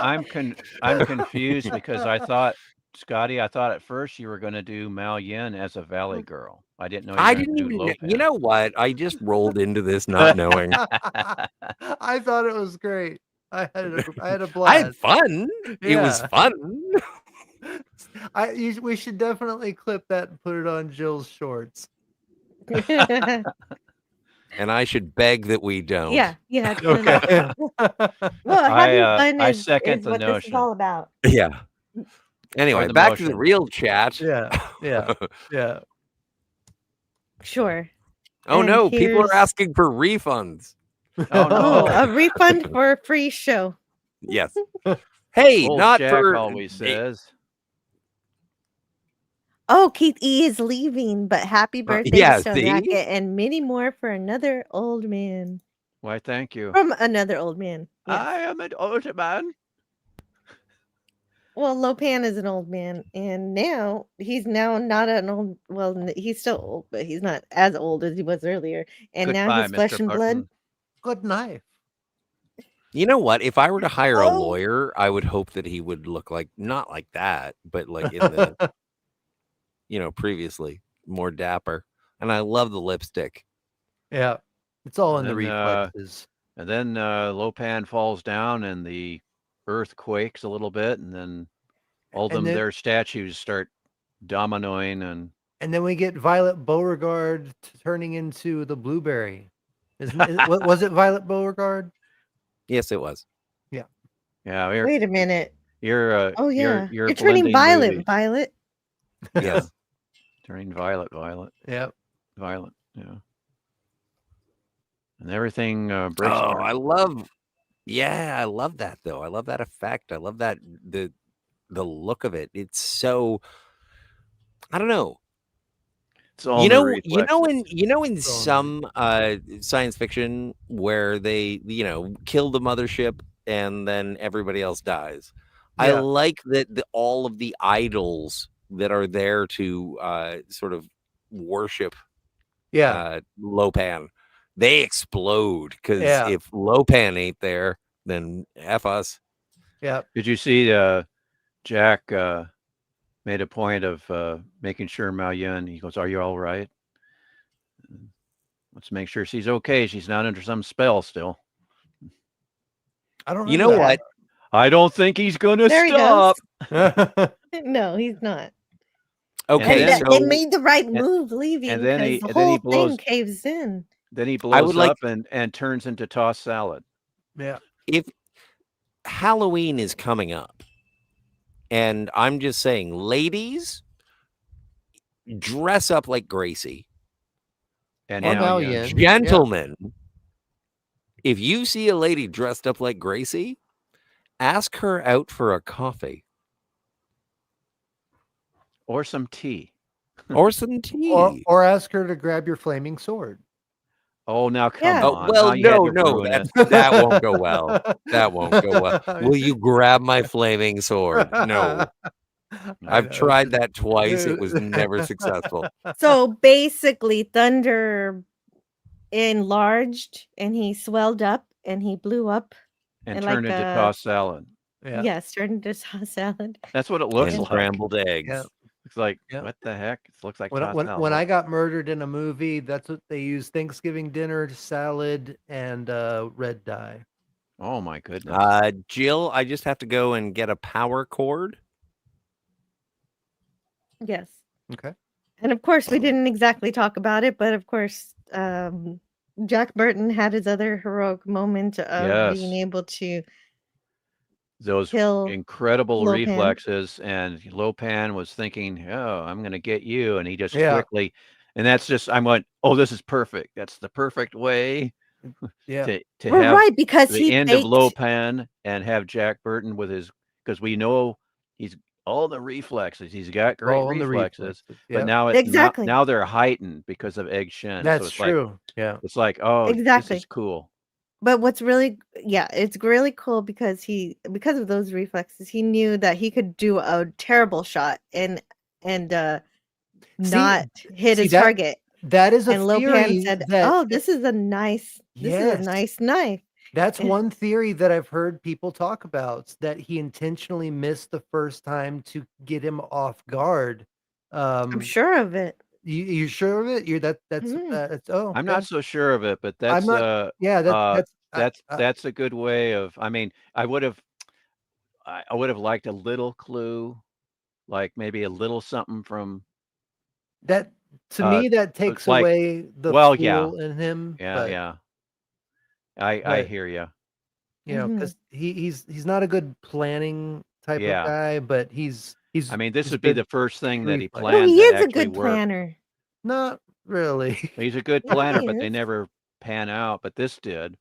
I'm confused because I thought, Scotty, I thought at first you were going to do Mal Yin as a Valley Girl. I didn't know you were I going to didn't do even. Lopan. You know what? I just rolled into this not knowing. I thought it was great. I had a I blast. had fun. It was Yeah. fun. We should definitely clip that and put it on Jill's shorts. And I should beg that we don't. Yeah. Okay. Well, having fun I is second the what this is notion. all about. Yeah. Anyway, the back to the motion. real chat. Yeah. Sure. Oh And no, people here's- are asking for refunds. Oh no. a refund for a free show. Yes. Hey, Old not Jack for always says. Oh, Keith E is leaving, but happy birthday yeah, to Stone see? Racket and many more for another old man. Why, thank you. From another old man. Yes. I am an old man. Well, Lopan is an old man, and now he's now not an old. Well, he's still old, but he's not as old as he was earlier. And now Goodbye, his flesh Mr. and blood. Burton. Good knife. You know what? If I were to hire a Oh. lawyer, I would hope that he would look like not like that, but like in the previously more dapper. And I love the lipstick. Yeah. It's all in And the then, reflexes. And then Lopan falls down and the earth quakes a little bit, and then all of And them, then- their statues start dominoing, and And then we get Violet Beauregard turning into the blueberry. Was it Violet Beauregard? Yes, it was. yeah, Wait a minute. you're Oh yeah, you're turning blending violet, movies. Violet. Yes. Turning violet, Yeah. violet, yeah. And everything breaks Oh, apart. I love that though. I love that effect. I love that the look of it. It's so I don't know. It's all You the know reflexes. in some science fiction where they kill the mothership and then everybody else dies. I Yeah. like that all of the idols that are there to sort of worship Yeah. Lopan, they explode because Yeah. if Lopan ain't there, then F us. Yeah. Did you see Jack made a point of making sure Mao Yun, he goes, "Are you all right? Let's make sure she's okay. She's not under some spell still." I don't You remember know what? I don't think he's gonna There he stop. that. No, he's not. Okay, then- They so made the right move leaving and then because the and then he whole blows- thing caves in. Then he I blows would like- up and turns into tossed salad. Yeah. if Halloween is coming up, and I'm just saying, ladies, dress up like Gracie. And Or now Mao Yun. Yin. Gentlemen, if you see a lady dressed up like Gracie, ask her out for a coffee Or some tea. or some tea. Or ask her to grab your flaming sword. Oh, now come Yeah. Oh, on. well, Now you had no, to no, ruin it. that won't go well. That won't go well. Will you grab my flaming sword? No. I've tried that twice. It was never successful. So basically, Thunder enlarged and he swelled up and he blew up. And And turned like into a- tossed salad. Yeah. Yes, turned into tossed salad. That's what it looks And like. scrambled eggs. Yeah. It's like, Yeah. what the heck? It looks like When tossed salad. when I got murdered in a movie, that's what they use: Thanksgiving dinner, salad, and red dye. Oh my goodness. Jill, I just have to go and get a power cord. Yes. Okay. And of course, we didn't exactly talk about it, but of course, Jack Burton had his other heroic moment of being Yes. able to Those kill incredible Lopan. reflexes, and Lopan was thinking, "Oh, I'm going to get you," and he just Yeah. quickly, and that's just, I went, "Oh, this is perfect. That's the perfect way Yeah. to We're have right because the he end faked. of Lopan and have Jack Burton with his, because we know he's all the reflexes. He's got great All the reflexes, reflexes. but Yeah, now Exactly. now they're heightened because of Egg Shen. So that's it's like true. Yeah. it's like, oh, this is Exactly. cool. But what's really it's really cool because because of those reflexes, he knew that he could do a terrible shot and See, not hit see his that target. that is a And Lopan theory said, that "Oh, this is a nice yes, knife." that's Eh, one theory that I've heard people talk about, that he intentionally missed the first time to get him off guard. I'm Um, sure of it. you sure of it? Mhm. That's oh I'm okay. not so sure of it, but I'm not. Yeah, that's a good way of. I mean, I would have liked a little clue, like maybe a little something from that to uh me that takes like away the well, yeah, fool in him, yeah, but yeah. I but hear you. Mhm. because he's not a good planning type of Yeah. guy, but I mean, this he's would be good the first thing that he reflex. No, planned he that is a actually good worked. planner. Not really. He's a good Yeah, planner, he but they is. never pan out, but this did.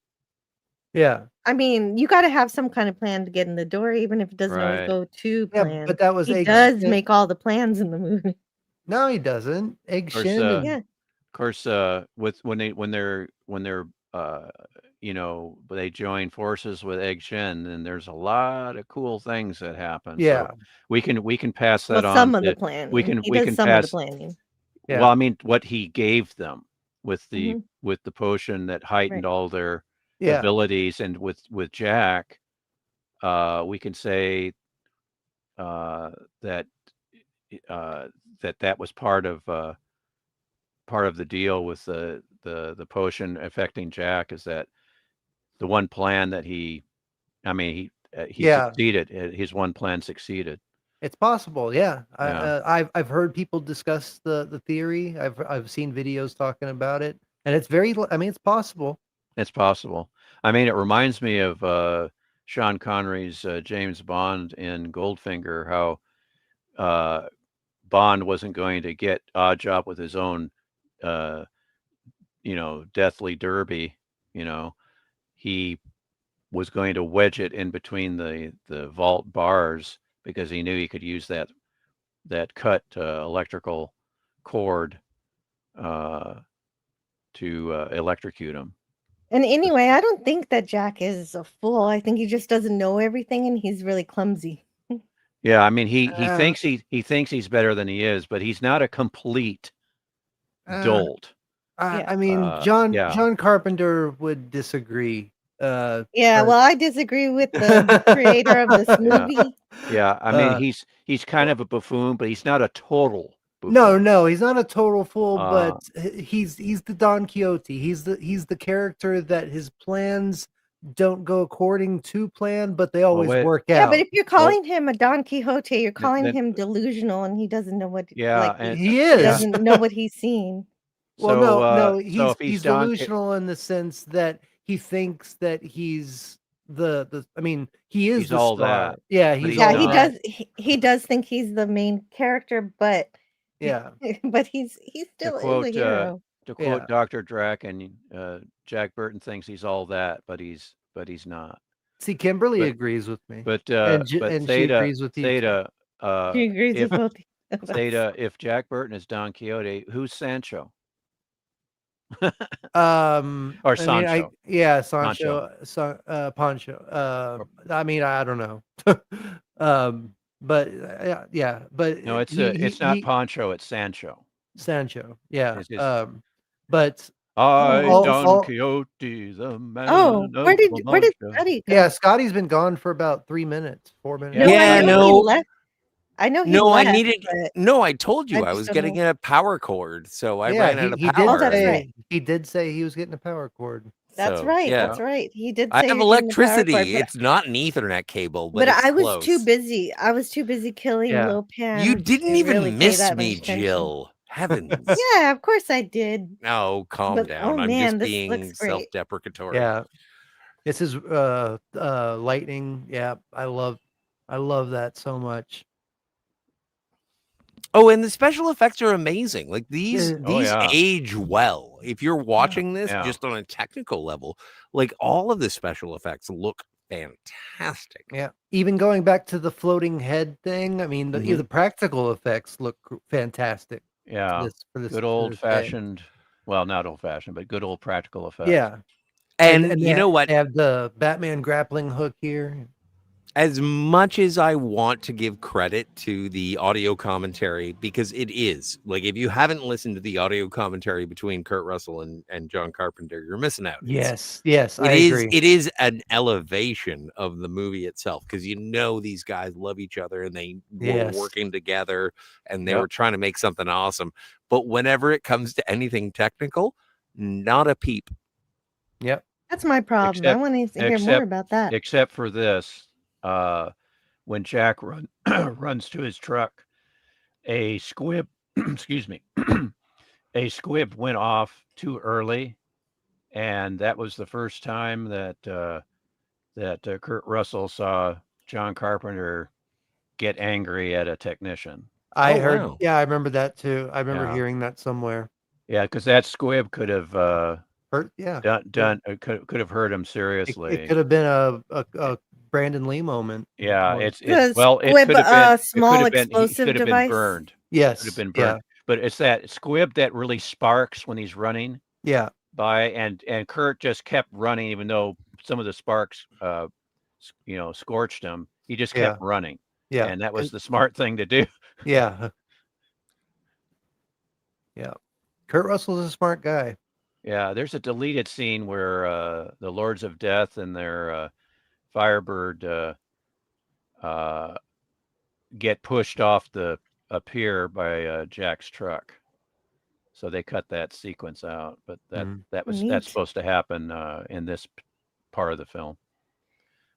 Yeah. I mean, you gotta have some kind of plan to get in the door, even if it doesn't always Right. go to Yeah, plan. but that was He Egg does Shen. make all the plans in the movie. No, he doesn't. Egg Of course, Shin and Yeah. with when they're they join forces with Egg Shen, and there's a lot of cool things that happen. So yeah, we can pass Well, that on some of the to planning. He we does can some of the pass. planning. Well, yeah, I mean, what he gave them Mhm. with the potion that heightened Right. all their yeah. abilities, and with Jack, we can say uh, that uh, that was part of the deal with the potion affecting Jack, is that the one plan that I mean, he Yeah, succeeded. His one plan succeeded. it's possible. Yeah, Yeah, I've heard people discuss the theory. I've seen videos talking about it, and it's I mean, it's possible. it's possible. I mean, it reminds me of Sean Connery's James Bond in Goldfinger, how uh, Bond wasn't going to get Oddjob with his own, uh, deathly derby. You know, he was going to wedge it in between the vault bars because he knew he could use that cut electrical cord uh, to electrocute him. And anyway, I don't think that Jack is a fool. I think he just doesn't know everything and he's really clumsy. Yeah, I mean, he Uh, thinks he thinks he's better than he is, but he's not a complete uh, dolt. Yeah. I mean, John Yeah. John Carpenter would disagree. Yeah, But well, I disagree with the creator of this Yeah. movie. Yeah, I mean, he's kind of a buffoon, but he's not a total No, buffoon. no, he's not a total fool, Uh, but he's the Don Quixote. He's the character that his plans don't go according to plan, but they well, always wait, work Yeah, but out. if you're well, calling him a Don Quixote, you're calling then him delusional and he doesn't know what yeah, like and He he yeah. is. doesn't know what he's seen. Well, So no, so if he's he's Don, delusional in the sense that he thinks that he's the I mean, he is he's the all star. that, Yeah, but he's he's Yeah, all he not. that. does he does think he's the main character, but Yeah, but he To still is a quote uh, hero. to quote yeah. Dr. Drac, and Jack Burton thinks he's all that, but he's not. See, Kimberly But agrees with me, but and she agrees with you too. uh, He agrees with if both of us. if Jack Burton is Don Quixote, who's Sancho or I mean, Sancho? Sancho. Pancho. Or, I mean, I don't know. But yeah, but no, it's not he Pancho, it's Sancho. Sancho. Yeah. It's just But Oh, I, Don all Quixote, the oh, man of La where did Mancha. Scotty yeah, go? Scotty's been gone for about 3 minutes, 4 minutes. No, I Yeah, know he no, left. I know he no, I left, needed. but No, I told I you I just was don't getting know. a power cord, so I Yeah, ran out of he did Oh, that's power. right. say he was getting a power cord. That's So right. yeah, That's right. He did I say have you're getting the power cord, electricity. It's not an Ethernet cable, but but it's I was too close. busy. I was too busy killing Yeah. Lo You Pan didn't to really even pay miss that me, much attention. Jill. Heavens. Yeah, of course I did. No, calm But down. oh I'm man, just this looks being great. self-deprecatory. Yeah. This is lightning. Yeah, I love that so much. Oh, and the special effects are amazing. Like these Oh yeah, age well. If you're watching this yeah. just on a technical level, like all of the special effects look fantastic. Yeah. Even going back to the floating head thing, I mean, the practical effects look fantastic. Yeah. For this Good day. old fashioned, well, not old fashioned, but good old practical effects. Yeah. And you know what? They have the Batman grappling hook here. As much as I want to give credit to the audio commentary, because it is like, if you haven't listened to the audio commentary between Kurt Russell and John Carpenter, you're missing out. Yes, I agree. It is an elevation of the movie itself, because you know these guys love each other and they were working together and they were trying to make something awesome. But whenever it comes to anything technical, not a peep. Yep. That's my problem. I want to hear more about that. Except for this. When Jack runs to his truck, a squib, excuse me, a squib went off too early, and that was the first time that Kurt Russell saw John Carpenter get angry at a technician. I heard, I remember that too. I remember Yeah. hearing that somewhere. Yeah, because that squib could have hurt. Yeah, could have hurt him seriously. It could have been a Brandon Lee moment. Yeah, it could have been small he explosive could have device. been burned. Yes, could have been burned. But it's that squib that really sparks when he's running. Yeah. By and Kurt just kept running, even though some of the sparks, scorched him. He just kept running. Yeah, and that was the smart thing to do. Yeah. Yeah. Kurt Russell's a smart guy. Yeah, there's a deleted scene where the Lords of Death and their Firebird get pushed off a pier by Jack's truck. So they cut that sequence out, but that's supposed to happen in this part of the film.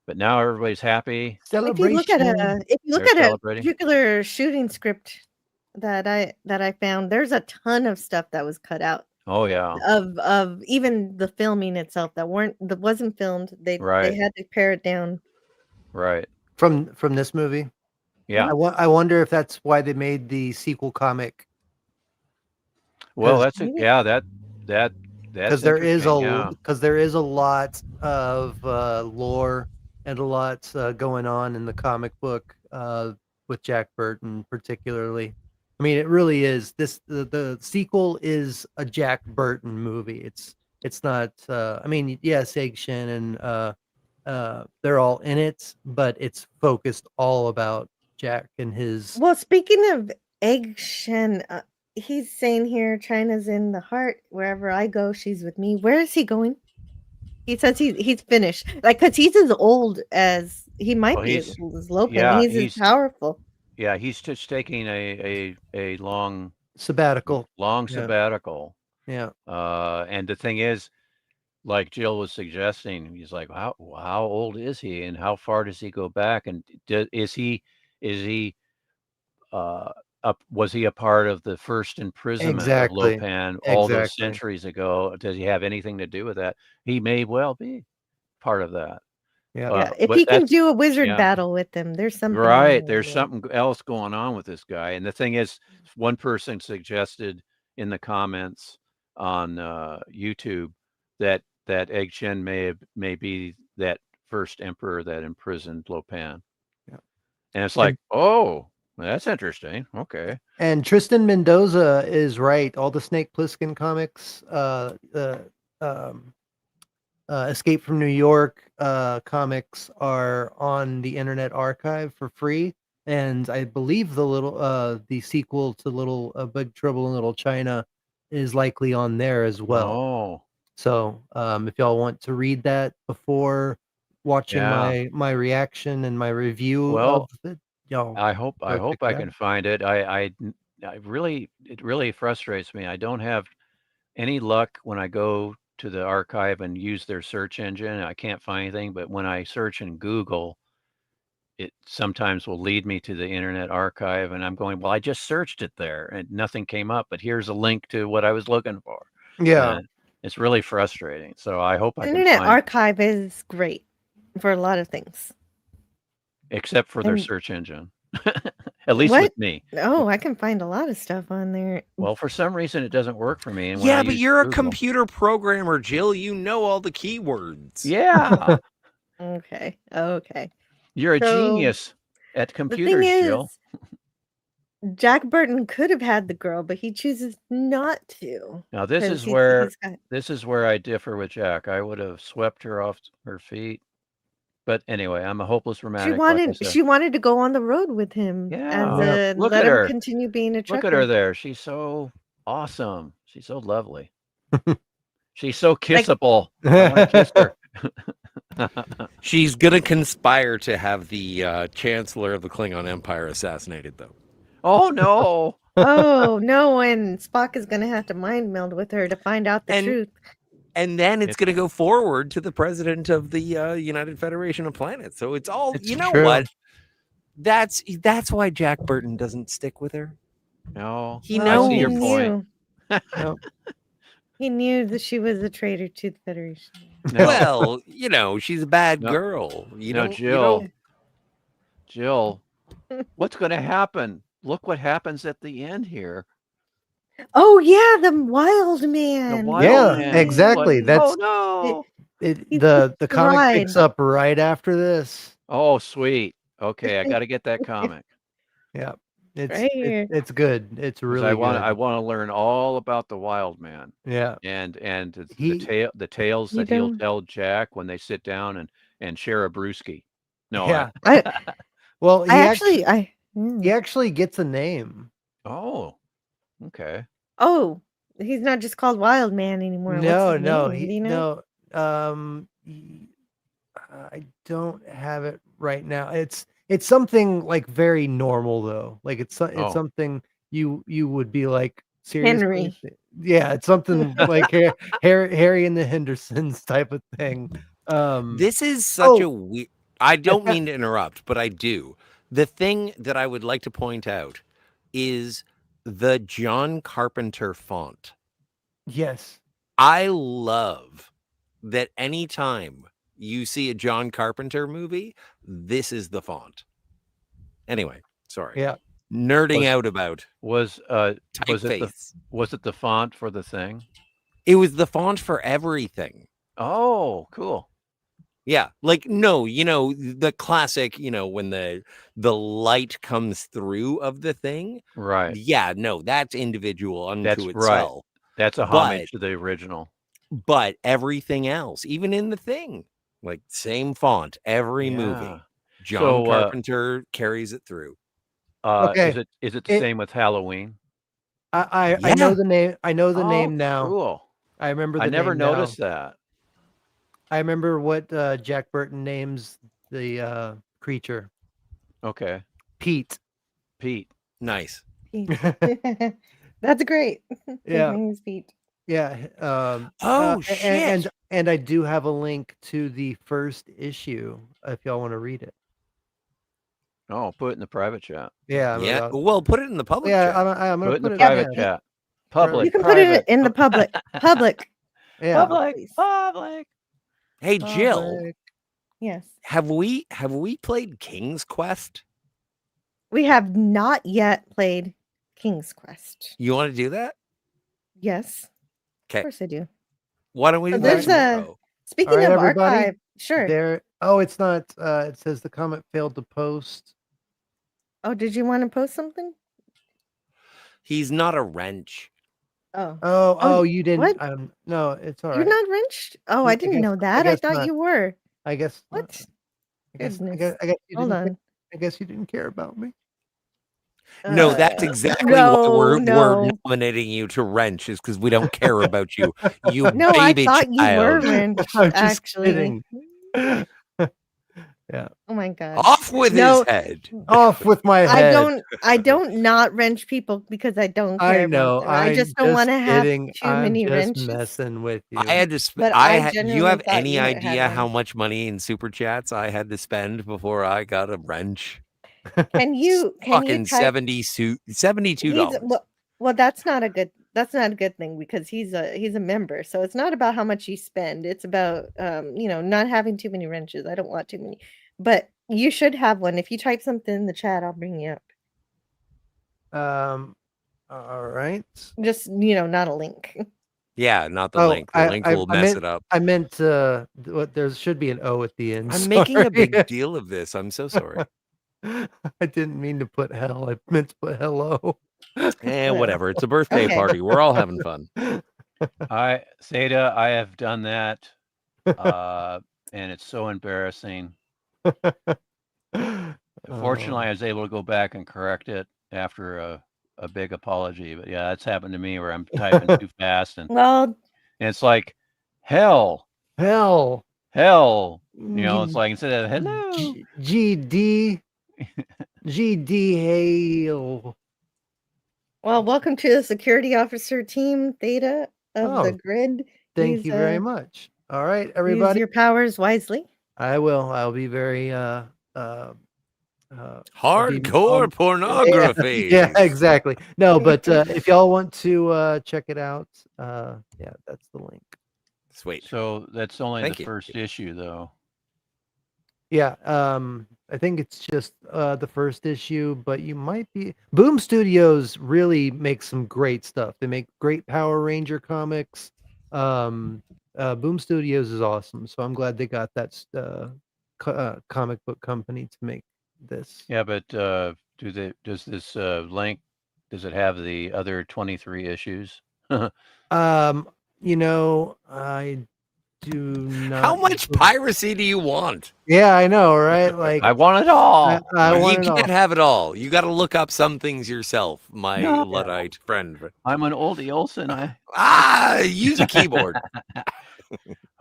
But now everybody's happy. If you look at a particular shooting script that I found, there's a ton of stuff that was cut out. Oh yeah. Of even the filming itself that wasn't filmed. They had to pare it down. Right. From this movie. Yeah. I wonder if that's why they made the sequel comic. Well, that's because there is a lot of lore and a lot going on in the comic book with Jack Burton particularly. I mean, it really is. The sequel is a Jack Burton movie. It's not. I mean, yes, Egg Shen and they're all in it, but it's focused all about Jack and his. Well, speaking of Egg Shen, he's saying here, China's in the heart. Wherever I go, she's with me. Where is he going? He says he's finished. Like, because he's as old as he might be as Lopan. Yeah, he's as powerful. Yeah, he's just taking a long sabbatical. Sabbatical. Yeah. And the thing is, like Jill was suggesting, he's like, how old is he, and how far does he go back, and was he a part of the first imprisonment of Lopan all those centuries ago? Does he have anything to do with that? He may well be part of that. Yeah. If he can do a wizard battle with them, there's something. Right. There's something else going on with this guy. And the thing is, one person suggested in the comments on YouTube that Egg Shen may be that first emperor that imprisoned Lopan. Yeah. And it's like, oh, that's interesting. Okay. And Tristan Mendoza is right. All the Snake Plissken comics, Escape from New York comics are on the Internet Archive for free, and I believe the sequel to Big Trouble in Little China is likely on there as well. Oh, so if y'all want to read that before watching my reaction and my review of it, y'all. I hope I can find it. It really frustrates me. I don't have any luck when I go to the archive and use their search engine. I can't find anything, but when I search in Google, it sometimes will lead me to the Internet Archive, and I'm going, well, I just searched it there and nothing came up, but here's a link to what I was looking for. Yeah. And it's really frustrating. So I hope I can Internet Archive is great for a lot of things. Except for their search engine. At least with me. Oh, I can find a lot of stuff on there. Well, for some reason, it doesn't work for me. And but you're a computer programmer, Jill. You know all the keywords. Yeah. Okay. Okay. You're a So, genius at the thing computers, Jill. is, Jack Burton could have had the girl, but he chooses not to Now this because is where he's got. I differ with Jack. I would have swept her off her feet. But anyway, I'm a hopeless romantic, like I said. She wanted to go on the road with him as Yeah. a Look let at him her. continue being a Look at her trucker. there. She's so awesome. She's so lovely. She's so Like, kissable. I want to kiss her. She's gonna conspire to have the Chancellor of the Klingon Empire assassinated, though. Oh no! oh no, and Spock is gonna have to mind meld with her to find out the truth. And then it's gonna go forward to the president of the United Federation of Planets. So it's all It's you know true. what? That's why Jack Burton doesn't stick with her. No, He I knows. see your point. He knew that she was a traitor to the Federation. No. Well, she's a bad girl. Jill, what's going to happen? Look what happens at the end here. Oh yeah, the wild man. The wild man. Exactly. That's oh no. The comic picks up right after this. Oh sweet. Okay, I got to get that comic. Yeah, it's good. It's really good. I want to learn all about the wild man. Yeah, and the tales that he'll tell Jack when they sit down and share a brewski. No, yeah. He actually gets a name. Oh, okay. Oh, he's not just called Wild Man anymore. No. I don't have it right now. It's something like very normal though. Like it's something you would be like, seriously? Henry. Yeah, it's something like Harry and the Hendersons type of thing. This is such a weird. I don't mean to interrupt, but I do. The thing that I would like to point out is the John Carpenter font. Yes. I love that anytime you see a John Carpenter movie, this is the font. Anyway, sorry. Yeah. Nerding out about was it the font for the thing? It was the font for everything. Oh, cool. Yeah, like no, the classic, when the light comes through of the thing. Right. Yeah, no, that's individual unto That's itself. right. That's a homage to the original. But everything else, even in the thing, like same font, every movie. John Carpenter carries it through. Okay. Is it the same with Halloween? I know the name. I know the name now. Cool. I remember the name. I never noticed that. I remember what Jack Burton names the creature. Okay. Pete. Nice. Pete. That's great. Yeah. His name is Pete. Yeah. Shit. And I do have a link to the first issue if y'all want to read it. Oh, put it in the private chat. Yeah. Well, put it in the public chat. I'm gonna put it in the private chat. Public. You can put it in the public. Public. Yeah. Public. Hey, Jill. Yes. Have we played King's Quest? We have not yet played King's Quest. You want to do that? Yes. Okay. Of course I do. Why don't we do that tomorrow? Speaking of archive, sure. It's not. It says the comment failed to post. Oh, did you want to post something? He's not a wrench. Oh, you didn't. What? No, it's all right. You're not wrenched? Oh, I didn't know that. I thought you were. I guess. What? I guess you Hold on. I guess you didn't care about me. No, that's exactly why we're nominating you to wrench, is because we don't care about you. You No, baby I thought child. you were wrench. I'm just Actually. kidding. Yeah. Oh my god. Off with his head. Off with my head. I don't not wrench people because I don't care. I know. About them. I just don't want to have too many I'm wrenches. just messing with you. I had to spend. Do you have any idea how much money in super chats I had to spend before I got a wrench? Can you fucking type... $72? Well, that's not a good thing because he's a member. So it's not about how much you spend. It's about not having too many wrenches. I don't want too many. But you should have one. If you type something in the chat, I'll bring you up. All right. Just not a link. Yeah, not the Oh, link. The link will mess it up. I meant what there should be an O at the end. I'm making a sorry. big deal of this. I'm so sorry. I didn't mean to put hell. I meant to put hello. Whatever. It's a birthday Okay. party. We're all having fun. Theta, I have done that. And it's so embarrassing. Fortunately, I was able to go back and correct it after a big apology. But yeah, that's happened to me where I'm typing too fast and Well, it's like hell. Hell. You know, it's like instead of hello. GD hail. well, welcome to the security officer team, Theta of the Oh, grid. Thank you very much. All right, everybody. Use your powers wisely. I will. I'll be very Hardcore pornography. Yeah, exactly. No, but if y'all want to check it out, yeah, that's the link. Sweet. So that's only Thank the you. first issue, though. Yeah, I think it's just the first issue, but you might be Boom Studios really makes some great stuff. They make great Power Ranger comics. Boom Studios is awesome, so I'm glad they got that comic book company to make this. Yeah, but does this link, does it have the other 23 issues? You know, I do not. How much piracy do you want? Yeah, I know, right? Like I want it all. I You want it can't all. have it all. You got to look up some things yourself, my Luddite friend. I'm an oldie Olsen. Use a keyboard.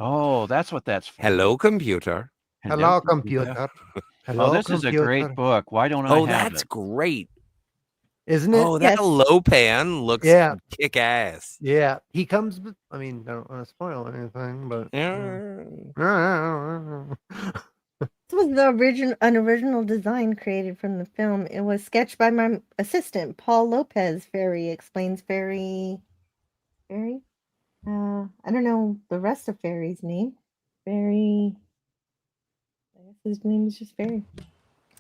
Oh, that's what that's for. Hello, computer. Hello, computer. Hello, Oh, this is a great book. Why don't I Oh, have that's it? great. Isn't it? Oh, that Yes. Lopan looks Yeah. kick ass. Yeah, he comes. I mean, I don't want to spoil anything, but This was an original design created from the film. It was sketched by my assistant, Paul Lopez. Fairy explains Fairy. I don't know the rest of Fairy's name. Fairy. I guess his name is just Fairy.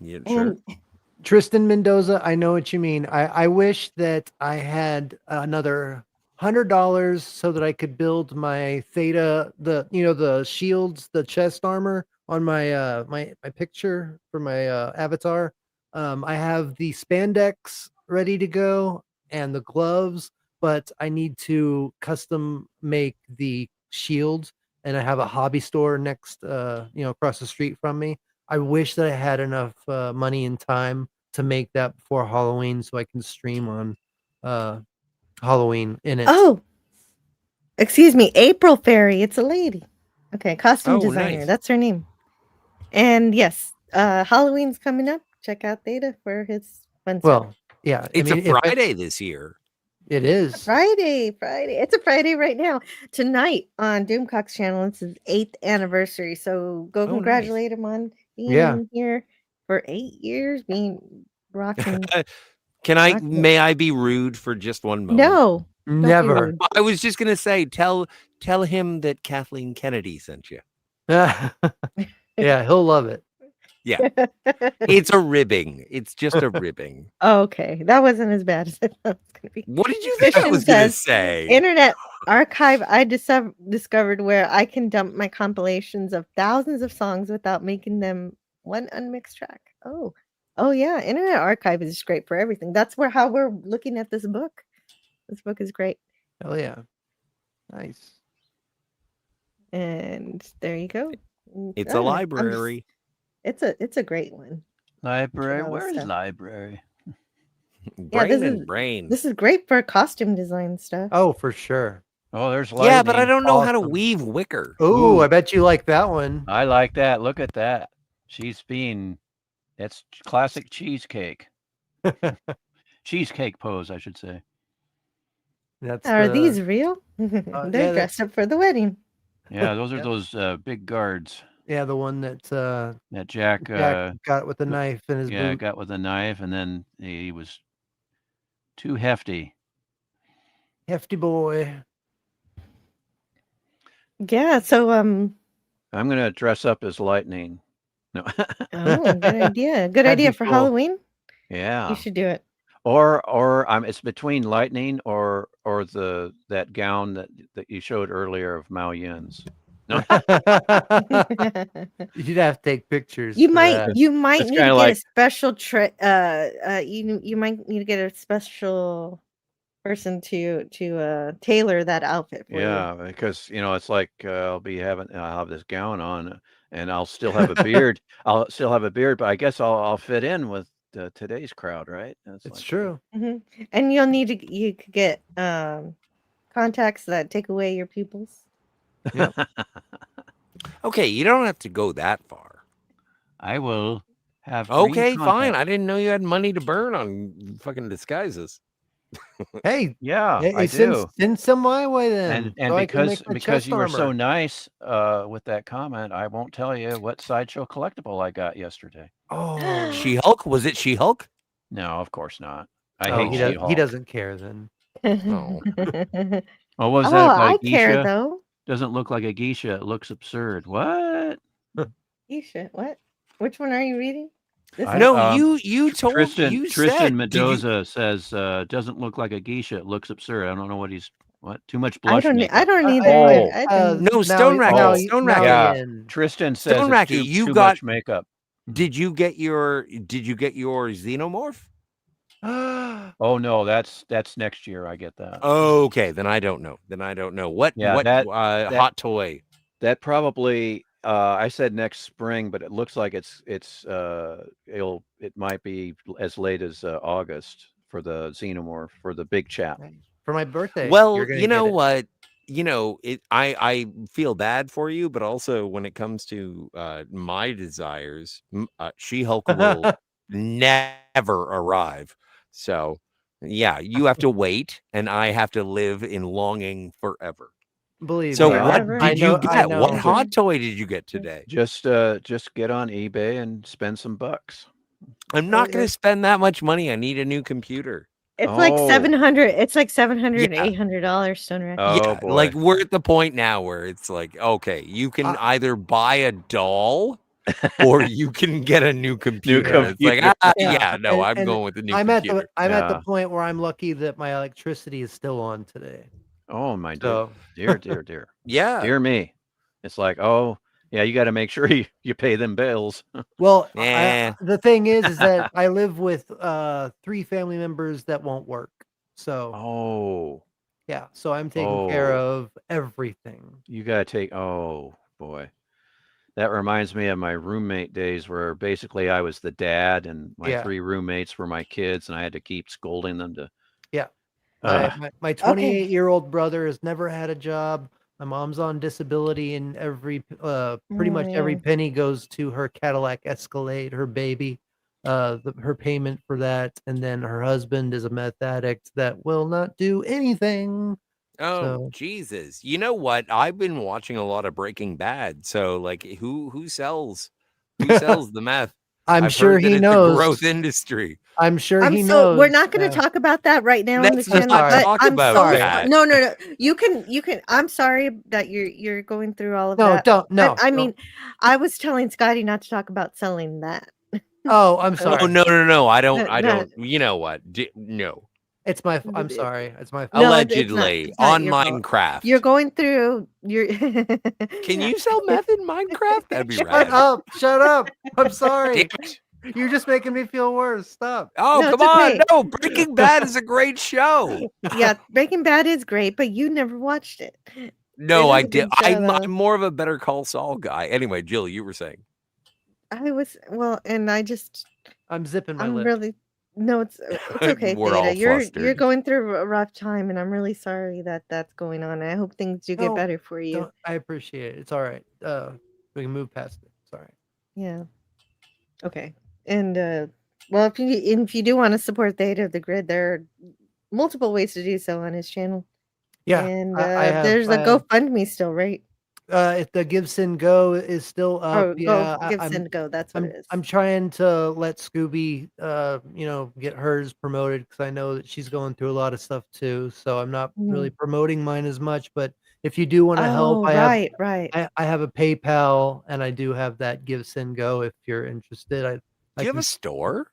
Yeah, sure. And Tristan Mendoza, I know what you mean. I wish that I had another $100 so that I could build my Theta, the shields, the chest armor on my my picture for my avatar. I have the spandex ready to go and the gloves, but I need to custom make the shield, and I have a hobby store next across the street from me. I wish that I had enough money and time to make that before Halloween so I can stream on Halloween in it. oh, excuse me, April Fairy. It's a lady. Okay, costume Oh, designer. nice. That's her name. And yes, Halloween's coming up. Check out Theta for his fun stuff. Well, yeah, It's I mean, a Friday this year. It is Friday. It's a Friday right now. Tonight on Doomcock's channel, it's his 8th anniversary. So go nice. congratulate him on being here for 8 years, being rocking. May I be rude for just one moment? No, don't be never. rude. I was just gonna say, tell him that Kathleen Kennedy sent you. Yeah, he'll love it. Yeah, it's a ribbing. It's just a ribbing. Okay, that wasn't as bad as I thought it was going to be. What did you think I Christian was gonna says, say? Internet Archive. I discovered where I can dump my compilations of thousands of songs without making them one unmixed track. Oh yeah, Internet Archive is great for everything. That's how we're looking at this book. This book is great. Hell yeah, nice. And there you go. It's a library. It's a great one. Library? all this Where's stuff. library? Brain. This is great for costume design stuff. Oh, for sure. Oh, there's lightning. Yeah, but I don't know how to Awesome. weave wicker. Ooh, I bet you like that one. I like that. Look at that. That's classic cheesecake. Cheesecake pose, I should say. Are these real? They're dressed up for the wedding. Yeah, those are those big guards. Yeah, the one that Jack got with the knife in his boot. got with a knife, and then he was too hefty. Hefty boy. Yeah, so I'm gonna dress up as lightning. No. oh, good idea. Good idea for cool. Halloween. Yeah. You should do it. Or it's between lightning or that gown that you showed earlier of Mao Yin's. No, You'd have to take pictures You for might that. you might It's need to kinda get a like special you might need to get a special person to tailor that outfit for you. yeah, because it's like I'll have this gown on and I'll still have a beard. I'll still have a beard, but I guess I'll fit in with today's crowd, right? And it's It's like, true. Mhm. And you could get contacts that take away your pupils. Yep. Okay, you don't have to go that far. I will have green Okay, fine. contact. I didn't know you had money to burn on fucking disguises. Hey, Yeah, I send do. send some my way then, And so I can make because my chest you were so armor. nice with that comment, I won't tell you what sideshow collectible I got yesterday. Oh, She-Hulk? Was it She-Hulk? No, of course not. I oh, hate he She-Hulk. doesn't care then. Oh. Oh, what was Oh, that about a I care geisha? though. Doesn't look like a geisha. It looks absurd. What? Isha, what? Which one are you reading? This I, one? No, um, you told Tristan you Tristan said did you Mendoza says doesn't look like a geisha. It looks absurd. I don't know what. Too much I blush don't makeup. either. Oh, I didn't. No, Stone Racket. oh, Stone Racket. yeah. Maui-in. Tristan says Stone it's Racket, you too got much makeup. did you get your xenomorph? Oh no, that's next year. I get that. Okay, then I don't know. What Yeah, that hot toy? that probably I said next spring, but it looks like it might be as late as August for the xenomorph for the big chap. For my birthday. Well, you're gonna you know get it. what? I feel bad for you, but also when it comes to my desires, She-Hulk will never arrive. So, yeah, you have to wait, and I have to live in longing forever. Believe So, me, what I did you know. I get? What know. hot toy did you get today? Just get on eBay and spend some bucks. I'm not going to spend that much money. I need a new computer. It's like 700. It's like $700, Yeah. $800 Stone Racket. Oh Yeah, boy. like we're at the point now where it's like, okay, you can either buy a doll or you can get a new computer. It's like, no, I'm going with the new computer. I'm at the point where I'm lucky that my electricity is still on today. Oh my So- dear. Yeah. Dear me. It's like, oh yeah, you got to make sure you pay them bills. Well, Eh. the thing is that I live with 3 family members that won't work. So Oh, yeah, so I'm taking care of everything. you got to take. Oh boy, that reminds me of my roommate days, where basically I was the dad and my Yeah. 3 roommates were my kids, and I had to keep scolding them to. Yeah. Ugh. My 28-year-old brother has never had a job. My mom's on disability, and pretty much every yeah. penny goes to her Cadillac Escalade, her baby, her payment for that, and then her husband is a meth addict that will not do anything. Oh, So- Jesus. You know what? I've been watching a lot of Breaking Bad. So, like, who sells the meth? I'm sure heard that he it's knows. a growth industry. I'm sure he So knows. we're not going to talk about that right now on Let's this channel. not but talk I'm about so that. No. You can. I'm sorry that you're going through all of No, that. don't. No. I don't. mean, I was telling Scotty not to talk about selling that. Oh, I'm sorry. Oh, no. I don't. No. You know what? No. It's my. I'm sorry. It's my. No, Allegedly it's not on your fault. Minecraft. You're going through your. Can you sell meth in Minecraft? That'd be Shut rad. up! Shut up! I'm sorry. Damn it. You're just making me feel worse. Stop. Oh, No, come it's on. okay. No, Breaking Bad is a great show. Yeah, Breaking Bad is great, but you never watched it. No, It I is a did. good show, I'm though. more of a Better Call Saul guy. Anyway, Jill, you were saying. And I just. I'm zipping my I'm lip. really. No, it's okay, We're all Theta. You're flustered. going through a rough time, and I'm really sorry that that's going on. I hope things do get No, better for you. Don't- I appreciate it. It's all right. We can move past it. Sorry. Yeah. Okay. And well, if you do want to support Theta of the Grid, there are multiple ways to do so on his channel. Yeah. And I have, there's a GoFundMe still, right? If the Gibson Go is still up, Oh, yeah. Gibson Go. That's what it is. I'm trying to let Scooby, get hers promoted because I know that she's going through a lot of stuff too. So I'm not really promoting mine as much. But if you do want to help, right. I have a PayPal and I do have that Gibson Go if you're interested. Do you have a store?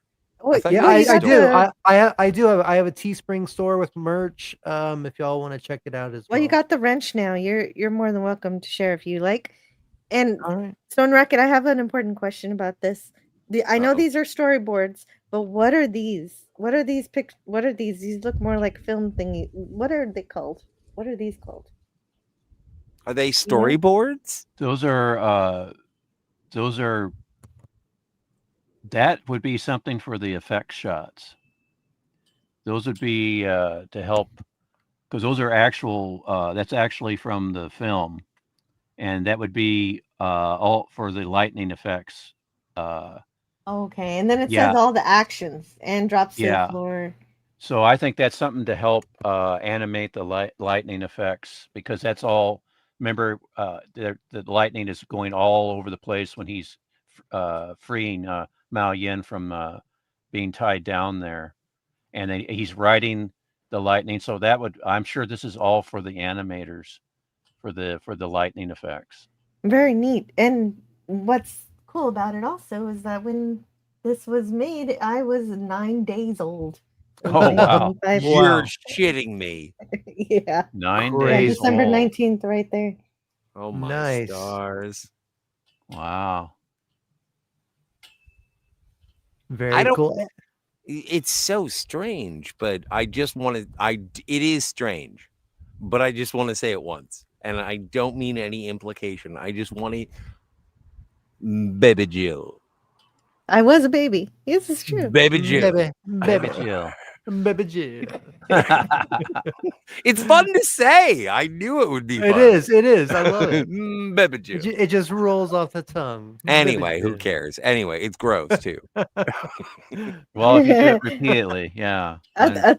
Wait, thought Yeah, you had a I do. store. I do have. I have a Teespring store with merch. If y'all want to check it out as Well, well. you got the wrench now. You're more than welcome to share if you like. And All right. Stoneracket, I have an important question about this. I know Uh-oh. these are storyboards, but what are these? What are these What are these? These look more like film thingy. What are they called? What are these called? Are they You know? storyboards? Those are that would be something for the effect shots. Those would be to help, because those are actual. That's actually from the film, and that would be all for the lightning effects. Okay, and then it Yeah, says all the actions and drops to the yeah. floor. So I think that's something to help animate the lightning effects, because that's all. Remember, the lightning is going all over the place when he's freeing Mao Yin from being tied down there, and then he's riding the lightning. So that would, I'm sure, this is all for the animators for the lightning effects. Very neat. And what's cool about it also is that when this was made, I was 9 days old in Oh wow, 1995. You're Wow. shitting me. Yeah. Yeah, 9 days December old. 19th right there. Oh my Nice. stars. Wow. Very don't- cool. It's so strange, but I just want to. It is strange, but I just want to say it once, and I don't mean any implication. I just want to, baby Jill, I was a baby. This is true. baby Jill. Baby, Baby baby, Jill. baby Jill. It's fun to say. I knew it would be fun. It is. It is. I love it. Baby It, Jill. it just rolls off the tongue. Baby Anyway, who Jill. cares? Anyway, it's gross too. Well, if you do it repeatedly, yeah. A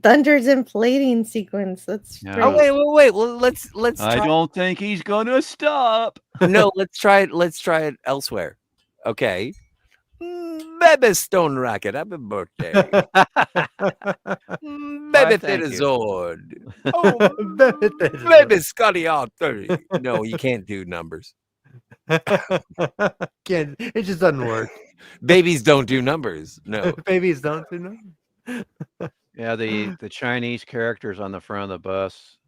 Thunder's inflating sequence. That's Yeah. great. Oh wait. Well, let's I try. don't think he's gonna stop. No, let's try it. Let's try it elsewhere. Okay. Baby Stoneracket, happy birthday. Baby thank you. Therizord. Oh, Baby Therizord. baby Scotty R30. No, you can't do numbers. Can't, it just doesn't work. Babies don't do numbers. No. Babies don't do no. Yeah, the Chinese characters on the front of the bus,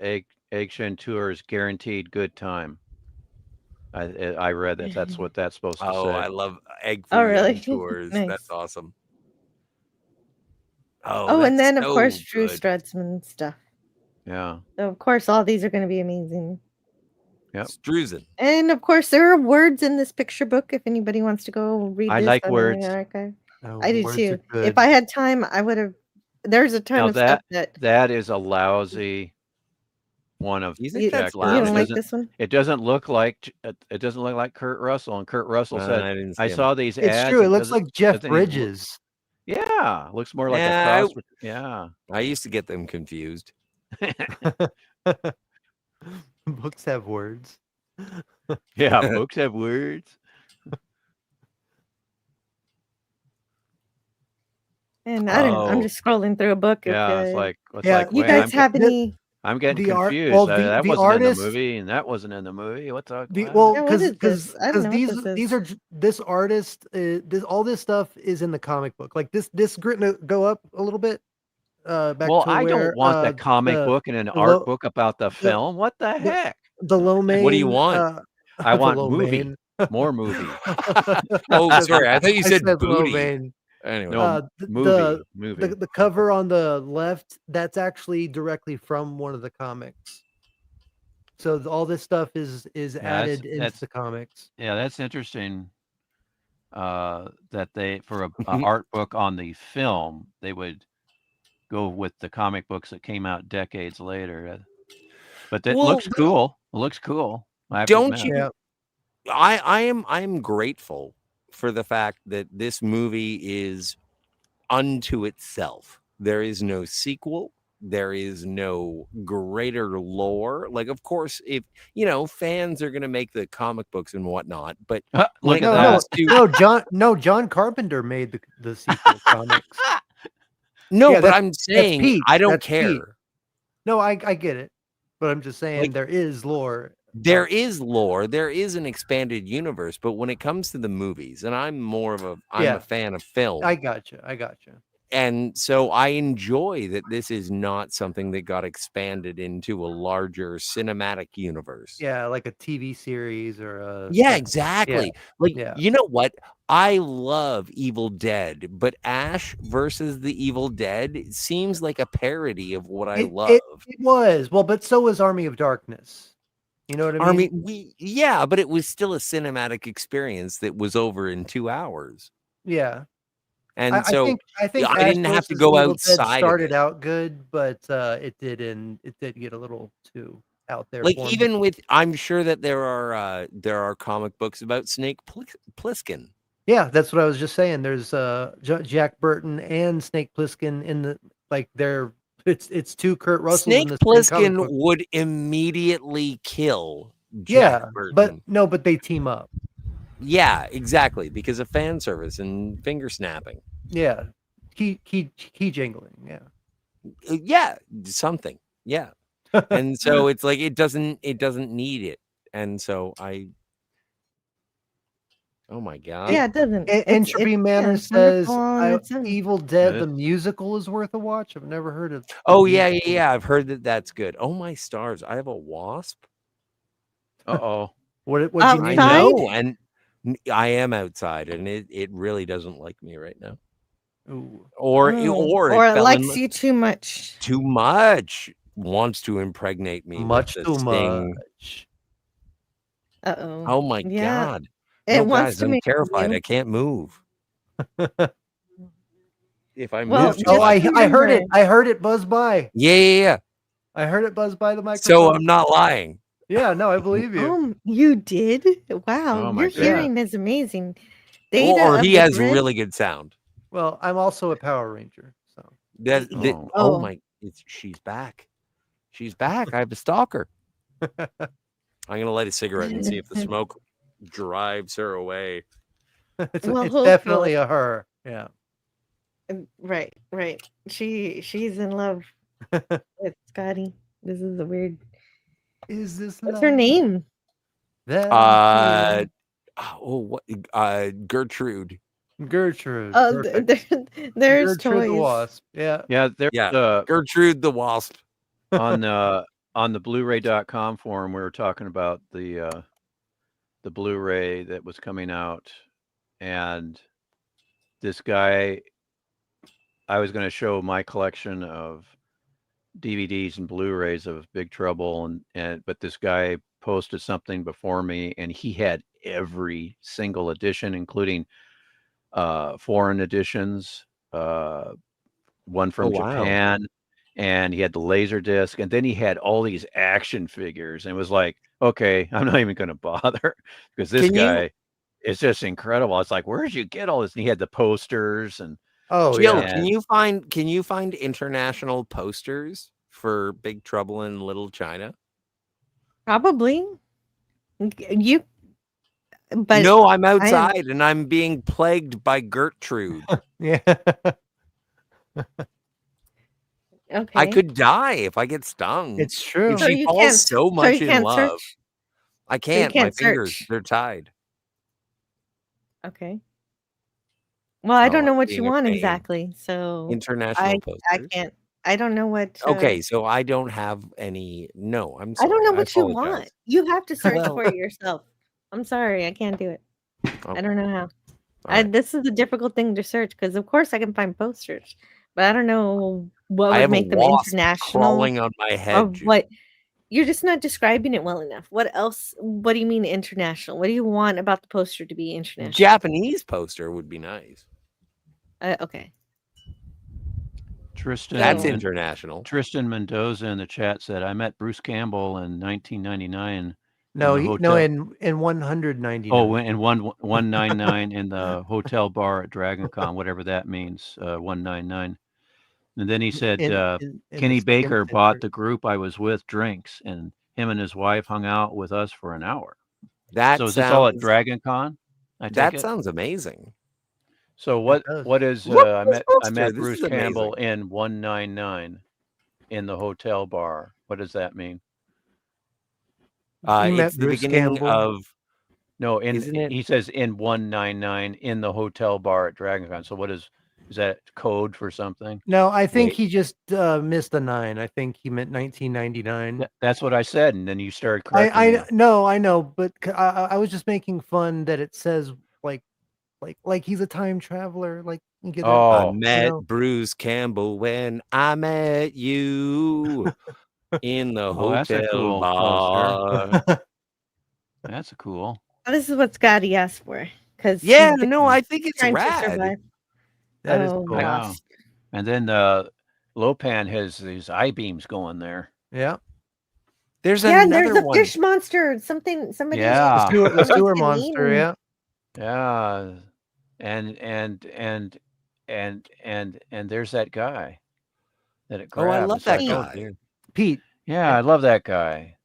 Egg Shen Tours guaranteed good time. I read that. That's what that's supposed to Oh, say. I love egg Oh, food really? tours. Nice. That's awesome. Oh, Oh, and that's then of so course Drew good. Strutzman stuff. Yeah. So of course all these are going to be amazing. Yep. Struzen. And of course there are words in this picture book if anybody wants to go read I this like on the words. archive. Oh, I do words too. are good. If I had time, I would have. There's a ton Now of stuff that that is a lousy one of You you, think that's Jack Burton. you lousy? don't like this one. It doesn't look like Kurt Russell. And Kurt Russell said, I didn't see "I him. saw these It's ads. true. It looks like Jeff doesn't even look- Bridges. Yeah, looks more like Yeah, a cross. Yeah, I used to get them confused. Books have words. yeah. Books have words. And I don't know. I'm Oh. just scrolling through a book. Yeah, it's like Yeah, you wait, guys have any? I'm getting the art- confused. well, That the wasn't artist- in the movie, and that wasn't in the movie. What's up? The, well, Yeah, what because is this? I don't know what these this are this artist, all this stuff is in the comic book. Like this gonna go up a little bit. Back Well, to I where, don't want a comic the- book and an the art lo- book about the film. What the heck? the low main. What do you want? I the want low movie. main. More movie. Oh, sorry. I thought you said low booty. main. Anyway. No, movie. The cover on the left, that's actually directly from one of the comics. So all this stuff is added into the comics. Yeah, that's interesting. That they, for a art book on the film, they would go with the comic books that came out decades later. But that looks cool. It looks cool. I have to Don't admit. you? Yeah. I am grateful for the fact that this movie is unto itself. There is no sequel. There is no greater lore. Like, of course, if fans are going to make the comic books and whatnot, but Look at that. John Carpenter made the sequel comics. No, Yeah, but that's- I'm saying Pete. I don't That's care. Pete. No, I get it, but I'm just saying Like- there is lore There is lore, there is an expanded universe, but when it comes to the movies, and I'm a fan of film. I gotcha. And so I enjoy that this is not something that got expanded into a larger cinematic universe. Yeah, like a TV series or a Yeah, exactly. Like, yeah. you know what? I love Evil Dead, but Ash versus the Evil Dead seems like a parody of what I love. It was. Well, but so was Army of Darkness. You know what I mean? Yeah, but it was still a cinematic experience that was over in 2 hours. Yeah. And I so think I Ash didn't have to versus go Evil Dead outside of started it. out good, but it did get a little too out there Like, for me. even with, I'm sure that there are comic books about Snake Plissken. Yeah, that's what I was just saying. There's Jack Burton and Snake Plissken in the it's two Kurt Russells Snake in the same comic Plissken book. would immediately kill Jack Burton. but they team up. Yeah, exactly, because of fan service and finger snapping. Yeah, key jingling. Yeah, yeah, something. Yeah, and so it's like it doesn't need it, and so oh my god. Yeah, it doesn't. Entropy Manor it's says wonderful on its own. Evil Dead the musical is worth a watch. I've never heard of. Oh yeah. I've heard that that's good. Oh my stars! I have a wasp. Uh-oh. What you I mean? know, and I am outside, and it really doesn't like me right now. Ooh. Or it fell likes in you too much. Too much. Wants to impregnate me. Much with the too sting. much. Uh-oh. Oh my Yeah. god. It No, wants guys, to I'm make terrified. you. I can't move. If I Well, move too just much. I heard it. remember- I heard it buzz by. Yeah. I heard it buzz by the microphone. So I'm not lying. Yeah, no, I believe you. You did? Wow, Oh my your God. hearing is amazing. Data Or of he the has grid- really good sound. Well, I'm also a Power Ranger, so Oh my! She's back. She's back. I have a stalker. I'm gonna light a cigarette and see if the smoke drives her away. it's Well, definitely hopefully. a her. Yeah. Right. She's in love with Scotty. This is a weird. Is this What's her name? That Gertrude. Gertrude. Oh, there's Gertrude the toys. Wasp. Yeah. Yeah, there's Gertrude the Wasp. on the Blu-ray.com forum we were talking about the Blu-ray that was coming out, and this guy, I was going to show my collection of DVDs and Blu-rays of Big Trouble, but this guy posted something before me, and he had every single edition, including foreign editions, one from Japan, and he had the laser disc, and then he had all these action figures, and it was like, okay, I'm not even going to bother because this guy is just incredible. It's like, where did you get all this? And he had the posters and Jill, can you find international posters for Big Trouble in Little China? Probably. You. But no, I'm outside and I'm being plagued by Gertrude. Yeah. Okay. I could die if I get stung. It's true. If she falls so much in love. Search? I can't. can't My fingers, search. they're tied. Okay. Well, I don't know I'm what being you a want pain. exactly. So International I posters. can't. I don't know what. Okay, so I don't have any. No, I'm I sorry. don't know what you apologize. want. You have to search Well- for it yourself. I'm sorry, I can't do it. I don't know how. right. This is a difficult thing to search because, of course, I can find posters, but I don't know what I would have make a them wasp international. crawling on my Or head. Jill. what? You're just not describing it well enough. What else? What do you mean international? What do you want about the poster to be international? Japanese poster would be nice. Okay. Tristan. That's international. Tristan Mendoza in the chat said, "I met Bruce Campbell in 1999." No, in the no, hotel- in 199. Oh, in 199 in the hotel bar at DragonCon, whatever that means, 199. And then he said, in Kenny the Baker Skin bought Center. the group I was with drinks, and him and his wife hung out with us for an hour. That So is this all at sounds- DragonCon? I take That it? sounds amazing. So what is Look I at this met poster. This Bruce is amazing. Campbell in 199 in the hotel bar. What does that mean? You met It's the Bruce beginning Campbell? of No, isn't it? he says in 199 in the hotel bar at DragonCon. So what is that code for something? No, I think Wait. he just missed a 9. I think he meant 1999. That's what I said, and then you started correcting me. I know, but I was just making fun that it says like he's a time traveler. Like you get I Oh, met Bruce Campbell when I met you in the oh, that's a hotel cool bar. poster. That's cool. This is what Scotty asked for because Yeah, he's been no, I think it's trying to rad. survive. That is Oh, cool. Yeah. wasp. And then Lopan has these I-beams going there. Yeah. There's Yeah, and another there's a one. fish monster. Somebody. Yeah. The sewer can monster. eat Yeah. Yeah. And there's that guy that it Oh, I grabbed. love It's that like, oh, guy. dude. Pete. Yeah, I love that guy.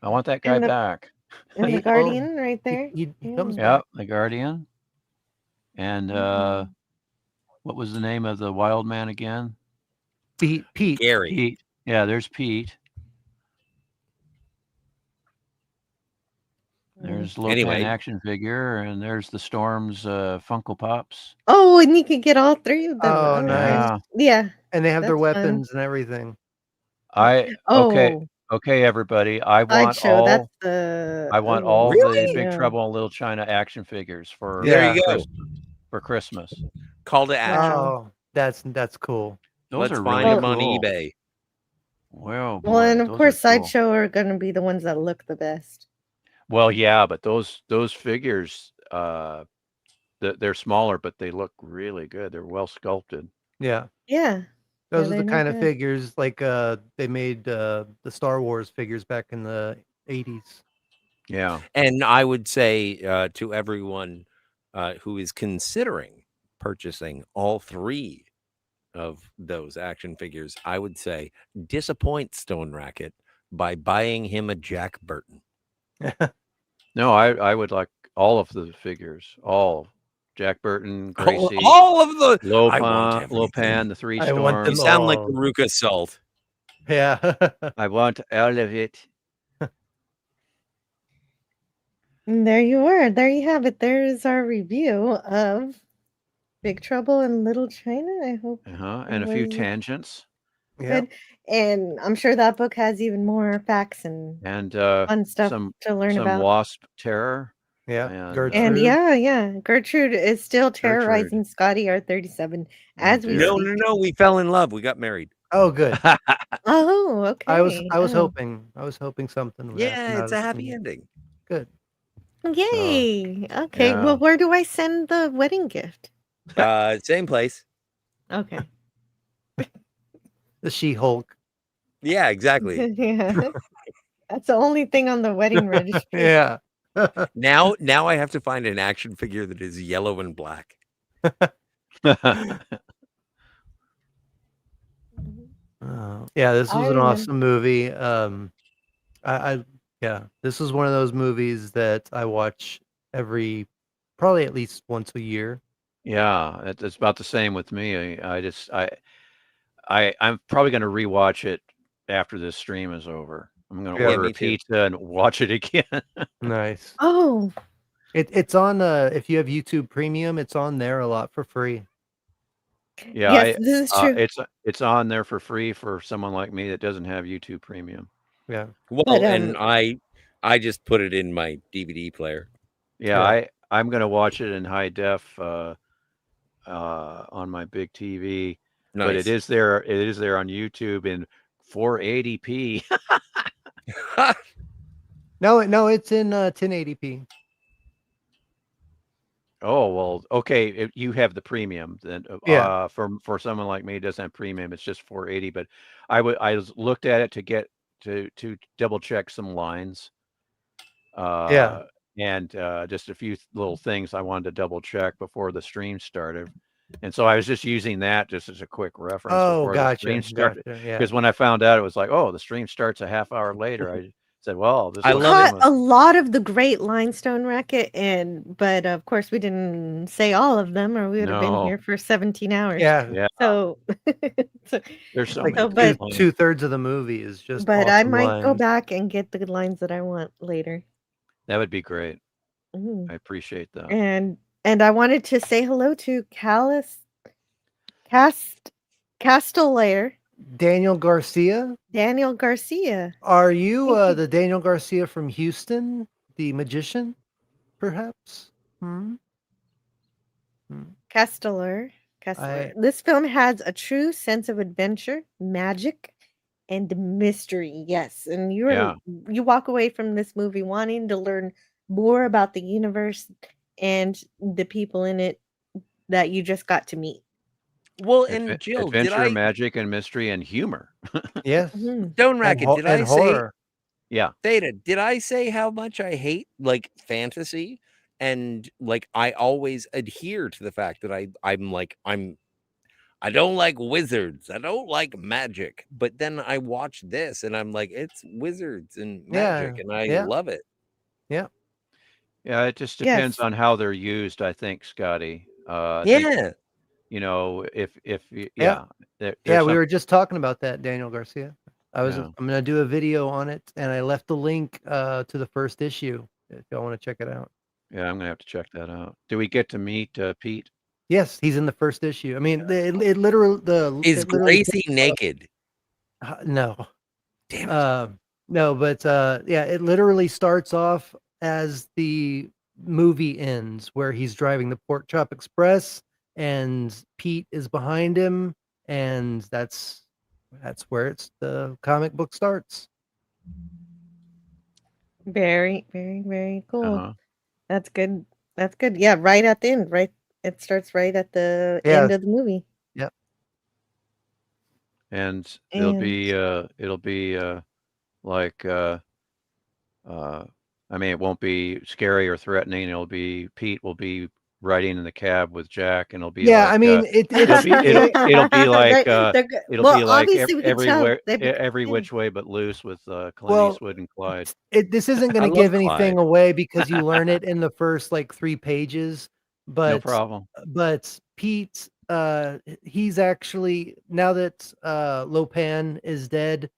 I want that guy And the- back. And the He- guardian right there. He comes Yeah. Yep, the Guardian. And what was the name of the wild man again? Pete. Gary. Pete. Yeah, there's Pete. There's Lopan Anyway. action figure, and there's the Storm's Funko Pops. Oh, and you could get all three of them. Oh, Okay. nice. Yeah. And they have their That's fun. weapons and everything. Okay, Oh, everybody. I want sideshow. That's all the. I want oh, all Really? the Big yeah. Trouble in Little China action figures for There you go. for Christmas. Call to action. Oh, that's cool. Those Let's are find really them on cool. eBay. Well, Well, and boy, of those course, are cool. sideshow are going to be the ones that look the best. Well, yeah, but those figures, they're smaller, but they look really good. They're well sculpted. Yeah. Yeah. Those Yeah, are the they're kind not of bad. figures like they made the Star Wars figures back in the 80s. Yeah. And I would say to everyone who is considering purchasing all three of those action figures, I would say disappoint Stoneracket by buying him a Jack Burton. No, I would like all of the figures, all Jack Burton, Gracie, All of the I want Lopan, the three I want them You Storms. sound like all. Veruca Salt. Yeah. I want all of it. And there you are. There you have it. There's our review of Big Trouble in Little China. I hope And a few was tangents. Yeah. good. And I'm sure that book has even more facts and And fun stuff some to learn about. wasp terror. Yeah. And, Gertrude. And yeah, Gertrude is still terrorizing Scotty R37 as we dear. speak. No, we fell in love. We got married. Oh, good. Oh, okay. I was Oh. hoping something would Yeah, happen it's out a of happy it. ending. Good. Yay. Okay. yeah. Well, where do I send the wedding gift? Same place. Okay. The She-Hulk. Yeah, exactly. Yeah. That's the only thing on the wedding registry. Yeah. Now I have to find an action figure that is yellow and black. Yeah, this I was an remember. awesome movie. Yeah, this is one of those movies that I watch probably at least once a year. Yeah, it's about the same with me. I'm probably going to rewatch it after this stream is over. I'm going to Yeah, order me a too. pizza and watch it again. Nice. Oh, It's on if you have YouTube Premium, it's on there a lot for free. Yeah, yes, this is true. it's on there for free for someone like me that doesn't have YouTube Premium. Yeah. Well, But, and I just put it in my DVD player. Yeah, I'm going to watch it in high def on my big TV. Nice. But it is there on YouTube in 480p. No, it's in 1080p. Oh, well, okay. If you have the premium, then Yeah. For someone like me who doesn't have premium, it's just 480. But I looked at it to get to double check some lines. Yeah. And just a few little things I wanted to double check before the stream started. And so I was just using that just as a quick reference Oh, before the gotcha. stream started. Gotcha. Yeah. Because when I found out, it was like, oh, the stream starts a half hour later. said, "Well, this I looks love it. Caught a lot of the great limestone racket, but of course we didn't say all of them, or we would have been No. here for 17 hours. Yeah. Yeah. So, so, There's so Like many but good ones. 2/3 of the movie is just but I awesome might go lines. back and get the lines that I want later. That would be great. Mhm. I appreciate that. And I wanted to say hello to Castellaire, Daniel Garcia. Daniel Garcia. Are you Thank you. the Daniel Garcia from Houston, the magician, perhaps? Castellaire. This film has a true sense of adventure, magic, and mystery. Yes, and Yeah. you walk away from this movie wanting to learn more about the universe and the people in it that you just got to meet. Well, and Jill, did Adventure, I magic, and mystery, and humor. Yes. Stoneracket, did I say horror? Yeah. Theta, did I say how much I hate like fantasy? And like I always adhere to the fact that I don't like wizards. I don't like magic. But then I watch this and I'm like, it's wizards and magic, and I love it. Yeah. Yeah, it just depends Yes. on how they're used, I think, Scotty. I Yeah. think, you know, if Yeah. yeah, there's Yeah, we some, were just talking about that, Daniel Garcia. Yeah. I'm gonna do a video on it, and I left the link to the first issue if y'all want to check it out. Yeah, I'm gonna have to check that out. Do we get to meet Pete? Yes, he's in the first issue. I mean, it literally Is Gracie naked? No. Damn it. No, but yeah, it literally starts off as the movie ends, where he's driving the Pork Chop Express, and Pete is behind him, and that's where the comic book starts. Very, very, very cool. Uh-huh. That's good. That's good. Yeah, right at the end, right? It starts right at the end of the movie. Yep. And it'll be like I mean, it won't be scary or threatening. It'll be Pete will be riding in the cab with Jack, and it'll be Yeah, like I mean, it'll be like Well, obviously we could tell everywhere they've been- every yeah. which way but loose with Clint Well, Eastwood and Clyde. this isn't I going to love give anything Clyde. away because you learn it in the first like 3 pages. But No problem. But Pete, he's actually, now that Lopan is dead,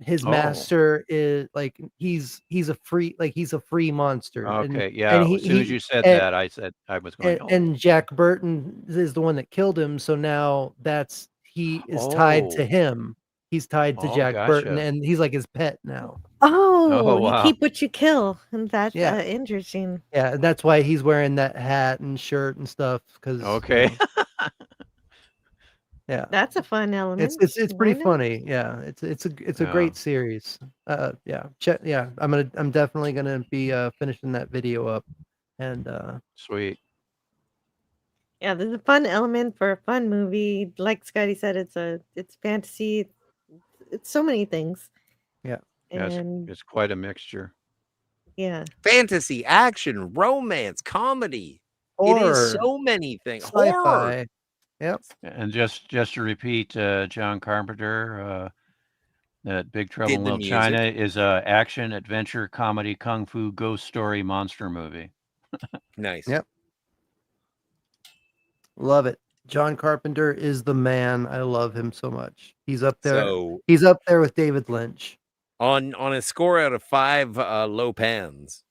his Oh. master is like he's a free monster. Okay, And yeah. he, As soon as you said and, that, I said I was going. and Jack Burton is the one that killed him. So now he is tied to Oh. him. He's tied to Oh, Jack Burton, gotcha. and he's like his pet now. Oh, you wow. keep what you kill. And that's Yeah. interesting. Yeah, and that's why he's wearing that hat and shirt and stuff. Because Okay. yeah, That's a fun element. it's Why pretty not? funny. Yeah, it's a Yeah. great series. Yeah, I'm definitely gonna be finishing that video up, and Sweet. Yeah, there's a fun element for a fun movie. Like Scotty said, it's fantasy. It's so many things. yeah, Yeah, And it's quite a mixture. yeah. Fantasy, action, romance, comedy. It horror, is so many things. Horror. sci-fi. Yep. And just to repeat, John Carpenter, that Big Trouble Did in the Little music. China is a action, adventure, comedy, kung fu, ghost story, monster movie. Nice. Yep. Love it. John Carpenter is the man. I love him so much. He's up there. So He's up there with David Lynch. on a score out of 5 low pans.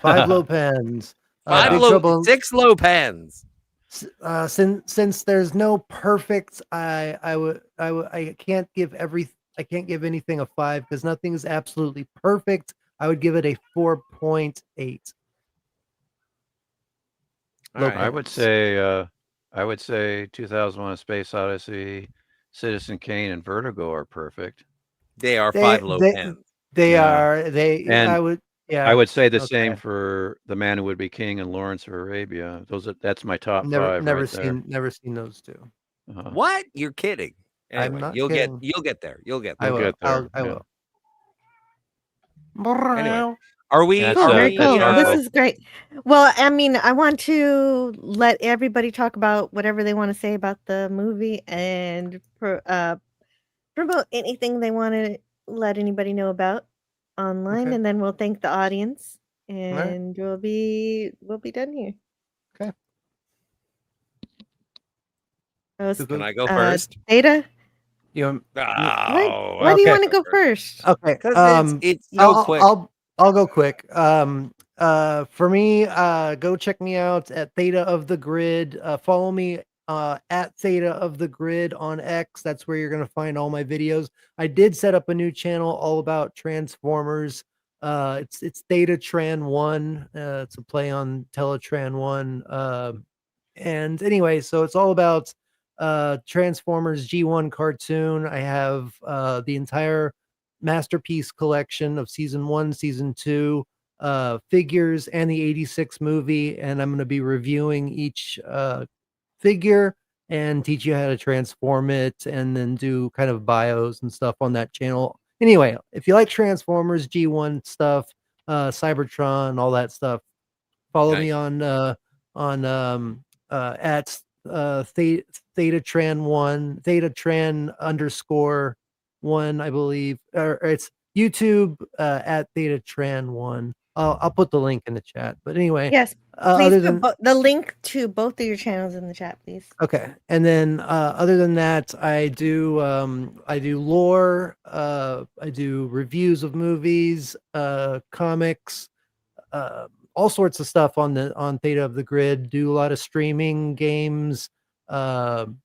5 low pans. 6 low pans. Since there's no perfect, I can't give anything a 5 because nothing is absolutely perfect. I would give it a 4.8. All right. I would say 2001: A Space Odyssey, Citizen Kane, and Vertigo are perfect. They are 5 low pans. They Yeah. are. And I would. Yeah. I would say the okay. same for The Man Who Would Be King and Lawrence of Arabia. That's my top 5 Never right there. never seen those two. What? You're kidding. Anyway, I'm not you'll kidding. get there. You'll get I there. will. get there, I yeah. will. Anyway, are we? That's, Oh, are very we, cool. our This book. is great. Well, I mean, I want to let everybody talk about whatever they want to say about the movie and promote anything they want to let anybody know about. online, Okay. and then we'll thank the audience, right. and we'll be done here. Okay. Can I go first? Theta, You want Oh, why do you okay. want to go first? Okay. 'Cause it's so quick. I'll go quick. For me, go check me out at Theta of the Grid. Follow me at Theta of the Grid on X. That's where you're gonna find all my videos. I did set up a new channel all about Transformers. It's Theta Tran 1. It's a play on Teletran 1. And anyway, so it's all about Transformers G1 cartoon. I have the entire Masterpiece collection of season 1, season 2, figures, and the 86 movie, and I'm going to be reviewing each figure and teach you how to transform it, and then do kind of bios and stuff on that channel. Anyway, if you like Transformers G1 stuff, Cybertron, all that stuff, follow me Nice. on at Thetatran 1, Thetatran underscore 1, I believe, or it's YouTube at Thetatran 1. I'll put the link in the chat. But anyway, Yes, please other put than the link to both of your channels in the chat, please. okay, and then other than that, I do lore, I do reviews of movies, comics, all sorts of stuff on Theta of the Grid. Do a lot of streaming games, and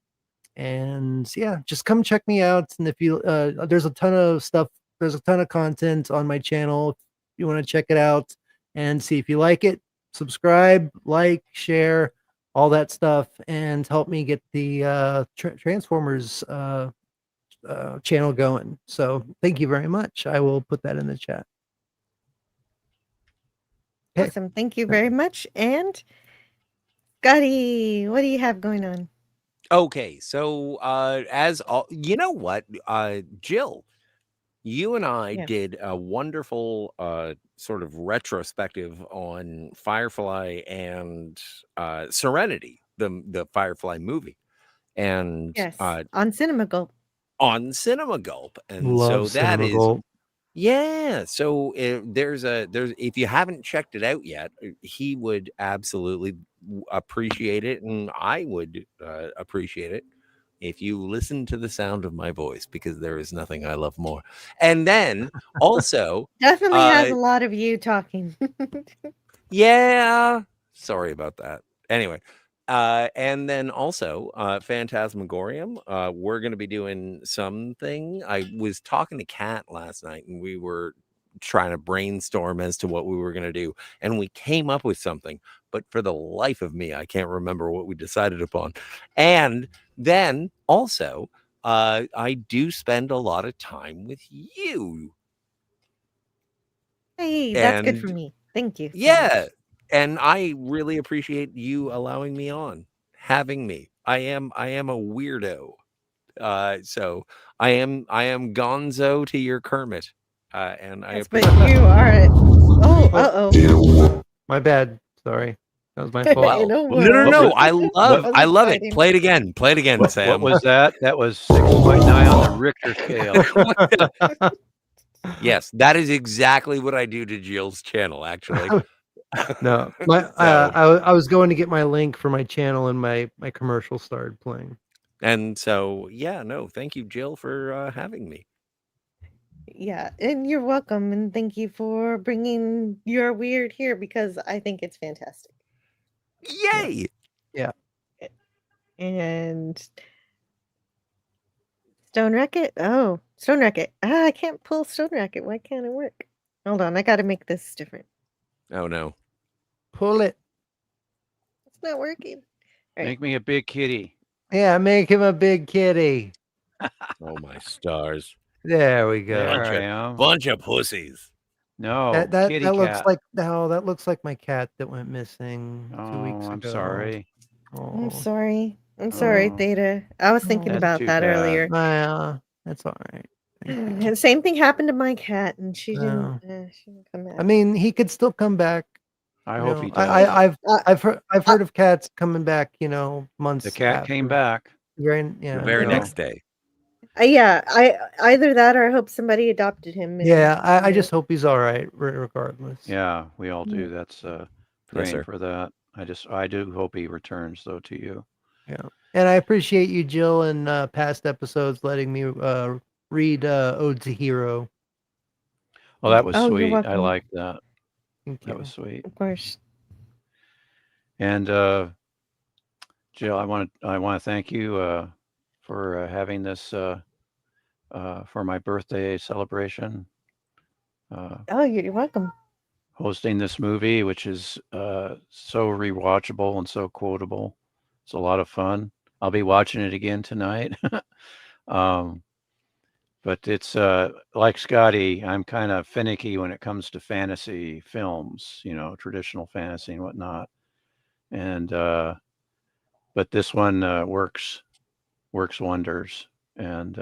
yeah, just come check me out. And if you there's a ton of stuff, there's a ton of content on my channel. If you want to check it out and see if you like it, subscribe, like, share, all that stuff, and help me get the Transformers channel going. So thank you very much. I will put that in the chat. Okay. Awesome. Thank you very much. And Scotty, what do you have going on? Okay, so as all you know what, Jill, you and I Yeah. did a wonderful sort of retrospective on Firefly and Serenity, the Firefly movie, and Yes, on Cinema Gulp. on Cinema Gulp, and so Love that Cinema is Gulp. yeah. So there's if you haven't checked it out yet, he would absolutely appreciate it, and I would appreciate it if you listen to the sound of my voice, because there is nothing I love more. And then also, Definitely has a lot of you talking. yeah, sorry about that. Anyway, and then also Phantasmagorium. We're going to be doing something. I was talking to Kat last night, and we were trying to brainstorm as to what we were going to do, and we came up with something, but for the life of me, I can't remember what we decided upon. And then also, I do spend a lot of time with you. Hey, that's good for And me. Thank you. So yeah, much. and I really appreciate you allowing me on, having me. I am a weirdo. So I am Gonzo to your Kermit. And I Yes, but appreciate you are it. Oh, uh-oh. My bad. Sorry. That was my fault. Well, No no. worries. I That was love it. exciting. Play it again. Play it again, What Sam. was that? That was 6.9 on the Richter scale. Yes, that is exactly what I do to Jill's channel, actually. No, I was going to get my link for my channel, and my commercial started playing. And so, yeah, no, thank you, Jill, for having me. Yeah, and you're welcome, and thank you for bringing your weird here, because I think it's fantastic. Yay! Yeah. And Stoneracket? Oh, Stoneracket. I can't pull Stoneracket. Why can't it work? Hold on, I gotta make this different. Oh, no. Pull it. It's not working. All right. Make me a big kitty. Yeah, make him a big kitty. Oh, my stars. There we go. There I am. Bunch of pussies. No, that kitty looks cat. like that looks like my cat that went missing 2 weeks ago. I'm sorry. I'm sorry. I'm sorry, Oh. Theta. I was thinking That's about too that bad. earlier. That's all right. And the same thing happened to my cat, and she No. didn't come back. I mean, he could still come back. I You hope know, he does. I've heard of cats coming back. Months. The cat came back. The very The very next day. Yeah, I either that or I hope somebody adopted him. And, Yeah, I you know. just hope he's all right, regardless. Yeah, we all Yeah. do. That's Yes, praying sir. for that. I do hope he returns though to you. Yeah, and I appreciate you, Jill, in past episodes letting me read Ode to Hero. Well, that was Oh, you're sweet. I welcome. like that. Thank That you. was sweet. Of course. And Jill, I want to thank you for having this for my birthday celebration. Oh, you're welcome. Hosting this movie, which is so rewatchable and so quotable. It's a lot of fun. I'll be watching it again tonight. But it's like Scotty, I'm kind of finicky when it comes to fantasy films, traditional fantasy and whatnot. And but this one works wonders, and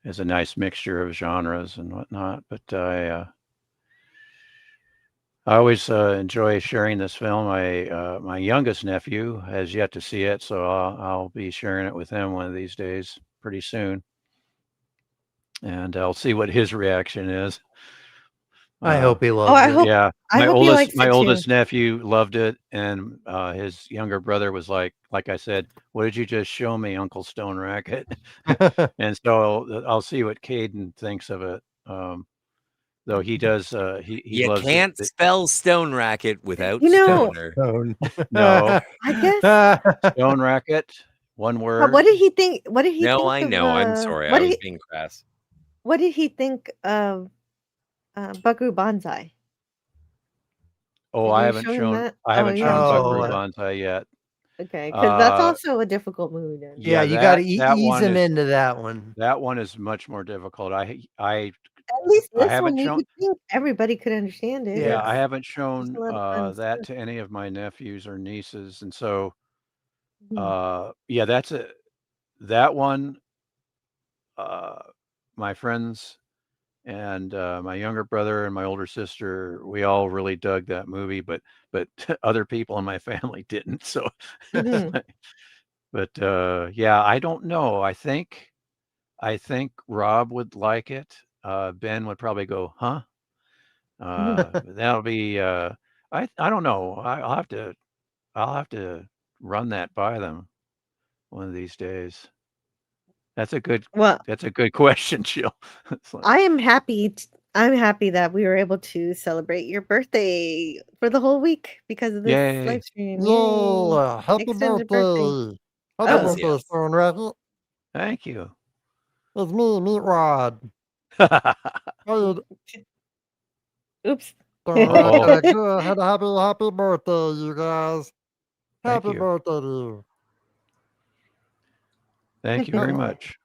is a nice mixture of genres and whatnot. But I always enjoy sharing this film. My youngest nephew has yet to see it, so I'll be sharing it with him one of these days, pretty soon, and I'll see what his reaction is. I hope he Oh, loves it. Yeah, I hope he likes my it too. oldest nephew loved it, and his younger brother was like I said, "What did you just show me, Uncle Stoneracket?" And so I'll see what Caden thinks of it. Though he does, he You loves it. can't spell Stoneracket without You know, stoner. No, I guess. Stoneracket, one word. What did he think? What did he No, think I of? know. I'm sorry. I was being crass. What did he think of Buckaroo Banzai? Oh, Did I you haven't show him shown that? I Oh, haven't you shown haven't shown him Buckaroo that. Banzai yet. Okay, because that's Uh, also a difficult movie. Then. Yeah, you got to ease him into that one. That one is much more difficult. I At least this haven't one, you shown. would think everybody could understand it. Yeah, It's I haven't just shown a lot of fun that stuff. to any of my nephews or nieces, and so Mhm. yeah, that one. My friends and my younger brother and my older sister, we all really dug that movie, but other people in my family didn't. So, Mhm. but yeah, I don't know. I think Rob would like it. Ben would probably go, huh? That'll be. I don't know. I'll have to run that by them one of these days. That's a good Well, question, Jill. It's like, I am happy. I'm happy that we were able to celebrate your birthday for the whole week because of this yay. live stream. Yay! Yeah, happy Extended birthday. birthday. Happy Oh, Hells birthday, yes. Stoneracket. Thank you. It's me, Meat Rod. Hey, oops. Stoneracket, go ahead. Happy birthday, you guys. Thank Happy you. birthday to you. Thank you very much.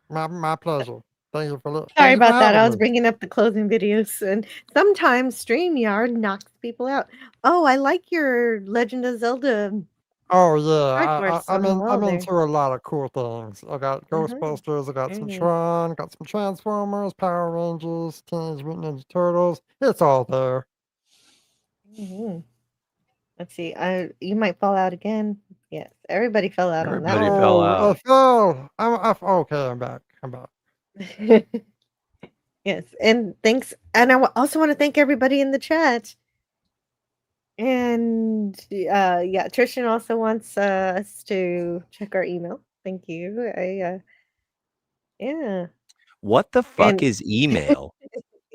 My pleasure. Thank you for Sorry about that. I was having me. bringing up the closing videos, and sometimes StreamYard knocks people out. Oh, I like your Legend of Zelda Oh yeah, artworks on the wall I'm there. into a lot of cool things. I got Ghostbusters, I got some Tron, got some Transformers, Power Rangers, Teenage Mutant Ninja Turtles. It's all there. Mhm. Let's see. You might fall out again. Yes, everybody fell out on that Everybody one. fell Oh, I out. fell. Okay. I'm back. Yes, and thanks. And I also want to thank everybody in the chat. And yeah, Trishan also wants us to check our email. Thank you. Yeah. What the fuck And is email?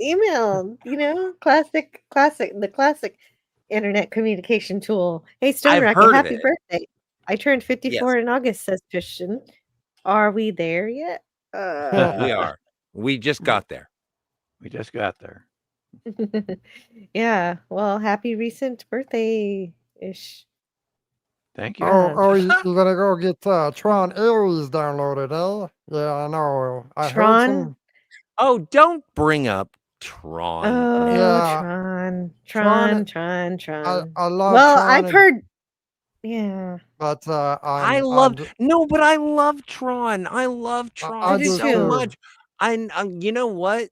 email, the classic internet communication tool. Hey, I've Stoneracket, heard of happy it. birthday. I turned 54 Yes. in August, says Tristan. Are we there yet? We are. We just got there. We just got there. Yeah. Well, happy recent birthday-ish. Thank you. You're gonna go get Tron Ares downloaded, eh? Yeah, I know. I heard Tron? some. Oh, don't bring up Tron Oh, now. Tron. I love Well, Tron, I've heard. Yeah. but I love Tron. I love I Tron do so too. much. You know what?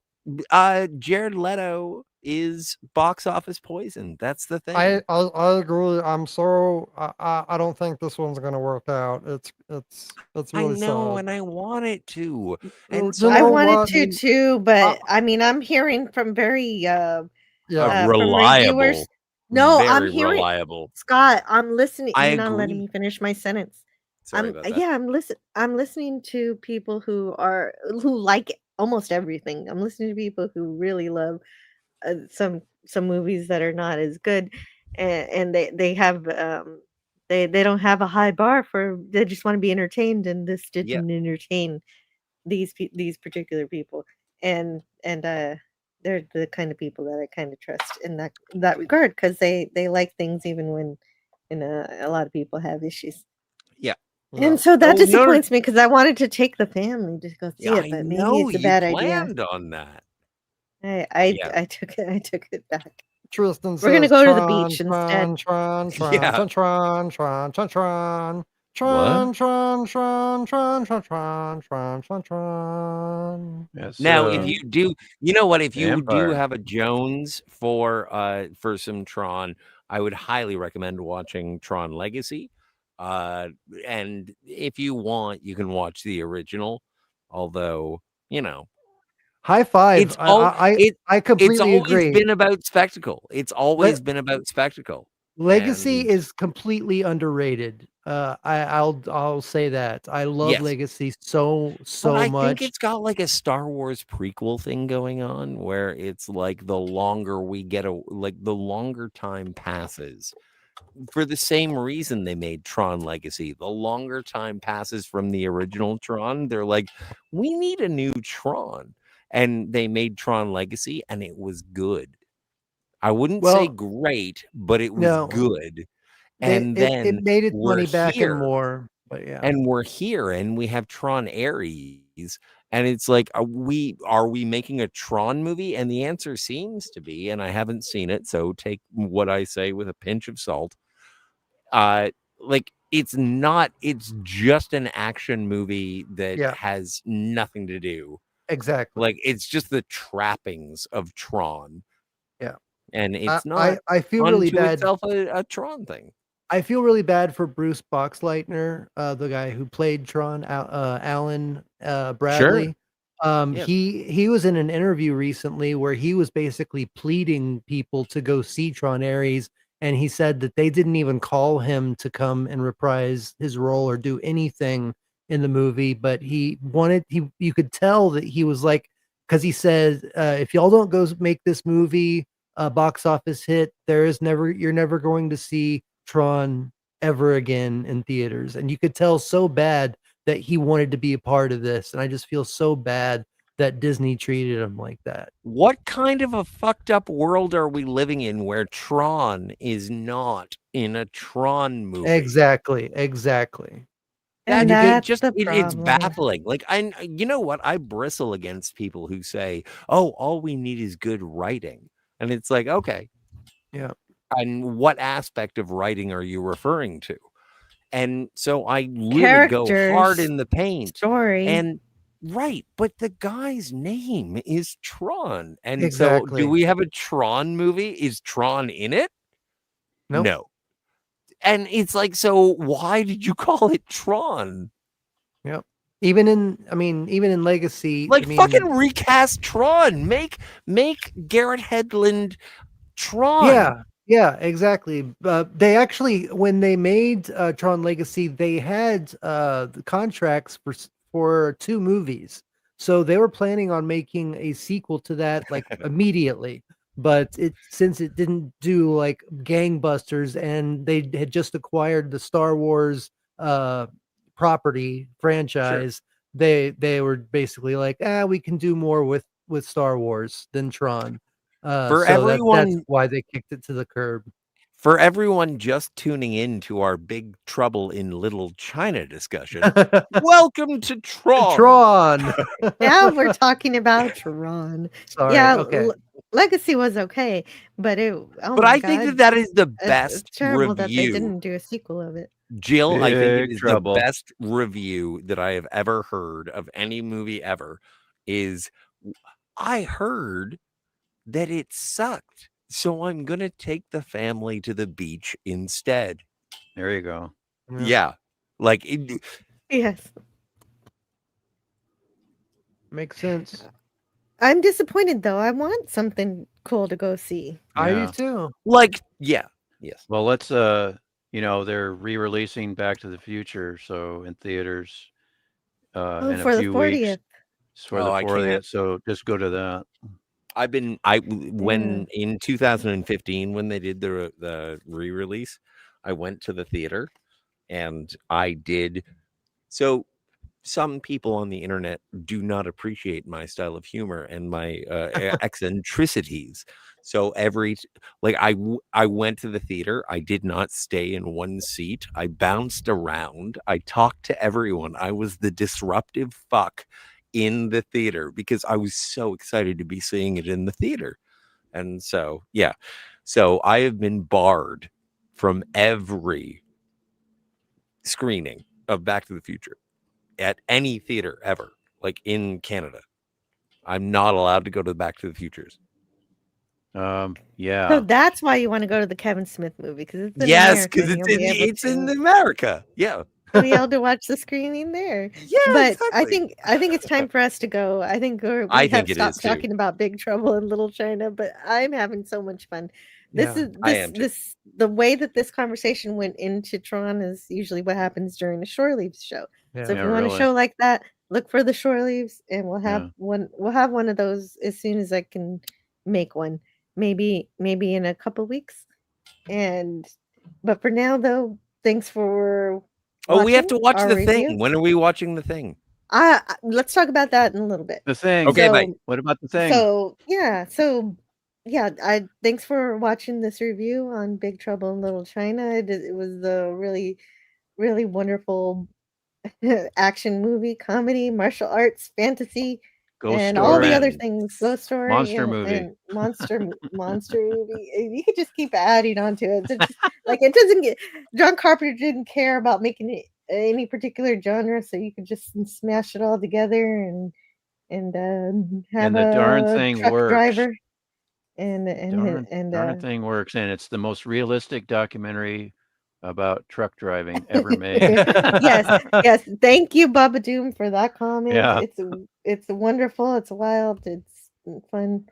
Jared Leto is box office poison. That's the thing. I agree. I don't think this one's gonna work out. It's I really know, sad. and I want it to. You And so I know wanted what? to too, Uh, but I mean, I'm hearing from very yeah. from reviewers. reliable, No, I'm very hearing reliable. Scott. I'm listening. I You're not letting agree. me finish my sentence. Sorry about that. Yeah, I'm listening to people who like almost everything. I'm listening to people who really love some movies that are not as good, and they have they don't have a high bar for. They just want to be entertained, and this Yeah. didn't entertain these particular people, and they're the kind of people that I kind of trust in that regard because they like things even when a lot of people have issues. Yeah. And so that Oh, no, disappoints me because I wanted to take the family to go see yeah, it, I but maybe know it's a you bad idea. planned on that. Yeah. I took it back. Tristan We're gonna says go to the Tron, beach instead. Tron, Tron, Tron, Yeah. Tron, Tron, Tron, Tron, Tron, What? Tron, Tron, Tron, Tron, Tron, Tron, Tron, Tron, Tron. Yes, Now, if Okay. you do, you know what? If the you do Empire. have a Jones for some Tron, I would highly recommend watching Tron Legacy. And if you want, you can watch the original. Although, you know, High five. it's all it I it's completely always agree. been about spectacle. It's always Let been about spectacle. Legacy And is completely underrated. I'll say that. I love yes, Legacy but so I think much. it's got like a Star Wars prequel thing going on where it's like the longer we get the longer time passes, for the same reason they made Tron Legacy. The longer time passes from the original Tron, they're like, we need a new Tron. And they made Tron Legacy and it was good. I wouldn't say Well, great, but it was no, good. And it then made its we're money back and here more. But yeah. and we're here and we have Tron Ares. And it's like, are we making a Tron movie? And the answer seems to be, and I haven't seen it, so take what I say with a pinch of salt. Like it's just an action movie that Yeah, has nothing to do. exactly. Like it's just the trappings of Tron. Yeah. And it's not I feel really unto bad. itself a Tron thing. I feel really bad for Bruce Boxleitner, the guy who played Tron, Alan Sure. Bradley. Yes. He was in an interview recently where he was basically pleading people to go see Tron Ares, and he said that they didn't even call him to come and reprise his role or do anything in the movie, but he wanted you could tell that he was like, because he said, if y'all don't go make this movie a box office hit, you're never going to see Tron ever again in theaters. And you could tell so bad that he wanted to be a part of this. And I just feel so bad that Disney treated him like that. What kind of a fucked up world are we living in where Tron is not in a Tron movie? Exactly. And that's the It's problem. baffling. Like you know what? I bristle against people who say, "Oh, all we need is good writing." And it's like, okay, Yeah. and what aspect of writing are you referring to? And so I really go hard Characters, in the paint. story. And right, but the guy's name is Tron. And so do Exactly. we have a Tron movie? Is Tron in it? Nope. No. And it's like, so why did you call it Tron? Yep. Even in Legacy, Like fucking recast Tron. Make Garrett Hedlund Tron. Yeah, exactly. They actually, when they made Tron Legacy, they had the contracts for 2 movies, so they were planning on making a sequel to that like immediately. But since it didn't do like gangbusters, and they had just acquired the Star Wars property franchise, they were basically like, we can do more with Star Wars than Tron. For So that's everyone why they kicked it to the curb. For everyone just tuning in to our Big Trouble in Little China discussion, welcome to Tron. Tron. Now we're talking about Tron. Sorry. Yeah, Okay. Legacy was okay, but oh But my I think God, that is the it's best terrible that they review. didn't do a sequel of it. Jill, I think it Big is trouble. the best review that I have ever heard of any movie ever. I heard that it sucked. So I'm going to take the family to the beach instead. There you go. Yeah. Like, Yes. Makes sense. I'm disappointed though. I want something cool to go see. I do Yeah. too. like, yeah. Yes. Well, let's they're re-releasing Back to the Future, so in theaters Oh, in a for the few weeks 40th. for the I 40th. can't. So just go to that. When in 2015, when they did the re-release, I went to the theater and I did. So some people on the internet do not appreciate my style of humor and my eccentricities. So I went to the theater. I did not stay in one seat. I bounced around. I talked to everyone. I was the disruptive fuck in the theater because I was so excited to be seeing it in the theater. And so, yeah. So I have been barred from every screening of Back to the Future at any theater ever, like in Canada. I'm not allowed to go to the Back to the Futures. So Yeah. that's why you want to go to the Kevin Smith movie because it's in Yes, America. because and it's you'll be able it's in to America. Yeah. be able to watch the screening there. Yeah, But exactly. I think it's time for us to go. I think we I have think it is stopped too. talking about Big Trouble in Little China, but I'm having so much fun. This Yeah, is I am too. the way that this conversation went into Tron is usually what happens during the Shore Leaves show. yeah. So if Yeah, you want a really. show like that, look for the Shore Leaves, and we'll have Yeah. one of those as soon as I can make one. Maybe in a couple weeks. But for now though, thanks for Oh, we have to watching watch our the review. thing. When are we watching the thing? Let's talk about that in a little bit. The Thing. Okay, bye. What about The Thing? So I thanks for watching this review on Big Trouble in Little China. It was a really, really wonderful action movie, comedy, martial arts, fantasy, Ghost and all the Story. other things. Ghost Story Monster movie. and monster movie. And you could just keep adding on to it. It's just, like it doesn't get John Carpenter didn't care about making it any particular genre, so you could just smash it all together and have And the darn a thing truck works. driver and Darn thing works, and it's the most realistic documentary about truck driving ever made. yes. Thank you, Bubba Doom, for that comment. Yeah. It's wonderful. It's wild. It's fun.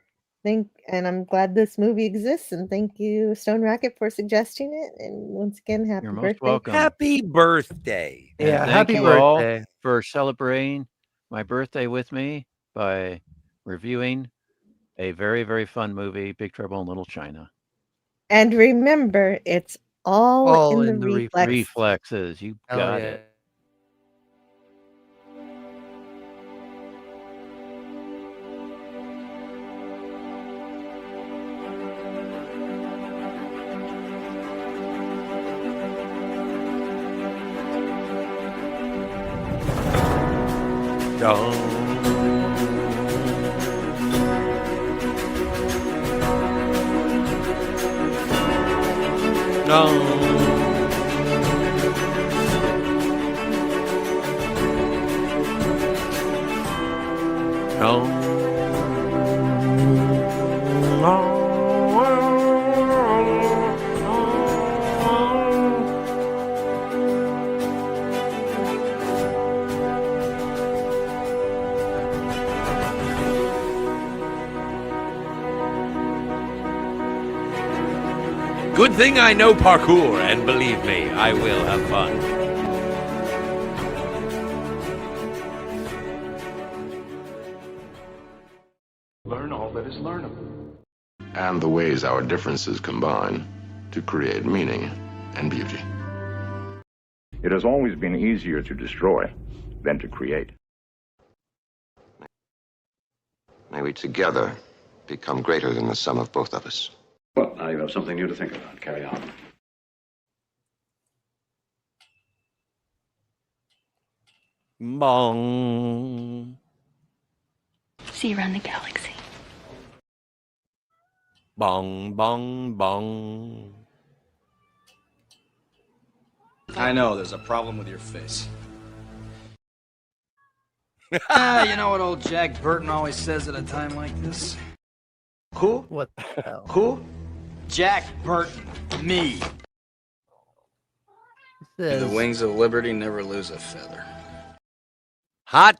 And I'm glad this movie exists. And thank you, Stoneracket, for suggesting it. And once again, happy You're most birthday. welcome. Happy birthday. And Yeah, thank happy you all birthday. for celebrating my birthday with me by reviewing a very, very fun movie, Big Trouble in Little China. And remember, it's all in the reflex. Reflexes. You Hell got yeah. it. Good thing I know parkour, and believe me, I will have fun. Learn all that is learnable. And the ways our differences combine to create meaning and beauty. It has always been easier to destroy than to create. May we together become greater than the sum of both of us. Well, now you have something new to think about. Carry on. Bong. See you around the galaxy. Bong, bong, bong. I know there's a problem with your face. You know what old Jack Burton always says at a time like this? Who? What the hell? Who? Jack Burton. Me. May the Says, wings of liberty never lose a feather. Hot